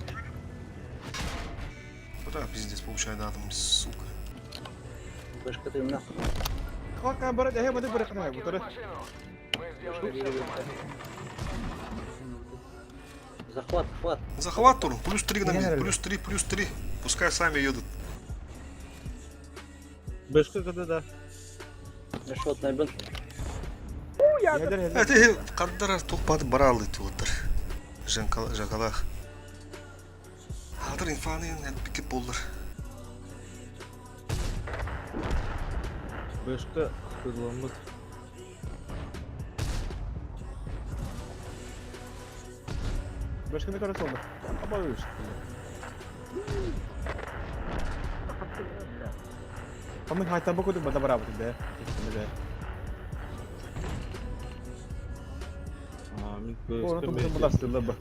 Да, пиздец, получает атом, сука. Башка ты нахуй. Как барат я буду барахна, бутары. Захват. Захват турн, плюс 3 на меня, плюс 3. Пускай сами едут. Башка кыды да. Решот найбын. Это каддар тупат баралы туотар. Жакалах. Хадыр инфаны пике болдыр. Башка кыдламыз. Башка не коротолды. Абалыш. Камын хайта бакуды бада барабы да. Onu tuttum bu lastırla bu.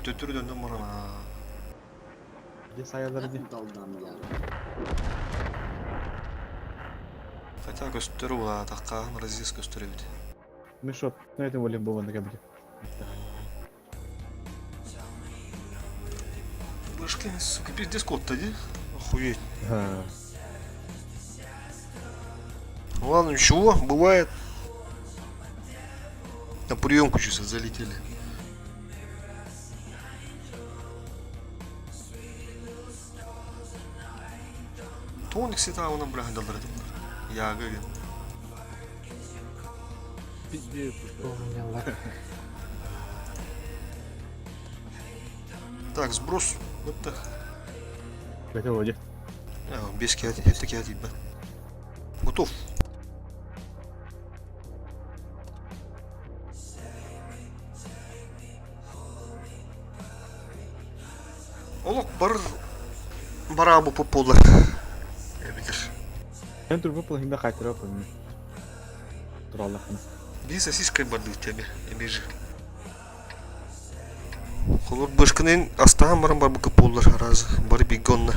Tötürü döndüm bana. Bir sayıları değil. Хотя көстөрү була такка разис көстөрү бит. Мешот, ну это волим бован да габли. Башки, сука, пиздец кот-то, да? Охуеть. Ну ладно, ничего, бывает. На приемку сейчас залетели. Тоник сета она брага доллар. Я говорю. Пиздец. Так, сброс. Вот так. Это вроде. Без киати, да. Готов. Олок барабу пополар. Я видишь. Ben dur bu plahında kaytır yapalım. Dur Allah'ına. Bir сосиской барды тебе, имеji. Колор башканын астаган барам бар бу пополар разы. Бары бигонна.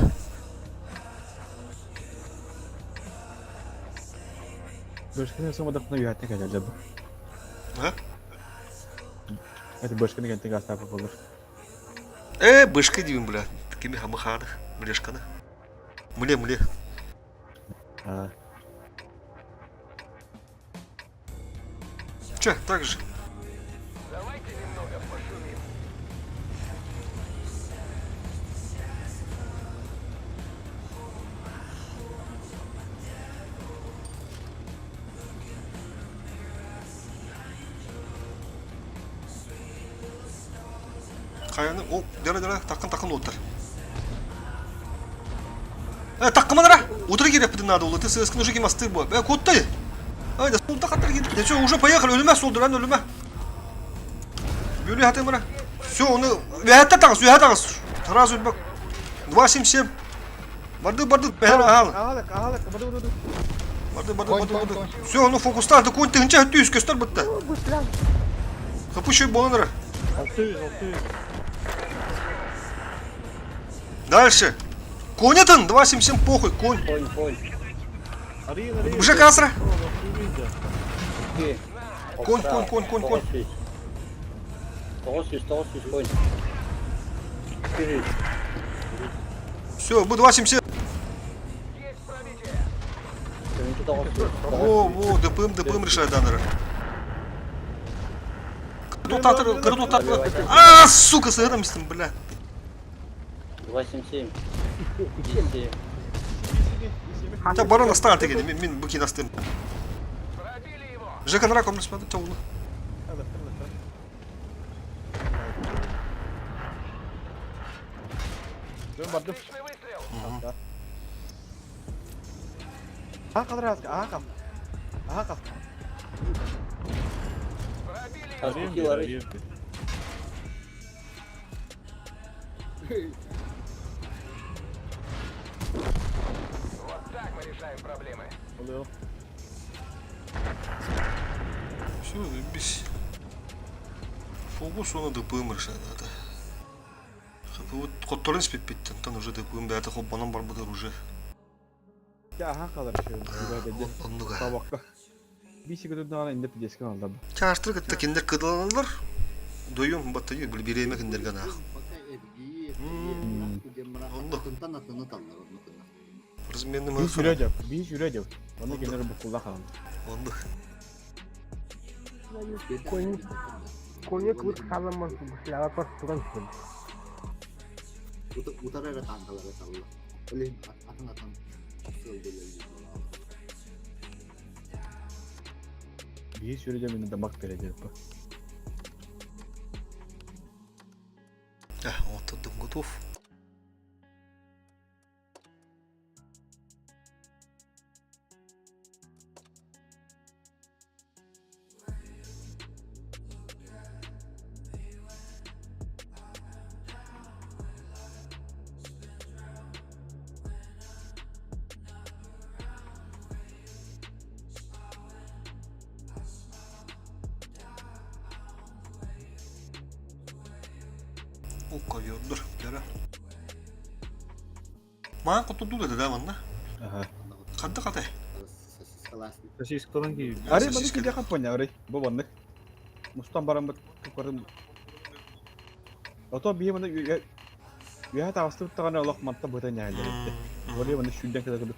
Башканы самадakına yönetim geldi bu. Ha? Это башканы генте гастап olur. Башка дивим, бля. Такими хамаханы, млешканы. Мле. Че, так же? Каяны, о, дара, такын отыр. Таккыманара, утыры керек бітін надо, олы, ты сыскын уже кемасты бу. Коттай. Айда, солда қаттар кетті. Я что, уже поехали, өліме солды, ран өліме. Бөлі хаты мара. Все, оны, вәйәтті тағыз. Тараз өлбек. 277. Барды, бәрі ағалы. Ағалық, Барды. Все, оны фокустан, ты конь тығынша өтті үз көстер бітті. Хапышой болыныры. 600. Дальше. Конь атын, 277 похуй, конь. Arayın. Уже касра. Где? Конь. 100 конь. Вперед. Все, bu 277. Во, ДПМ решает данные. Кредитатор. Сука, с этим местом, бля. 277. Та барона стан тегеди, мен буки настым. Жека нара комнат смотри, тёлу. Dön bardım. Отличный выстрел! Hatta. Aha kalır asker. Aha kal. Aha kal. Пробили Перспектива. Вот так мы решаем проблемы. Oluyor. Все, заебись. Фокус оны ДПМ решает это. Вот котторын спит биттен, тан уже ДПМ бәті хоппанан бар бұдар уже. Ya aha kalır şey. Böyle Онныға. tabakta. Bir şey götürdüğünde bana indirip desken aldı. Чаштыр кітті кендер кыдыланылар. Дойым баттайы бұл береме кендер гана. Пока Эдги, Онды. Тынтан атыны талдар onu kına. Разменный Bir махсур. sürecek. Bir sürecek. Onu kenara bu kullan kalan. Онды. Konya kurt sallaman silahlar pas turan şey. Utara tankalara salla. Öyle atan söylediler. Bir sürecek benim de bak verecek bu. Отдым готов. О, ковёрдыр, кәрі. Маған құтылды деді да ванна. Aha. Қанды қатай. Сосискалан кийип. Ari bana ki yakın ponya ari. Bu bandık. Mustan baran bak tukarım. Oto bir bana ya ta astı tane Allah matta bu tane halde. Böyle bana şuradan kadar kadar.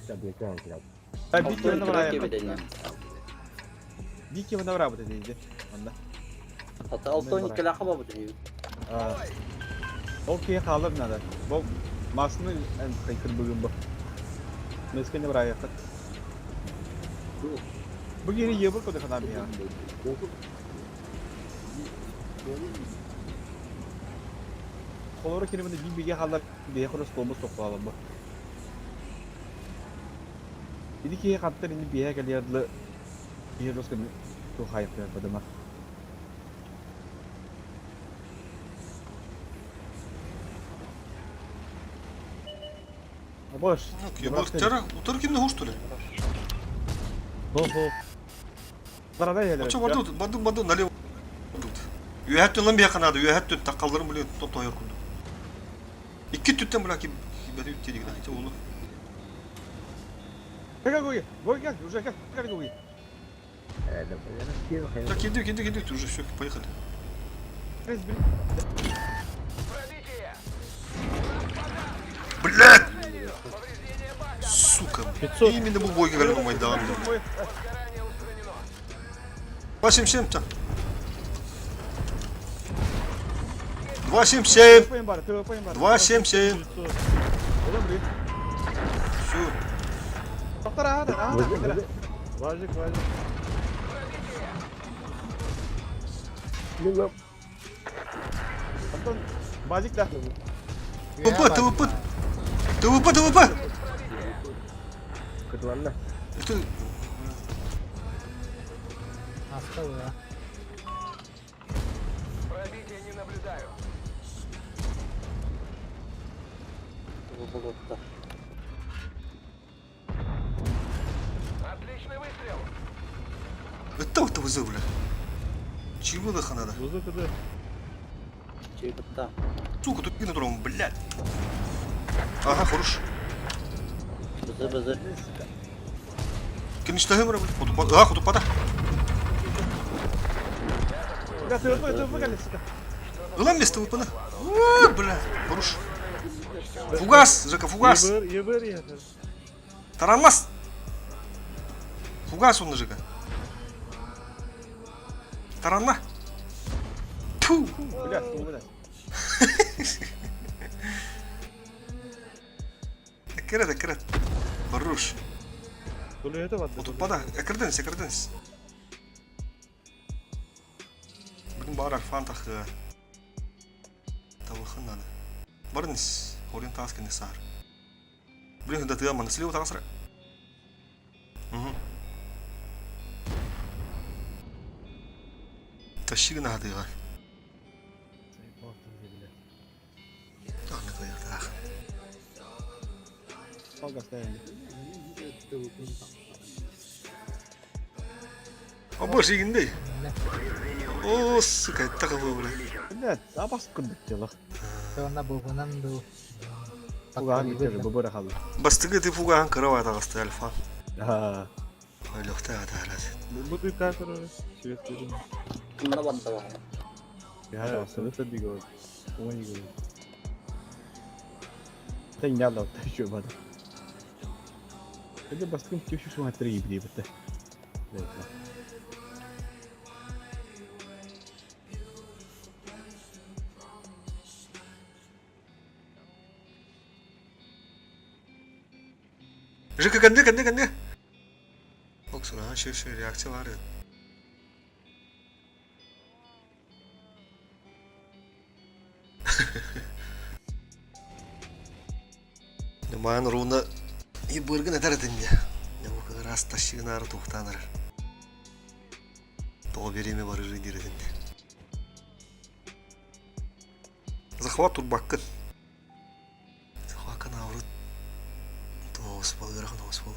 Tabii ki alacağım. Ay bir Altın kere bana kürek gibi ya. deniyor. Bir kere bana beraber dedi. Anda. Hatta Altın kilaka mı bu deniyor? Okey kalır nada. Bu masını en kayıkır bugün bu. Mesken beraber yaptık. Bu yeni yıllık o da kadar ya. Kolora kelimede bir bilgi haller diye konuş olmuş toplayalım bu. Bir ki hatta ini biaya kaliarlı bir terus kan tuh hype ya pada mah. Boş. Утыр кемді хош төлі. Ho. Barada ya. Оча барды налево. Үйәттен лан бияқын ады, үйәттен таққалдырын біле топ тойыр күнді. Икі түттен біле ки бәрі үтте деген айтты олы. Как гой? Гой как? Уже как гой? Так, кенде, уже все, поехали. Блядь! Сука, именно бұл бойға кәлі болмайды дағам. 277 там. 277. 277. Все. Важик. Антон, базик да. ТВП. Keduanya. Это... Astaga. Пробития не наблюдаю. Отличный выстрел. Это вот вызов, бля. Чего нахуй надо? Чего-то. Сука, тут на другом, блядь. Ага, хорош. Базы. Кинчтаги мра, блядь. А, хутупада. Да, ты выгони, сука. Ulan место выпада. Бля, хорош. Фугас, Жека, фугас. Таранмас. Фугас он, Жека. Таранма. Ту. Блядь. Экрет. Хорош. Хутупада. Экреденс. Бар альфан тахы. Тавыхын надо. Барнис, ориентаски не сар. Блин, да ты аман слева тасра. Тащи на хаты. Так, не так. Salgas değerli. Больше егинде. О, сука, это такое было. Evet, daha basit kırdık ya lan. Sonra bubunan bu. Bu kadar gitti, bu böyle kaldı. Бастыгы ты пуган кровать тагысты альфа. Ha. Лёгтая тарас. Bu bir tane sonra sürekli. Mana bantı var. Ya, sırası bir gol. Ona iyi gol. Sen ne aldın? Şu bana. Bir de baskın köşe şu hatırı gibi diye bitti. Evet. Жека, канды. Боксура, şu reaksiya var ya. Норман руна и быргын этер этинде. Ne bu kadar az taşıyın ağrı tuğtanır. Тоғы береме бар жи дередінде. Захват турбаккын. Захвакын аврыт. Тоғыс бол, ғырақын тоғыс бол.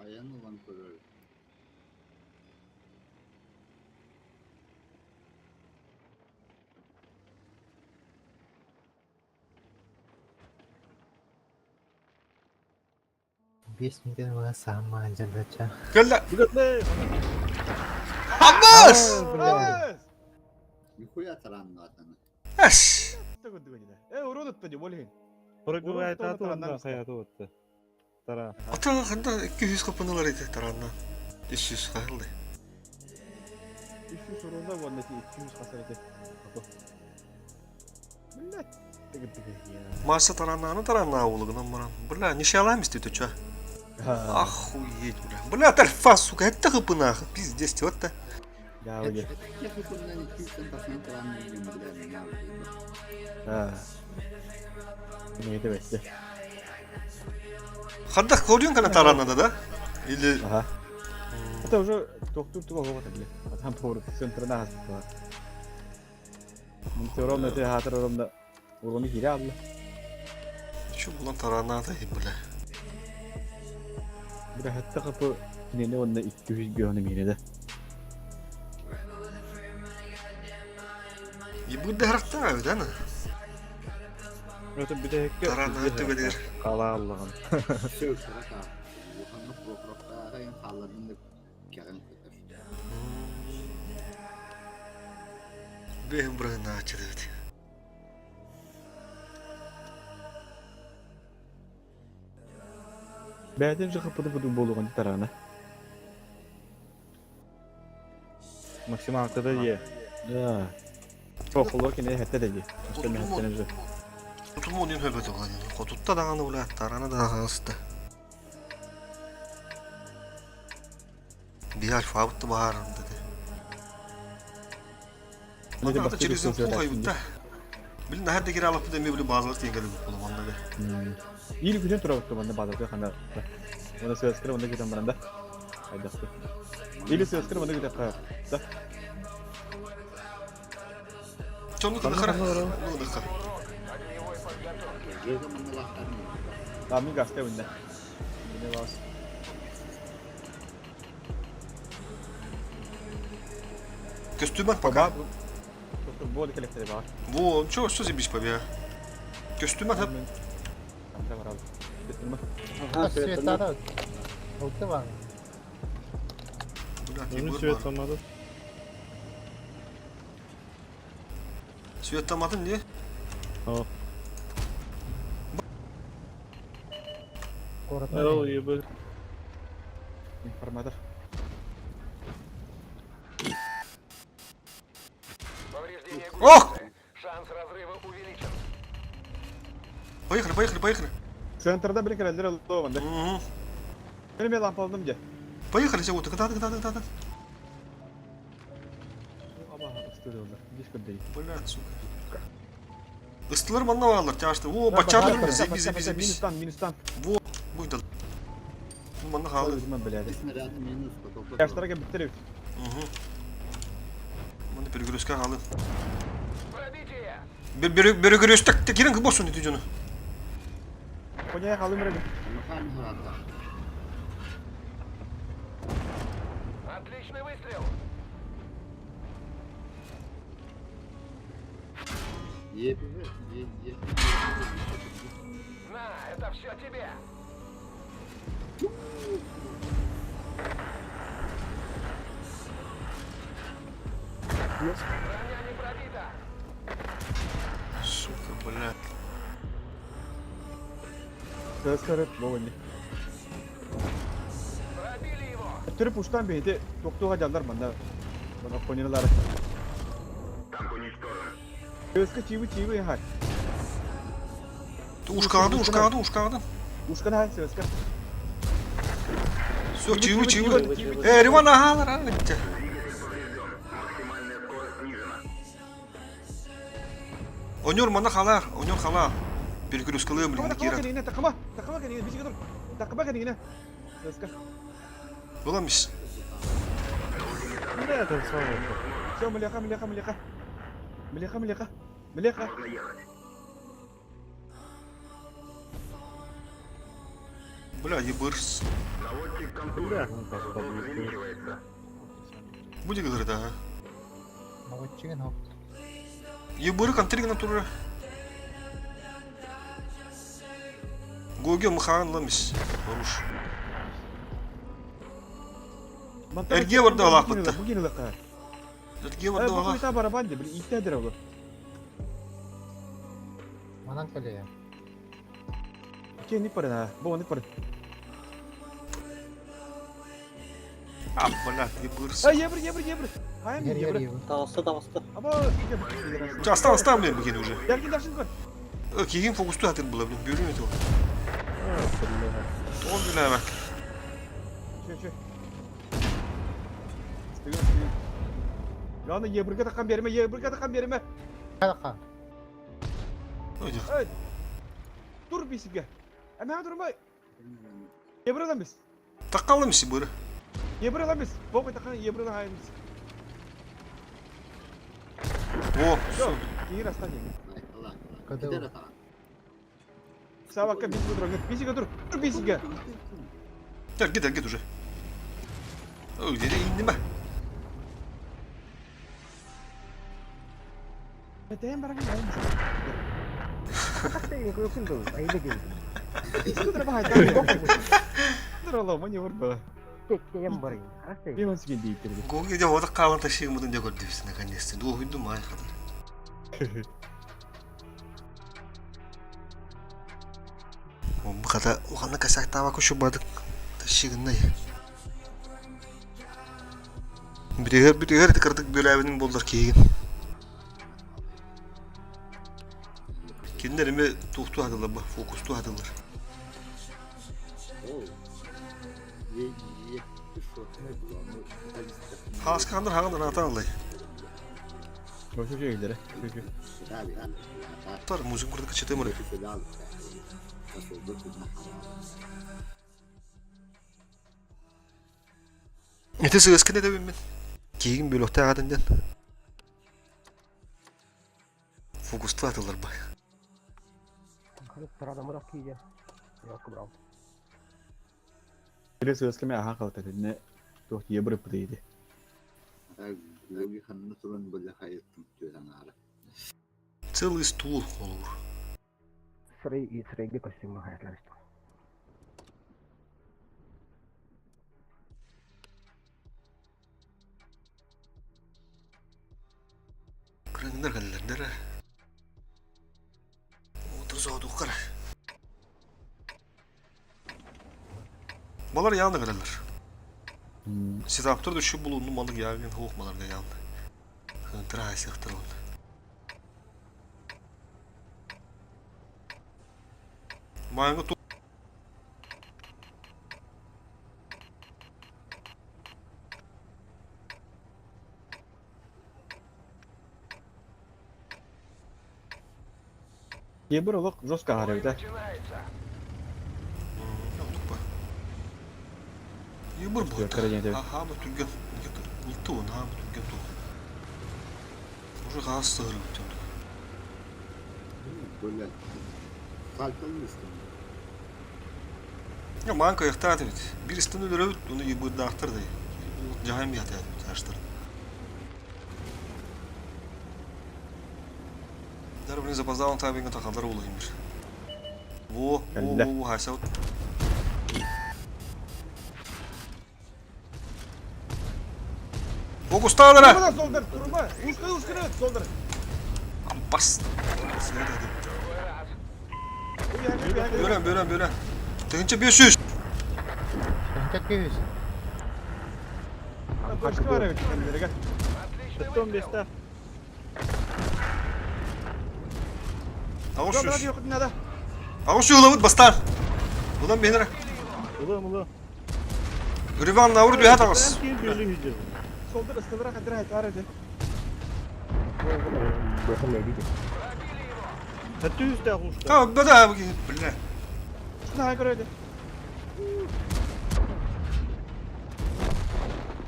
Ayan olan körür. Bis mungkin sama aja baca. Gel de. Dikkatli. Abbas! Nikuya taranlı atanı. Eş! Tıkı tıkı. Orada tuttu bolhin. Orada hayatı hayatı oldu. Tara. Ata kanda 200 kapınılar idi taranna. 300 kayıldı. 300 sorunda bu anneti 200 hasar etti. Millet. Tıkı tıkı ya. Masa taranna avulugынан барам. Бля, не шалам исти ты чё? Охуеть, бля. Бля, тальфа, сука, это хыпына, пиздец, вот-то. Ya öyle. Yakıtından 200'den taşıyan taranlı yiyeceğim bilen ne yapayım. Ha. Neydi bekle. Хадда көрген kana тараннада да? Или Ага. Это уже доктор туга говорит, бля. А там повар центрна хастава. Mun teorimda te hatırlarımda urunu hile aldı. Şu bulan taranna da bля. Bir de hatta kapı yine onda 200 göğünüm yine de. И будет дохрахтаю, да? Öte bir de Taranna tübedir. Kala Allah'ım. Söz sıra kaldı. Wuhan'ın prokropta kayın kallarının da kağın kötür. Бегом брана чедет. Bədin kapıda bu boluğun tarana. Maksim arkada ye. Ya. Çok olur ki ne hatta da ye. Başka hatta ne? Tutulma onun höbet olan. Kotutta dağını ula tarana da hasta. Bir alfa avuttu baharım dedi. Ne de Hatta başka bir çelizin söz pulga yutta. Bilin her de geri alıp da mebili bazıları tengeli bu pulum onları. İyi gücün turaktı bende bazı kanda. Ona söz kırı bende giden bende. Haydi. İyi söz kırı bende giden kaya. Da. Çonlu da kara. Ne da kara. Ne zaman Allah'tan Kami gazete bende. Ne var? Костюм пока. Bu da kelekleri var. Во, чё здесь побега? Костюм hep. Bende var abi. Bitirme. Svetara. Oldu var. Svetamadı. Svetamadım niye? Orada. iyi böyle. Информатор. Ох! Шанс разрыва увеличен. Поехали. Центрда bir kereler oldu bende. Benim bir lampa aldım ya. Поехали, Зягута, когда. Üstüde oldu. Hiç kötü değil. Блядь, сука. Istılar bana varlar çağıştı. Oo bacağını bize. Minustan. Buydu. Bana kaldı. Ben böyle hadi. İsmi rahat minus topla. Yaşlara gel bitirip. Bana перегрузка kaldı. Пробитие! Перегрузка так girin ki bosun netice onu. Konya'ya kaldım böyle. Makan harata. Отличный выстрел! Yepimi. На, это все тебе! Броня не пробита! Суka блядь. Söz karıp bu oyunu. Пробили его! Türüp uçtan beni de doktora canlar bana. Bana Konya'lılar. Танк уничтожен. Özkü çivi hay. Ушкаладың. Uşkan hay sözkü. Все, чиви. Риван агалар. Двигатель поврежден. Максимальная скорость снижена. Oynuyor bana kalar. Перегрузкалıyım Takıma ringde kira. kendine takıma kendine bir şey dur. Takıma kendine. Sözkü. Bulamış. Nereye atın sonra? Все, мляха. Можно ехать. Бля, ебырс. Наводчик контуры. Ход увеличивается. Буде говорить, ага. Наводчигин хоп. Ебыры контриг натура. Гоге мыхан ламис. Оруш. Erge vardı Allah battı. Bugün laka. Erge vardı Bu Allah. bir baraban de bir ihtiyadır o. Манан калея. Kendi para bu onu para. А, бля, ебырс. Ay yebir. Hayır mı Yer yebir? yer. Tavasta. Ama Осталось блин, бігін уже. Gel dersin koy. Кегин фокусту атыр була, блин, бюрün eti o. Он бля бak. Şey. Yani yebirge takan berime. Kalka. Öyle. Evet. Dur bir sige. Ama durma. Yebir lan biz. Takalım işi böyle. Yebir lan biz. Baba takan yebir lan hayır biz. О, Yok. Kiyir aslan yemin. Allah. Kadın. Gider ata. Sağ bakka bir sige dur. Bir sige dur. Dur bir sige. gel уже. Öyle de indim ben. Neden barang olmuş? Kakak yung kusin to. Ay lagi. Dur bahaya. Dur Allah mı yavur ba. Tek yang bari. Asa. Bir masuk di itirdi. Гоге de orada kalan taşıyamadım diye gördü hepsini наконец-то. Doğuydu mu ay kadar. Bu kadar o kadar kasak tava kuşu badık. Taşıyın ne? Bir her tıkırdık böyle evinin bollar keyin. Kendilerime tuhtu adılar bak, fokustu adılar. Oo. Ye. Şu. Has kandır atan alay. Çok şeyleri. Abi. Tar müzik kurdu kaçtı mı? Ete sığıskın edemem ben. Keyin böyle ohta adından. Fokustu adılar bak. Terada murah ki ya. Yok bro. Bir söz kime aha kalktı ne? Çok yebir pudeydi. Logi hanını turun böyle hayır tutuyorsan ara. Целый стул olur. Среди костюма hayatlar işte. Kırıngınlar geldiler nere? Otur soğudu kara. Balar yandı geldiler. Sitaptır da şu bulundu malı yağın hoğmalarga yandı. Hıntıra aysaktır oldu. Mayanga to... Кибер олық жостка Бой харабыта. начинается. Yaptık bak. İyi bir bu. Kere yedi. Ha bu tüggen. Yıktı onu ha bu tüggen tu. Уже gaz sığırı bütün. Böyle kalkalı mısın? Ya banka yıktat evet. Bir üstünü dürüp onu yıbır dağıtır da. Cahim bir hata taştır. Darbe не запоздал, он тайбинга takılır olayımdır. Во, Хасяут. Фокус тағдыра! Солдар, турба! Ушкыры, солдар! Бас! Бөлен. Тегінше 500! Başka var evet. Gel. Отличный Tuttum выстрел. 5'te. Ağız Solдар şuş. yok nada. Ağız şu ılavut bastan! Ulan behnire. Ulu. Rivan navru düğet ağız. Solдар ıstıvıra kadar haytar edi. Ha bada abi ki. Billah. Şuna haykır edi.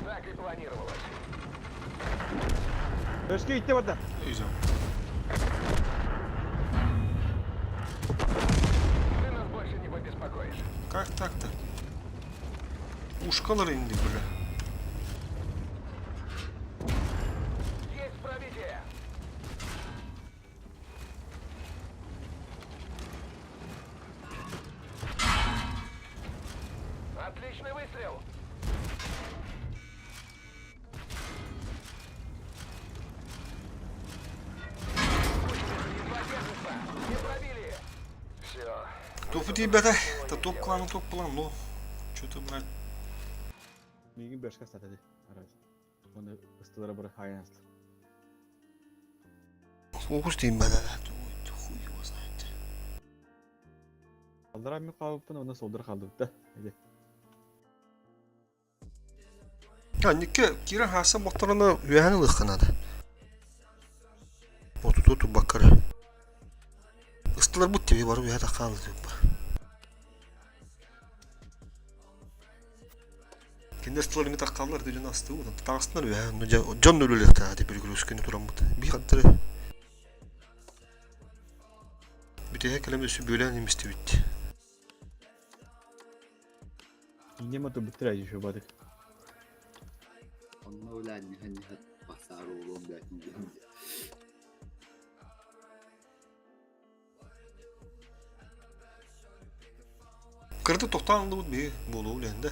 Так и планировалось. Özge gitti burada. Yiyeceğim. Ты нас больше не побеспокоишь. Как так-то? Ушкалар indi böyle. Есть пробитие. Отличный выстрел. Едва держится. Не пробили. Все. Topu değil be de. Da top kulağını no. Что-то, блядь. Bilgin başka stat edi. Araç. Onu ıstıvıra bırak hayan astı. Фокус diyeyim be de. Хуй его знает. Solдар abi kalıp bunu solдар kaldı da. Hadi. Ya nikke kiran hasa motoruna üyeni lıkkanadı. Otu bakarı. Istılar bu tibi var üye de kaldı diyor. Kendi ıstıları mı takallar diyor nasıl diyor. Tağısınlar üye. Can ölüler de hadi bir gülüskünü duran bu. Bir kadar. Bir de kelime üstü böyle animiste bitti. Yine mi bitir acı şu badık. Onunla öyle hani basar oğlum belki. Kırdı toktanlı bu bir bolu ulende.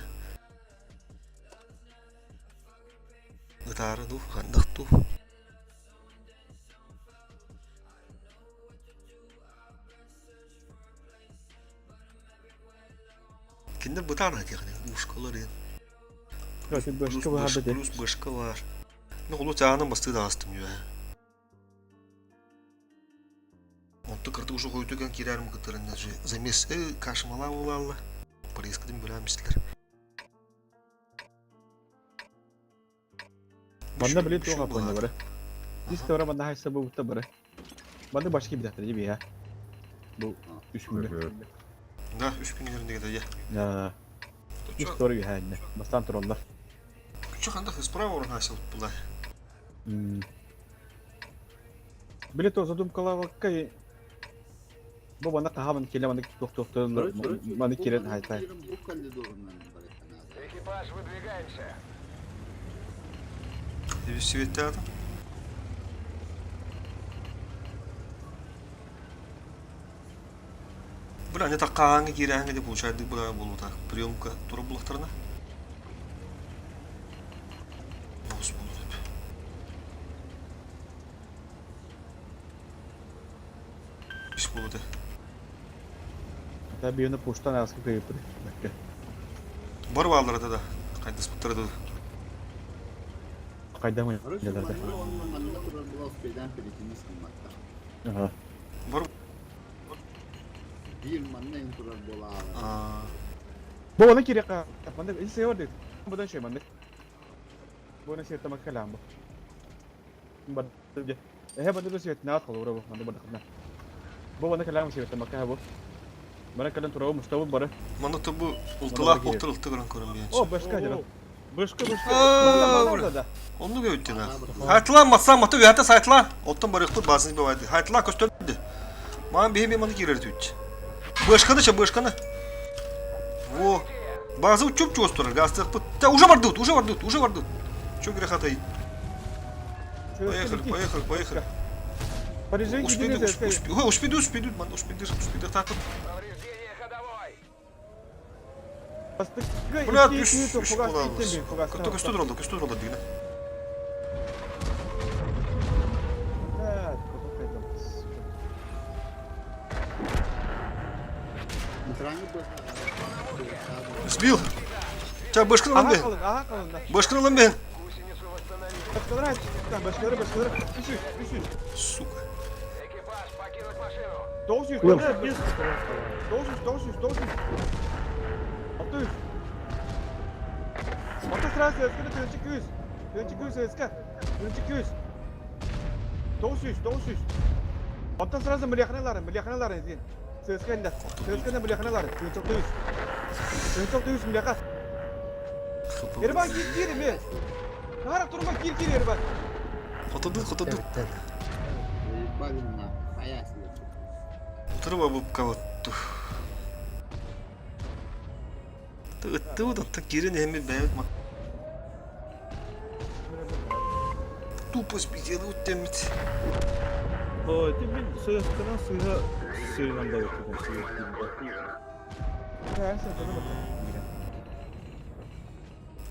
Gitarı du, handak du. Kinder bu tane yani uşkalar yani. Kaçın başka var hadi de. Plus başka var. Ne olur canım bastı da astım ya. Onta kırdı uşu koyduğun kirer mi kıtırın nece. Zemes kaşmala oğlalla. Parayı sıkıdım böyle misler. Banda bile çok apanya bara. Biz de oraya banda haysa bu da bara. Banda başka bir dakika ya. Bu 3 milyon. Ne 3 gün yerinde gidiyor. Ya. Biz de oraya yani. Bastan trollar. Küçük anda sправа orhan hasa tuttular. Bile de zadum kalavakka. Bu bana kahaban kile bana doktorlar bana kiren hayta. Bu kalede doğrudan bırakın abi. Экипаж, выдвигаемся. Bir sivetli adam. Bula ne takkağını girəңə de получайды bula болуда. Приемка тура булақтарына. Бос болу деп. İş болу de. Hatta bir yana poştan askı kayıp. Бар балларда да. Қайда спыттырды. Kayda mı? Arası Nelerde? onunla manına kurar bu askerden peletini sıkılmakta. Aha. Бар. Bir manına en kurar bola ağlar. Aa, Bu bana kire ka. Banda il seyor dedi. Bu da şey banda. Bu ne şey tamak kalam bu. Banda. Banda da şey ne at kalır bu. Banda banda kana. Bu bana kalan sibette makka bu. Bana kalan turağı mustafa barı. Mana tabu ultulak oltur ultu gören körün bir O başka canım. Başka. Aa, Orada da. Onu gördün ha. Haytlan matsan matı ve hatta saytlan. Ottan barıqtı basını bevardı. Haytlan köstürdü. Man bir manı girer tüç. Başkanı. Во. Bazı uçup çostur. Gazete. Ta уже вардут. Çok güzel hatayı. Поехали. Париж'e gidiyoruz. Успеду, man, успеду takip. Повреждение ходовой. Bastık. Buna düş kulağımız. Köstü oldu dine. Митранги Сбил. Çay başkanı lan ben. Aha kalın da. Başkanı lan ben. Гусеницу восстановить. Başkaları aç. Başkaları. Düşün. Suka. Экипаж, покинуть машину. 900. 600. Orta sırası eskide dönücü 200. Eski. Dönücü 200. 900. Orta sırası milyakanaların izin. Seskende milyakanaların. Dönücü 900 milyakat. Erban gir mi? Harap durma gir Erban. Katıldık. Блин, на. Поясни. Oturup bu kavattu. Tı da girin hem ben ma. Tupos bizeli uttemit. Ой, ты, блин, союзкана сыга сыйганда өткен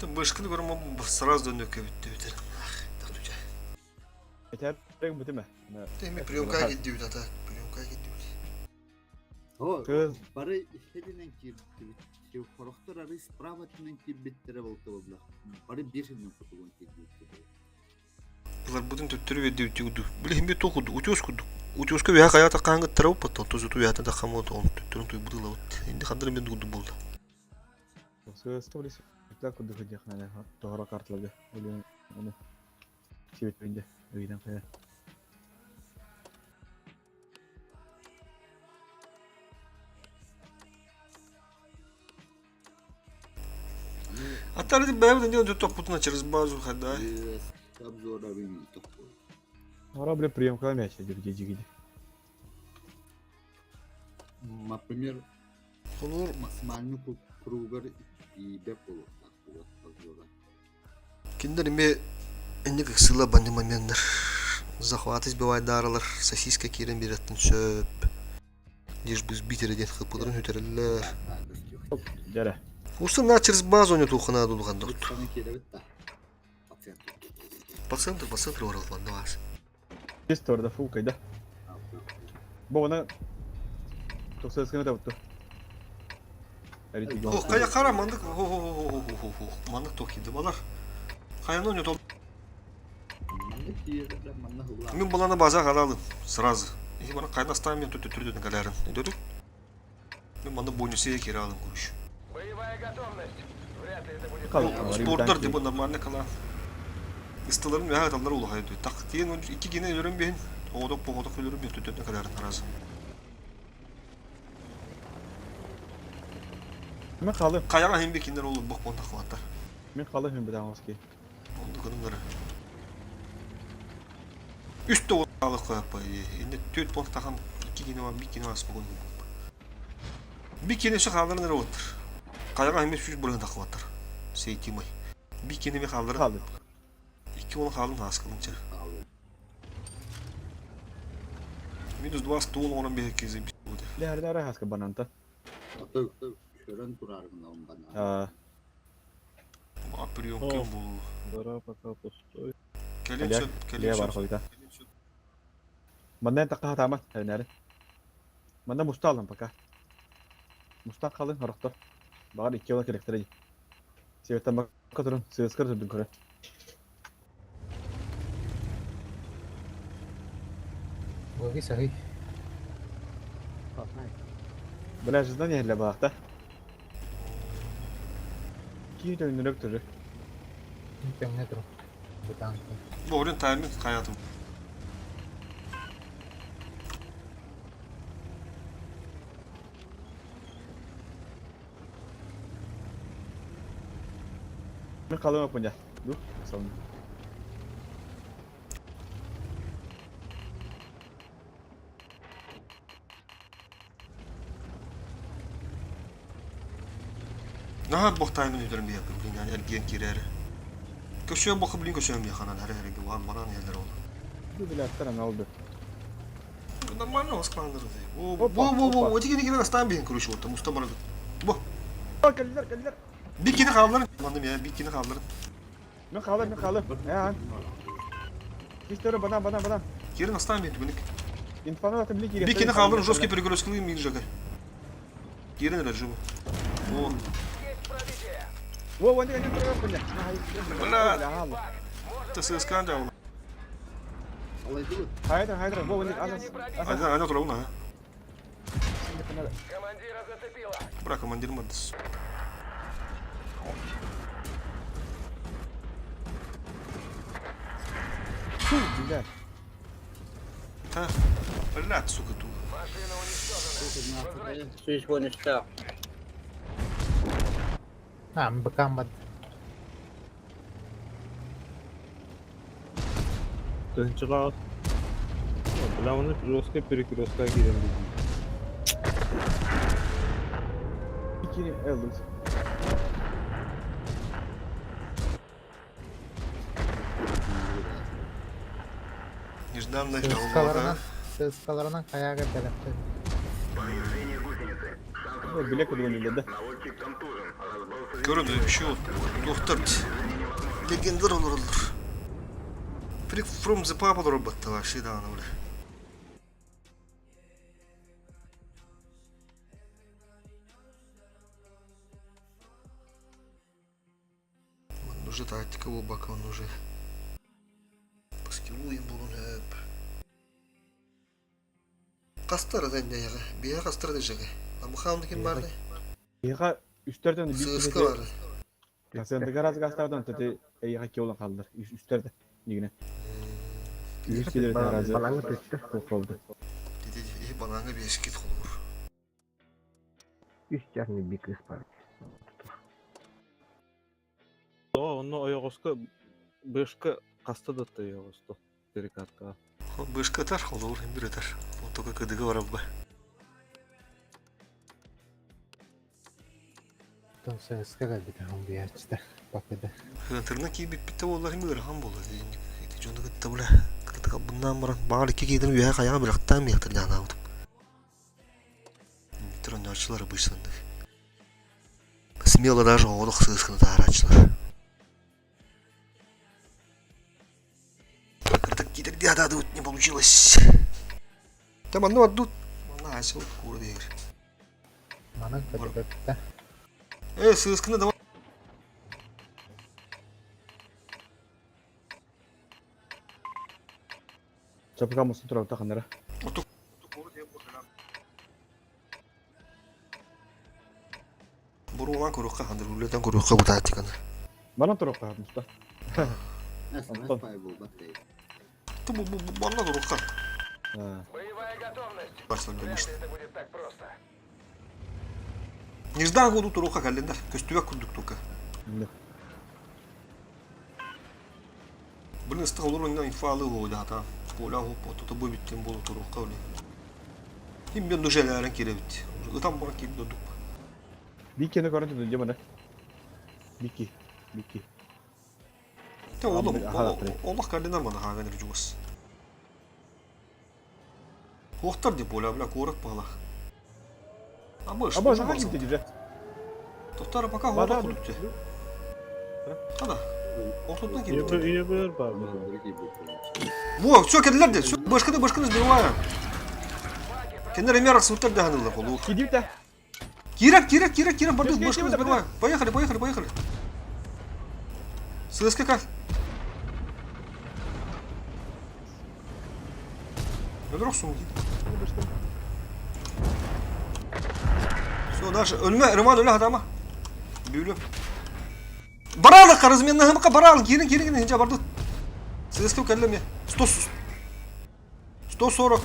Там başkanı görüm sразу dönüyor bitti biter. Yeter. Bu değil mi? Temi приёмкаga gitti ata. О, Кыз. бары хединен кирди. Şu koroktor arı spravatının ki bittere volta oldu. Bari bir şeyden tutulun kedi. Bular budun töttürü ve divtiudu. Bilhim bir tokudu. Utyoska ve hayata kanga tarau patal. Tozu tu yata da kamoto on töttürün tu budula ot. Indi kadar ben dudu buldu. Söz stories. Tekrar kudu hediye kanalına. Doğru kartladı. Öyle onu. Çevit bence. Öyle kaya. Hatta dedim ben de diyor toputuna через базу ходай. Обзора выйдет такой. Ора бля приемка мяча держи. Например, Olur. максимальный кругер и бепол. Обзора. Киндер ими инде как сыла банды моменттер. Захват избивает даралар. Сосиска кирен береттин söp. Лишь бы сбить реден хыпыдырын өтерелер. Дere. Усы на через базу не тухана дулган доктор. Sana kelebet de. Пациент. По центру орал lan вас. Есть orada full kayda. Bu ona çok sesini de tuttu. Eridi Oh kaya kara mandık. Mandık tokiydi balar. Kayanın oynuyor tol. Мен баланы база қаладым сразу. И бана қайда ставим мен түрден қаларын. Не дедік? Мен бана бонусе кері алым көріш. Боевая готовность. Вряд ли это будет Kalın. Спорттар деп нормально кала. Исталарын ve adamlar улағайды. Так кейін 2 гене өлөрüm ben. Оғдық өлөрüm мен түрден қаларын аразы. Ben kalım. Қаяға hem bekinler olur бақ bonda қылаттар. Ben kalım bir daha maske. Oldu kınımları. Üstte oğlaq koyaq bay. Енді 4 pont taxan 2 gene var, 1 gene var spogон. 1 gene şu қалдары nere отыр. Қаяға hem şu bұрын тақылаттар. Сейтимай. 1 gene mi қалдары? Kaldı. 2 onu қалдың асқылынша. Минус 20 тон onun bir kezi bir oldu. Lerde haska bananta. Atı şören durarım lan bana. Ha. А приемки bu. Дара пока пустой. Келем Liye var koyda. Benden takka hataman. Nere? Benden musta alın baka. Musta kalın harakta. Bağır 2 yola gerektireceğim. Sevetten bak durun. Söz kırdım kore. Vagi sahih. Belajdan yerle bağda. 2 dönürüp durur. Pengen terus. Betang. Bu oyun timing hayatım. Ne kalın punya. Duh, son. Naha bohtayını ödürüm bir yapayım. Yani ergen kireri. Köşeye bakıp bilin köşeye mi yakanan her yere var baran yerler oldu. Bu bile attara ne oldu? Bundan ne oskandırdı. Hoppa, Bu öteki gene aslan bir kuruş orta Mustafa. Bu Kaldılar. bir kini kaldırın. Mandım ya bir kini kaldırın. Ne kalır. Ya. İşte bana. Girin aslan bir tübünük. İnfanı atı bile girin. Bir kini kaldırın. Жесткий перегруз кылıyım bir жага. Girin öyle жыву. О. Во, вон они punya. Бля. Ты сыскан да. Alaycı mı? Hayır. Во, вон они. Ana turuna ha. Командира зацепило. Bırak komandirim adres. Güzel. Ta. Блядь, сука tu. Машина уничтожена. Switch one is down. Nah, bekamat. Çıkar. Bulanıp Roska Perikroska girelim. İkini öldüm. Нежданно Sığıskalarına kayağa gidelim. Повреждение гусеницы. Шанс Bilek ödülünü de. наводчик контужен. Разбился Görün bir şey oldu. Doktor. Legendar olur. Freak from the Papa robotta var şey daha öyle. Уже тактика у бака он уже. Paskiluyum bunun hep. Kastara zende yaga. Bir yaga kastara diyecek. Ama kanunu kim vardı? Yıka 3-4 tane bir Sığıska vardı. Ya sen de garaz gastardan tete yıka ki olan kaldılar. Üstlerde yine. Üst gelir arazi. Çok oldu. Dedi iyi bana bir eskit olur. Üstlerini bir kız var. Onu Oyogoska Bышка kasta da Oyogosta Perikatka. Bışka atar olur hem bir atar. O toka kadıgı var abba. Ton sığıska geldi bir yaşta. Bakıda. Hıntırına ki bir bitti vallahi mi ham bola. Dedi jonda gitti bula. Katıka bundan bırak. Bağır iki giydim üye kayağı bıraktan mı yaktı lan aldım. Bitiren açıları bışlandı. Смело даже олық сысканы да арачылар. Так кидерде адады не получилось. Там одну отдут. Она асыл куры дейір. Bana kadıda. Сысканы да. Çapıka mısın tur takınlara? Burulan kurukka handır. Ulutan kurukka bu tatikanı. Bana tur okka Mustafa. Nasıl pay bul bak değil. Tu bu bana kurukka. Боевая готовность. Başlar demişti. Это будет так просто. Неждан году турукка kalender. Köstüvek kurduk toka. Bunu ıstık olur ondan ifalı oldu hata. Pola hop otoda bu bittim bolu turukka öyle. Hem ben duşelerin kere bitti. Itam bana kere döndük. Bir kere karın tutunca bana. Biki. Te oğlum Allah kalender bana hagen rücumuz. Hohtar diye pola bile korak bağla. Ama sana gitti güzel. Tohtara baka hoda kurdukça. Hadi. Ortada gibi. İyi bir var. Во, все, кенделер де, все, башканы сбиваем. Кенделер мерах сутер де ханылы қолу. Gidiyor da. Кирек, барды башканы сбиваем. Поехали. ССК как? Öldürük sumki. Все, дальше. Ölme, Rıman öyle adama. Büyülüm. Baralıq, razменный hımqa baralıq. Girin, hince bardı. ССК kellem ya. 140.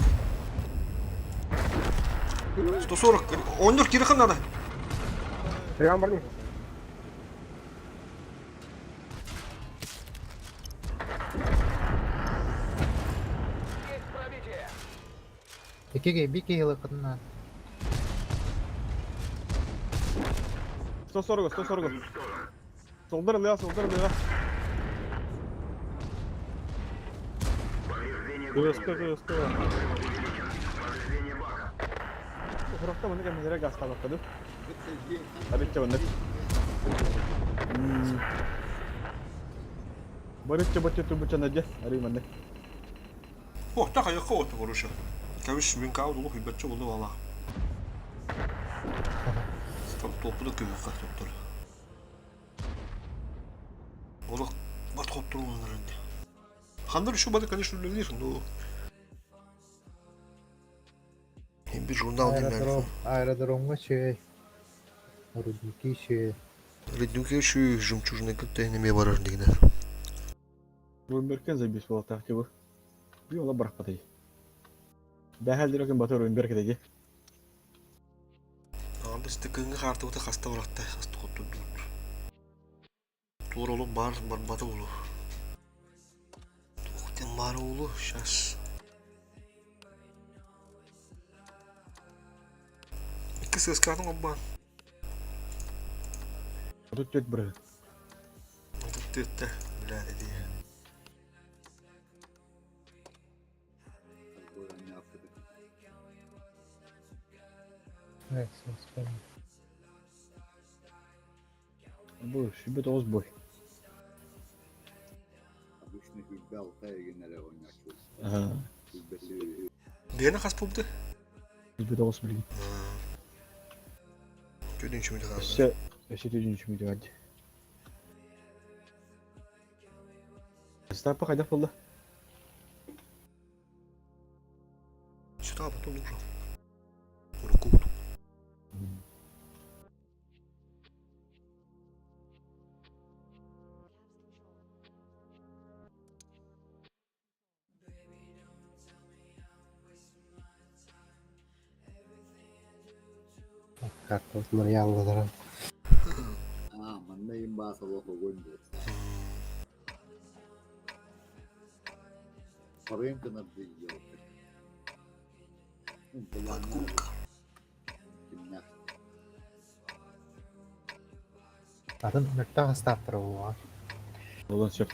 14 kiri надо. Bir yılı kadına. Сто сорок. Солдар лева. КСК. Ufakta bunu kendilere gaz kapattı. Hadi çabuk. Barış çabuk tutup aja. Hari mana? Oh, tak ayak kau tu korusha. Kavish bin kau dulu hibetçi oldu valla. Topu da kıyık toptur. Ola bat koptur onların. Хандар еще бады, конечно, любишь, но... Bir журнал не мягко. Аэродромга şey. Рудники şey. Реднюке şu жемчужные коктейлями ворождения. Румберкен забис бол тахты бу. Bir yola bırak patayı. Бәхәлдер өкін батыр Румберг деге. Anda stekenge kartı o da hasta olarak da hasta koptu. Doğru oğlum bar batı oğlu. Doğru bar oğlu şaş. İki ses kartı mı? Тут тет бре. Тут это, бля, диye. Evet, ses. Bu şübet oğuz boy. Aha. Diye ne kas poptu? Şübet oğuz bilgi. Gördün şu muydu abi? İşte eşit üçüncü hadi. Starpa kayda oldu. Сюда потом уже. Руку. Kartosları yağladılar. Mandayım bahasa loco gündü. Parayım kadar değil yok. Атын нөттен стартыры болуға. Olan şey.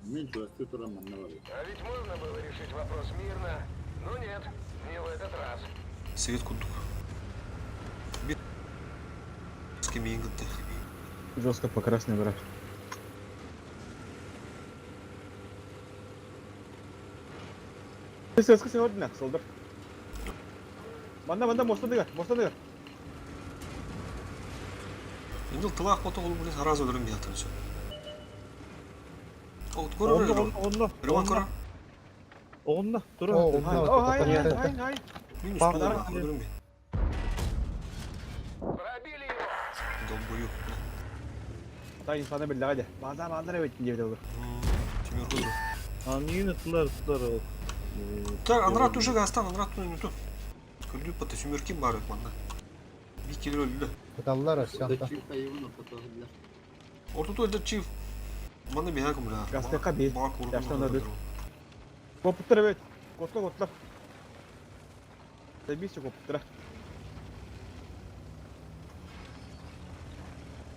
Меньше растет роман на воде. А ведь можно было решить вопрос мирно. Но нет, не в этот раз. Свет кудук. Bir kemiğin gitti. Жестко по красной брат. Ses kısın ordine soldur. Banda mosta diyor. Енді тылақ бота ол бірін раз өлірім бе атырыншы. Көрі Роман көрі? Onunla dur. Hayır. Минус өлірім бе? Пробили его. Долбою. Ata insana belli hadi. Bazıları evet diye olur. Темір көрі. Anıyını tular. Так, Анрат уже гастан, Анрат үніту. Күлді паты сүмеркен бар өкманда. Bir kilo öldü. Kıdallar aşağıda. Çift ayımın ortasında. Ortada öldü çift. Bana bir hakkım la. Gazete bir. Bak vurdum. Yaştan öldü. Kopuktur evet. Kotla. Sebiyse kopuktur.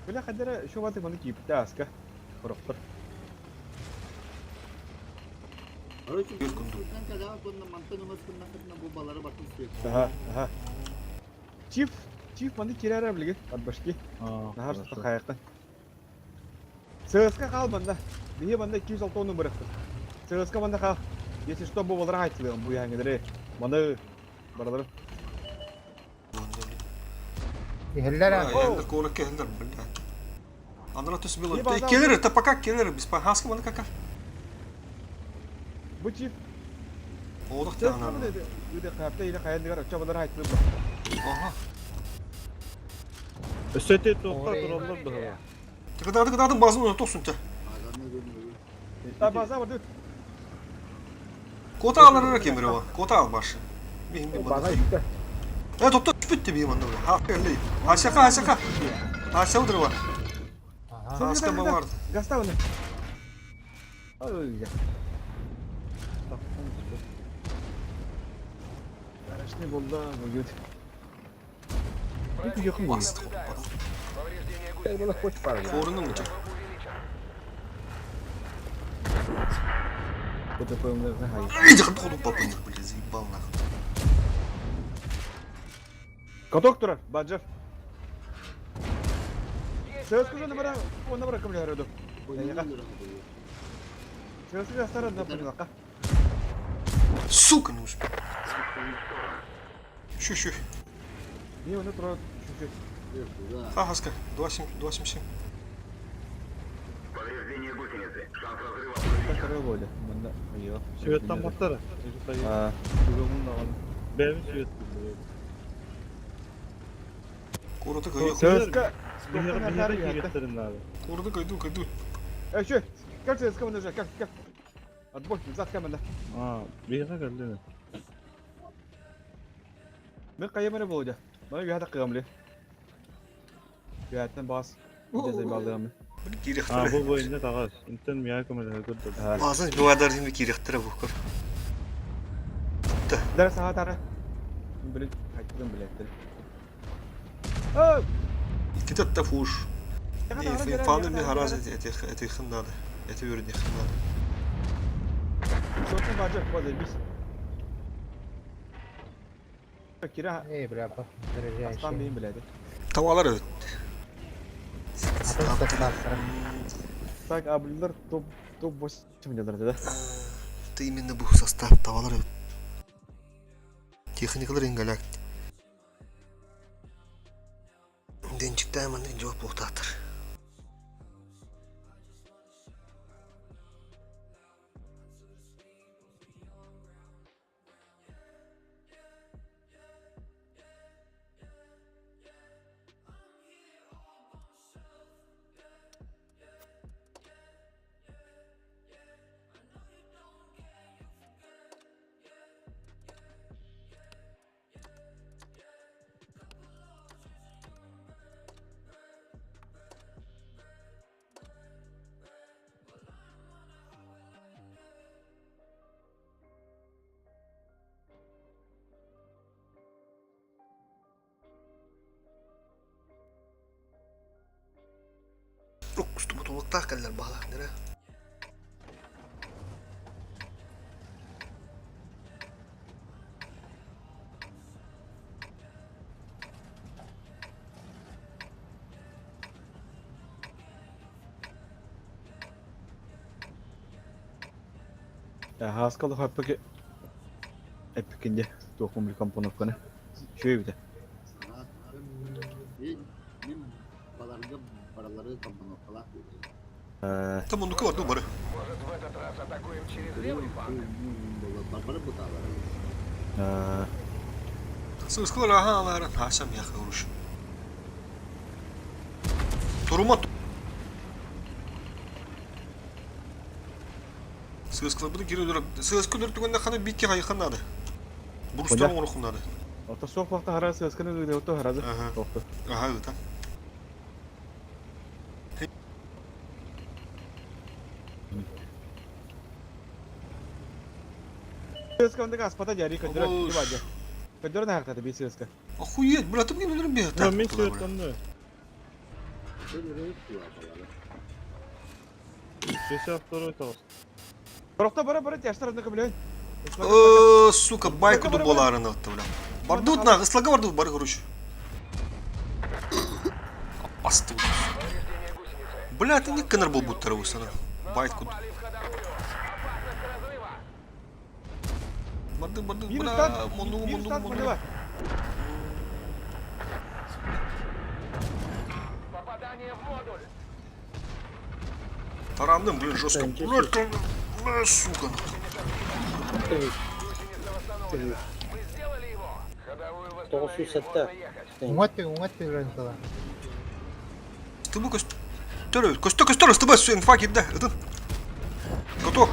Böyle kadar şu vakti bana kiyip de aska. Korktur. Aracım Bir kundu. buradan kadar bunun mantığı numarasından kadına bu baları bakın sürekli. Aha. Çift bana kirar bilgi. Adbaşki. Nahar tuttu kayaktan. Sığızka kal banda. Niye banda 206 onu bıraktın? Sığızka banda kal. Если что, bu balara haytılığım bu yangıları. Bana baralarım. Yeller Ha, abi. yani korak geldiler bunda. Анрат üstü Келер, это пока келер, без хаски bana kakar. Bu çift. Oğlak da Sığızka mı anar. dedi? Bir de kayapta ile kayandıgar açça balara haytılığım. Aha. Ösete topla duralım da. Tıkıdardın bazını unutulsun te. Adamı görmüyor. Tabi bazen var diyor. Kota alarak emir o. Kota al başı. Bir hindi Bana bana. işte. Topla bitti bir anda böyle. Ha geldi. Aşağı. Aşağı var. Aha. Aşağı mı vardı? Gasta onu. Oy ya. Araç ne buldu? Bugün. Bir yakın değil. Bastı. Gel bana koç var ya. Forunu mu çok? Bu da koyumlarına hayır. İyice kadar papınır böyle zibbalına. Katok durar. Bacar. Söz kızını bana ona bırakım yarıyordu. Söz kızı astarın da bunu bak. Сука, ну уж. Şu. Niye onu durar? Çünkü Ha, Хаска, 277. Повреждение гусеницы. Шанс разрыва kaç tane böyle? Bunda yok. Süvettan baktara. Ha. Курата кайду. Söz kızı. Курата кайду. Şu. Gel söz kızı önce gel. Hadi boş uzat kamera. Bir yere geldi. Ben kayamara boğdu. Bana bir hata kıyamlı. Bir hatadan bas. Cezayı bağlayalım. Кирихтер. Bu boyunda tağız. İnten miyak kamera gördüm. Азан бивадар дими кирихтер bu kır. Ders saat ara. Böyle kaçtım bile ettim. Oh! Kita tafuş. Fanın bir haraz eti xındadı. Eti yürüdü xındadı. Sorsun bacak fazla biz. Kira İyi berapa? Derece aslan şey. benim biledi. Tavalar evet. Atas tetap. Tak abiler top boş çıkmıyorlar dedi. Это именно bu состав tavalar evet. Техникалар ингалак. Денчикте hemen cevap boğdaktır. Çok üstüme tolukta kaller bağlar nere? Ya haskalı hep epikince dokumun komponon kana. Şöyle bir de. Paralarga paraları kampanya falan. Tam onu kavar duvarı. Barbarı bu da var. Sığıskılar aha var. Haşam yakı vuruş. Turuma. Sığıskılar bu da geri durup. Sığıskılar tügünde kanı bitki hayıkanadı. Buruştan onu kunadı. Ota soğuk vakti harası eskene duydu ota harası. Aha. Soğuktu. Aha evet tam. Eskende gaspata jari kadıra Oğuz. ki baca. Kadıra ne hakikaten bir eska. Охуеть, брат, ты мне нужен бегать. Ya min süvetten de. Beş hafta oraya tağız. Korokta bara yaşlar ne kabul Сука, байку ду боларын атты, бля. Бардут на, ысылага бардут, бары короче. Асту. Бля, ты не канар был будто русана. Байку. Барды, бля, мону. Таранным, блин, жестко. Бля, сука. Toğusu sette. Umatti rentala. Ты бы костер, с тобой все инфаки, да, это. Готов.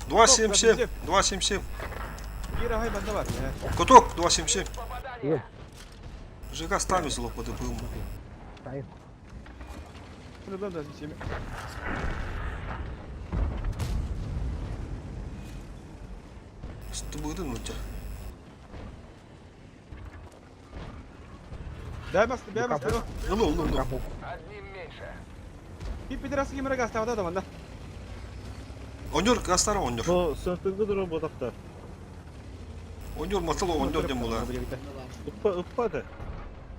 277. Kira hay bende var. Коток, 277. Прием. ЖК ставим залог по ДПМ. Ставим. Bunu da şimdi. Стыбыдын у тебя. Değmez. Ну. Одним меньше. Bir piderası kimere gaz tavada da bende. Онёр, гастара онёр. Sırtındı durum bu dakta. Онёр матало онёр дем була. Ippadı.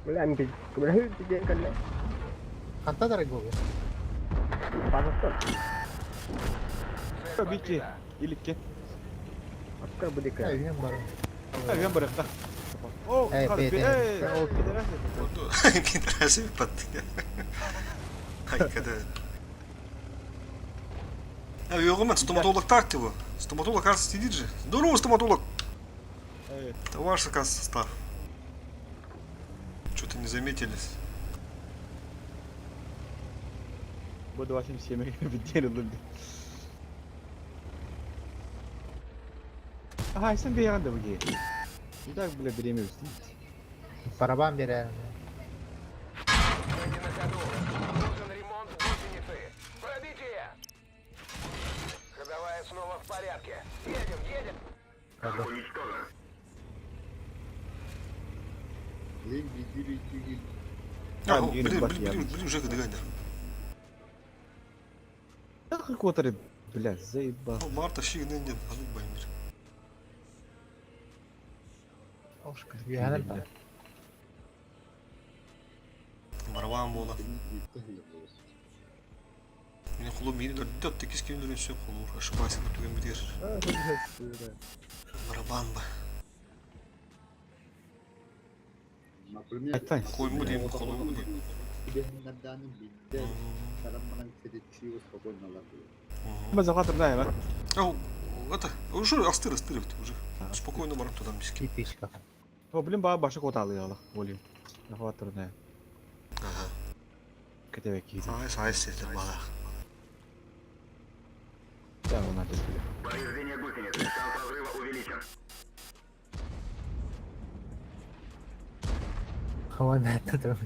Bilang kemudian dia kan kanta dari gue. Panas tuh. Biki. İlikki. Apa beli kan? Ini baru. Ben bıraktım. Oh, Pede. Пидорасы патты. Hakikaten. Ya yok ama стоматолог так его. Стоматолог, оказывается, сидит же. Здорово, стоматолог. Evet. Ваш, оказывается, состав. Что-то не заметили. Bu da şimdi yemek bittiğini oldu. Aha sen bir yanda bu giy. Bir daha bile bilemiyoruz değil mi? Барабан берем. Не на ходу. Нужен ремонт гусеницы. Пробитие. Ходовая снова в порядке. Едем. Уничтожен. Ya, Abi, yine bak ya. блин, Жека, догадер. Какой-то, блядь, заебал. Марта, щи, нет, а ну баймер. Yani Марван бола. Мен кулум мени 4-8 километр өсөп кулур. Ошибайсың, түген битер. Барабан ба. Айтпайын. Койму дейм, колуму дейм. Biz hatırda hemen. Ау, это, уже остыр уже. Спокойно барып туда миски. типичка. O bilim bana başa kod alıyor Allah. Olayım. Ne hatırda. Ага. Ketebek yiydi. Сай сетер бала. Tamam hadi. Повреждение гусеницы. Шанс разрыва увеличен. Hava nerede dur?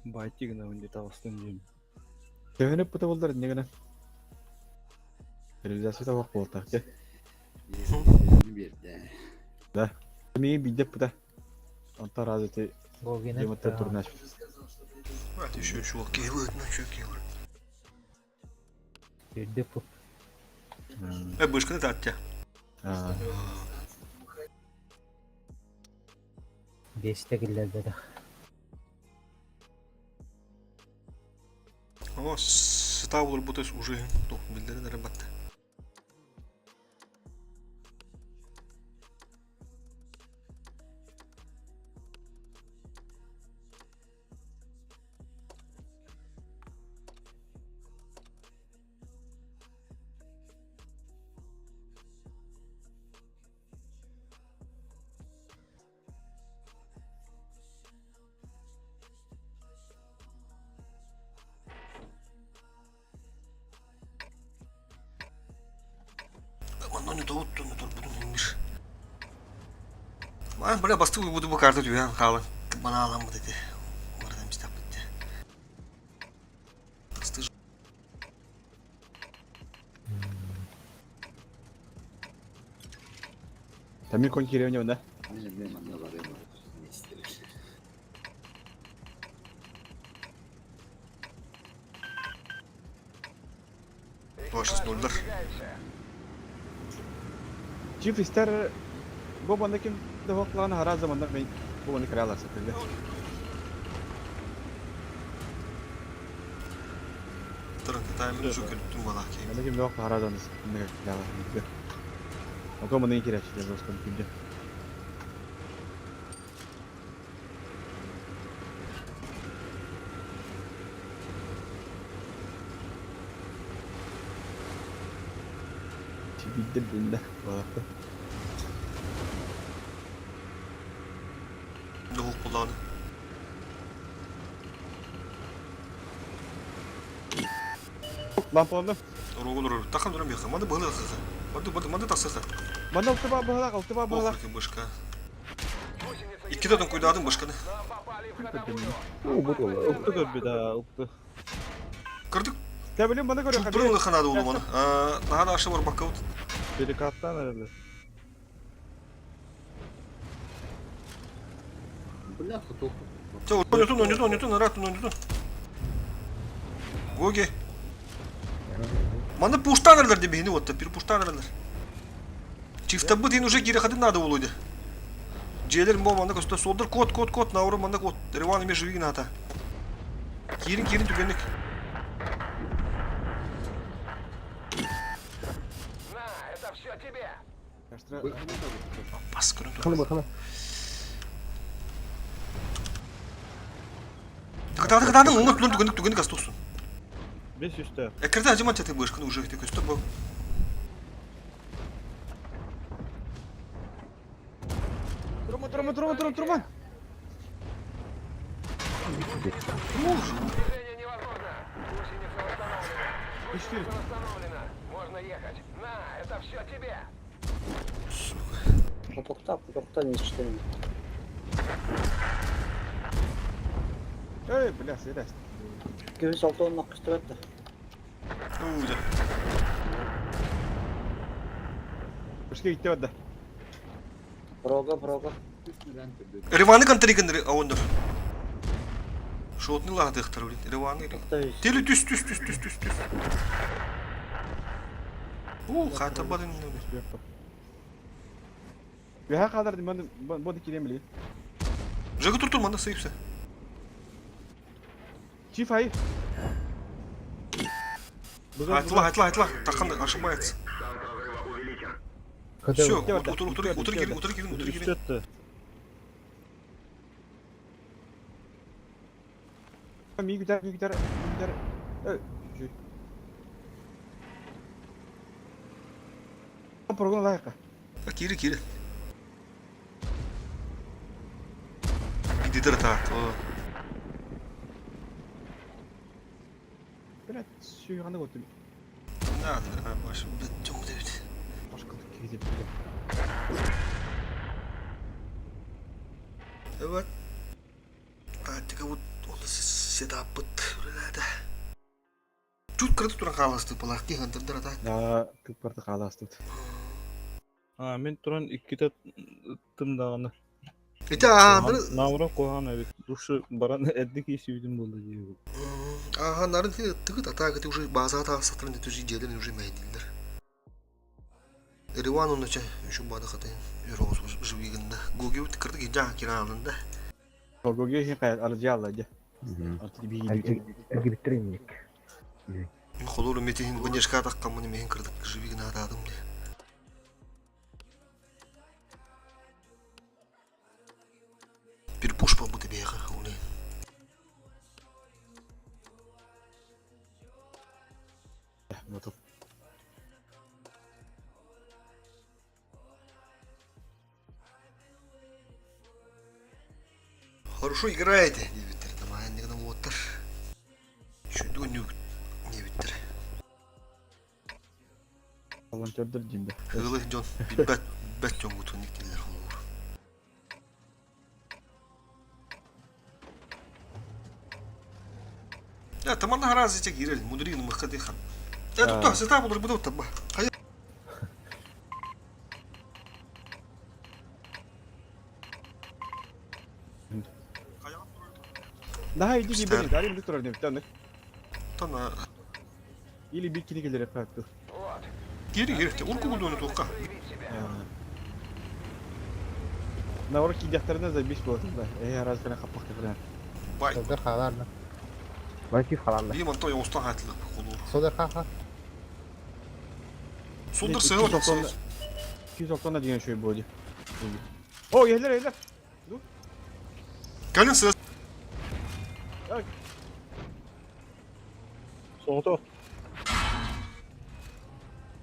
Байтигна önde tavsiyem diyeyim. Dönüp bu da buldular ne kadar. Realizasyon da bak oldu. Da. Mi bir de bu da. Anta razeti Bugün yemekte turnaş. Вот еще чувак кивает, ну чё кивает. depo. Бышка это от тебя. Ha. Desteklerdi de. О, ставил работать уже. Ну, билдері на работа. Ну не то буду неймиш. Ben böyle bastığı bu kartı diyor ya kalan. Bana alan mı dedi. Oradan bir kitap bitti. Bastı. Tamir kon kiriyor ne onda? Başız nollar. Çift ister bu bandaki de vaklarını her zamanda ben bu bandı kiralar satıldı. Durun tayımını çok kötü bana ki. Bandaki de vaklar her zamanda satıldı kiralar. O zaman ne kiraş ya dostum kimce. Bildim bunda. Valakta. Ne hukuk kulağını. Lampa oldu. Olur. Takım durum yok. Manda balı kızı. Manda tasıkı. Bana ulti bağla. Ох, какой башка. İkide koydum başkanı. Uktu dur bir daha uktu. Kırdık. Ya bileyim bana göre. Çok pırıl kanadı oğlum onu. Daha da aşağı var bakkavut. Biri kattan herhalde. Бля, хто? Все, oynuyorsun, rahat oynuyorsun. Goge. Bana puştan alırlar diye beni otta, bir puştan alırlar. Çifte bu din уже geri kadın надо oluydu. C'lerin bu manda kosta soldur kod na manda kod. Revan ime живи ната. Kirin tükenlik. На, это все тебе. Bas kırın. Bakalım. Kadın onu tükenlik astolsun. 5 üstte. Когда отжимать этой вышкой уже такой стоп. Турман. Движение невозможно. Гусеница восстановлена. Можно ехать. На, это все тебе. Потокта не читаем. Ey bля seyrest. 206 10 nakıştırdı. Uğda. Başka gitti vadda. Прога. Revanı kantari kandari avundur. Şotni lahdı ikhtarı. Revanı. Teli düz. Kata badın. Bir ha kadar ben bu dikileyim bile. Жага туртур манда sayıpsa. Çift hayır. Айтла. Такан ошибается. Все, утыр келин. Üstte. İyi gider. Program layık. Кири. Иди так. Evet, şu yanına götür. Надо, başım çok devdi. Başkalık gidip. Evet. Artık bu onu setup'ıt burada. Çok kırdı turan kalastı palak ki hantırdır ata. Ya, kıpırdı kalastı. Men turan ikkita tımdağını. İşte andır. Navra kohan evet. Duşu baran eddik işi bizim buldu diye. Ага, наверное, ты ты уже база та сатырын ты уже делали уже майдилдер. Реван он нача еще бада хатайын. Юрос живигинде. Гоге үт кырды ки жа киралында. Gogo'ya şey kayat alıcı alacak. Artık bir iyi. Электроник. Холору метин бынешка таккан мыны мен кырдык живигин атадым де. Bir push pa bu tebeyga onu. Motor. Хорошо играете, не биттер. Там андыгына оттыр. Шүндүгү не биттер. Volunteerdir cinde. Hıгылы жон бет жон бутун никтелер холор. Ya tamam da harazi çek girelim. Mudirin mıkkadi khan. Ya tuttu seta bulur bu da tabba. Hayır. Daha iyi gibi değil. Dari bir tutar diye bir tane. Tana. İli bir kini gelir efendim. Вот. Geri. Urku buldu onu tokka. Ne var ki defterinde de bir şey oldu da. Herhalde falan kapak falan. Vay. صدر خبرنا. كيف خبرنا؟ Bir manto ya usta hatlı холор. صدر خبر. Sondur sığı var. 290 da diyen şey bu hoca. O yerler. Gelin sığı. Soğudu.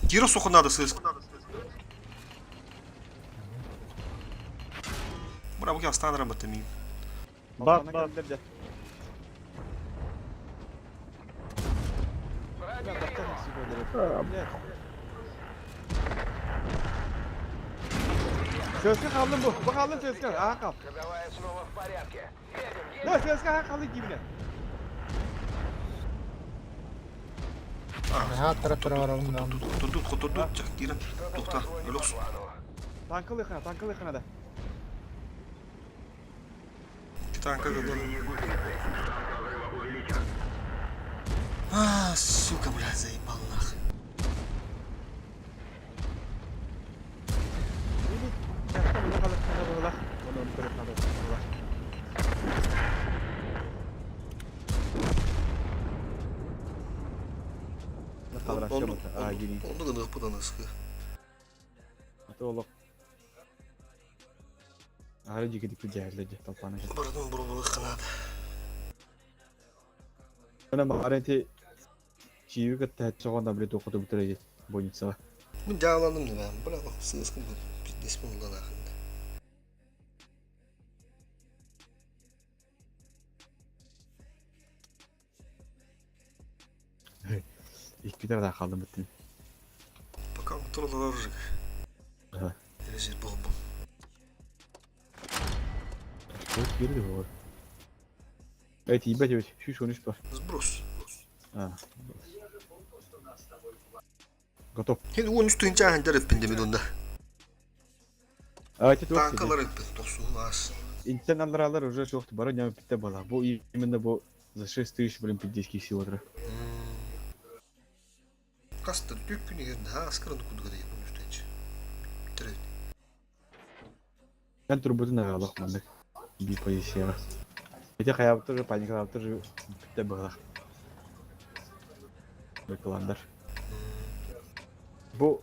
Geri sokun adı sığı. Bravo ki aslan ramatı miyim. Bak. Sözke kaldım bu. Bak kaldım Sözke. Aha kal. Ходовая снова в порядке. Едем, Ne Sözke aha kaldı gibi. Rahat taraflara varalım ben. Dur. Çak girin. Tokta. Öyle olsun. Tankıl yakına da. İki tanka kadar. Повреждение гусеницы. Шанс разрыва увеличен. Сука, блядь, заебал нахуй. Onu da bu da nasıl? Oğlum. Ahari juga dikejar-kejar topannya. Buradan buralı kanadı. Karena kemarin ti Ciwi ketah cokan beli toko tuh betul aja bonus salah. Bu cağlandım da ben. Bırak bak sığızkın bu. Fitness mi ondan akında. İlk bir tane daha kaldım bitti. Bakalım turlar olacak. Evet. Derece bol bol. Çok geri de var. Evet iyi bence şu sonuç var. Сброс. Ha. Готов. Şimdi onun üstüne çağırınca rıppın demin onda. Evet çok Tankalar rıppın. Tosu az. İnsanlar уже çok bara не bitti bala. Bu именно bu за 6000 блин 50 сил. Kastır dük günü yerinde. Ha askırın kudu kadar bunun üstüne hiç. Bitirelim. Ben turbutu ne alak mandık. Bir pozisyon. Jadi kayak betul panik kayak betul bitti bala. Beklandır. Bu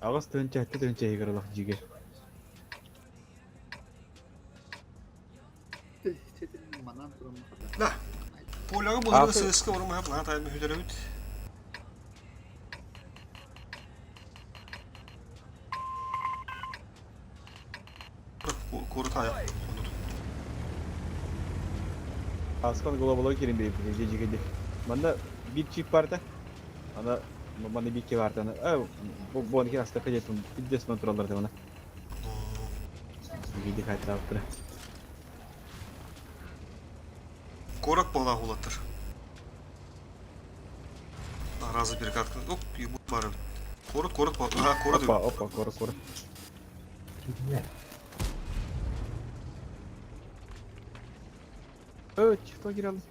Ağız tönçe yıkırılak jige. Çetin manan durumu kadar. La. Polağı bunları sığıska vurma yap lan. Tayyip mühüdere üt. Koru tayyip. Askan globala kirim bir jige. Banda bir çift vardı. Ana bana bir iki vardı. Bu iki hasta kaçtım. Bir de kontrollerdi bana. Jige kayıt yaptı. Korak balığa ulatır. Razı bir katkı. Hop yumurt var. Korak balığı. Ha korak diyor. Hoppa koru. Evet çifte girelim.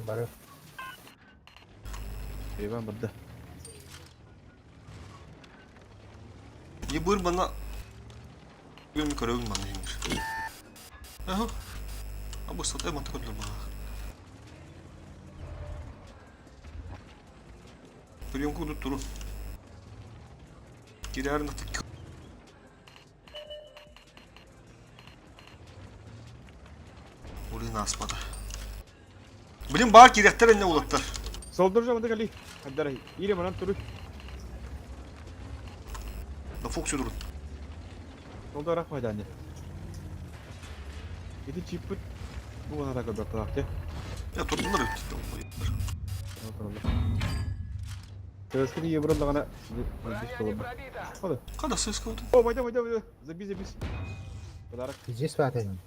Baru. Eyvah burada. Ye buyur bana. Bugün bir kere bana yenir. Aha. Ama satay mantık ödülür bana. Приемку идут туру. Кирярна так. Улин аспада. Блин, бар киряктар эне улаттар. Solduracağım hadi Hadi İyi mi lan turu? Да фоксу durun. Solda arak mıydı anne? Gidi çipit. Bu bana da kadar bıraktı. Ya tuttular öttü. Teruskan iyi vuruldu bana. Hadi. Kada ses kaldı. Oh mayda. Zabis. Kadar. Здесь спрятаем.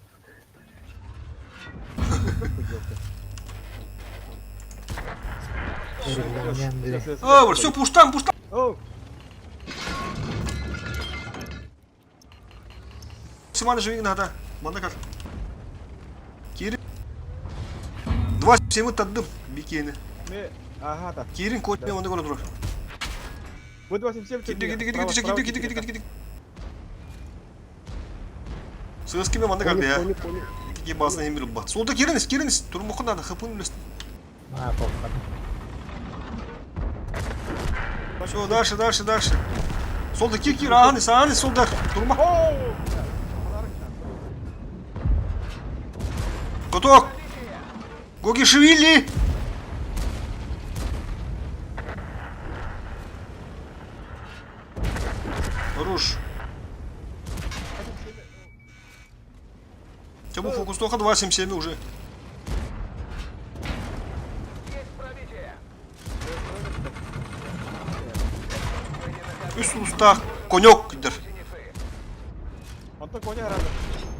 А, все, пуштам. Oh. Максимально живи надо. Мандакар. Кирин. 2 attım Biki'ni. Ne? Aha da. Kirin koçuna onda gol durur. Bu da simsiyem Gidi. Sığız kime manda kaldı ya. İki basına emiril bat. Solda Kiriniz. Durum bu kadar da kapının üstü. А, попка. Все, дальше. Solda Kir, Ahani, solda. Durma. Готов. Гогишвили. Руш. Че бы фокус только 277 уже. Есть пробитие. Üst usta konyok gider. Гусеницы. Антон коня herhalde.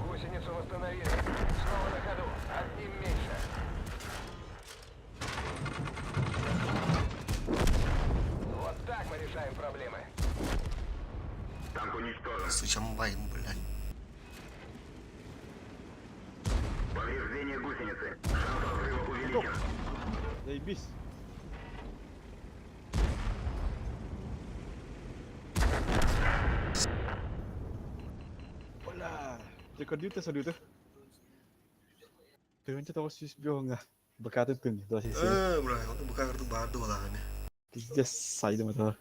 Гусеницу восстановили. Снова на ходу. Одним меньше. Вот так мы решаем проблемы. Танк уничтожен. Сычамбай, блядь. Повреждение гусеницы. Шанс разрыва увеличен. Заебись. Оля. Рекордит ты салют. Ты вон что-то вас бьёнга. Бакаты ты, да, сиси. Бля, он бы как-то барду ладно. Пиздец, сайдом это.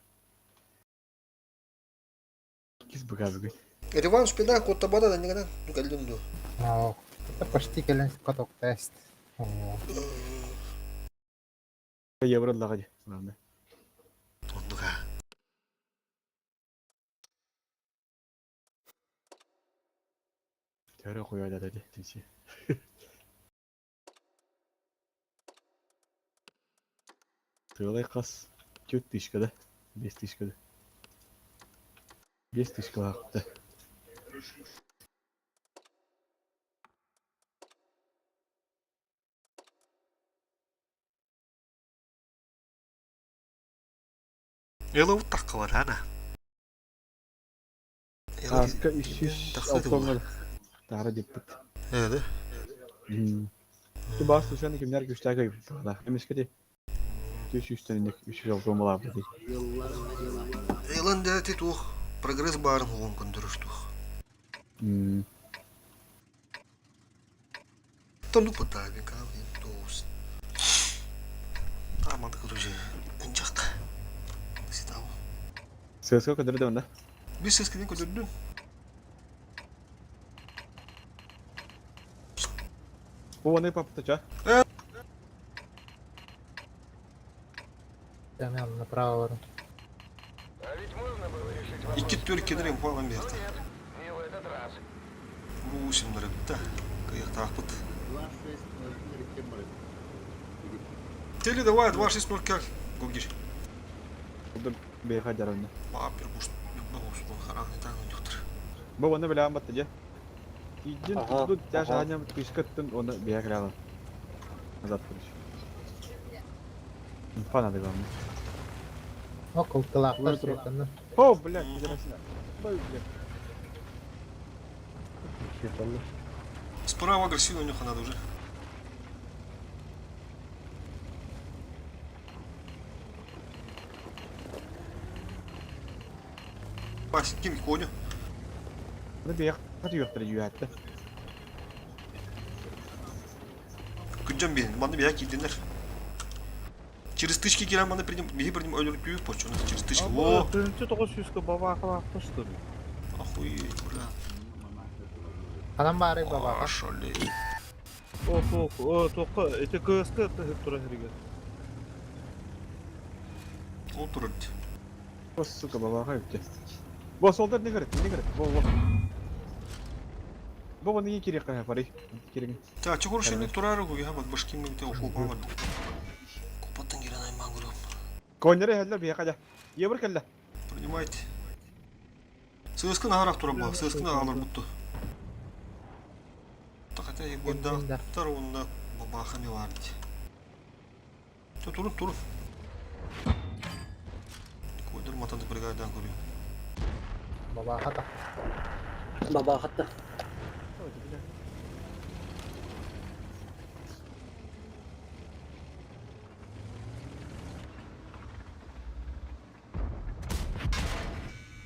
Кис бакаты. Реванш педа, кот табада, да никогда. Ну, кальдунду. Это почти келен каток тест. Евро лагади. Ладно. Вот ну-ка. Теория хуя да да сиси. Тылай кас. 4000 да? 5000 да? 5000 вакытта. Ela вот так var ana. Аска 300 автомобиль. Тара деппит. Evet. Ты бас слушай, кимнер güçtәге да. Эмескеде. 300 тәнлек 300 автомобиль алды. Elan da tuh progress bарын он көндүрүштүк. Тонду потаги калды тоус. Аман кырыжы. Энчакта. Ситау. Сөзгө көндүрдү онда. Biz ses kiden көндүрдүм. Бу оны паптача. Темян направо. А ведь можно было решить вопрос. İki Türkiye'den falan bir yakta. Нет, не в этот раз. Bu usimleri bitti. Kıyık takpıt. 2-6-0 Кембры. Теле давай 2-6-0 как. Гогиш. Бу бейха жарында. Папир буш. Бу хараны так ундуктыр. Бу оны билем баттыжа. Кийдин Ага, тут ага. жашааням кышкыттын оны бейхралы. Назад кырыш. Фана дегам. Около тылакта сретаны. О, блядь, пидорасина. Ой, блядь. Справа агрессивно у них надо уже. Пасик, кем коню? Bunu bir yakıtır yüyette. Күнжан бен, маны бия келдендер. Через тычки келен маны бірден өліліп күйіп почу. Через тычки. О, Бірінші 900-ка баба ақылақтышты. охуеть, бля. Қанан бары баба. Ашалей. Тоққа, эти КСК тәхіп тұра херге. Отырды. Bos suka babağa yüpte. Bos solda ne garip, ne garip. Bo. Bo ne керек қана пари. Керек. Та, чего же не турары ғой, бак башки мен те окупа var. Купаттан келен айман көрөм. Коннере хәлләр бия када. Ебер келлә. Понимаете? Сыскын агырақ тура ба, сыскын агалар бутту. Так хотя и бунда вторунда бабахами варить. Что турun. Койдыр матанды бригаддан көрüyor. Баба хата. Baba hatta.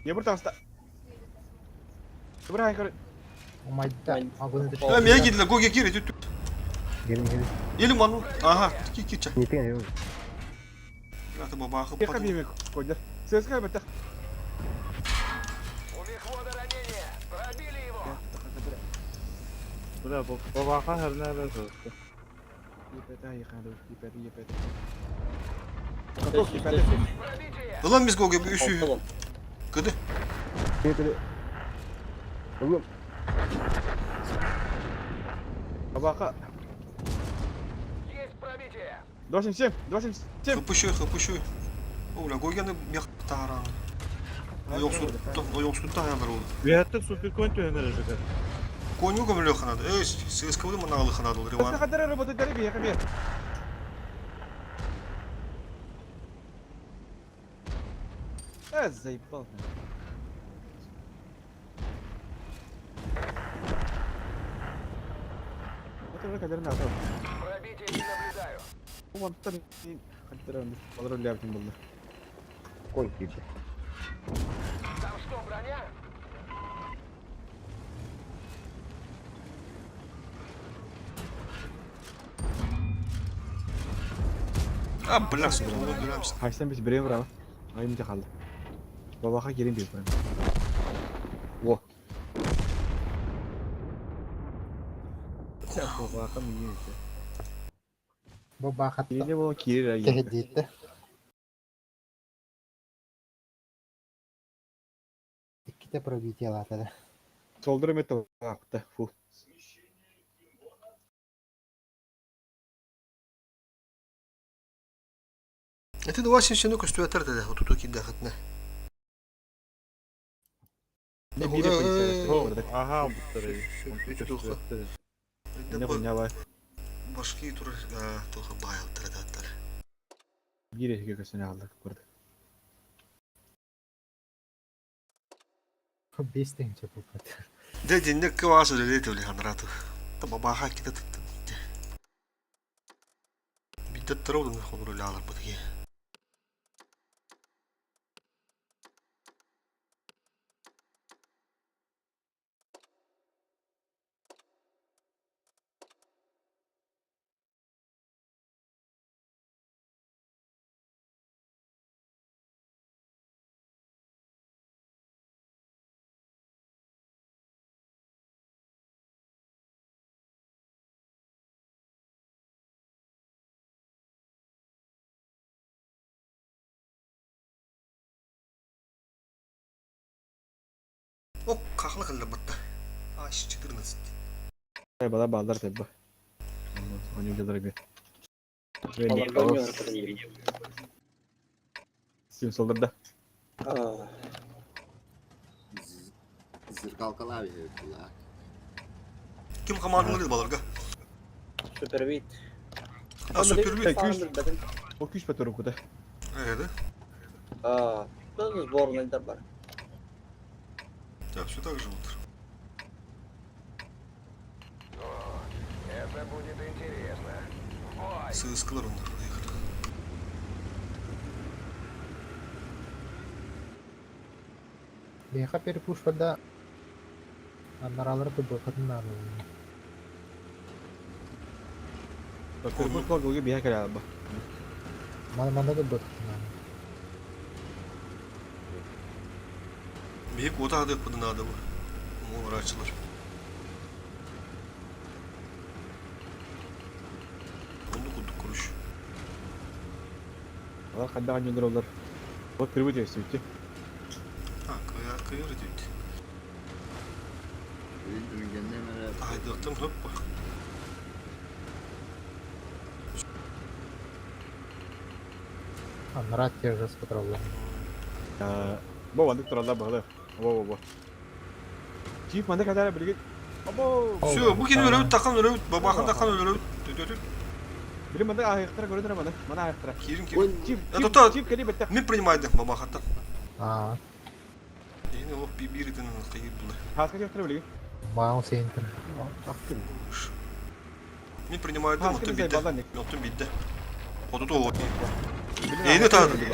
Ебер таста. Ибрahim көр. Умайда. Агуны düştü. Ha, meye girdiler, Goge gir, tüt. Gelin. Elim anu. Aha, ki çak. Не пей. Аты бабахы Бека бими коннер. Söz kaybettik. У мехвода ранение. Пробили его. Бля, бабаға her nerede sözü. Yepete yıkandı. Yepete. Пробитие. Ulan biz Goge bir üsü. Tamam. Kıdı. Бабаха. Есть пробитие. 277, 277. Хыпышы. Оля, койганы мяқтаран. Оёқсутта яндар ол. Вияттық супер контейнер жігіт. Коню көмілі қанады. ССК-ды мұнағылы қанады ол, Басы Риван. қадары работать дәрі бейеқі бе. Заебал. Это уже кадр надо. Пробитие не наблюдаю. Вон там кадр он лявтин был. Кой типа. Там что, броня? Бля, сука, öldüremsin. Kaçtan biz bireye vuralım. Ayımca kaldı. Babaka gelin bir buraya. Wo. Ya babaka mı yiyor işte? Баба хатта Yine bu kiri ya. tehditte. Ikkita пробитие атады. Soldurım etti vakti. Fu. Это 277 üstüveter dedi. Otutu ki dağıtına. Ne biri polise. Aha, bu Ne bu ne var? Başka tur toha bayal tırdatlar. Biri gökyüzüne aldık burada. 5 теңче болот. Dedi ne kıvası dedi öyle hanratu. Tabi baha kita tuttu. Bir de tırolun konulu alır bu diye. O kaklı kıldı batta. Aş 14. Bana bağlar tabi. Onu yıldır bir. Sim soldurda. Зеркалкалар yapıyorlar. Kim kamanını balarga? Супервит. Ha süper bir. O küç patır okuda. Evet. Тут сборный добар. Так, все так же вот. Это будет интересно. Бой. Сыскалар onlar выехали. Беха перепушпада. Анаралары тубакатын аны. Bakır bu kol gibi bir hakere abi. Манда тубакатын аны. Büyük oda adı kudun adamı. Uğur açılır. Onu kuduk kuruş. Valla kadar anca olur. O kırmızı diyor sürekli. Ha kıyır diyor. Haydi attım hoppa. Анара те же спатролла. Bu bandık turallar bağlı. Wo. Çift bandık kadar birlikte. Abo. Все, bu kini öyle takan öyle babakın takan öyle. Birim bandık ayaklara görünür bana. Bana ayaklara. Kirin Çift. Это Çift kedi bitti. не принимает бабахата. А, Yine o bir idin kayıp buldu. Haska ayaklara birlikte. Мау Сейнтер. Не принимает Ha, mutlu seni bitti. zayıf Mutlu bitti. Odu da o.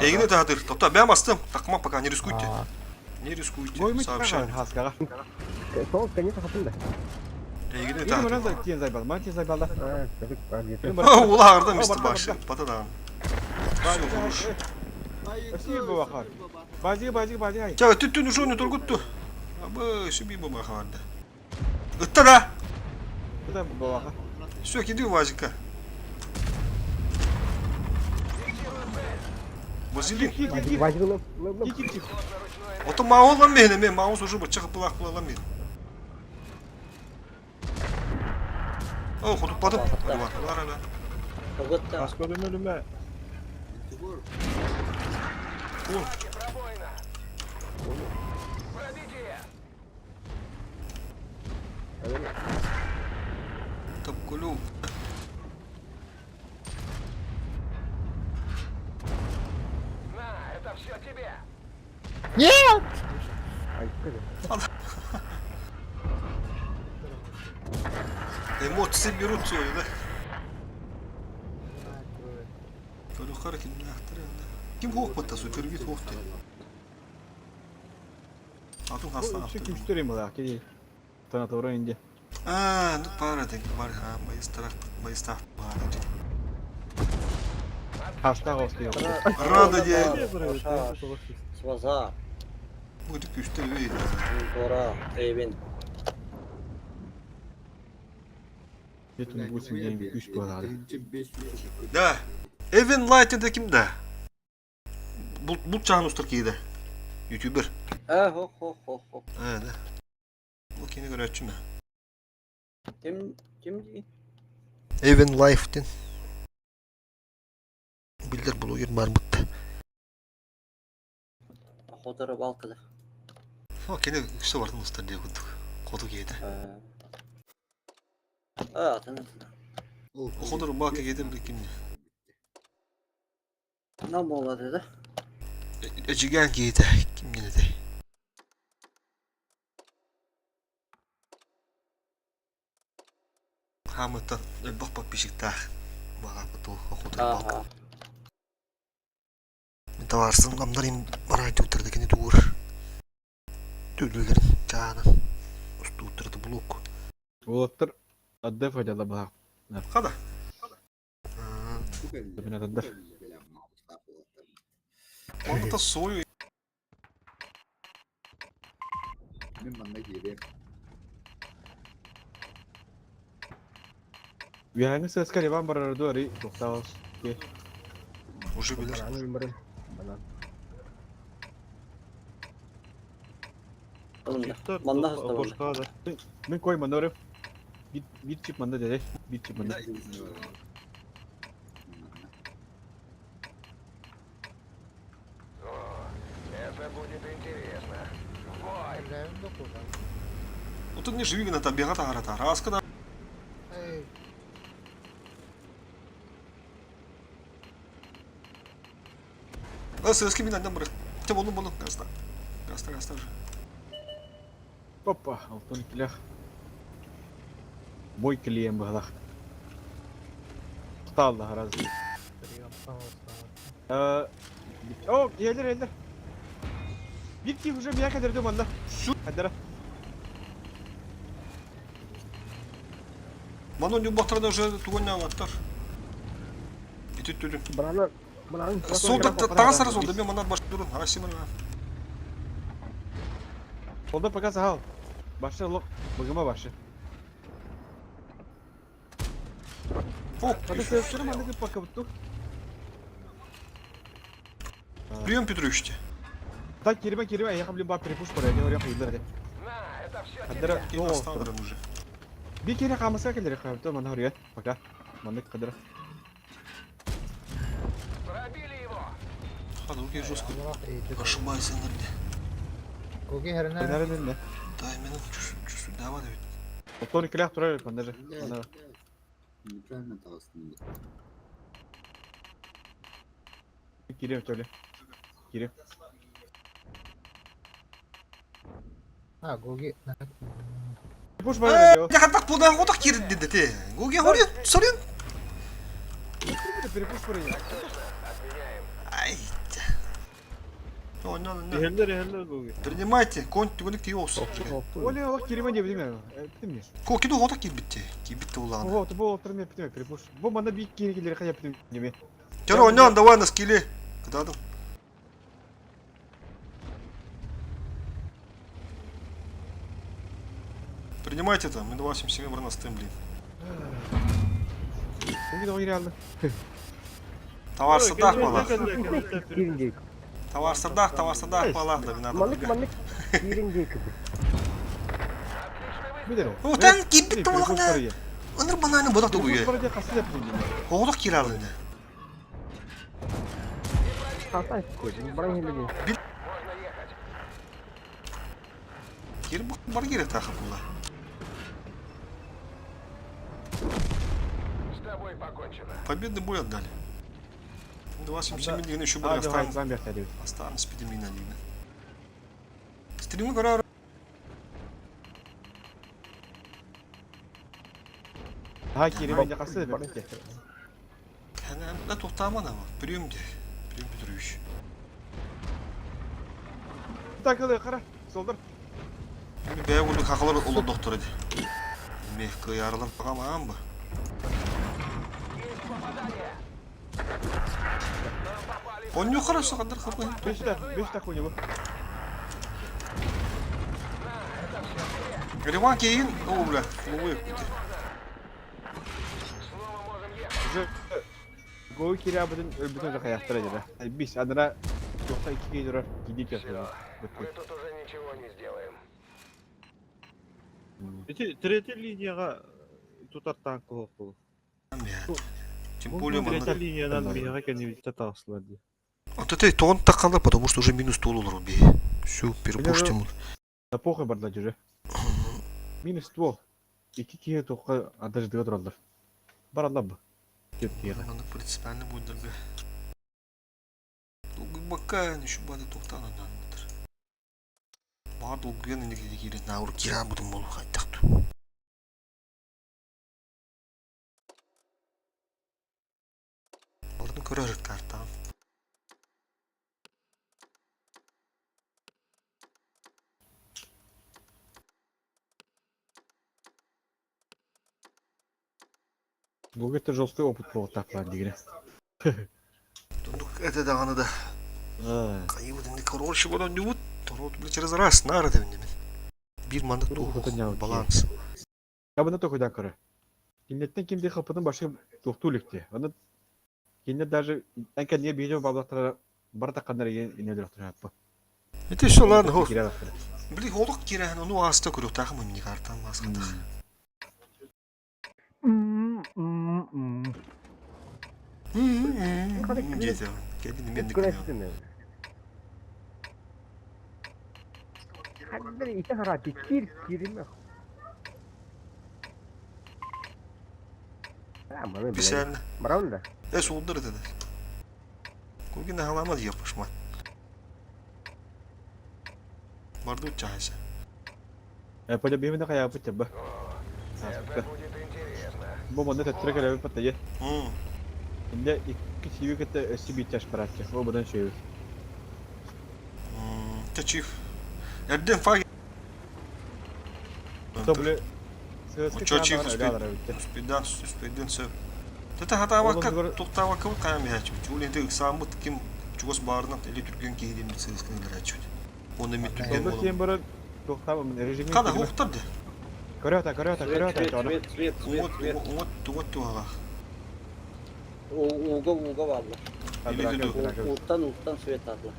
Eğini tadır. Topta ben bastım. Takma пока не рискуйте. А, Не рискуйте. Boymu Сообщаю. çıkar haskaga. Eğini Yedi tadır. bana da tiyen zayıf. Man tiyen zayıf aldı. Ula ağırdan işte başı. Patadan. Ösüyor bu bakar. Bazı hay. Ya tüttün şu ne turguttu. Abi şu bir baba vardı. Itta da. Bu da bu bakar. Все, gidiyor vazika. Василий, Git. ото мау lan beni, men maus уже бычак булак була lan beni. Oh, kutuppadım. Hadi var hele. Погода. Kasko ölüme. Тигур, Пробоина. Пробитие. Tabi golü. На, это все тебе. Emotisi bir rut soyu da. Böyle hareket ne yaptır ya? Kim hok batta soy? Kırgıt hok de. Atın hasta Bu yaptı. şu müşteriyim bu ki. Tanatoru ince. Aa, ne para denk var ha. Mayıs taht var. Hasta olsun yok. Rada diye. Сваза. Bu dik güçte öyle. Тора. Эйвин. Bütün bu simgeyi güç bu arada. birinci 500 Da. Evin Light'inde kimde? Bu çağın ustarkiydi. YouTuber. Ho ho ho ho. Evet. Bu kendi göre açayım ya. Kim değil? Evin Life'den. Bildir blogger marmutta. Ходора балкада. Ha kendi işte vardı ustar diye kuduk. Koduk yedi. Atın. O kadar bakı yedim de kimdi? Ne mola dedi? Ecigen yedi. Kim yedi? Hamıta bak pişik daha. Bak bu o kadar bak. Ага. Bir de varsın amdarım radyo oturdakini dur. Dülülerin canı. Ustu oturdu blok. Oğuttur. Adda faydalı bak. Kada. Bu belli. Tabii ne dedin? Böyle mahpuslar falan. Mamıta soğuyor. Benim bana geliyor. Biarnya sekali bang berdua hari dokter. Oke. Уже bilir. Manda hasta. Ben koy manda oraya. Bir chip manda dede. Bir chip manda. Это будет интересно. Бой. Ну тут не живи на там бегата гарата. Раз когда. Nasıl eski binandan bırak. Tamam oğlum. Gazla. Gazla. Hoppa, altın kilah. Boy kiliyem bahlah. Allah razı olsun. Oh, gelir. Bir ki hocam ya kadar diyorum anda. Hadi ra. Мано не батырда уже тугоня аттар. Итүт түлүн. Солда тагасар солда мен мана баш дурун. Арасимын. Solda pakas hal. Başla lo. Bagaimana başla? Фок. Hadi seslerim anda bir pakka betul. Прием Петровичте. Так, kirime. Я хочу баб перепуш порaya. Dia orang hilir deh. На, это все Hadi тебе. ra. И наставлен уже. Bir kere kalmasa gelir betul mana oraya. Pakka. Mana kadar. Пробили его. Hadi okey жестко. Ошибайся на мне. Nereden ne? Дай меня чувствую. Давай. Otoru kilah durar pandacı. Mana. Mükemmel aslında. Gireyim şöyle. Gireyim. Push bana diyor. Я так пода вот так кирит дедете. Гоги хори, сорин. Перепуш порaya. Ай. Ну, Heller gogi. принимайте. Конь тугоник тиос. Öyle Allah kirime diye bilmiyorum. Bitim ya. Kokиду вот так кирбитте. Кирбитте улан. Oho, bu oturmaya bitim перепуш. Bu bana bir kere gelir kaya bitim gibi. Тёро, онян, давай на скилле. Куда там? Принимайте это, мы 287 бронастым, блин. Bugün de oyunu aldı. Товар садах пала. Товар садах пала, да не надо. Bir de o. О, тан кибит улан. Anır bana aynı badak da bu ya. Burada kasıl yaptım. Oğluk kiralı ne? Kalsay koydum. Bana hindi değil. Geri bak bana geri takip bunlar. Победы бой отдали. 27 миллионов еще были останутся 5 миллионов. Стримы гора. Ha kiri bence kasıl yaptım. Yani ne tohtaman ama. Prium de. Prium bitiriyor. Takılıyor kara. Soldur. Şimdi bey oldu kakalar olur doktor hadi. Mehkı yaralım bakamam mı? Он не хорошо, когда хапай. 5 так у него. Риван Кейн, о, бля, ловы. Gol kiri abinin bütün de hayatta acaba. Biz adına yoksa 2 geliyor gidip yapıyor. Третья линияға тутар танк оқу. Тем более Третья линиядан бияға кәнебетті тағысылар де. вот это тон такала, потому что уже минус тол olur be. Все, перепуштим. Да похуй бардак уже. Минус 2. 2 кие тоққа адаждыға тұралдар. Бар алла бы. Кеп киеға. Она принципиально будет дорога. Глубока, еще бады тоқтан адамдыр. Бар долгыген инде келет наур кира будым болу қайтақты. Олардың көрер карта. Бұл кетті жолстой опыт болып тапқан дегені. Это да, она да. Кайы вот не короче, вот он не вот. Вот, блядь, через раз, нара да мне. Bir manda баланс. Ya bunda toku da kırı. Kinnetten kimde kapının başı doktu likti. Onu kinnet даже enken niye biliyor babaklara barda kanları yine direktör yaptı. Это что, ладно, хо. Блин, холок кира, ну аста курю, так мы не картан масканда. Где-то, kendini ben de kınıyorum. Hadi iki harati kirim yok. Bir sen. Bravo da. Soldur dedi. Bugün de halamadı yapışma. Vardı uçağısı. Pada bimin de kaya apa coba. Bu mana tetra kali apa tadi? Inda iki siwi kita siwi cas beratnya. Oh badan siwi. Тачив. Erden fark. Toble. Чочив успедан все. Это хата вака тукта вака кайм я чуть. Улин ты самут ким чугос барна или түрген кейден митсескен дирачут. Оны митүген болду. Кем бара тукта режим. Када хуктарды. Көрөтө. Вот туага. Уга varlar. Uttan svet atla.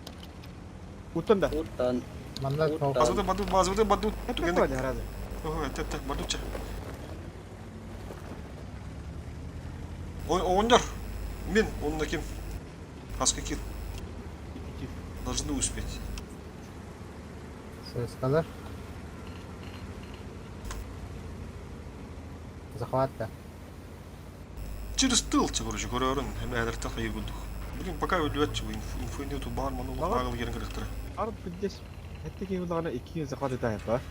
Uttan da. Uttan. Базу. Tugen de herhalde. Ого, это бадуча. Ой, ондар. Мен, он на кем? Хаскакир. Должны успеть. Сказать? Захват-то. Через тыл, короче, көрөрүн. Hem әдірті қайы күлдік. Бүгін пока өлуәтші бұл инфо нету бар ману бағыл керін керектірі. Арып күддес. Әтті кейін ұлағына 2 захват етайып ба?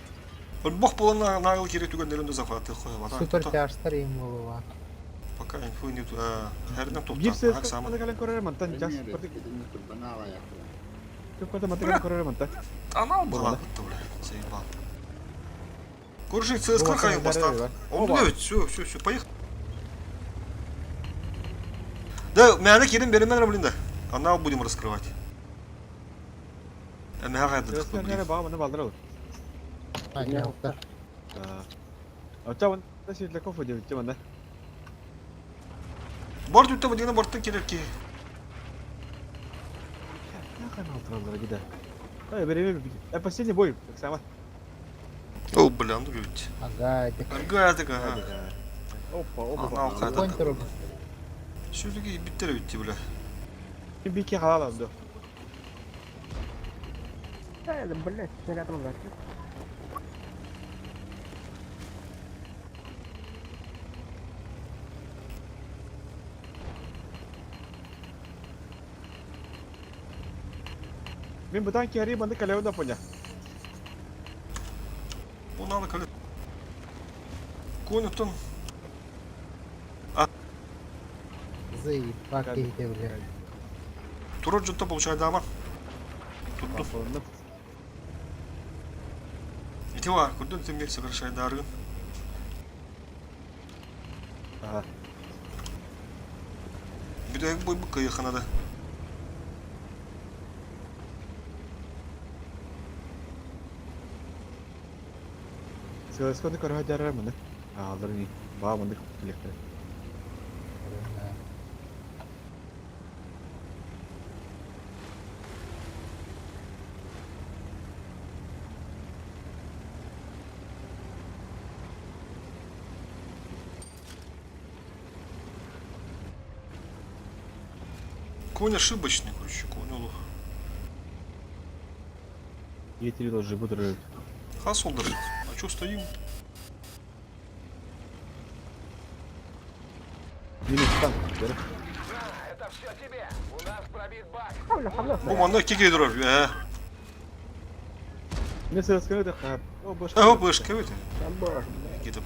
Бақ болан нағыл керек түгендерінде захваты қойып. Супер тяжтар им болуға. Пока инфо нету. Әрден Bir ses топтан. kapıda gelen körere mantan. Jas seperti kapıda mata gelen körere mantan. Анал была. Заебал. Короче, ЦСКА қайын бастан. Он білет, все, поехали. Да, мәні керім беремен рабылында. Анал будем раскрывать. Мәға қайдыдық Ses nereye bağ bana baldır olur. Aynen yokta. Çavan da şeyle kafa diyor çavan da. Борт өтті дегені борттан керек ке. Ne kadar altına gider. Hayır benim последний бой так само. О, бля, ну говорите. Ага, это Ага. Опа, Ана опа. алкайда. Контур. Сөйлеге биттер битти бля. Bir iki halal aldı. Блять, снарядом закрыт. Ben bu tanki arayı bandı kaleye da punya. Bunu al kale. Конютон. Заебак кейте, блядь. Турот жутта получай дама. Тутту. Onu Итива, курдун тем мек совершай даргын. Aha. Бидек бой быкка яханада. Söz konuda karı hacer mı? Alır ni. Bağ mı? Bilekte. Конь ошибочный, короче, конь олух. Yeteri de jibu duruyor. Хасл дрыт. А чё стоим? Yine tutan. Görüp. Это все тебе. У нас пробит бак. Bu manda kike durar. Yine söz konuda kar. O boş. Ага, бэшка это. Боже, Какие-то.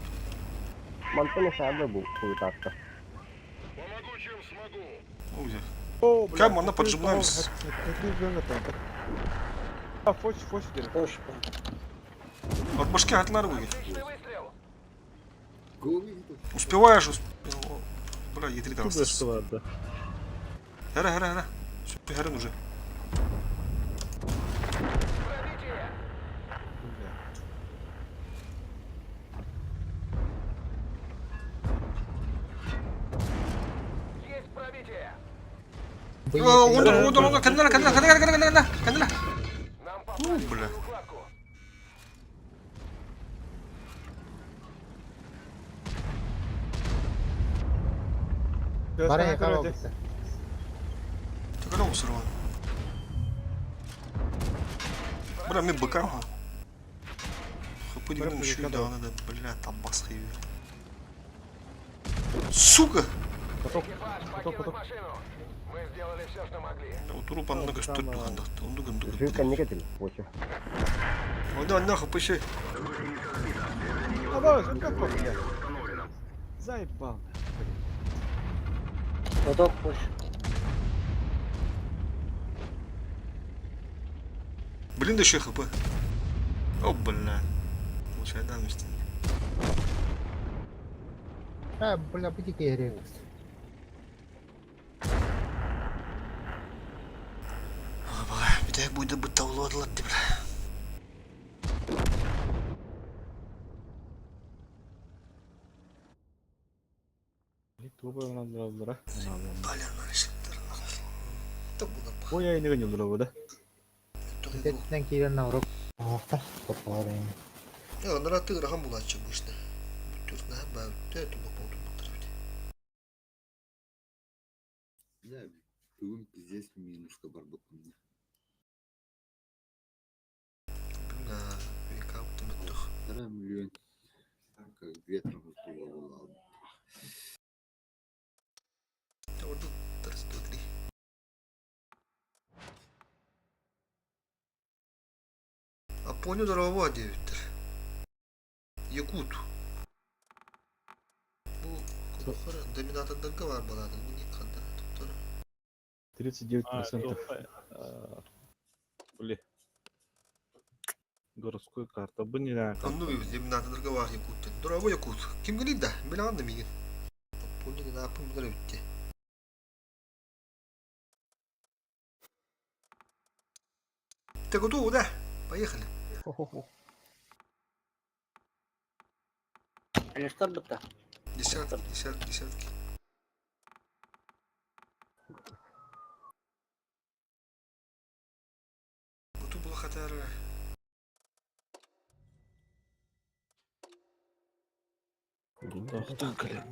Мантони саду был хуетарка. Помогу, чем смогу. Ну, где? O, Kam ona поджимаем. Ha, foş foş derim. Хош. От башки атлар выги. Отличный выстрел. Голові Успеваешь? Бля, едри там. vardı. Гера. Все, герен уже. Пробитие. Есть пробитие. Он, кандала. Нам попали бля. в укладку. Söz Барая konuda коробка. karı. Ты когда сорвал? Бля, мы быка. Хапы дигнем еще и да, надо, бля, там басхи. Сука! Экипаж, покинуть машину. Мы сделали все, что могли. Вот урупан много что тут духандах. Он дуган. Двигатель. Почему? Ой, да, нахуй, пыщи. Ha boş. Как попадя? Заебал. Моток хош. Блин, да еще хп. О, бля. Лучше я дам вести. А, бля, будь кейре. Бля, bir de buydu bu tavlu atlattı bля. Tuğba aldılar. Бля, нарышыктыр. Да bu da O yayını gönüldüler burada. Тетнен кейрен наврок. Охта, попарен. Ya onlara tığır ham bulaşacak bu işte. Türk'ne hem ben de tumak oldu bu tarafta. Да, бүгін пиздец минусқа бар бұқында. Бля, века оптиматтық. 1,5 миллион. Как ветром сдувало. Ya orada ters dökülü. А понял дрова 9'tir. Якут. Bu kafara dominantındaki var bana da. Bu ne kadar tuttur. 39%. Блин. Городской карта. Bu ne lan? Ну, dominantındaki var Yakut. Дрова Якут. Kim gülüyor da? Bilen de mi? Ponya ne yapayım bunları bitti. Ты готов, да? Поехали. Конечно, быта. Десятки. Вот была хатара. Toxtun kalem.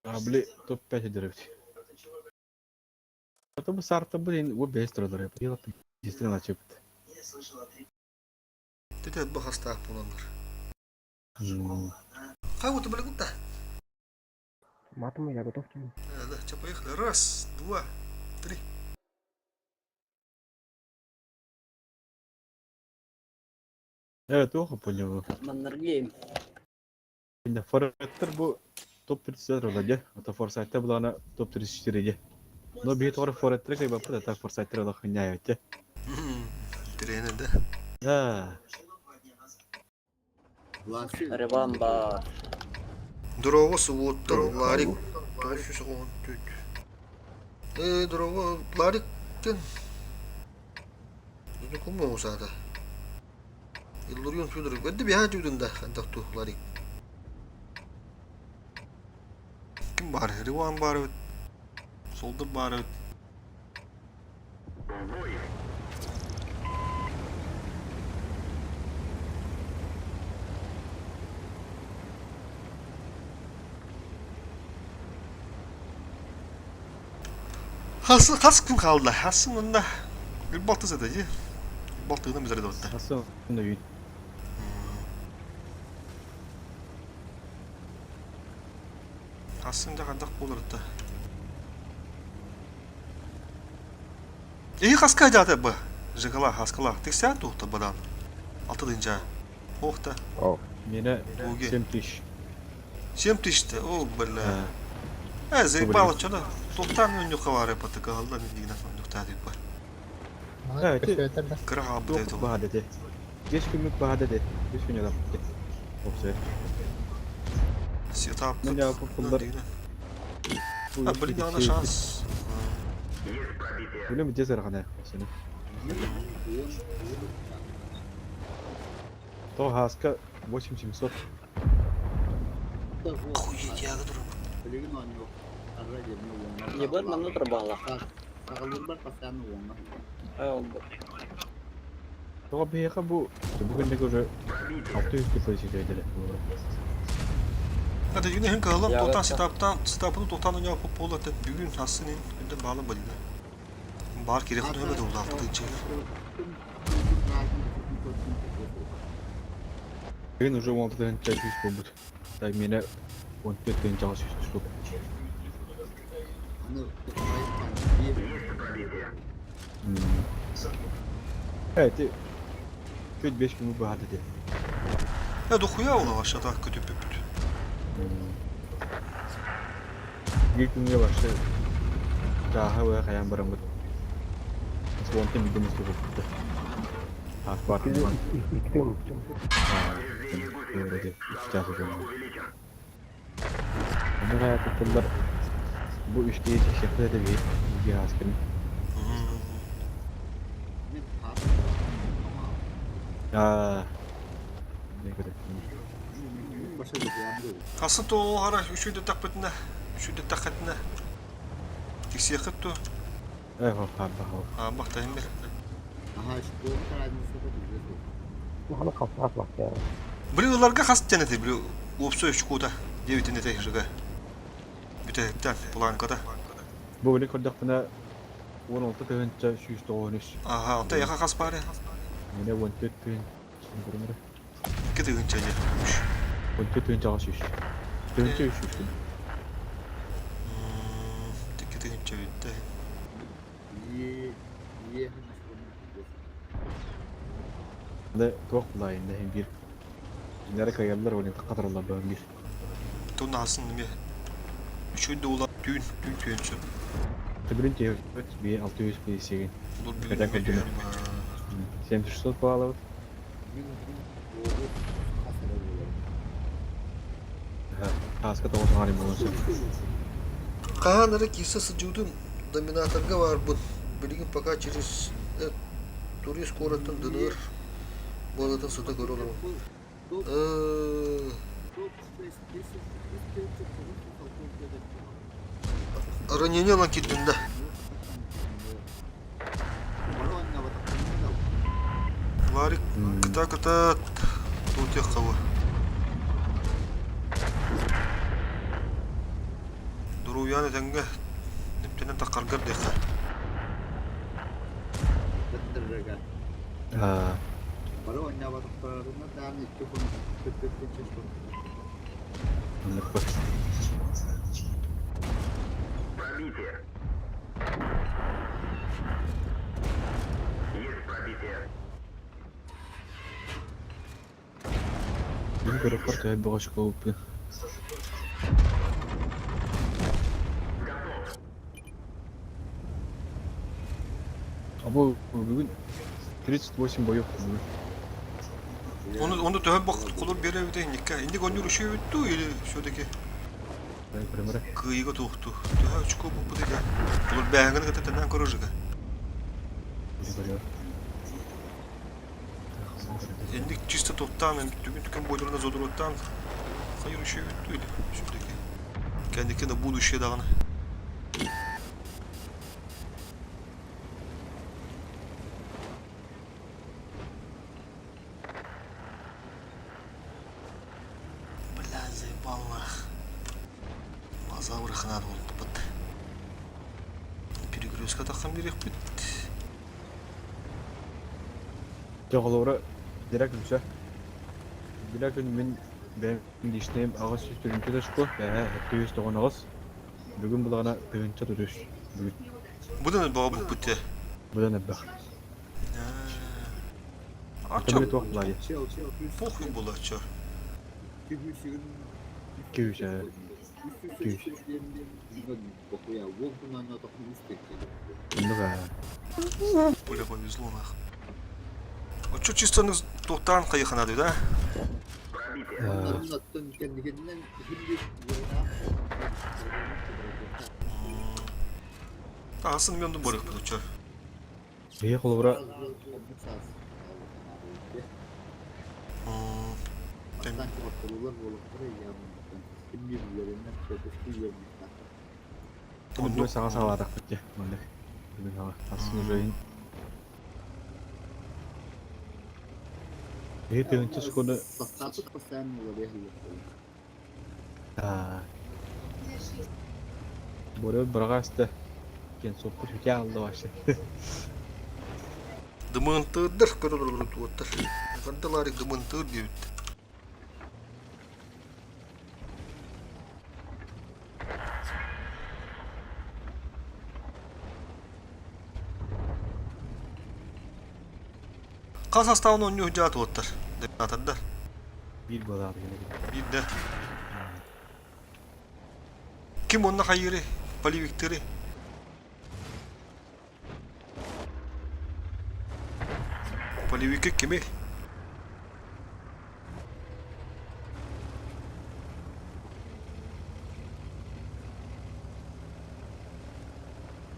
Abli top peşe direkt. Tapi besar tuh bu best terus ya. Iya tuh. Justru nggak cepet. Tidak bahas tak pulanlar. Kamu tuh balik utah. Матом я готов. Да, что, поехали. Раз, два, три. Evet o kapılı bu. Manner game. Şimdi Fortnite bu top 34 olacak. Atau Fortnite bu ana top 34 aja. No bir tane Fortnite kayak bapak datang Fortnite udah kenyai aja. Тренер, да? Ya. Ревамба. Дрова суоттар, ларик. Тошу соғын төт. Дрова, лариктен. Біздің кім бұл сағада? Иллурион Федоров. Бәді бәді жүдін да, қандақту ларик. Кім бар? Реван бар өт. Солдыр бар өт. Has kim kaldı? Has'ın onda bir baltı sadece. Baltığını bizlere de attı. Nasıl? Ne yün? Has'ın da kandak olur da. İyi kaska adı bu. Jigala haskala. Tekse tuhta badan. Altı dınca. Oh da. Oh. Yine Bugi. semtiş. Şimdi işte o böyle. Zey balıkçıda. Tuhtan önce kavarı patı kaldı. Ne diyeyim efendim tuhta deyip var. Evet. Kırık abi Yok dedi o. bahade de. 5 günlük bahade de. 5 gün yalan. Opse. Siyatap. Ne yapıp bunlar? Ha böyle yana şans. Böyle mi cezer kana seni? To haska 8700. Охуеть, я говорю. Nyebut mana terbang. Ayo. To bir bu. Bugün ne göre 600 deposit edildi. Hadi yine hem kalalım. Ya, Tohtan evet. setup'ını tohtandan yapıp oladı. Bugün aslında bir de bağlı balıyla. Bar kere kadar öyle de oldu altı içeri. Bugün уже 16'dan çalışmış buldu. Tabii yine 14'ten çalışmış bu. Evet. Kötü 5 gün bu hadede. Ya dokuya ola aşağıda kötü püpüt. İlk gününe başta daha ve kayan baranggut. Spontan bildiğimiz gibi oldu. Parti var. Öyle İhtiyacı oldu. Ama hayatı bunlar bu üçlüye teşekkür edebilir. Bir askerin. Ya. Ne kadar. Aslında o ara üçü de takbetine. Üçü de takatine. Tiksi yakıttı. Evet, abi. Ha bak da hem Mana kapsat bak ya. Biliyorlarga has cenneti biliyor. Opsiyon şukuda. Devletinde de şurada. Müteahhitten Blanka'da. Bu böyle kordakına 16 tönce şu işte olmuş. Aha, anta yaka kas bari. Yine 14 tön. Şimdi İki de önce yapmış. 14 tön çalışıyor. Tönce şu. İki de önce bitti. Ne çok layın hem bir. Nereye kayarlar onu kadar Allah ben bir. Tonu aslında bir. Üçü de olan düğün tüyüncü. Birinci evet bir 600 bir şey. Olur bir Neden gün kadın? Sen tuşsuz bağlı. Haska da olsa halim olsun. Kahanlara kisa sıcudum. Dominatorga var bu. Bilgin paka через turist koratın dönür. Balıdan suda görülür. Ранение lan kitinde. Ларик, кыта тут их кого. Дуруяны тәңге. Нептенен тақаргар дейқа. Беттіррega. Бары ойнабадықтарына дән 2 күн көтөтөтөтөтөт. Пробитие. Есть пробитие. Bunu böyle parçaya bir başka olup. Ama bugün 38 boyu. Onu töhep bakıp kolur bir evde nikah. Indi gönül üşüyor bitti ili şuradaki. Ben primere. Kıyıga tohtu. Töhep çıkıyor bu diye. Kolur beğengini kıtatından korujika. Indi çiste toptan tüm boylarına zodurottan. Hayır üşüyor bitti ili şuradaki. Kendikine bu üşüyor dağına. Мазаврахнан болуп бат. Перегрузка такам керек бит. Жоғалуыра дирек жүрсе. Дирек мен дейштейм ағыз сүстірінчі де шықу. Әттөйіз тоған ағыз. Бүгін бұл ағана бүгінчі түріш. Бұдан баға бұл бүтте? Бұдан әббақ. Açar. Çok var. Pokun bul açar. Küş. Пуля повезло нах. А чё чисто тоқтан қайықана дейді, а? Тағысын менді барық бұл ұчар. Бейе қолыбыра. Bunu sağa atak bitti. Böyle. Bugün hava. Aslında rayın. Bir önce skonu. Buraya bırakastı. Kendi sohbet hükü aldı başta. Dımın tığdır, kırılır tuğutlar. Kandalar dımın tığır diyor. Kazastav'ın oynuyor hücca tuğutlar. Deminatırlar. Bir gol aldı yine. Bir de. Kim onunla hayırı? Pali Victor'ı. Pali Victor kimi?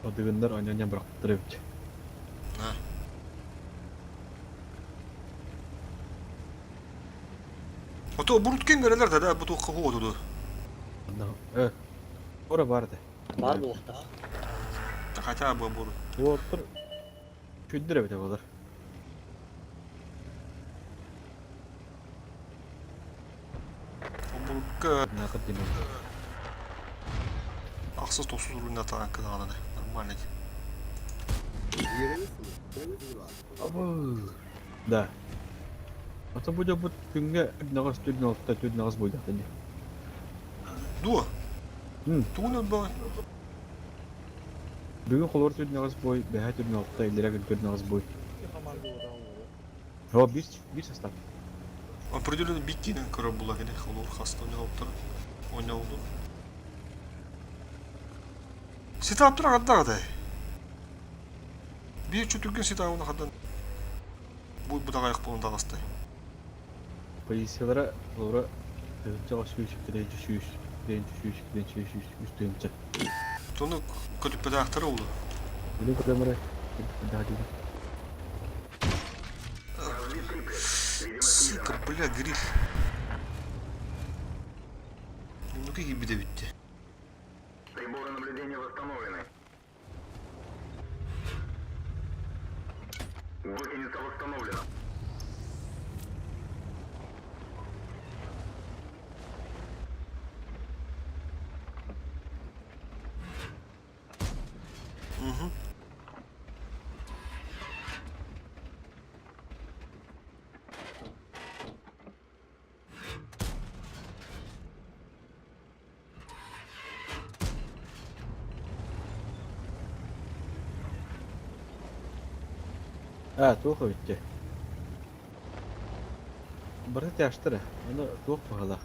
O düğünler oynayan bıraktırıyor. Ha. Ото буруткен görelerde de bu toqqa hoğdudu. Evet. Ora vardı. Var bu usta. Hatta bu buru. Bu otur. Kündüre bile olur. O burukka Ne kadar ақсыз тосыз ұрына таған кінағаны. Нормально. Да. Ata bu da bu günge nağız tüdün altta tüdün nağız boyda dedi. Дуа? Hı. Туғын бай. Bugün kolor tüdün nağız boy, beha tüdün altta ileri tüdün nağız boy. Ro bir sastav. Определенно биккинен көрі бұла кене қалуыр қасты ойнауып тұр. Ойнауды. Сет алып тұр қадда қадай. Bir çötürgen seti ağına kadar. Bu da ayak bolunda qasтай. Позициялары kolora тыгынча шүйшүк тыгынча шүйш, тыгынча шүйшүк, тыгынча шүйшүк, үстүнчө. Тону көтүп бедактыр олду. Bunu programlara daha değil. Сука, бля, гриль. Ну-ка gibi de bitti. Приборы наблюдения восстановлены. Гусеница восстановлена. Tuğ bitti. Bırak yaştırı. Onu tuğ pahalı.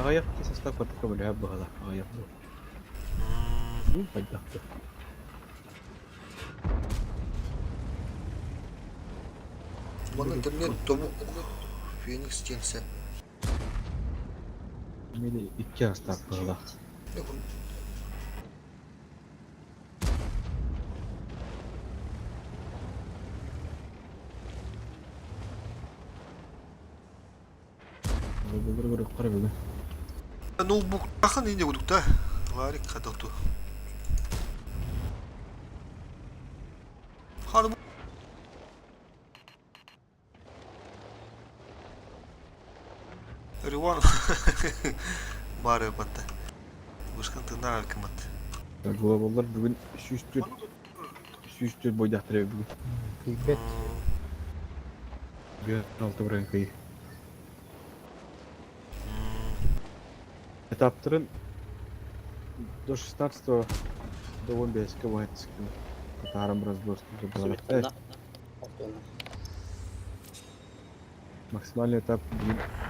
Ayıp kesesle korktu kabul ya pahalı. Ayıp bu. Bu paydahtı. Bana internet tobuk. Phoenix Jensen. Beni 2 hasta pahalı. Ne bu? Bırak para bugün. Ноутбук тахын инде будук да. Ларик кадату. Ханım. Риван. Бары батта. Ушкантына алкымат. Global'lar bugün 304 boyda attırıyor bugün. Kıymet. Bir altı buraya kıyı. Etapların до 16 до 15 км. Катаром разброску было. Максимальный этап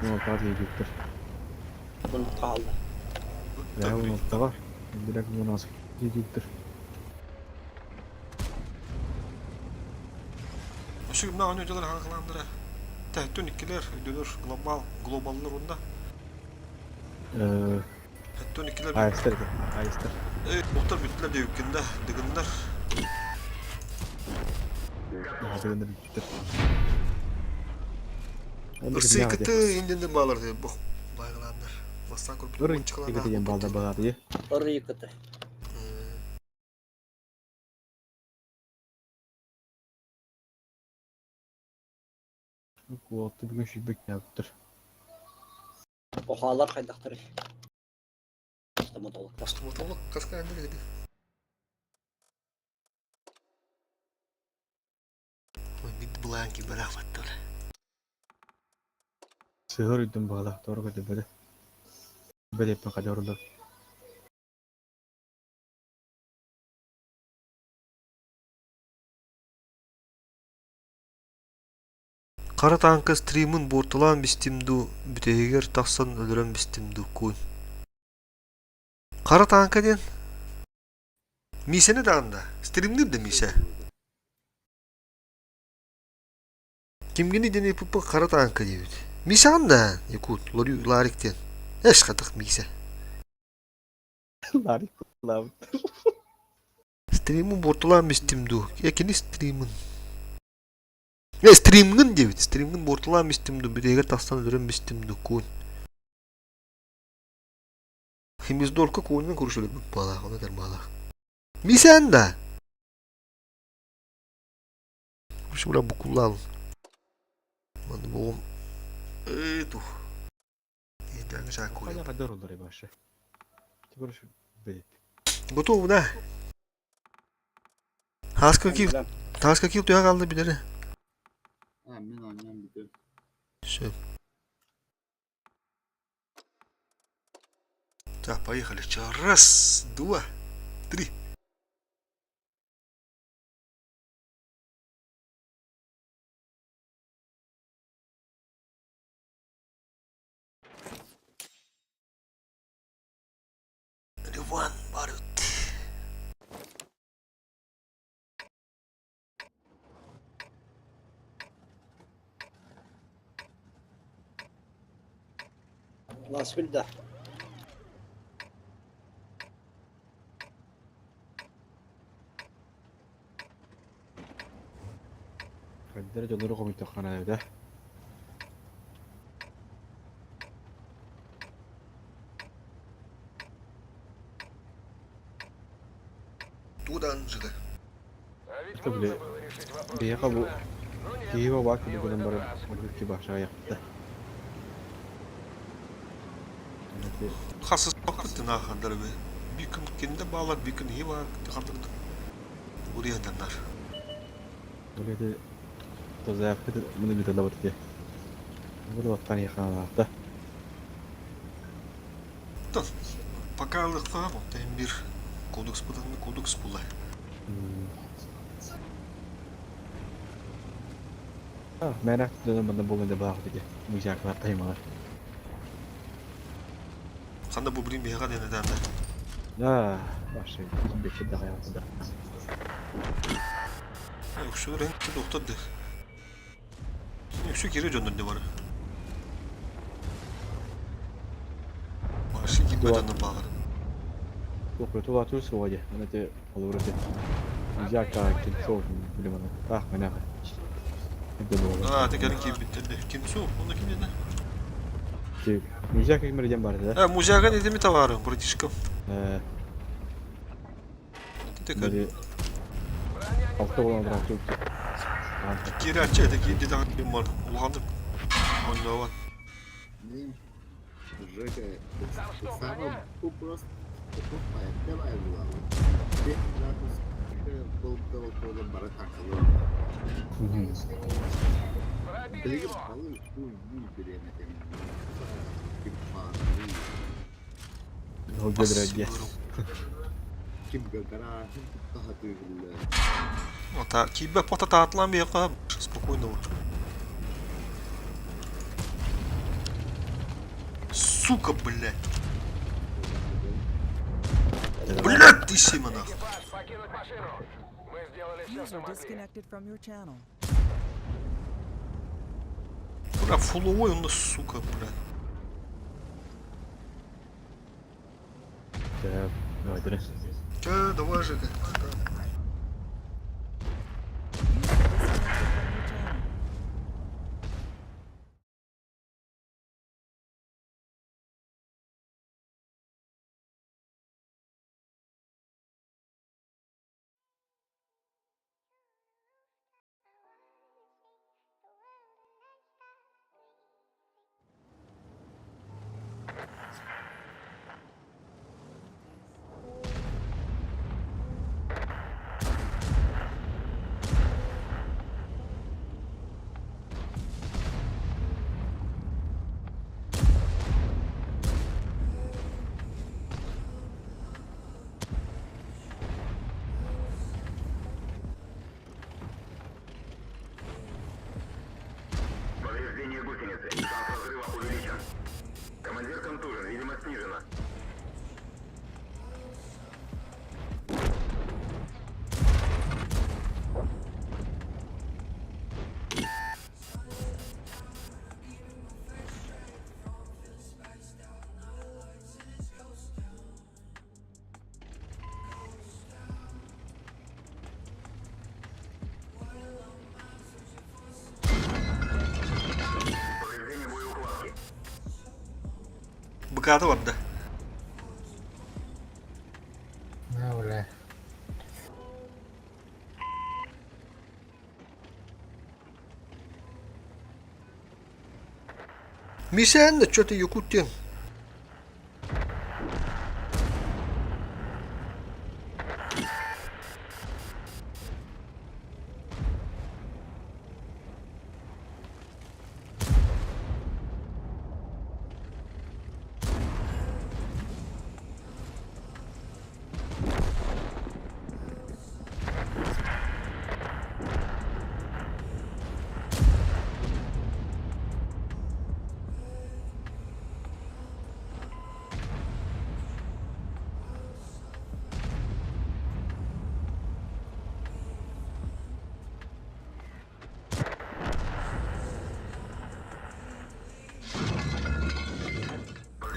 16 гектар. Bunu kaldı. Ya 16 var. Direkt 16 гектар. Şu gün ne hocalar halklandırı. Tehtün ikiler, ödülür globallar onda. Tehtün ikiler. Ayster. Muhtar bütler de yükünde, dıgınlar. Dıgınlar bittir. Irsı yıkıtı indinden bağlar diye bu baygılanlar. Bastan kurup Irı yıkıtı gen balda bağlar diye. Arı yıkıtı. Bu altı bugün şibek yaptır. Ohalar kaydaktır. Stomatolog. Stomatolog kaskı anda dedi. Bit blanki berafattır. Sığır üdüm bağlar. Doğru kadar böyle. Böyle yapma kadar olur. Kara tankı stream'in bortulan bistimdu büteğer taksan öldüren bistimdu kun. Kara tankı den. Mise ne dağında? Stream'dir de mise. Kim gini den yapıp kara tankı diyor. Mise anda. Yakut, larikten. Eş katık mise. Larik kulağım. Stream'in bortulan bistimdu. Yakini stream'in. Ya stream'in diyor. Stream'in bortulan bistimdu büteğer taksan öldüren bistimdu kun. Himiz dolka koyundan kuruşulur bu bala, ona der bala. Misen de. Kuruş bura bu kullan. Bana bu. Tu. İyi güzel koy. Hala kadar olur ya başa. Kuruş böyle. Готов, да? Taska kill tuya kaldı bir tane. Hemen oynayan bir de. Все. Так, поехали. Раз, два, три. Ливан Барут. Nasıl da. Kadar yolları komite kana evde. Тудан жига. Tabii. Bir bu. Kiva bak bu kadar bara. Bu ki başa yaptı. Хасыс бақытты нахандар бе. Бикін кенде bağlar, бикін iyi var. Kaldırdı. Buraya danlar. Böyle de toza yaptı. Bunu bir de lavat diye. Burada vaktan yakaladı. Dur. Bakarlık falan o. Bir kodeks budanlı kodeks bulay. Merak döneminde bu bende bağlı diye. Mücaklar taymalar. Kanda bu bilim bir haka deneden de. Ya başlayın. Bizim bekle daha yapmadı. Yok şu renk doktor de. Şu geri döndürdü bana. Maaşı gitmeden de bağlı. Yok kötü vatıyor soğuya. Hani de olur öte. Mücaklar kim soğuk bilim onu. Bak merak. Ne de olur. Tekerin ki bitti. Kim soğuk? Onda kim dedi? Ki mücaklar kim vereceğim bari de. Mujaga dedi mi tavarı? Bratişkam. Tekrar. Böyle altta olan bıraktı yok. Geri açıydı ki dedi hangi var. Ulandık. Onda var. Жека, самое просто покупает. Давай главное. 5 градус был колокола баратака. Блин, балын хуй берем этим. O gelir ya. Kim gagara, kim daha duygulı. Ota кибе потата атлам бека. Спокойно. Сука, блядь. Блядь, ты Симона. User disconnected from your channel. Бля, фуловой он, сука, блядь. Давай, давай. Давай же. User disconnected from your channel. Повреждение гусеницы. Шанс разрыва увеличен. Командир контужен, видимо, снижено. Повреждение боеукладки. Быкаты var da. Ne öyle? Мишен, что ты Якутин?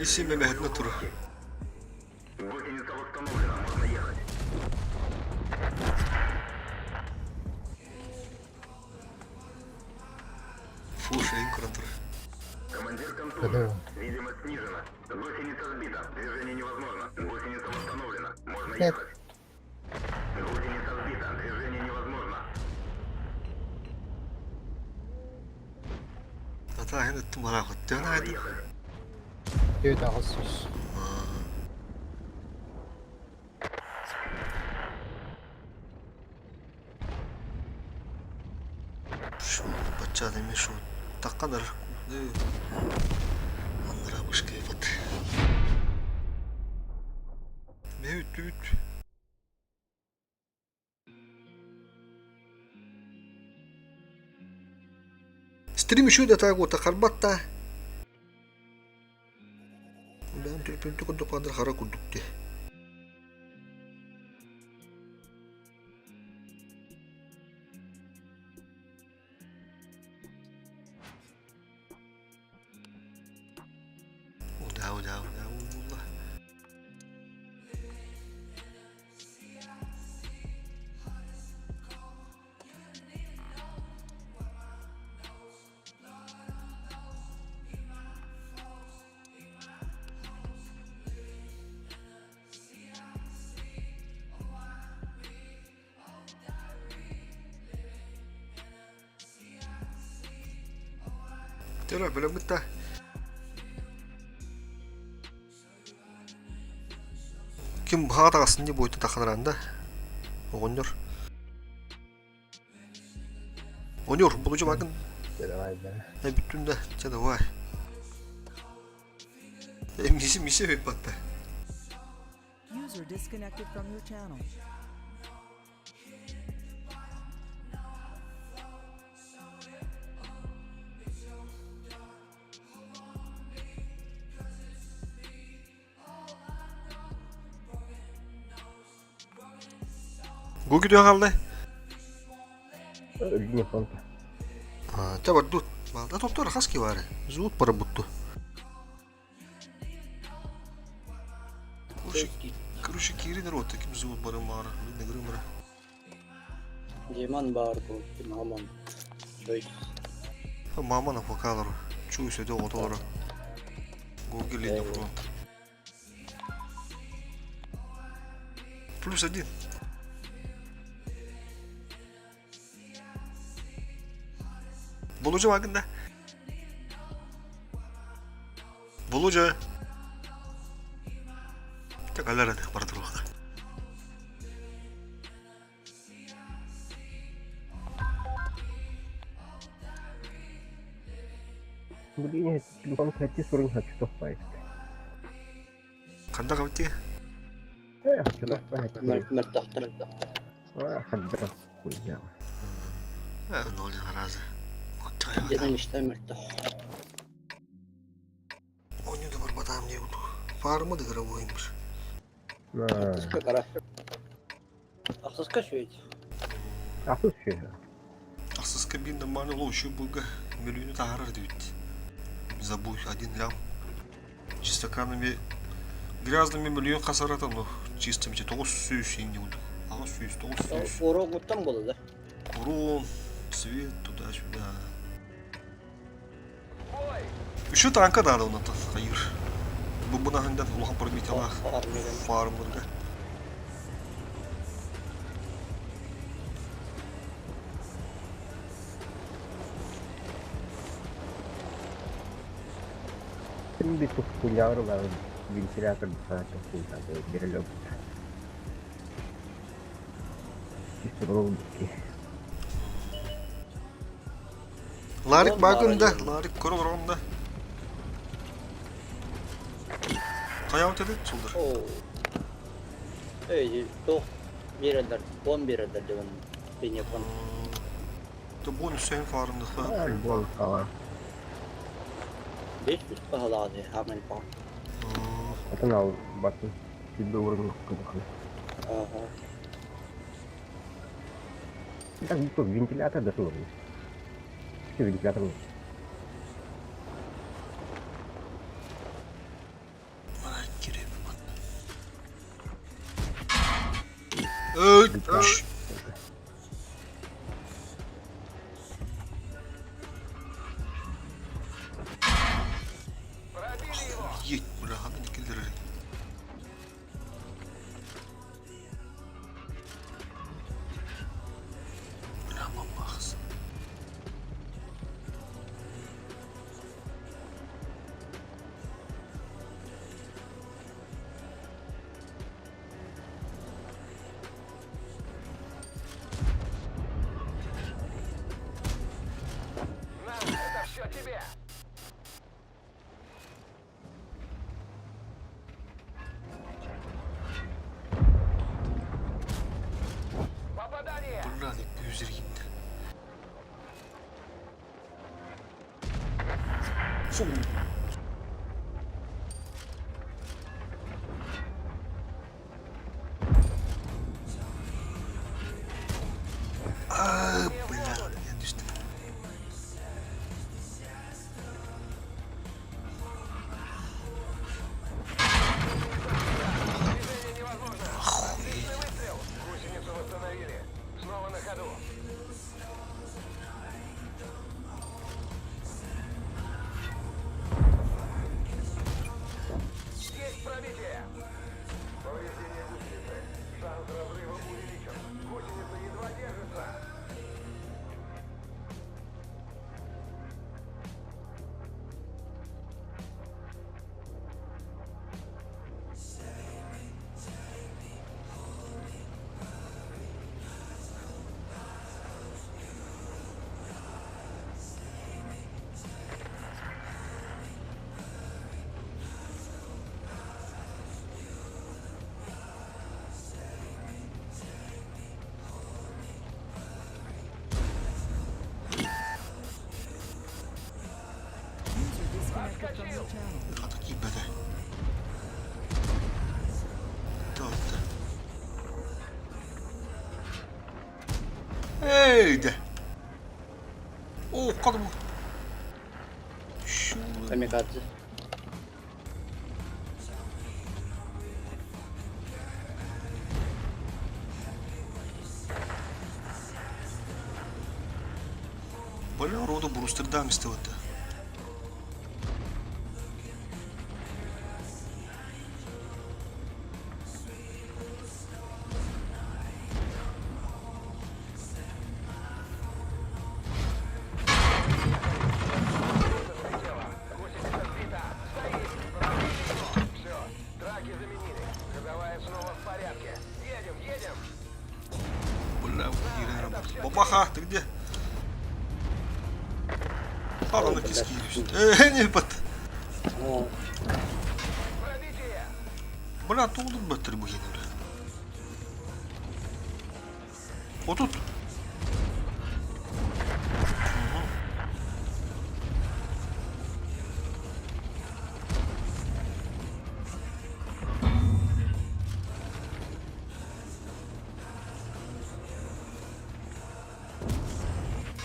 Иси мемехет на тура. Гусеница восстановлена, можно ехать. Слушай, инкурантура. Командир контужен. Видимо, снижена. Гусеница сбита. Движение невозможно. Гусеница восстановлена. Можно ехать. Гусеница сбита. Движение невозможно. Ata henüz tumara koydu. Можно Hadi. ехать. Bir daha sus. Şu bacca demiş şu takkanır. Andıramış kıyafet. Mevcut düğüt. Стрим еще до того, то харбатта. Ben tülpüntü kurduk kadar hara kurduk diye. Udah Allah. Tera böyle bitti. Kim haga taqaсын деп ойты тақыныранда? Оғындар. Онер, бұл ұжы бағын. Бүттім да, че давай. Миси веп батты. User disconnected from your channel. Bu gidiyor kaldı. Ölüm yapalım. Tabar dur. Balda toplar haski var. Zut para buttu. Короче, Кири народ таким зовут Барамара. Не грымра. Диман Барку, Мамон. Мама на фокалору. Чую сюда отолора. Google линия фронт. +1. Bulucu hakkında. Bulucu. Tek alara tek para durmak. Блин, телефон хотите сорок часов поесть. Когда кавти? Часов поесть. Мертахтар. Хандра. Хуйня. Ноль раза. Деден işte мертах. Он не добр батам не буду. Фармы дыгровоймыш. Aksaska kara. Aksaska şöyle. Асыз ше. Асыз кабин нормально лучше было. Миллионы тагар дают. Забудь 1 лям. Чистоканами грязными миллион хасарата, но чистыми 900 не буду. 900. Orog muttan bolu da. Урон, свет туда-сюда. Еще танка надо у нас, hayır. Bu hanginden ulan пармитала farmlarga. Şimdi çok хуйня var. Ventilatör sana çok хуйня. Берелём. Чисто ровненький. Larik bakın da, Larik korur onda. Kayağı dedi, çıldır. Oo. Ey, doch. Bir eder, 11 eder diyorum. Ben yapan. Da bonus sen farmda. Bol falan. 500 pahalı hadi hemen bak. Atın al bakın. Şimdi vurun kıdıklı. Aha. Так, никто, вентилятор дошел. Что вентилятор? Едь, бля, надо не киллеры. Это все тебе. Попадание. Бля, не пюзер indi. Бля, я düştüm. Гусеницу восстановили. Снова на ходу. Есть пробитие. Повреждение гусеницы. Шанс разрыва увеличен. Гусеница едва держится. User disconnected from your channel. Hadi be de. Dağıttı. Hey de. Oh kadın bu. Şu. Камикадзе. Бля, рода Брустердам істивати. Гусеница сбита. Стоит. Все. Траки заменили. Ходовая снова в порядке. Едем. Бля, ирене работает. Бабаха, ты где? А, на киски. Не под. Ну, Пробитие. Бля, тут баттери bu yine bля. O tut.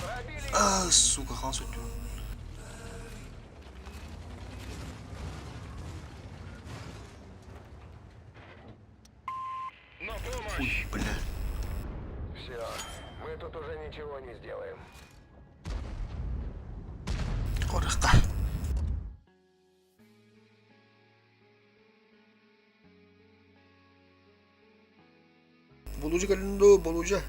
Пробили. Ah, сука, хан söktüm. На помощь. Uy, bля. Все. Мы тут уже ничего не сделаем. Orada. Bulucu galindo, bulucu.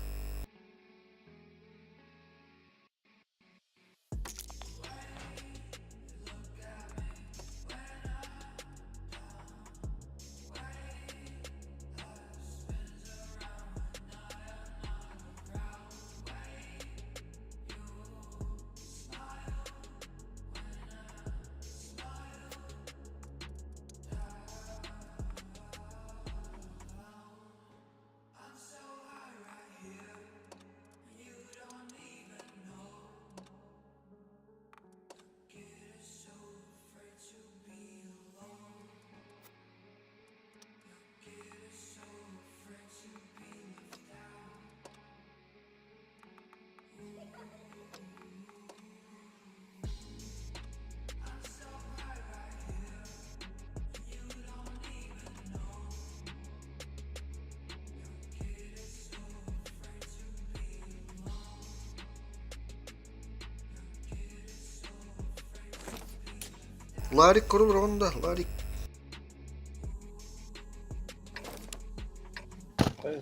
Ларик кору ронда, Ларик.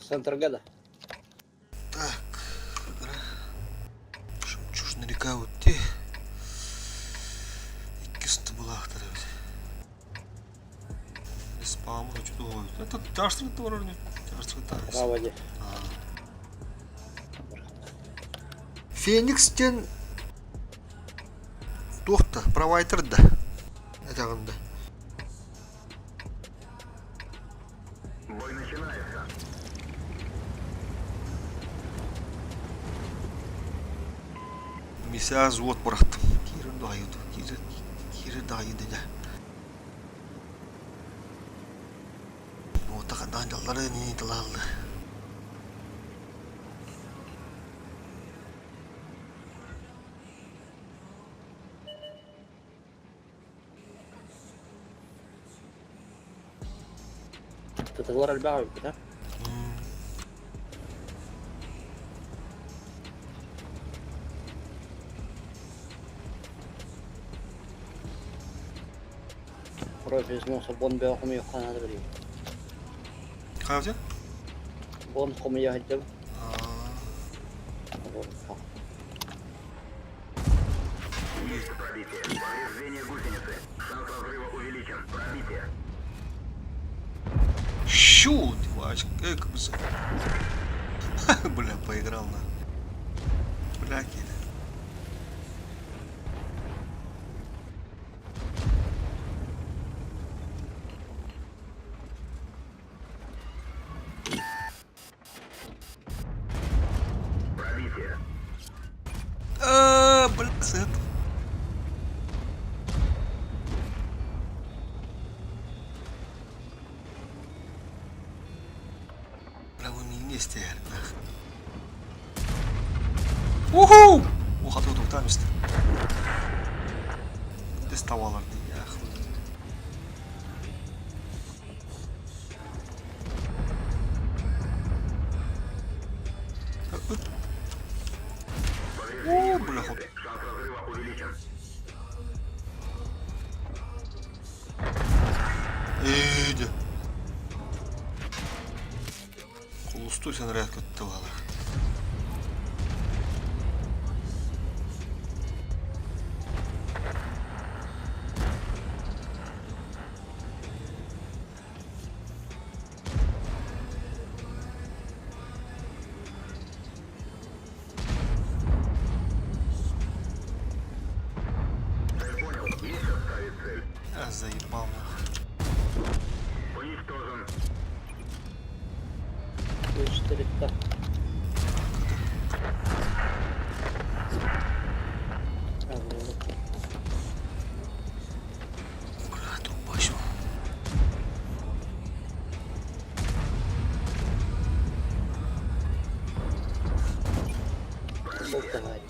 центр гада. Так. Şimdi çuş nereye ötti? İkisi bulakları. Спаму хочу думать. Это тяжкий товар, не? Тяжкий товар. Праводи. Феникстен тоқта, провайдерда. Этағында. Бой начинается. Мися звод бұрақтым. Кирін дұғайуды. Kiri daha iyi de. Bu takıdan yolları ni dalaldı. تتغير الباعة كده. روح اسمه صبون بيه 500 خان هذا بريء. Kahve? بون 500 هجم. Пробитие. Повреждение гусеницы. Шанс разрыва увеличен. Пробитие. Щу, девочка, как бы. Бля, поиграл на. Бля, кида. Пробитие. Бля, сет. Бля, вы меня не стяли, нах. Уху! Ух, ату там işte. Biz tavalardı ya. О, бля, хоп. Шанс разрыва увеличен. İyiydi. Kulustu sen reyat kötü valla. Цель понял. Есть отставить цель. Я заебал нахуй. Уничтожен. 4 так. Бля, трубачу. Давай.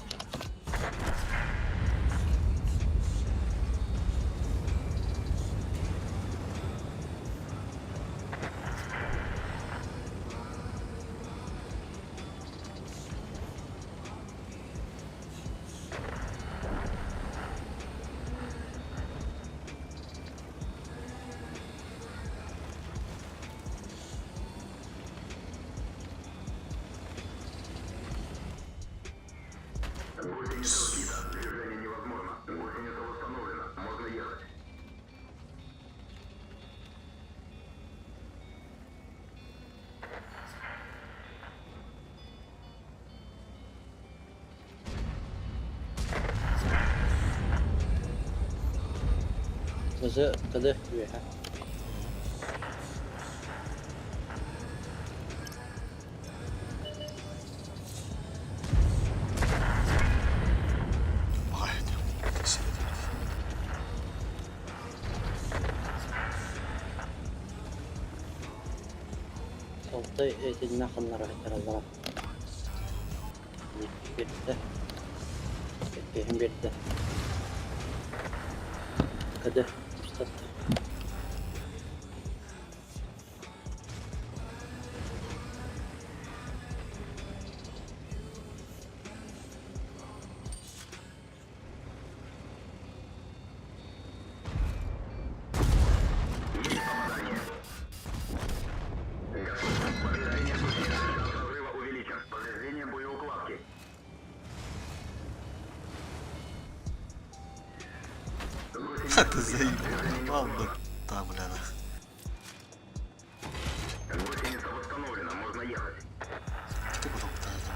Гусеница сбита. Движение невозможно. Гусеница восстановлена. Можно ехать. وزق كده بيها. Vay diyorum. صوتي ايتنا خلنا نروح ترى الزرع. بيته. فيهم بيته. كده مستطيع. Повреждение гусеницы. Шанс разрыва увеличен. Повреждение боеукладки. Ты заебал, да, бля, нахуй. Гусеница восстановлена. Можно ехать. Ты потом пытаешься.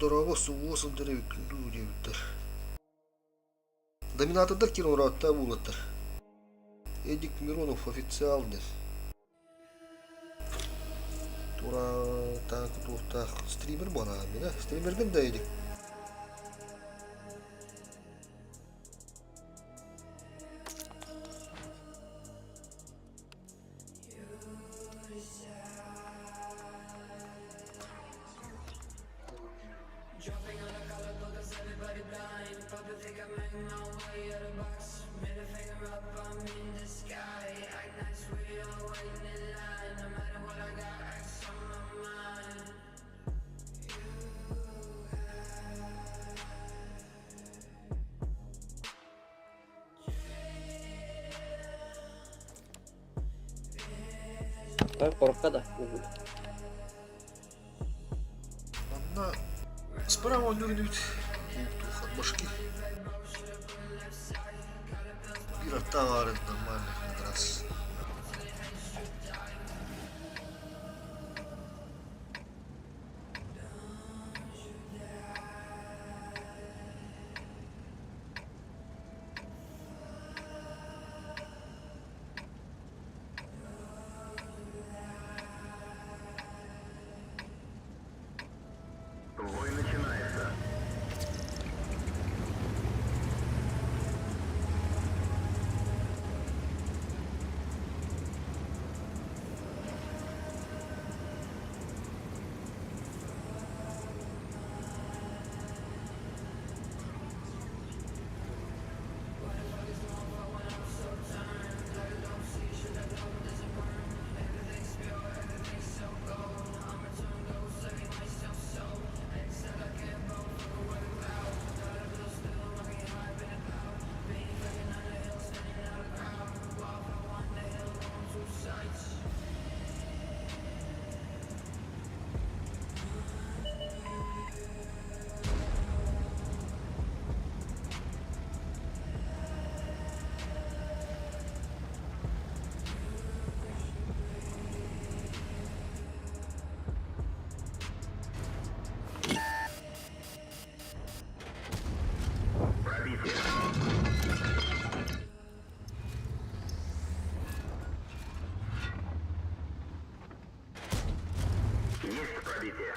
дорого суосун деревик күндүү дебиттер. Доминатордор кирен уратта булаттар. Эдик Миронов официалный. Тура так турта стример бана, да? Стримерден да Эдик. Bak korkka da. Анна справа нюрнют. Тухан башки. Bir tavır нормально как раз. Бой начинается. Пробитие. Есть пробитие.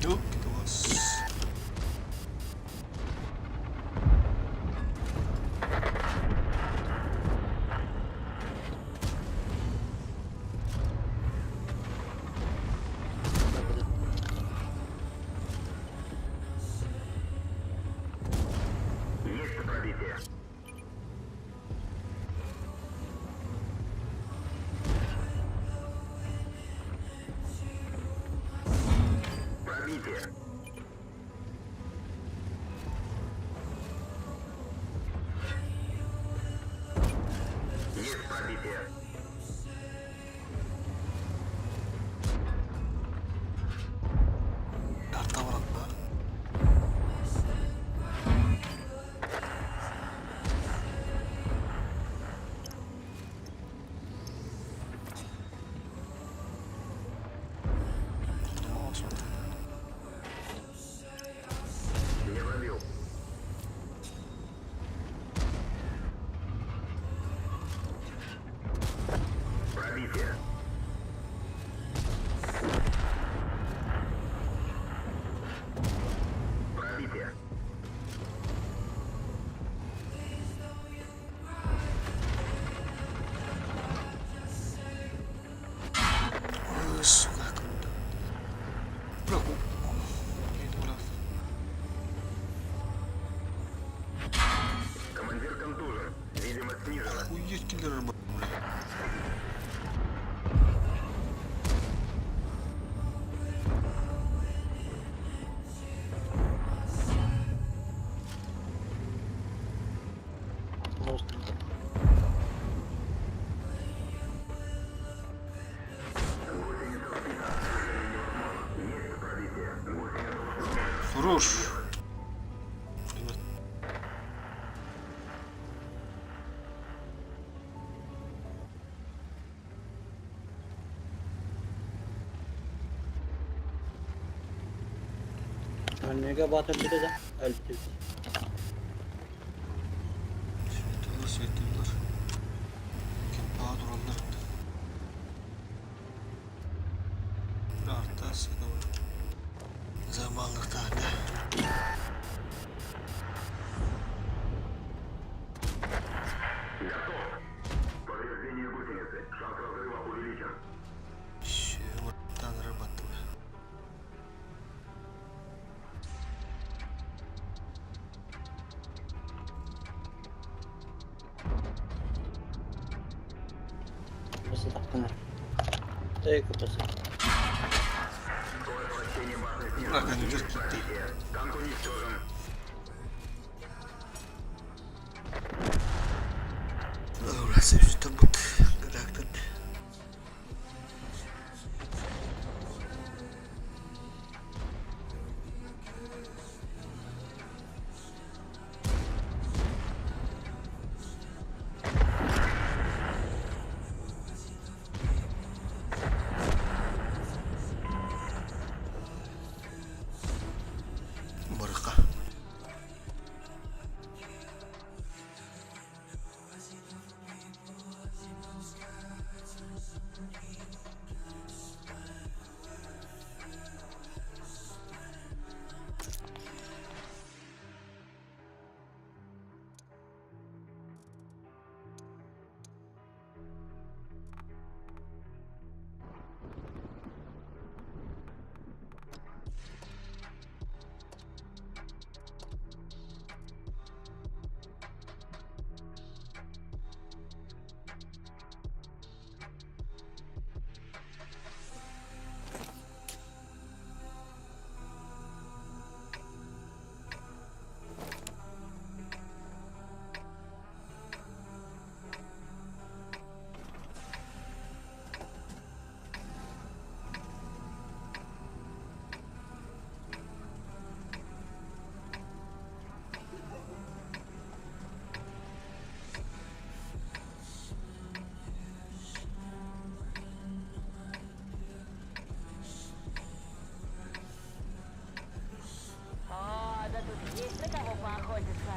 Yok gidemez. Есть пробитие. Пробитие. Есть пробитие. Karta var atma. Не пробил. Видимость снижена. Охуеть, киллер работает. Хорош. Nega batırdı da öldü. Svetiller, svetiller. Daha duranlar. Bir artta aslında var. Zamanlıkta ne? Готов. Повреждение гусеницы. Шанс разрыва увеличен. Чего-то нарабатываю. Kapısı taktın. Tek kapısı. Скорость вращения башни снижена. Брака не Есть держит. пробитие. Танк уничтожен. Burası üstte bu. Bıraktın. Mırıka. О, да тут есть на кого поохотиться.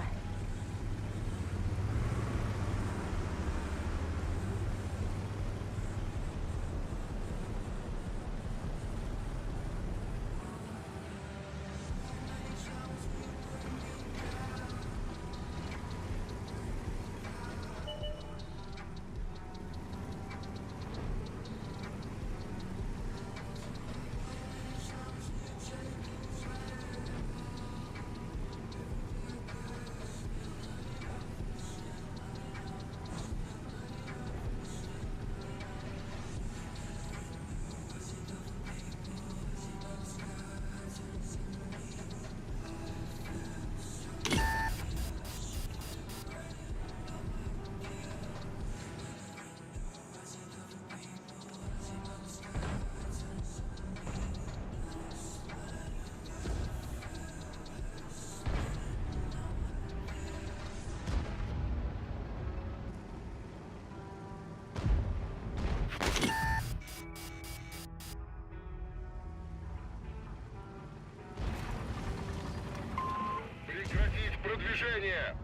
Прекратить продвижение!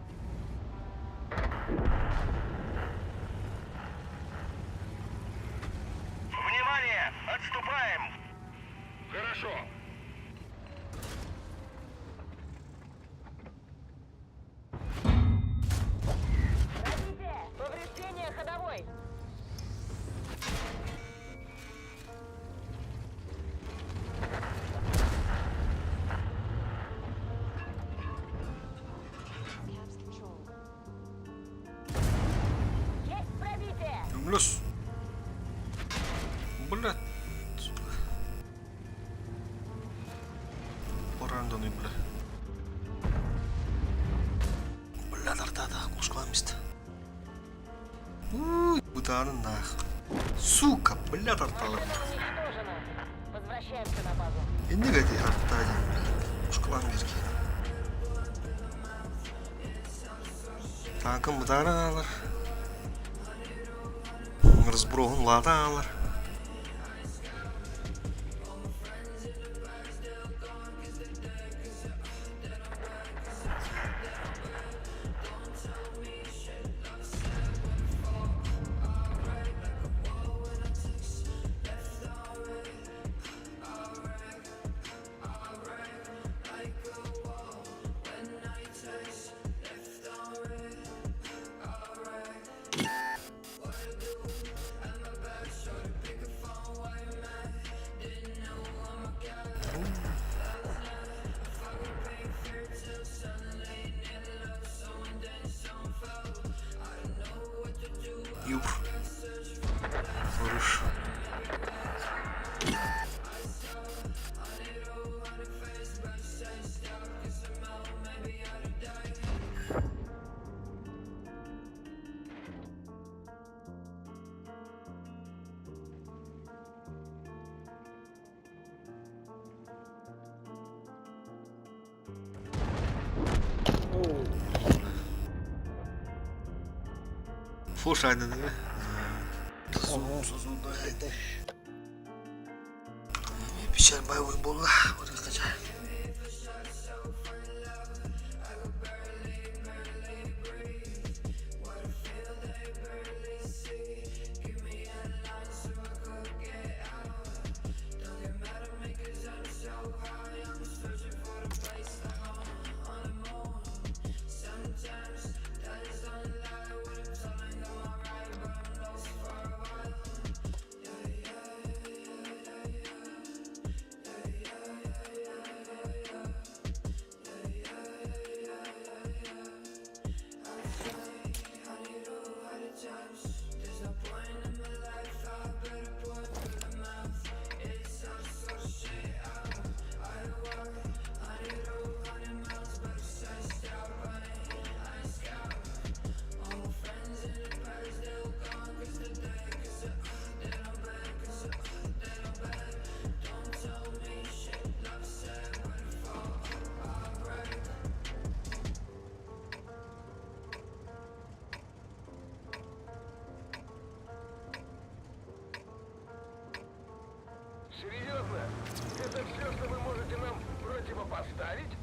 Внимание! Отступаем! Хорошо! Пробитие! Повреждение ходовой! Tabs Млёс. Блядь. Пораненный, бля. Блядь, артада, кушкам место. Бутанын нах. Сука, блядь, артала. Возвращаемся на базу. Инди гэти артади. Кушкам берки. Танкым бутаналар. Разброгун ладалар. Юб. Хорошо. Слушай, Айна, да? Печаль боевой была. Вот это хотя. Серьезно? Это все, что вы можете нам противопоставить?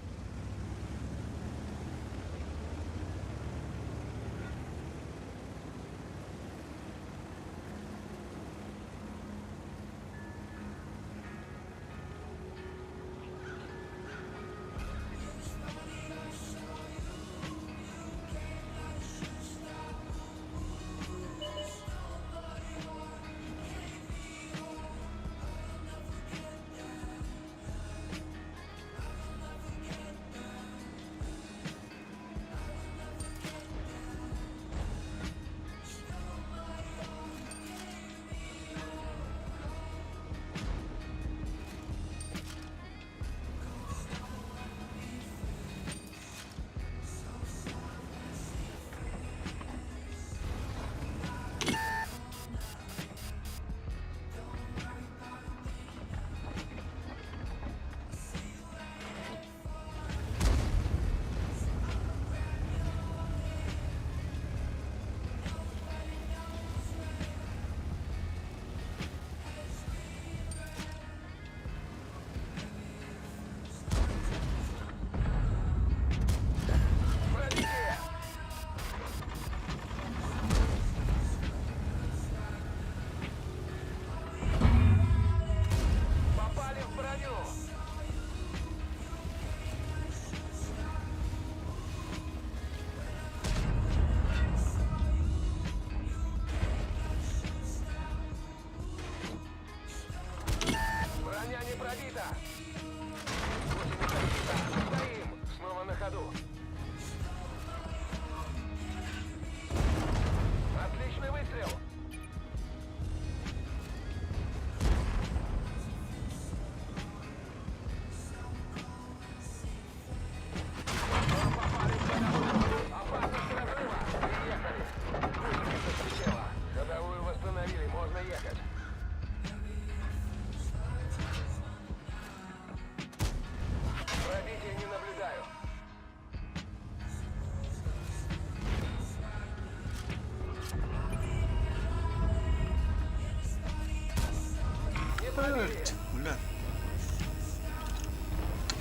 Блять, блядь.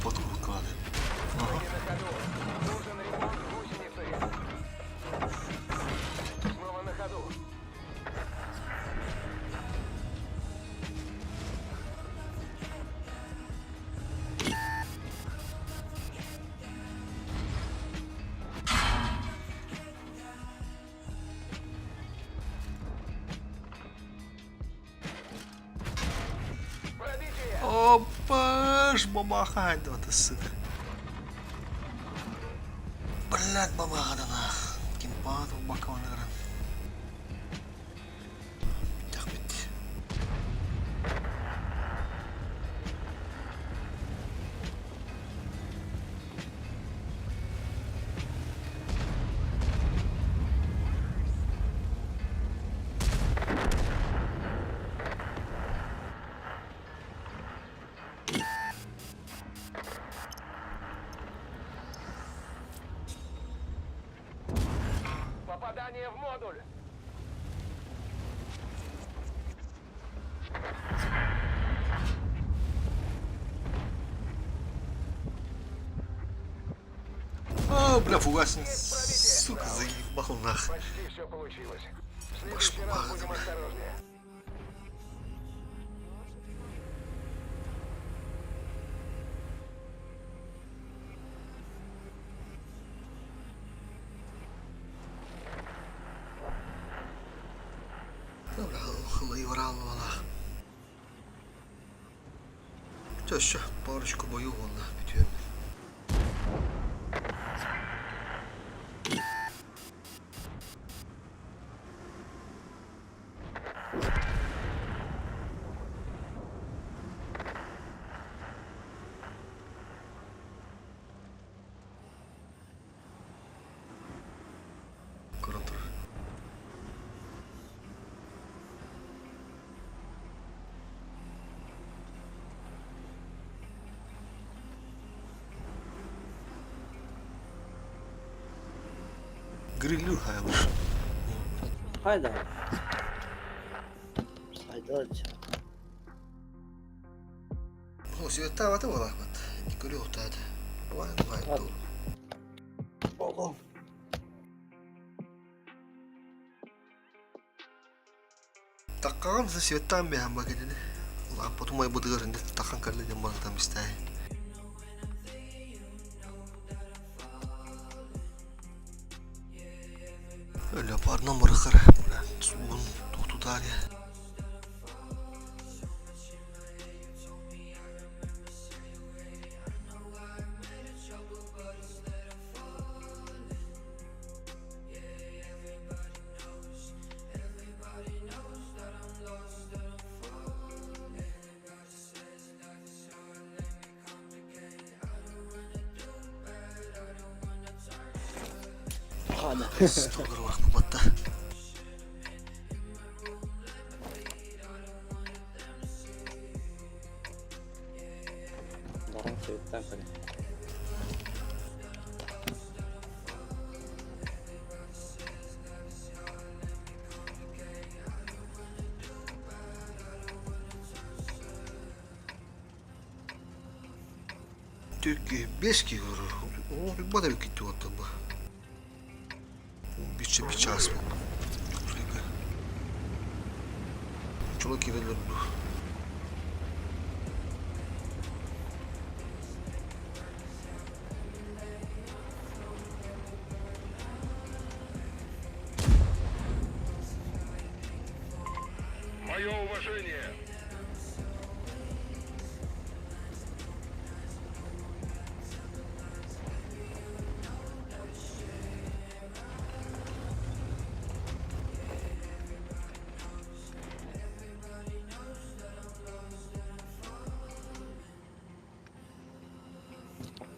Подруг кладет. Ага. На ходу. Нужен ремонт гусеницы. Снова на ходу. Пробитие. Опа, ж бабаха, да ты сука. Блядь, бабаха да нах. Кимпат в бака наверное. Так ведь. Попадание в модуль. О, бля, фугасник. Сука, заебал нах. Почти все получилось. В следующий раз будем осторожнее. Dobra, хлоїврало вона. Що, парочку бою вона підвів. Куратор. Грилю хайлыш. Hayda. Hayda. Ну, света вот его так вот. Не курил тат. Давай, тут. Ого. Takkan sa swetan be hamba ka din. Wala pa tumay bodgar hindi takkan ka lang yung mga tamistay. Öyle par numara kara. Subun tutar ya. Ладно. Столар var babatta. Barang cewetan kan. Türkiye 5 kilo. O bir bana bir gitti o tabi. Bir час mı? Çolak girelim bu. Мое уважение.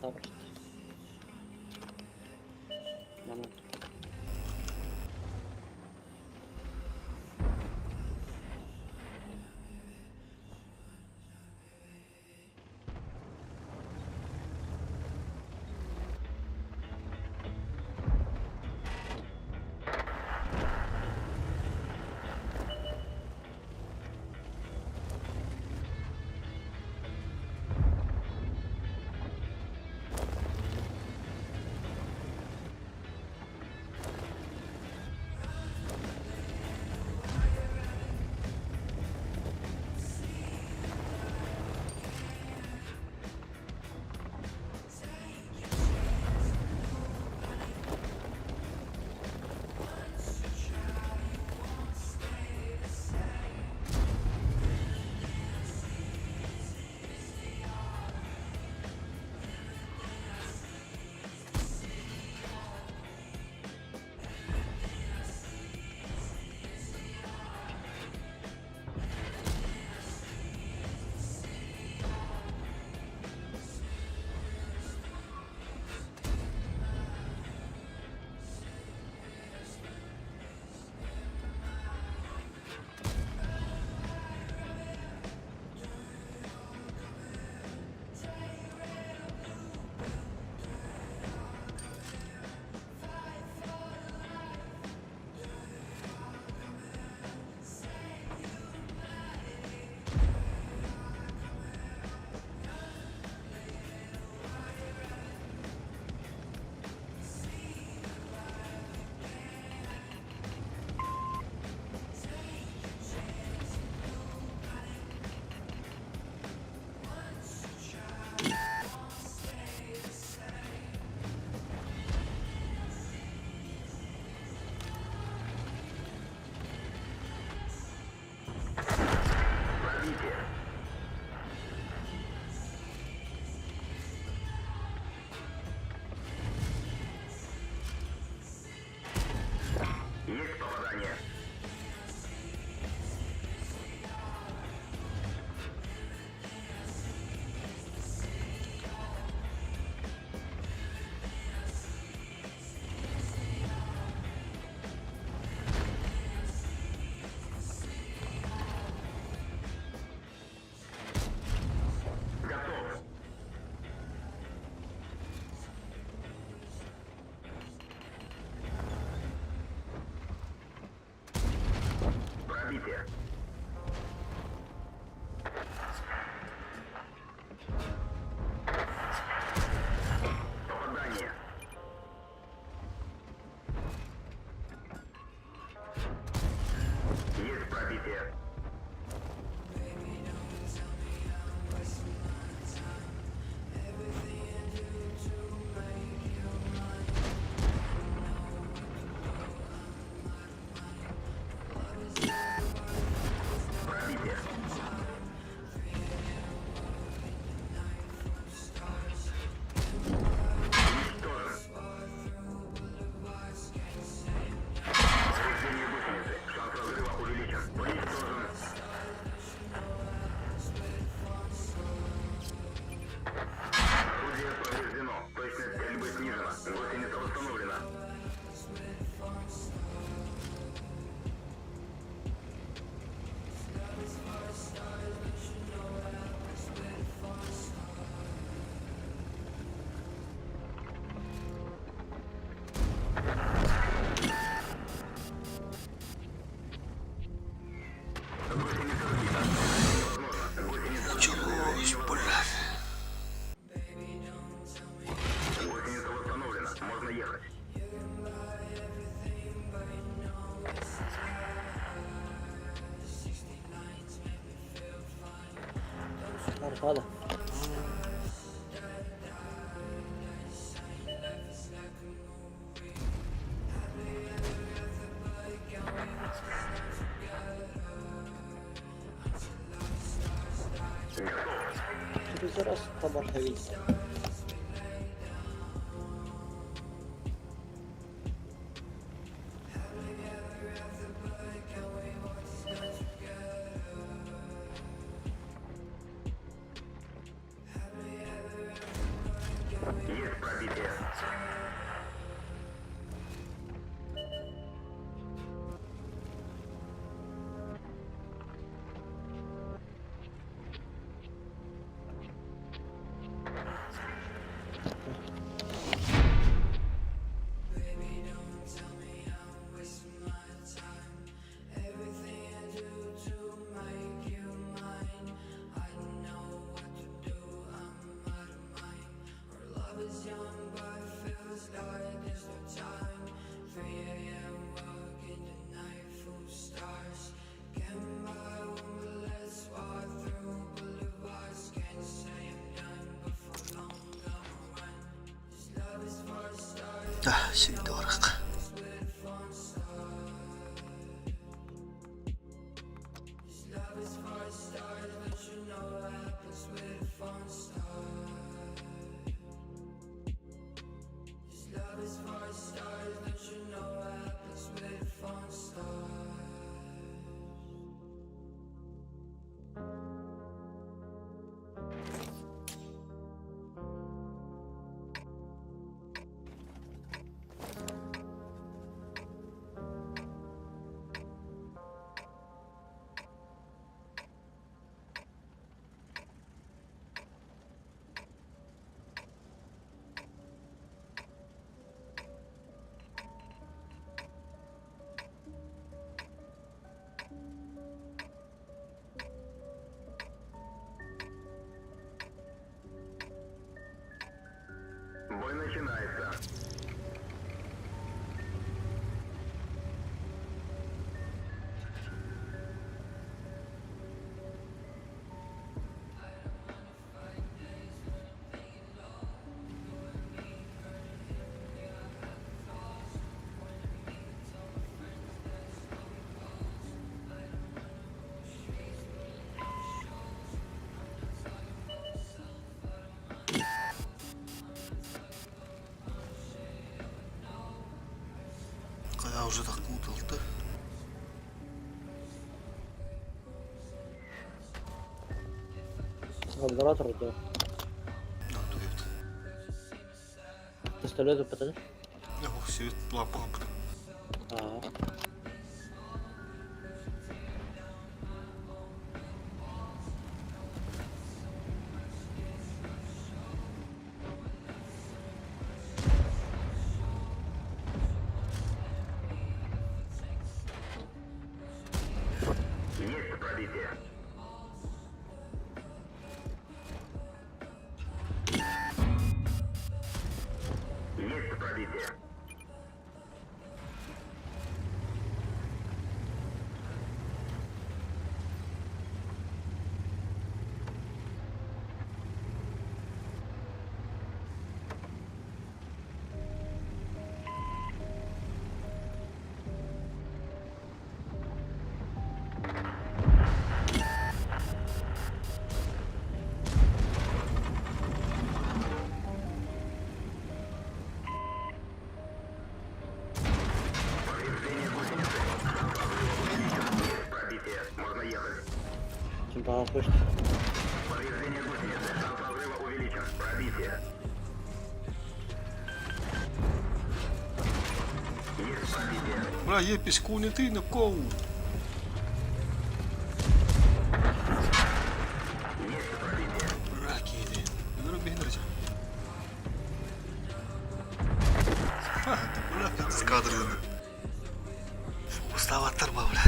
Tamam. Tamam. пробитие. Попадание. Есть пробитие. Пробитие. Повреждение гусеницы. Шанс разрыва увеличен. Уничтожен. Орудие повреждено. Точность стрельбы снижена. Гусеница восстановлена. Гусеница сбита. Невозможно. Гусеница Началось, блядь. Гусеница восстановлена. Можно ехать. Arcada. Тобі зараз побачився. Есть пробитие. Да, сильно дорого. Бой начинается. Я уже так путал-то. Генератор, да. Да, дует. Пистолеты ПТ? Я все лапал. Ага. пробитие. Есть пробитие. Пробитие. Можно ехать. Şimdi daha hoş. Повреждение гусеницы. Шанс разрыва увеличен. Пробитие. Есть пробитие. Бля, є піську не ти, на кого? Есть пробитие. Раки йди. Не роби генерацію. Ха, бля, з кадри. Устава торба, бля.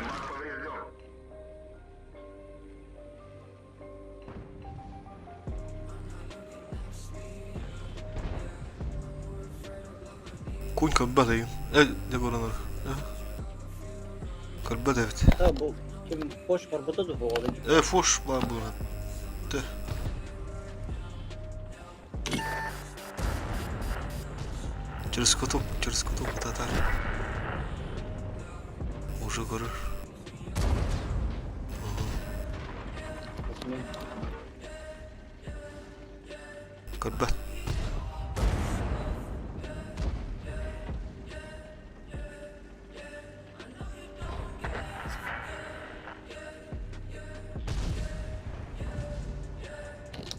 Маг поврежден. Kuň kalbadayım. Ne koranır? Kalbad evet. Ha bu kim hoş var burada da bu olay. Foş var burada. De. Через куток вот это. Уже горишь. Kalbad.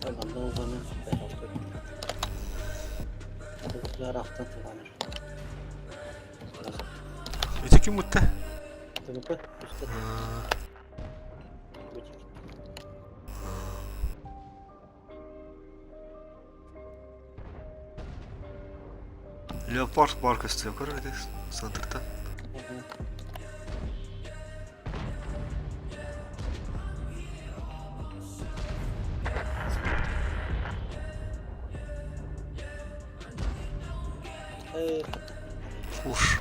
Tamam ne olduğunu ben okudum. Bu güzel hafta kullanır. Öteki mutte. Tabii ki üstte. Leopard markası yok herhalde sandıkta. Hoş.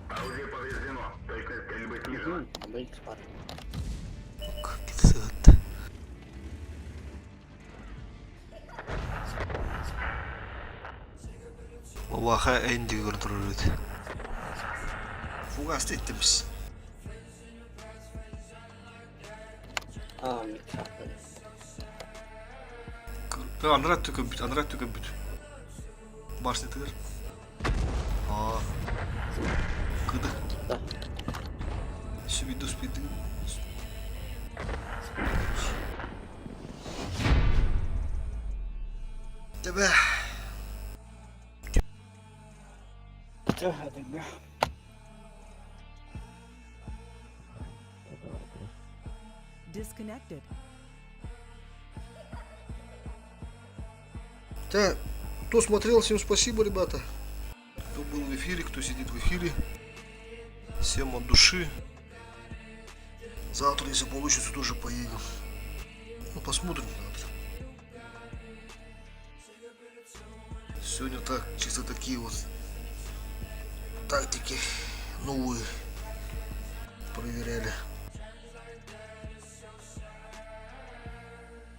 Орудие повреждено. Точность стрельбы снижена. Ama ilk var. Git sığıttı. Vallahi en diyor duruyordu. Fugas etmiş. Aa ilk var. Анрат тükü büt. Başlatır. Aa. Kıdı. Da. Şu video speed'i. Tabii. Hadi be. Disconnected. Так, кто смотрел, всем спасибо, ребята. Кто был в эфире, кто сидит в эфире. Всем от души. Завтра, если получится, тоже поедем. Ну, посмотрим завтра. Сегодня так, чисто такие вот тактики новые проверяли.